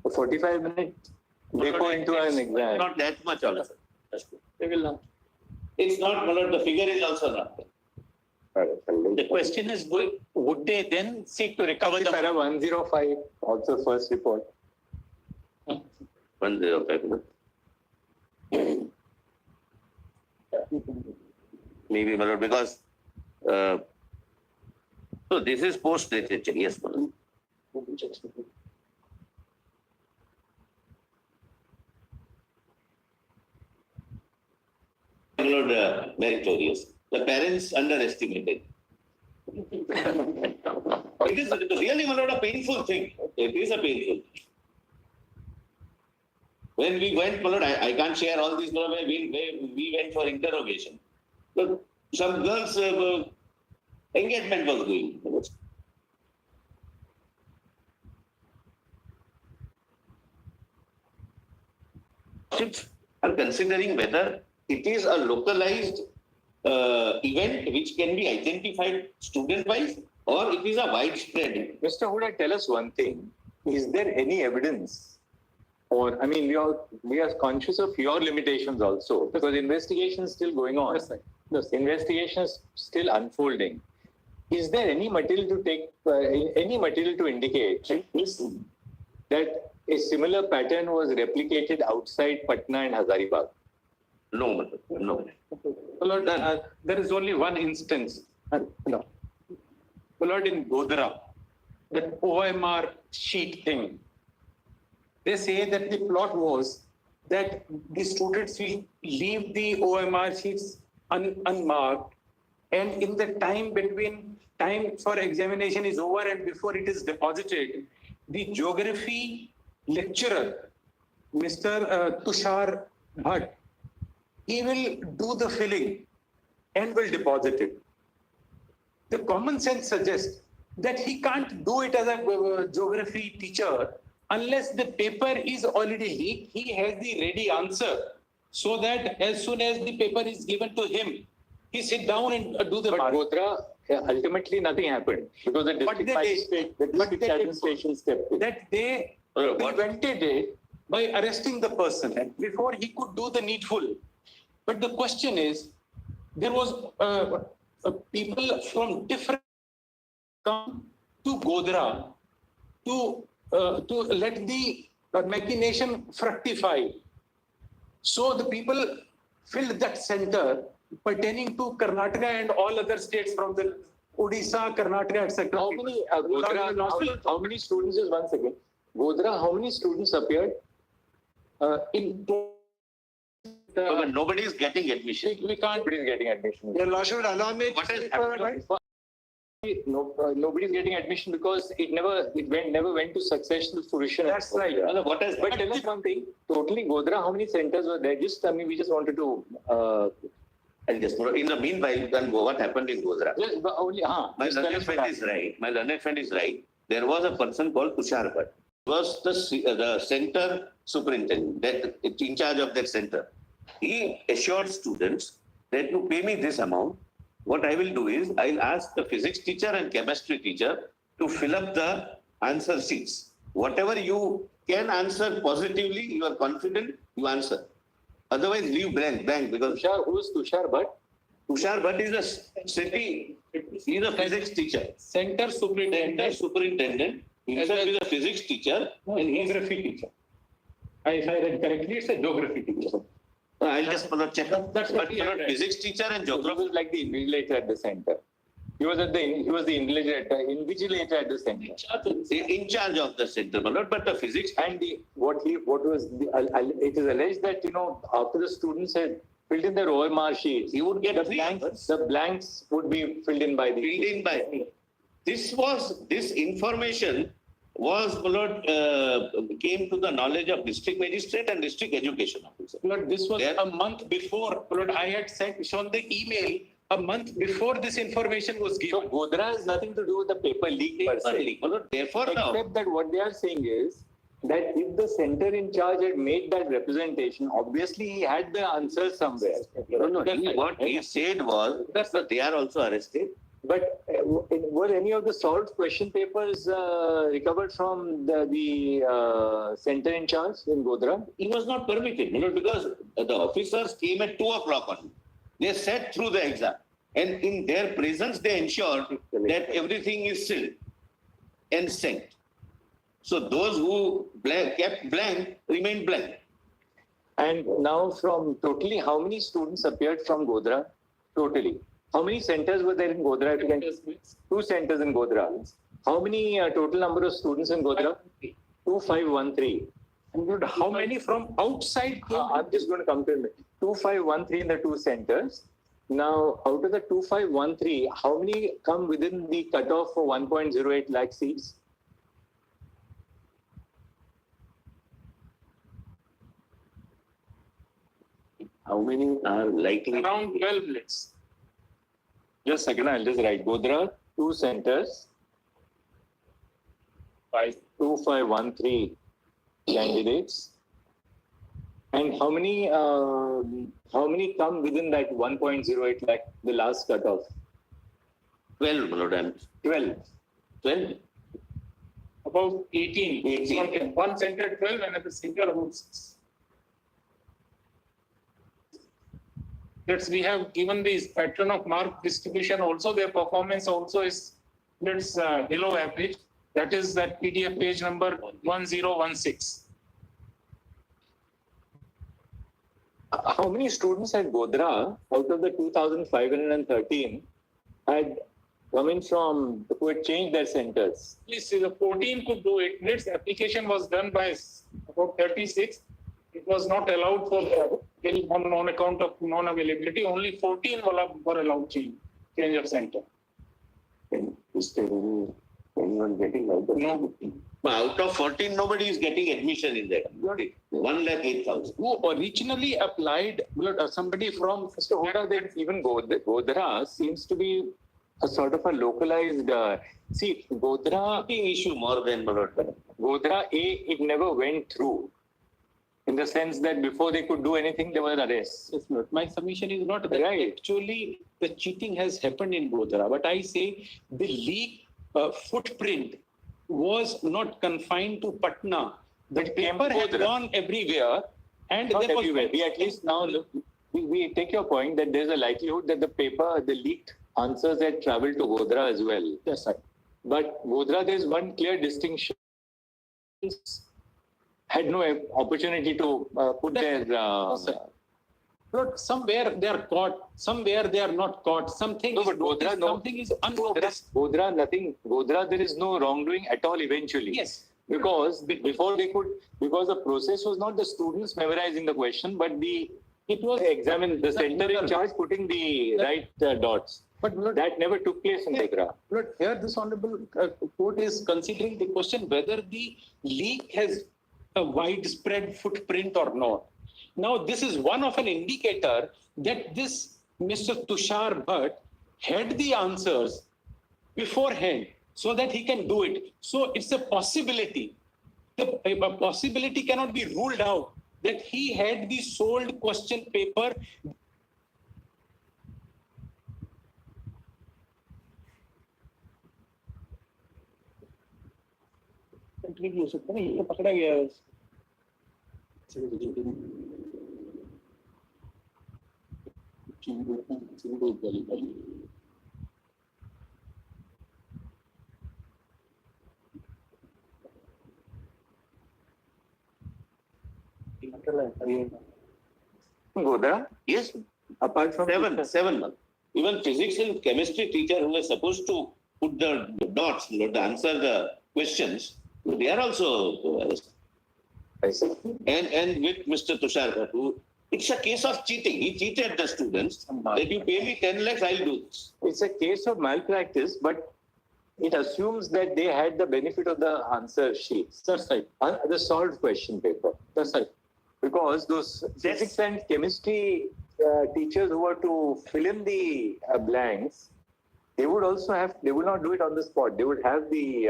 [SPEAKER 1] a 45 minutes? They go into an exam.
[SPEAKER 7] Not that much also.
[SPEAKER 1] They will not.
[SPEAKER 7] It's not, the figure is also not.
[SPEAKER 6] The question is, would they then seek to recover the...
[SPEAKER 1] Para 105, also first report.
[SPEAKER 7] 105. Maybe, because so this is post-dated, yes. Meritorious. The parents underestimated. It is really a painful thing. It is a painful thing. When we went, I can't share all these, we went for interrogation. But some girls' engagement was going. Are considering whether it is a localized event which can be identified student-wise, or it is a widespread.
[SPEAKER 1] Mr. Huda, tell us one thing. Is there any evidence? Or, I mean, we are conscious of your limitations also, because investigation is still going on. Yes, investigation is still unfolding. Is there any material to take, any material to indicate that a similar pattern was replicated outside Patna and Hazaribagh?
[SPEAKER 7] No.
[SPEAKER 11] Lord, there is only one instance. No. Lord, in Godhra, that OMR sheet thing, they say that the plot was that the students will leave the OMR sheets unmarked, and in the time between time for examination is over and before it is deposited, the geography lecturer, Mr. Tushar Bhatt, he will do the filling and will deposit it. The common sense suggests that he can't do it as a geography teacher
[SPEAKER 5] unless the paper is already leaked, he has the ready answer, so that as soon as the paper is given to him, he sit down and do the
[SPEAKER 1] But
[SPEAKER 5] mark.
[SPEAKER 1] Godhra, ultimately nothing happened because the
[SPEAKER 5] What
[SPEAKER 1] district
[SPEAKER 5] they did,
[SPEAKER 1] administration stepped in.
[SPEAKER 5] that they prevented it by arresting the person before he could do the needful. But the question is, there was people from different come to Godhra to let the machination fructify. So the people filled that center pertaining to Karnataka and all other states from the Odisha, Karnataka, etc.
[SPEAKER 1] How many, Godhra, how many students, just 1 second. Godhra, how many students appeared?
[SPEAKER 7] But nobody is getting admission.
[SPEAKER 5] We can't.
[SPEAKER 1] Nobody is getting admission.
[SPEAKER 8] Your Lordship, allow me.
[SPEAKER 7] What has happened?
[SPEAKER 1] Nobody is getting admission because it never went to successful fruition.
[SPEAKER 5] That's right.
[SPEAKER 7] What has
[SPEAKER 1] But tell us one thing. Totally, Godhra, how many centers were there? Just, I mean, we just wanted to.
[SPEAKER 7] I'll just in the meanwhile, then what happened in Godhra?
[SPEAKER 1] Just, but only,
[SPEAKER 7] My learned friend is right. My learned friend is right. There was a person called Tushar Bhatt. He was the center superintendent, that in charge of that center. He assured students that to pay me this amount, what I will do is I'll ask the physics teacher and chemistry teacher to fill up the answer sheets. Whatever you can answer positively, you are confident, you answer. Otherwise, leave blank because
[SPEAKER 1] who is Tushar Bhatt?
[SPEAKER 7] Tushar Bhatt is a city, he is a physics teacher.
[SPEAKER 5] Center superintendent, himself is a physics teacher and he is a geography teacher. If I read correctly, it's a geography teacher.
[SPEAKER 7] I'll just check.
[SPEAKER 5] That's what he had.
[SPEAKER 7] Physics teacher and geography
[SPEAKER 1] was like the invigilator at the center. He was the invigilator at the center.
[SPEAKER 7] In charge of the center, but the physics
[SPEAKER 1] and it is alleged that after the students had filled in their OMR sheets,
[SPEAKER 7] he would get
[SPEAKER 1] the blanks would be filled in by
[SPEAKER 7] me. This information was came to the knowledge of district magistrate and district education officer.
[SPEAKER 5] Lord, this was a month before. Lord, I had shown the email a month before this information was given.
[SPEAKER 1] So Godhra has nothing to do with the paper leak per se.
[SPEAKER 7] Therefore,
[SPEAKER 1] except that what they are saying is that if the center in charge had made that representation, obviously he had the answer somewhere.
[SPEAKER 7] What he said was that they are also arrested.
[SPEAKER 1] But were any of the solved question papers recovered from the center in charge in Godhra?
[SPEAKER 7] He was not permitted, because the officers came at 2:00 on. They sat through the exam, and in their presence, they ensured that everything is sealed and sent. So those who kept blank remained blank.
[SPEAKER 1] And now, from totally, how many students appeared from Godhra? Totally. How many centers were there in Godhra? 2 centers in Godhra. How many total number of students in Godhra? 2513.
[SPEAKER 5] And how many from outside?
[SPEAKER 1] I'm just going to come to it. 2513 in the 2 centers. Now, out of the 2513, how many come within the cutoff for 1.08 lakh seats?
[SPEAKER 7] How many are likely?
[SPEAKER 5] Around 12 minutes.
[SPEAKER 1] Just a second, I'll just write. Godhra, 2 centers. 2513 candidates. And how many come within that 1.08 lakh, the last cutoff?
[SPEAKER 7] 12, Lord.
[SPEAKER 1] 12.
[SPEAKER 7] 12?
[SPEAKER 6] About 18.
[SPEAKER 7] 18.
[SPEAKER 6] One center 12 and at the center about 6. We have given this pattern of mark distribution also. Their performance also is below average. That is that PDF page number 1016.
[SPEAKER 1] How many students at Godhra out of the 2,513 had come in from who had changed their centers?
[SPEAKER 6] Please see, the 14 could do it. Its application was done by about 36. It was not allowed for on account of non-availability. Only 14 were allowed change of center.
[SPEAKER 7] Anyone getting out? No. Out of 14, nobody is getting admission in that. 1,08,000.
[SPEAKER 5] Who originally applied, somebody from
[SPEAKER 1] Even Godhra seems to be a sort of a localized, see, Godhra
[SPEAKER 7] issue more than
[SPEAKER 1] Godhra, it never went through. In the sense that before they could do anything, there were arrests.
[SPEAKER 5] It's not. My submission is not that
[SPEAKER 1] Right.
[SPEAKER 5] actually the cheating has happened in Godhra, but I say the leak footprint was not confined to Patna. The paper had gone everywhere, and
[SPEAKER 1] Not
[SPEAKER 5] there was
[SPEAKER 1] everywhere. We at least now look, we take your point that there's a likelihood that the leaked answers had traveled to Godhra as well.
[SPEAKER 5] Yes, sir.
[SPEAKER 1] But Godhra, there's one clear distinction. Had no opportunity to put their.
[SPEAKER 5] Look, somewhere they are caught, somewhere they are not caught. Something
[SPEAKER 1] No,
[SPEAKER 5] is
[SPEAKER 1] but Godhra, no.
[SPEAKER 5] something is unnoticed.
[SPEAKER 1] Godhra, nothing. Godhra, there is no wrongdoing at all eventually.
[SPEAKER 5] Yes.
[SPEAKER 1] Because before they could, because the process was not the students memorizing the question, but it was the center in charge putting the right dots.
[SPEAKER 5] But
[SPEAKER 1] that never took place in Godhra.
[SPEAKER 5] But here this honorable court is considering the question whether the leak has a widespread footprint or not. Now, this is one of an indicator that this Mr. Tushar Bhatt had the answers beforehand so that he can do it. So it's a possibility. A possibility cannot be ruled out that he had the sold question paper.
[SPEAKER 1] Godhra?
[SPEAKER 7] Yes.
[SPEAKER 1] Apart from
[SPEAKER 7] 7 months. Even physics and chemistry teacher who were supposed to put the dots, to answer the questions, they are also arrested.
[SPEAKER 1] I see.
[SPEAKER 7] And with Mr. Tushar Bhatt, it's a case of cheating. He cheated the students. That you pay me 10 lakhs, I'll do this.
[SPEAKER 1] It's a case of malpractice, but it assumes that they had the benefit of the answer sheets.
[SPEAKER 5] That's right.
[SPEAKER 1] The solved question paper.
[SPEAKER 5] That's right.
[SPEAKER 1] Because those physics and chemistry teachers who were to fill in the blanks, they would not do it on the spot. They would have the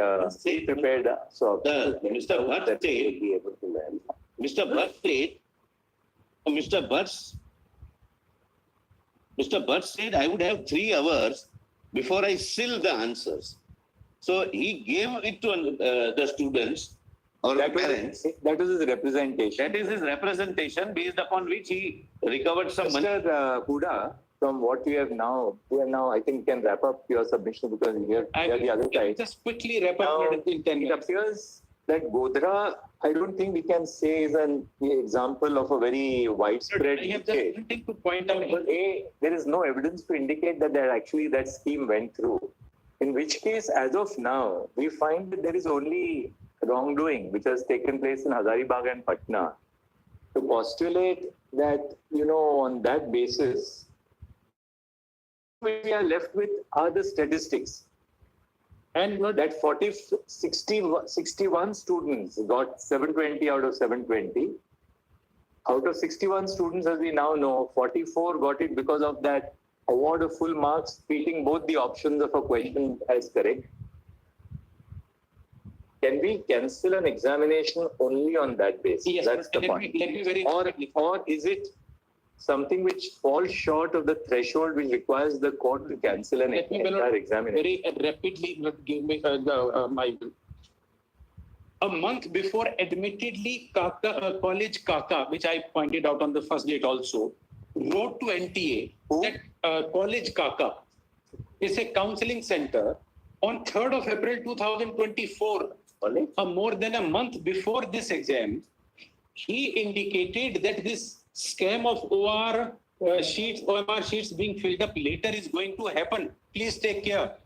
[SPEAKER 1] prepared solve.
[SPEAKER 7] Mr. Bhatt said, I would have 3 hours before I seal the answers. So he gave it to the students or parents.
[SPEAKER 1] That was his representation.
[SPEAKER 7] That is his representation based upon which he recovered some money.
[SPEAKER 1] Mr. Huda, from what we are now, I think can wrap up your submission because you're the other side.
[SPEAKER 5] Just quickly wrap up in 10
[SPEAKER 1] minutes. It appears that Godhra, I don't think we can say is an example of a very widespread.
[SPEAKER 5] I have just one thing to point out.
[SPEAKER 1] But there is no evidence to indicate that that scheme went through. In which case, as of now, we find that there is only wrongdoing which has taken place in Hazaribagh and Patna. To postulate that, on that basis, what we are left with are the statistics. And that 61 students got 720 out of 720. Out of 61 students, as we now know, 44 got it because of that award of full marks, treating both the options of a question as correct. Can we cancel an examination only on that basis?
[SPEAKER 5] Yes,
[SPEAKER 1] that's the point. Or is it something which falls short of the threshold which requires the court to cancel an entire examination?
[SPEAKER 5] Very rapidly, give me my. A month before, admittedly, College Kaka, which I pointed out on the first date also, wrote to NTA that College Kaka is a counseling center on 3rd of April 2024, more than a month before this exam. He indicated that this scam of OMR sheets being filled up later is going to happen. Please take care.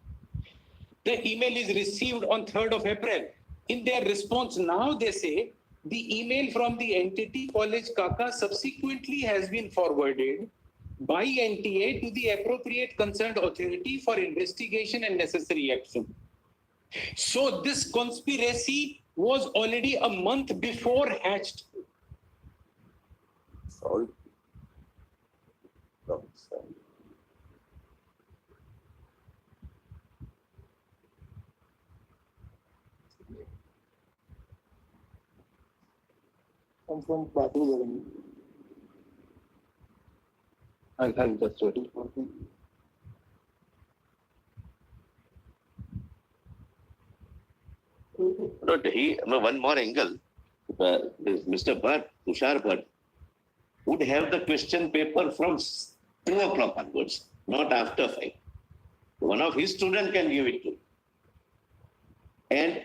[SPEAKER 5] The email is received on 3rd of April. In their response now, they say the email from the entity College Kaka subsequently has been forwarded by NTA to the appropriate concerned authority for investigation and necessary action. So this conspiracy was already a month before hatched.
[SPEAKER 8] come from Batu.
[SPEAKER 3] I'll just do it.
[SPEAKER 7] One more angle. Mr. Bhatt, Tushar Bhatt, would have the question paper from 2 o'clock onwards, not after 5. One of his students can give it to him. And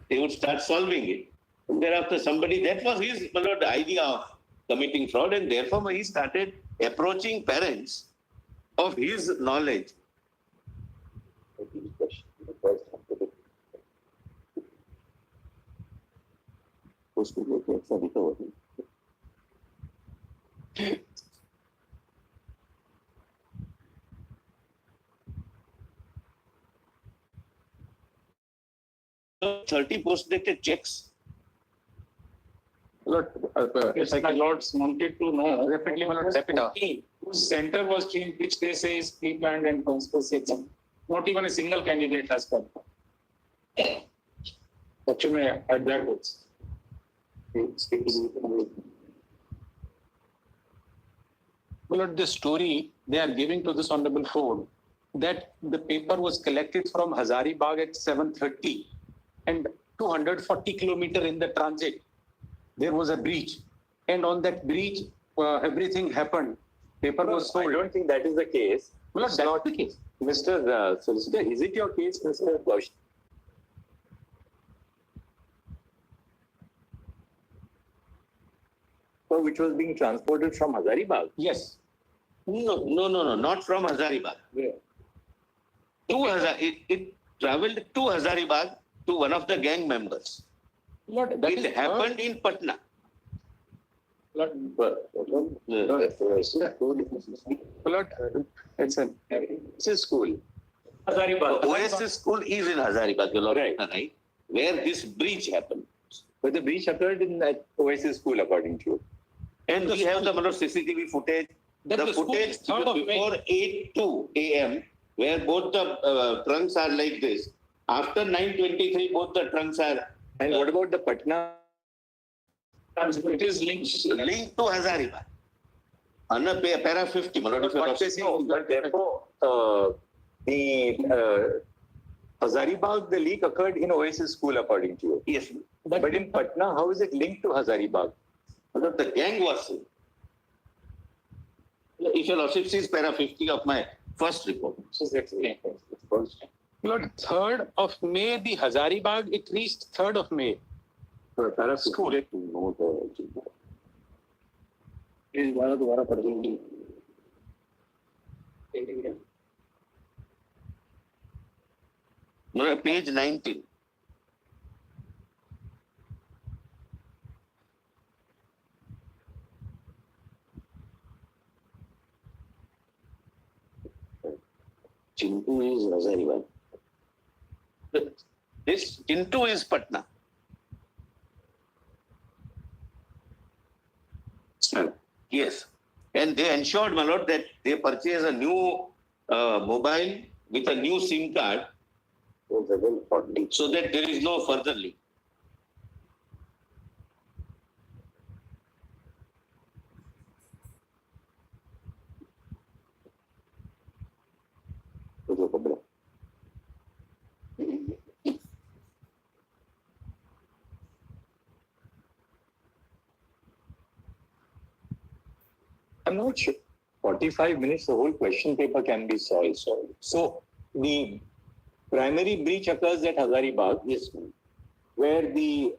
[SPEAKER 7] they would start solving it. And thereafter, somebody, that was his idea of committing fraud, and therefore he started approaching parents of his knowledge. So 30 post-dated checks.
[SPEAKER 6] Lord, yes, my lords wanted to know rapidly, my lord, whose center was changed, which they say is pre-planned and conspiracy. Not even a single candidate has come. Actually, at that words.
[SPEAKER 11] Well, the story they are giving to this honorable court that the paper was collected from Hazaribagh at 7:30 and 240 kilometer in the transit. There was a breach, and on that breach, everything happened. Paper was sold.
[SPEAKER 1] I don't think that is the case.
[SPEAKER 11] Well,
[SPEAKER 1] It's
[SPEAKER 11] that's
[SPEAKER 1] not
[SPEAKER 11] the case.
[SPEAKER 1] Mr. Solicitor, is it your case, Mr. Kaushik? So which was being transported from Hazaribagh?
[SPEAKER 11] Yes.
[SPEAKER 7] No, not from Hazaribagh.
[SPEAKER 1] Where?
[SPEAKER 7] It traveled to Hazaribagh to one of the gang members.
[SPEAKER 11] Lord,
[SPEAKER 7] It happened in Patna.
[SPEAKER 11] Lord,
[SPEAKER 1] It's a school.
[SPEAKER 7] Hazaribagh. Oasis school is in Hazaribagh, right? Where this breach happened.
[SPEAKER 1] But the breach occurred in that Oasis school, according to you.
[SPEAKER 7] And we have the CCTV footage.
[SPEAKER 11] That
[SPEAKER 7] The
[SPEAKER 11] the school
[SPEAKER 7] footage
[SPEAKER 11] is 3rd of May.
[SPEAKER 7] before 8:02 a.m., where both the trunks are like this. After 9:23, both the trunks are.
[SPEAKER 1] And what about the Patna?
[SPEAKER 6] It is linked
[SPEAKER 7] to Hazaribagh. On a para 50.
[SPEAKER 1] But therefore, the Hazaribagh, the leak occurred in Oasis school, according to you.
[SPEAKER 7] Yes.
[SPEAKER 1] But in Patna, how is it linked to Hazaribagh?
[SPEAKER 7] The gang was. If your lordship sees para 50 of my first report.
[SPEAKER 11] Lord, 3rd of May, the Hazaribagh, it reached 3rd of May.
[SPEAKER 1] School.
[SPEAKER 7] Page 19. Chintu is Hazaribagh. This Chintu is Patna. Yes. And they ensured, my lord, that they purchase a new mobile with a new SIM card so that there is no further leak.
[SPEAKER 1] I'm not sure. 45 minutes, the whole question paper can be solved. So the primary breach occurs at Hazaribagh.
[SPEAKER 7] Yes.
[SPEAKER 1] Where the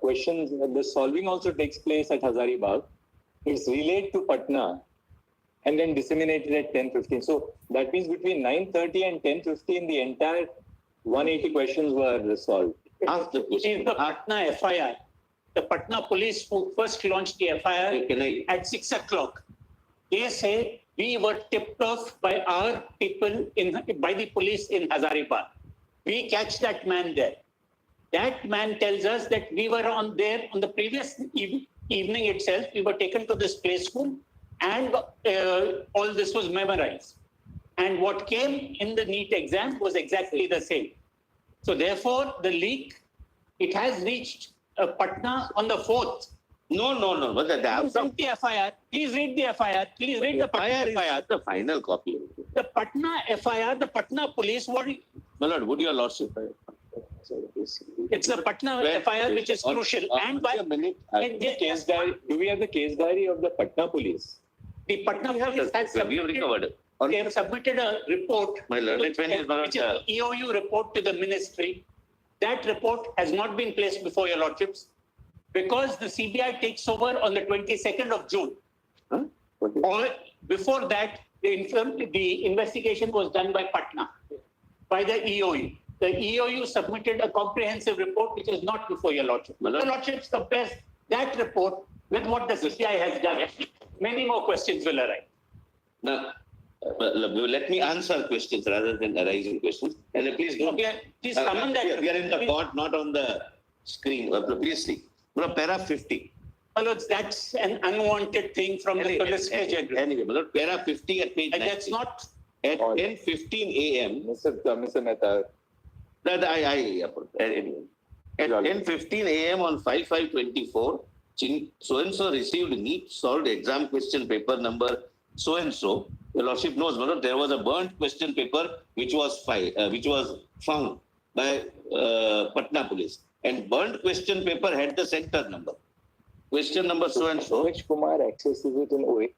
[SPEAKER 1] questions, the solving also takes place at Hazaribagh. It's relayed to Patna and then disseminated at 10:15. So that means between 9:30 and 10:15, the entire 180 questions were solved.
[SPEAKER 15] In the Patna FIR, the Patna police who first launched the FIR at 6 o'clock, they say we were tipped off by our people by the police in Hazaribagh. We catch that man there. That man tells us that we were on there on the previous evening itself. We were taken to this play school, and all this was memorized. And what came in the NEET exam was exactly the same. So therefore, the leak, it has reached Patna on the 4th.
[SPEAKER 5] No. But the
[SPEAKER 15] Read the FIR. Please read the FIR. Please read the Patna FIR.
[SPEAKER 5] the final copy.
[SPEAKER 15] The Patna FIR, the Patna police,
[SPEAKER 5] My lord, would your lordship?
[SPEAKER 15] it's the Patna FIR which is crucial. And by
[SPEAKER 5] a minute.
[SPEAKER 1] Case diary. Do we have the case diary of the Patna police?
[SPEAKER 15] the Patna police has
[SPEAKER 5] We have recovered.
[SPEAKER 15] they have submitted a report,
[SPEAKER 5] My learned friend is not
[SPEAKER 15] which is the EOU report to the ministry. That report has not been placed before your lordships because the CBI takes over on the 22nd of June. Or before that, the investigation was done by Patna, by the EOU. The EOU submitted a comprehensive report which is not before your lordship. Your lordships compares that report with what the CBI has done. Many more questions will arise.
[SPEAKER 5] Now, let me answer questions rather than arising questions. And please don't.
[SPEAKER 15] Please summon that.
[SPEAKER 5] We are in the court, not on the screen. Please see. Para 50.
[SPEAKER 15] Well, that's an unwanted thing from the Solicitor General.
[SPEAKER 5] Anyway, para 50 at page
[SPEAKER 15] And
[SPEAKER 5] 90.
[SPEAKER 15] that's not
[SPEAKER 5] At 10:15 a.m.
[SPEAKER 1] Mr. Mehta.
[SPEAKER 5] Anyway. At 10:15 a.m. on 5/5/24, so-and-so received NEET solved exam question paper number so-and-so. Your lordship knows, there was a burnt question paper which was found by Patna police. And burnt question paper had the center number. Question number so-and-so.
[SPEAKER 1] Which Kumar accesses it in OA?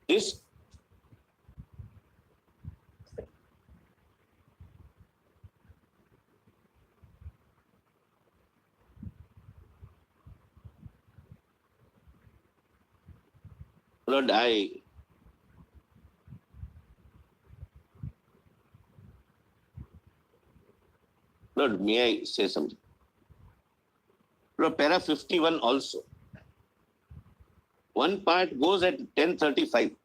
[SPEAKER 5] This Lord, Lord, may I say something? Lord, para 51 also. One part goes at 10:35.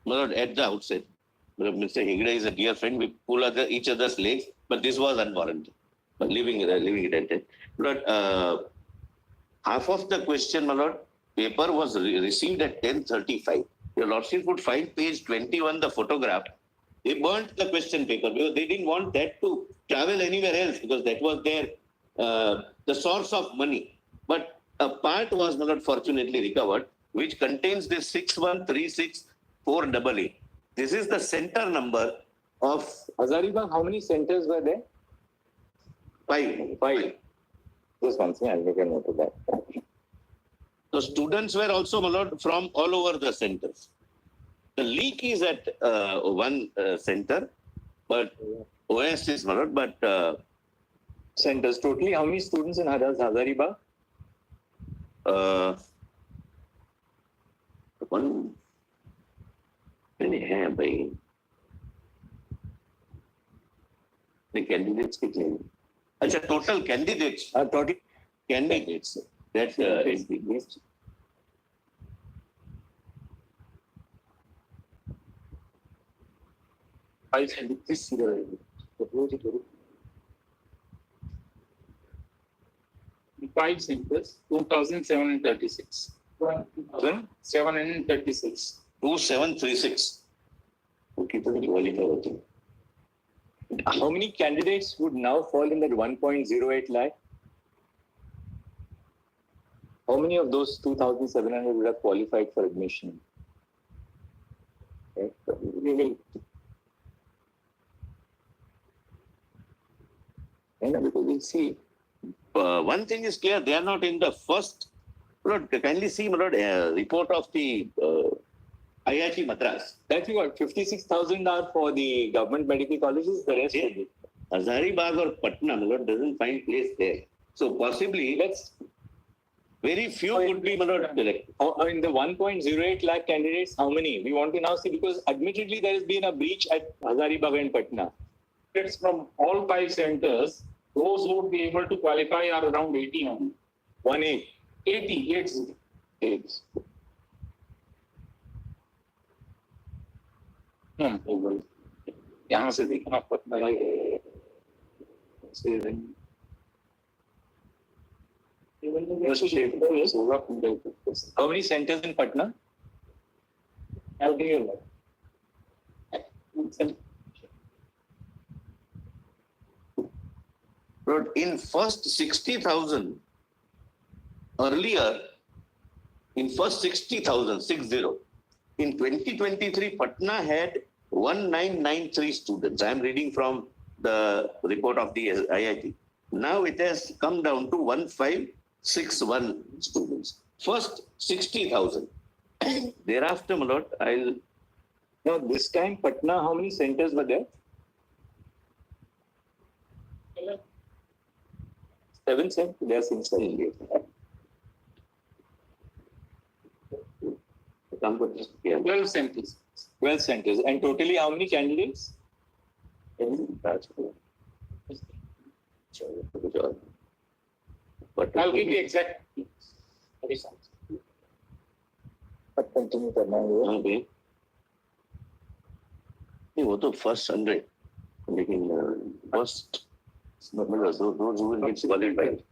[SPEAKER 5] Lord, at the outset, Mr. Hegde is a dear friend. We pull each other's legs, but this was unwarranted. But leaving it at that. Lord, half of the question, my lord, paper was received at 10:35. Your lordship would find page 21, the photograph. They burnt the question paper because they didn't want that to travel anywhere else because that was their the source of money. But a part was not fortunately recovered, which contains this 6136488. This is the center number of
[SPEAKER 1] Hazaribagh. How many centers were there?
[SPEAKER 5] 5.
[SPEAKER 1] Just one thing, I'll make a note of that.
[SPEAKER 5] So students were also, my lord, from all over the centers. The leak is at one center, but OS is, my lord, but
[SPEAKER 1] centers totally. How many students in Hazaribagh?
[SPEAKER 5] One. Many have by the candidates. Achha, total candidates.
[SPEAKER 1] Total
[SPEAKER 5] candidates. That is the list.
[SPEAKER 6] Five centers, 2,736. 736.
[SPEAKER 5] 2736.
[SPEAKER 1] How many candidates would now fall in that 1.08 lakh? How many of those 2,700 would have qualified for admission? Okay. Because we'll see.
[SPEAKER 5] One thing is clear, they are not in the first. Lord, kindly see, my lord, report of the
[SPEAKER 7] IIT Madras.
[SPEAKER 1] That's what 56,000 are for the government medical colleges. The rest will be.
[SPEAKER 7] Hazaribagh or Patna, my lord, doesn't find place there. So possibly, very few would be, my lord, selected.
[SPEAKER 1] In the 1.08 lakh candidates, how many? We want to now see, because admittedly there has been a breach at Hazaribagh and Patna.
[SPEAKER 6] It's from all 5 centers, those who would be able to qualify are around 80 only.
[SPEAKER 1] 1.8.
[SPEAKER 6] 80. यहाँ से देखना पड़ता है
[SPEAKER 1] How many centers in Patna?
[SPEAKER 6] I'll give you
[SPEAKER 7] But in first 60,000, earlier, in first 60,000, 60, in 2023, Patna had 1993 students. I am reading from the report of the IIT. Now it has come down to 1561 students. First 60,000. Thereafter, my lord, I'll.
[SPEAKER 1] Now this time, Patna, how many centers were there? 7 centers. There are 6 centers.
[SPEAKER 6] 12 centers.
[SPEAKER 1] 12 centers. And totally how many candidates?
[SPEAKER 6] I'll give you exact.
[SPEAKER 1] Continue करना है
[SPEAKER 7] Okay. नहीं वो तो first 100, लेकिन first those who will get qualified.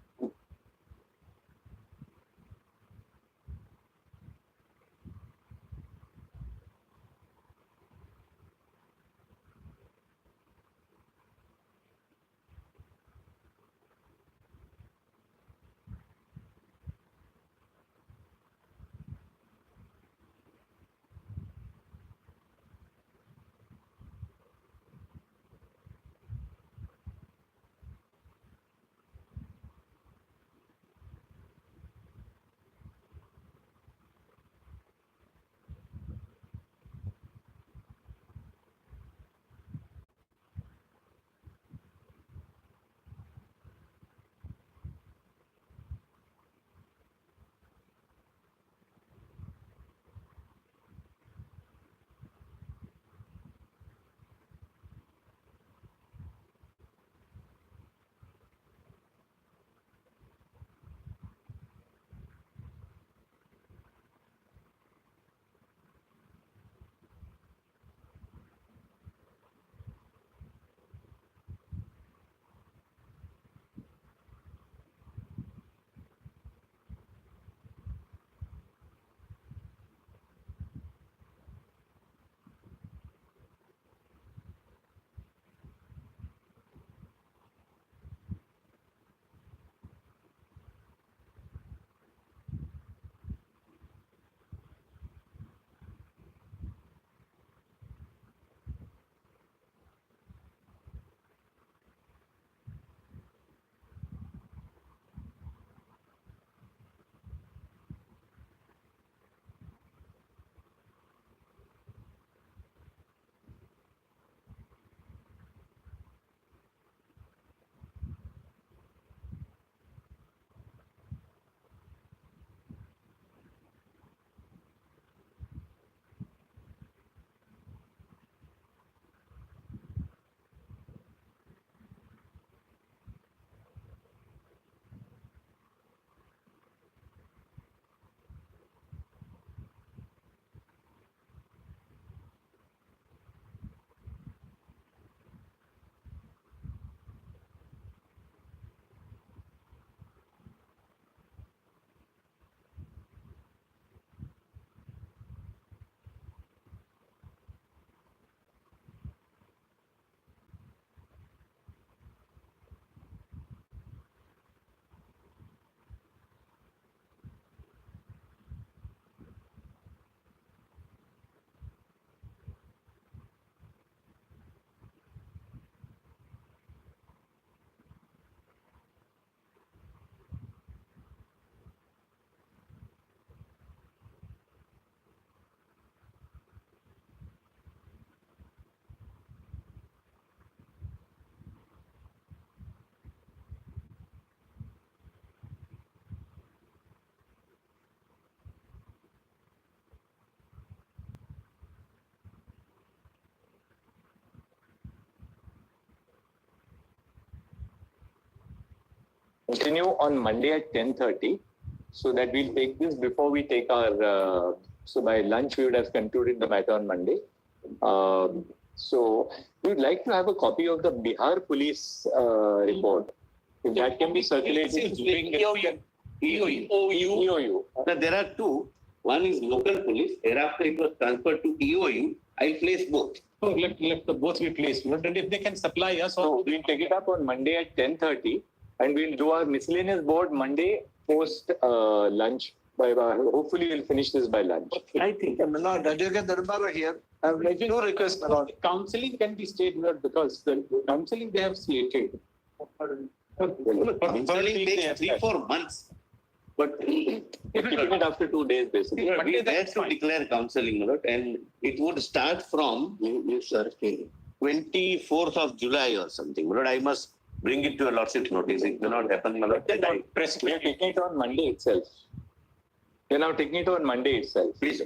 [SPEAKER 1] continue on Monday at 10:30, so that we'll take this before we take our. So by lunch we would have concluded the matter on Monday. So we would like to have a copy of the Bihar police report. If that can be circulated.
[SPEAKER 7] EOU. Now, there are two. One is local police. Thereafter, it was transferred to EOU. I'll place both.
[SPEAKER 11] So let the both be placed. And if they can supply us,
[SPEAKER 1] so we'll take it up on Monday at 10:30, and we'll do our miscellaneous board Monday post lunch. Hopefully, we'll finish this by lunch.
[SPEAKER 7] I think.
[SPEAKER 8] Milord, Advocate Darbara here. I have made no request, Milord.
[SPEAKER 11] Counseling can be stayed, Milord, because the counseling they have slated.
[SPEAKER 7] Counseling takes 3-4 months. But
[SPEAKER 1] keeping it after 2 days, basically.
[SPEAKER 7] We have to declare counseling, Milord, and it would start from 24th of July or something. Milord, I must bring it to your lordship's notice. It will not happen, Milord.
[SPEAKER 1] We are taking it on Monday itself. We are now taking it on Monday itself.
[SPEAKER 7] Please.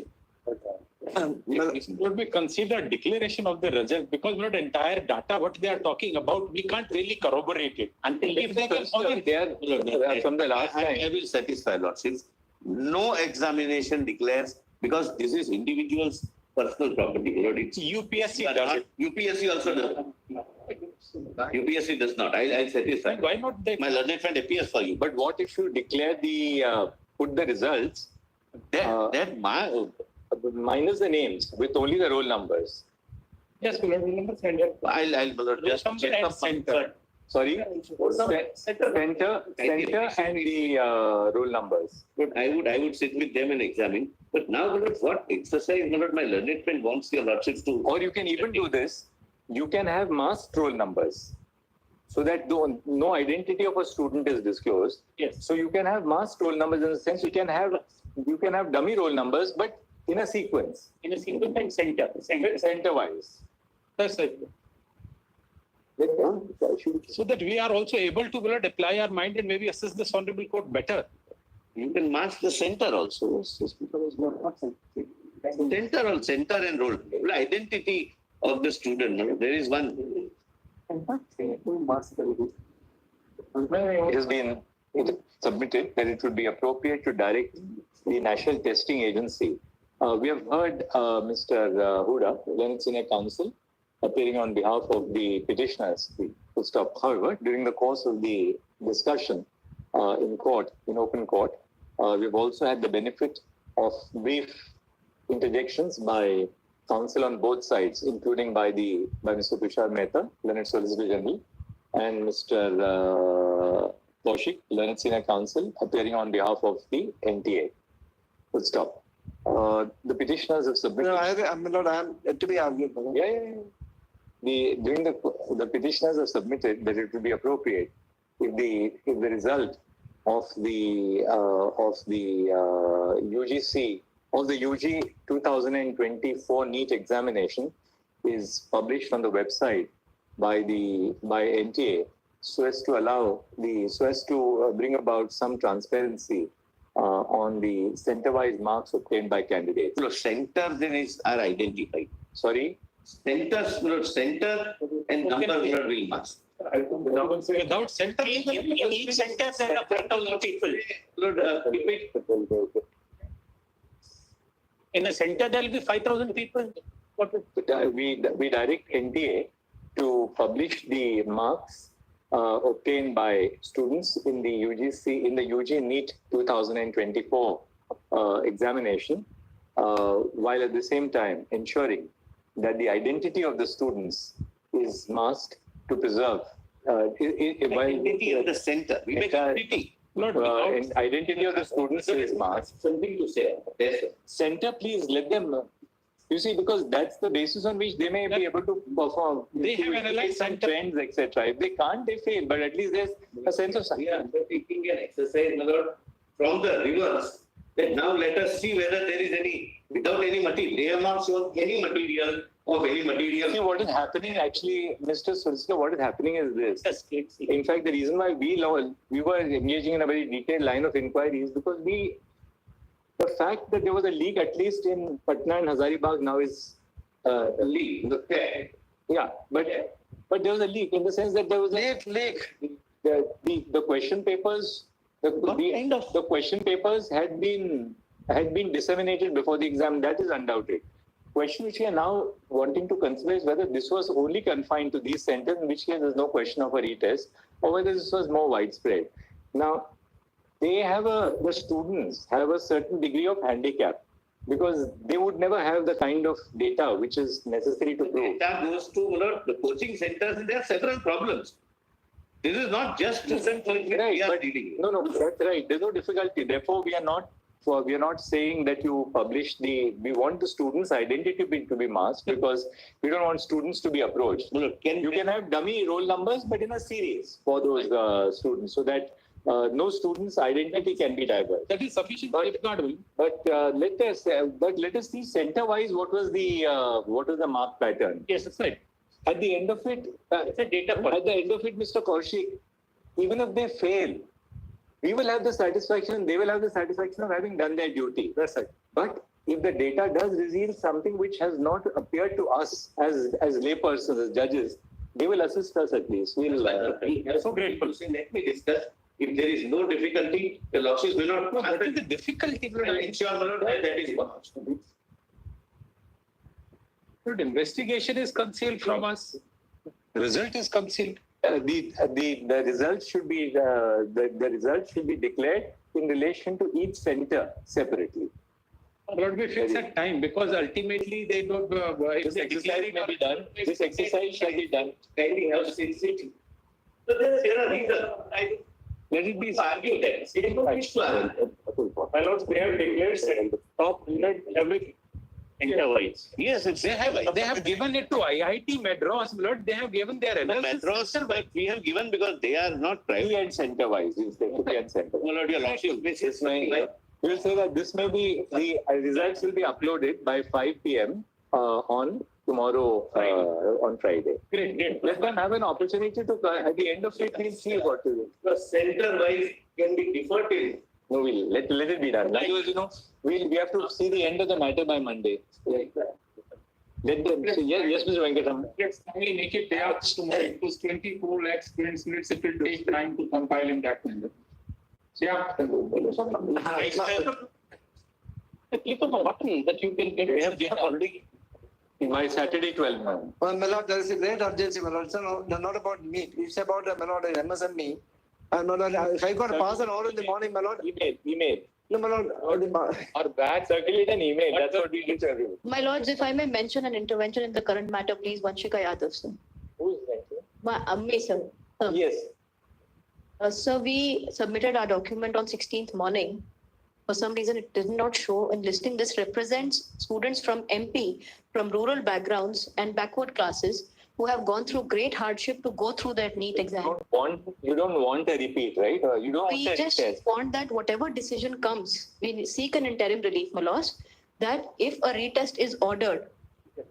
[SPEAKER 11] Would we consider declaration of the result, because not entire data what they are talking about, we can't really corroborate it until if they can
[SPEAKER 1] from the last time.
[SPEAKER 7] I will satisfy lordships. No examination declares, because this is individuals' personal property. It's
[SPEAKER 11] UPSC does it.
[SPEAKER 7] UPSC also does. UPSC does not. I'll satisfy.
[SPEAKER 11] Why not?
[SPEAKER 7] My learned friend appears for you.
[SPEAKER 1] But what if you declare put the results? Minus the names with only the roll numbers.
[SPEAKER 11] Yes, roll numbers and
[SPEAKER 7] I'll just check the
[SPEAKER 11] center.
[SPEAKER 1] Sorry, center and the roll numbers.
[SPEAKER 7] But I would sit with them and examine. But now, what exercise my learned friend wants your lordships to?
[SPEAKER 1] Or you can even do this. You can have masked roll numbers, so that no identity of a student is disclosed.
[SPEAKER 11] Yes.
[SPEAKER 1] So you can have masked roll numbers in the sense you can have dummy roll numbers, but in a sequence.
[SPEAKER 11] In a sequence and center-wise. That's it. So that we are also able to apply our mind and maybe assess this honorable court better.
[SPEAKER 7] You can mask the center also. Center and roll. Identity of the student. There is one.
[SPEAKER 1] It has been submitted that it would be appropriate to direct the National Testing Agency. We have heard Mr. Huda, Learned Senior Counsel, appearing on behalf of the petitioners. However, during the course of the discussion in open court, we've also had the benefit of brief interjections by counsel on both sides, including by Mr. Tushar Mehta, Learned Solicitor General, and Mr. Kaushik, Learned Senior Counsel, appearing on behalf of the NTA. Full stop. The petitioners have submitted.
[SPEAKER 8] No, I'm yet to be argued.
[SPEAKER 1] Yeah. The petitioners have submitted that it would be appropriate if the result of the UGC of the UG 2024 NEET examination is published on the website by NTA, so as to bring about some transparency on the center-wise marks obtained by candidates.
[SPEAKER 7] No, centers are identified.
[SPEAKER 1] Sorry?
[SPEAKER 7] Center and number will marks.
[SPEAKER 11] Without center,
[SPEAKER 15] in each center there are 5,000 people. In a center there will be 5,000 people.
[SPEAKER 1] We direct NTA to publish the marks obtained by students in the UG NEET 2024 examination, while at the same time ensuring that the identity of the students is masked to preserve.
[SPEAKER 7] Identity of the center. We make it pretty.
[SPEAKER 1] Identity of the students is masked.
[SPEAKER 7] Something to say. Yes,
[SPEAKER 1] center, please let them know. You see, because that's the basis on which they may be able to perform.
[SPEAKER 11] They have analyzed
[SPEAKER 1] some trends, etc. If they can't, they fail. But at least there's a sense of
[SPEAKER 7] we are taking an exercise from the reverse. That now let us see whether there is any, without any material. They have not shown any material of any material.
[SPEAKER 1] See, what is happening actually, Mr. Solicitor, what is happening is this. In fact, the reason why we were engaging in a very detailed line of inquiry is because the fact that there was a leak, at least in Patna and Hazaribagh now, is
[SPEAKER 7] a leak.
[SPEAKER 1] Yeah, but there was a leak in the sense that there was
[SPEAKER 8] leak.
[SPEAKER 1] the question papers, the question papers had been disseminated before the exam. That is undoubted. Question which we are now wanting to consider is whether this was only confined to these centers, in which case there's no question of a retest, or whether this was more widespread. Now, the students have a certain degree of handicap because they would never have the kind of data which is necessary to prove.
[SPEAKER 7] Data goes to the coaching centers, and there are several problems. This is not just the center we are dealing with.
[SPEAKER 1] No, that's right. There's no difficulty. Therefore, we are not saying that you publish we want the students' identity to be masked because we don't want students to be approached. You can have dummy roll numbers, but in a series for those students, so that no student's identity can be diverged.
[SPEAKER 11] That is sufficient safeguarding.
[SPEAKER 1] But let us see center-wise what was the mark pattern.
[SPEAKER 11] Yes, that's right.
[SPEAKER 1] At the end of it, Mr. Kaushik, even if they fail, we will have the satisfaction and they will have the satisfaction of having done their duty.
[SPEAKER 11] That's right.
[SPEAKER 1] But if the data does reveal something which has not appeared to us as laypersons, as judges, they will assist us at least.
[SPEAKER 7] We are so grateful. Let me discuss. If there is no difficulty, the losses will not.
[SPEAKER 11] What is the difficulty?
[SPEAKER 7] That is what.
[SPEAKER 11] Investigation is concealed from us. The result is concealed.
[SPEAKER 1] The result should be the result should be declared in relation to each center separately.
[SPEAKER 11] Lord, we fix that time because ultimately they don't.
[SPEAKER 1] This exercise may be done. This exercise shall be done.
[SPEAKER 7] Kindly have sincerity. So there are reasons.
[SPEAKER 1] Let it be
[SPEAKER 7] argued that. It is not each plan.
[SPEAKER 2] My lords, they have declared top 100 every center-wise.
[SPEAKER 5] Yes, they have given it to IIT Madras, Lord. They have given their analysis.
[SPEAKER 7] Madras, but we have given because they are not private.
[SPEAKER 1] And center-wise.
[SPEAKER 7] Lord, your lordship,
[SPEAKER 1] We will say that this may be, the results will be uploaded by 5 p.m. On tomorrow, on Friday.
[SPEAKER 2] Great.
[SPEAKER 1] Let them have an opportunity to, at the end of it, we'll see what to do.
[SPEAKER 7] The center-wise can be deferred till.
[SPEAKER 1] No, we'll let it be done. Because, we have to see the end of the matter by Monday. Let them, yes, Mr. Venkatam.
[SPEAKER 6] Let's finally make it day after tomorrow. It was 24 lakh students minutes. It will take time to compile in that manner. Yeah.
[SPEAKER 2] Click on a button that you can get.
[SPEAKER 1] We have already. By Saturday 12 noon.
[SPEAKER 8] Well, my lord, there is a great urgency, my lord. So not about me. It's about my lord, MSME. And my lord, if I got to pass an order in the morning, my lord.
[SPEAKER 1] Email.
[SPEAKER 8] No, my lord.
[SPEAKER 1] Or bad circulate an email. That's what we do to everyone.
[SPEAKER 17] My lords, if I may mention an intervention in the current matter, please, Vanshika Yadav, sir.
[SPEAKER 1] Who is that?
[SPEAKER 17] Me, sir.
[SPEAKER 1] Yes.
[SPEAKER 17] So we submitted our document on 16th morning. For some reason, it did not show in listing. This represents students from MP, from rural backgrounds and backward classes who have gone through great hardship to go through that NEET exam.
[SPEAKER 1] You don't want a repeat, right? You don't
[SPEAKER 17] We
[SPEAKER 1] want
[SPEAKER 17] just want that whatever decision comes, we seek an interim relief, my lords, that if a retest is ordered,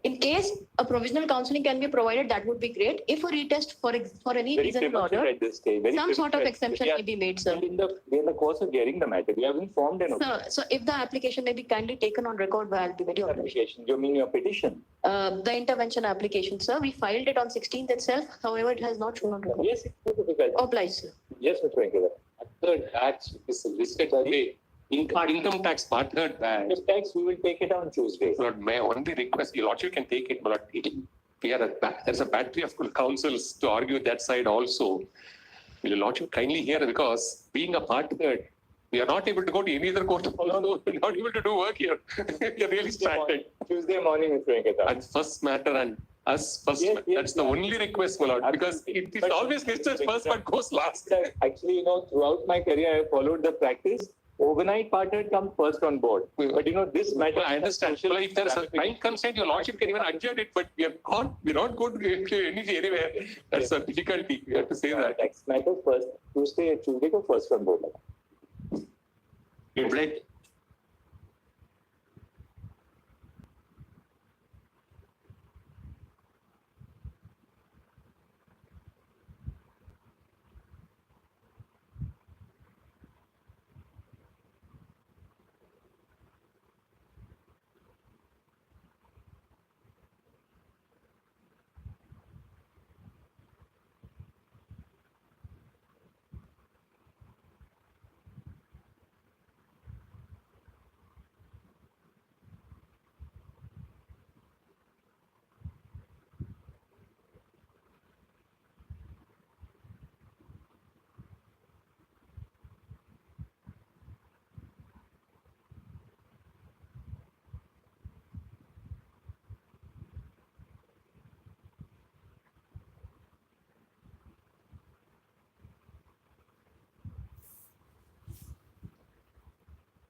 [SPEAKER 17] in case a provisional counselling can be provided, that would be great. If a retest for any reason is ordered,
[SPEAKER 1] at this stage.
[SPEAKER 17] some sort of exemption may be made, sir.
[SPEAKER 1] In the course of hearing the matter, we have informed an
[SPEAKER 17] Sir, so if the application may be kindly taken on record, I'll be very honored.
[SPEAKER 1] application. You mean your petition?
[SPEAKER 17] The intervention application, sir, we filed it on 16th itself. However, it has not shown on record.
[SPEAKER 1] Yes, it's difficult.
[SPEAKER 17] Obliged, sir.
[SPEAKER 1] Yes, Mr. Venkatam.
[SPEAKER 11] The tax is listed today. Income tax partnered ban.
[SPEAKER 1] If tax, we will take it on Tuesday.
[SPEAKER 11] Lord, may I only request, your lordship can take it, but there's a battery of counsels to argue that side also. Will your lordship kindly hear, because being a partner, we are not able to go to any other court. We're not able to do work here. We are really stranded.
[SPEAKER 1] Tuesday morning, Mr. Venkatam.
[SPEAKER 11] And first matter and us first. That's the only request, my lord, because it is always listed first but goes last.
[SPEAKER 1] Actually, throughout my career, I have followed the practice. Overnight partner come first on board. But this matter.
[SPEAKER 11] Well, I understand. Well, if there's a time constraint, your lordship can even adjourn it, but we're not going to anywhere. That's a difficulty. We have to say that.
[SPEAKER 1] Tax matter first. Tuesday go first on board.
[SPEAKER 7] Let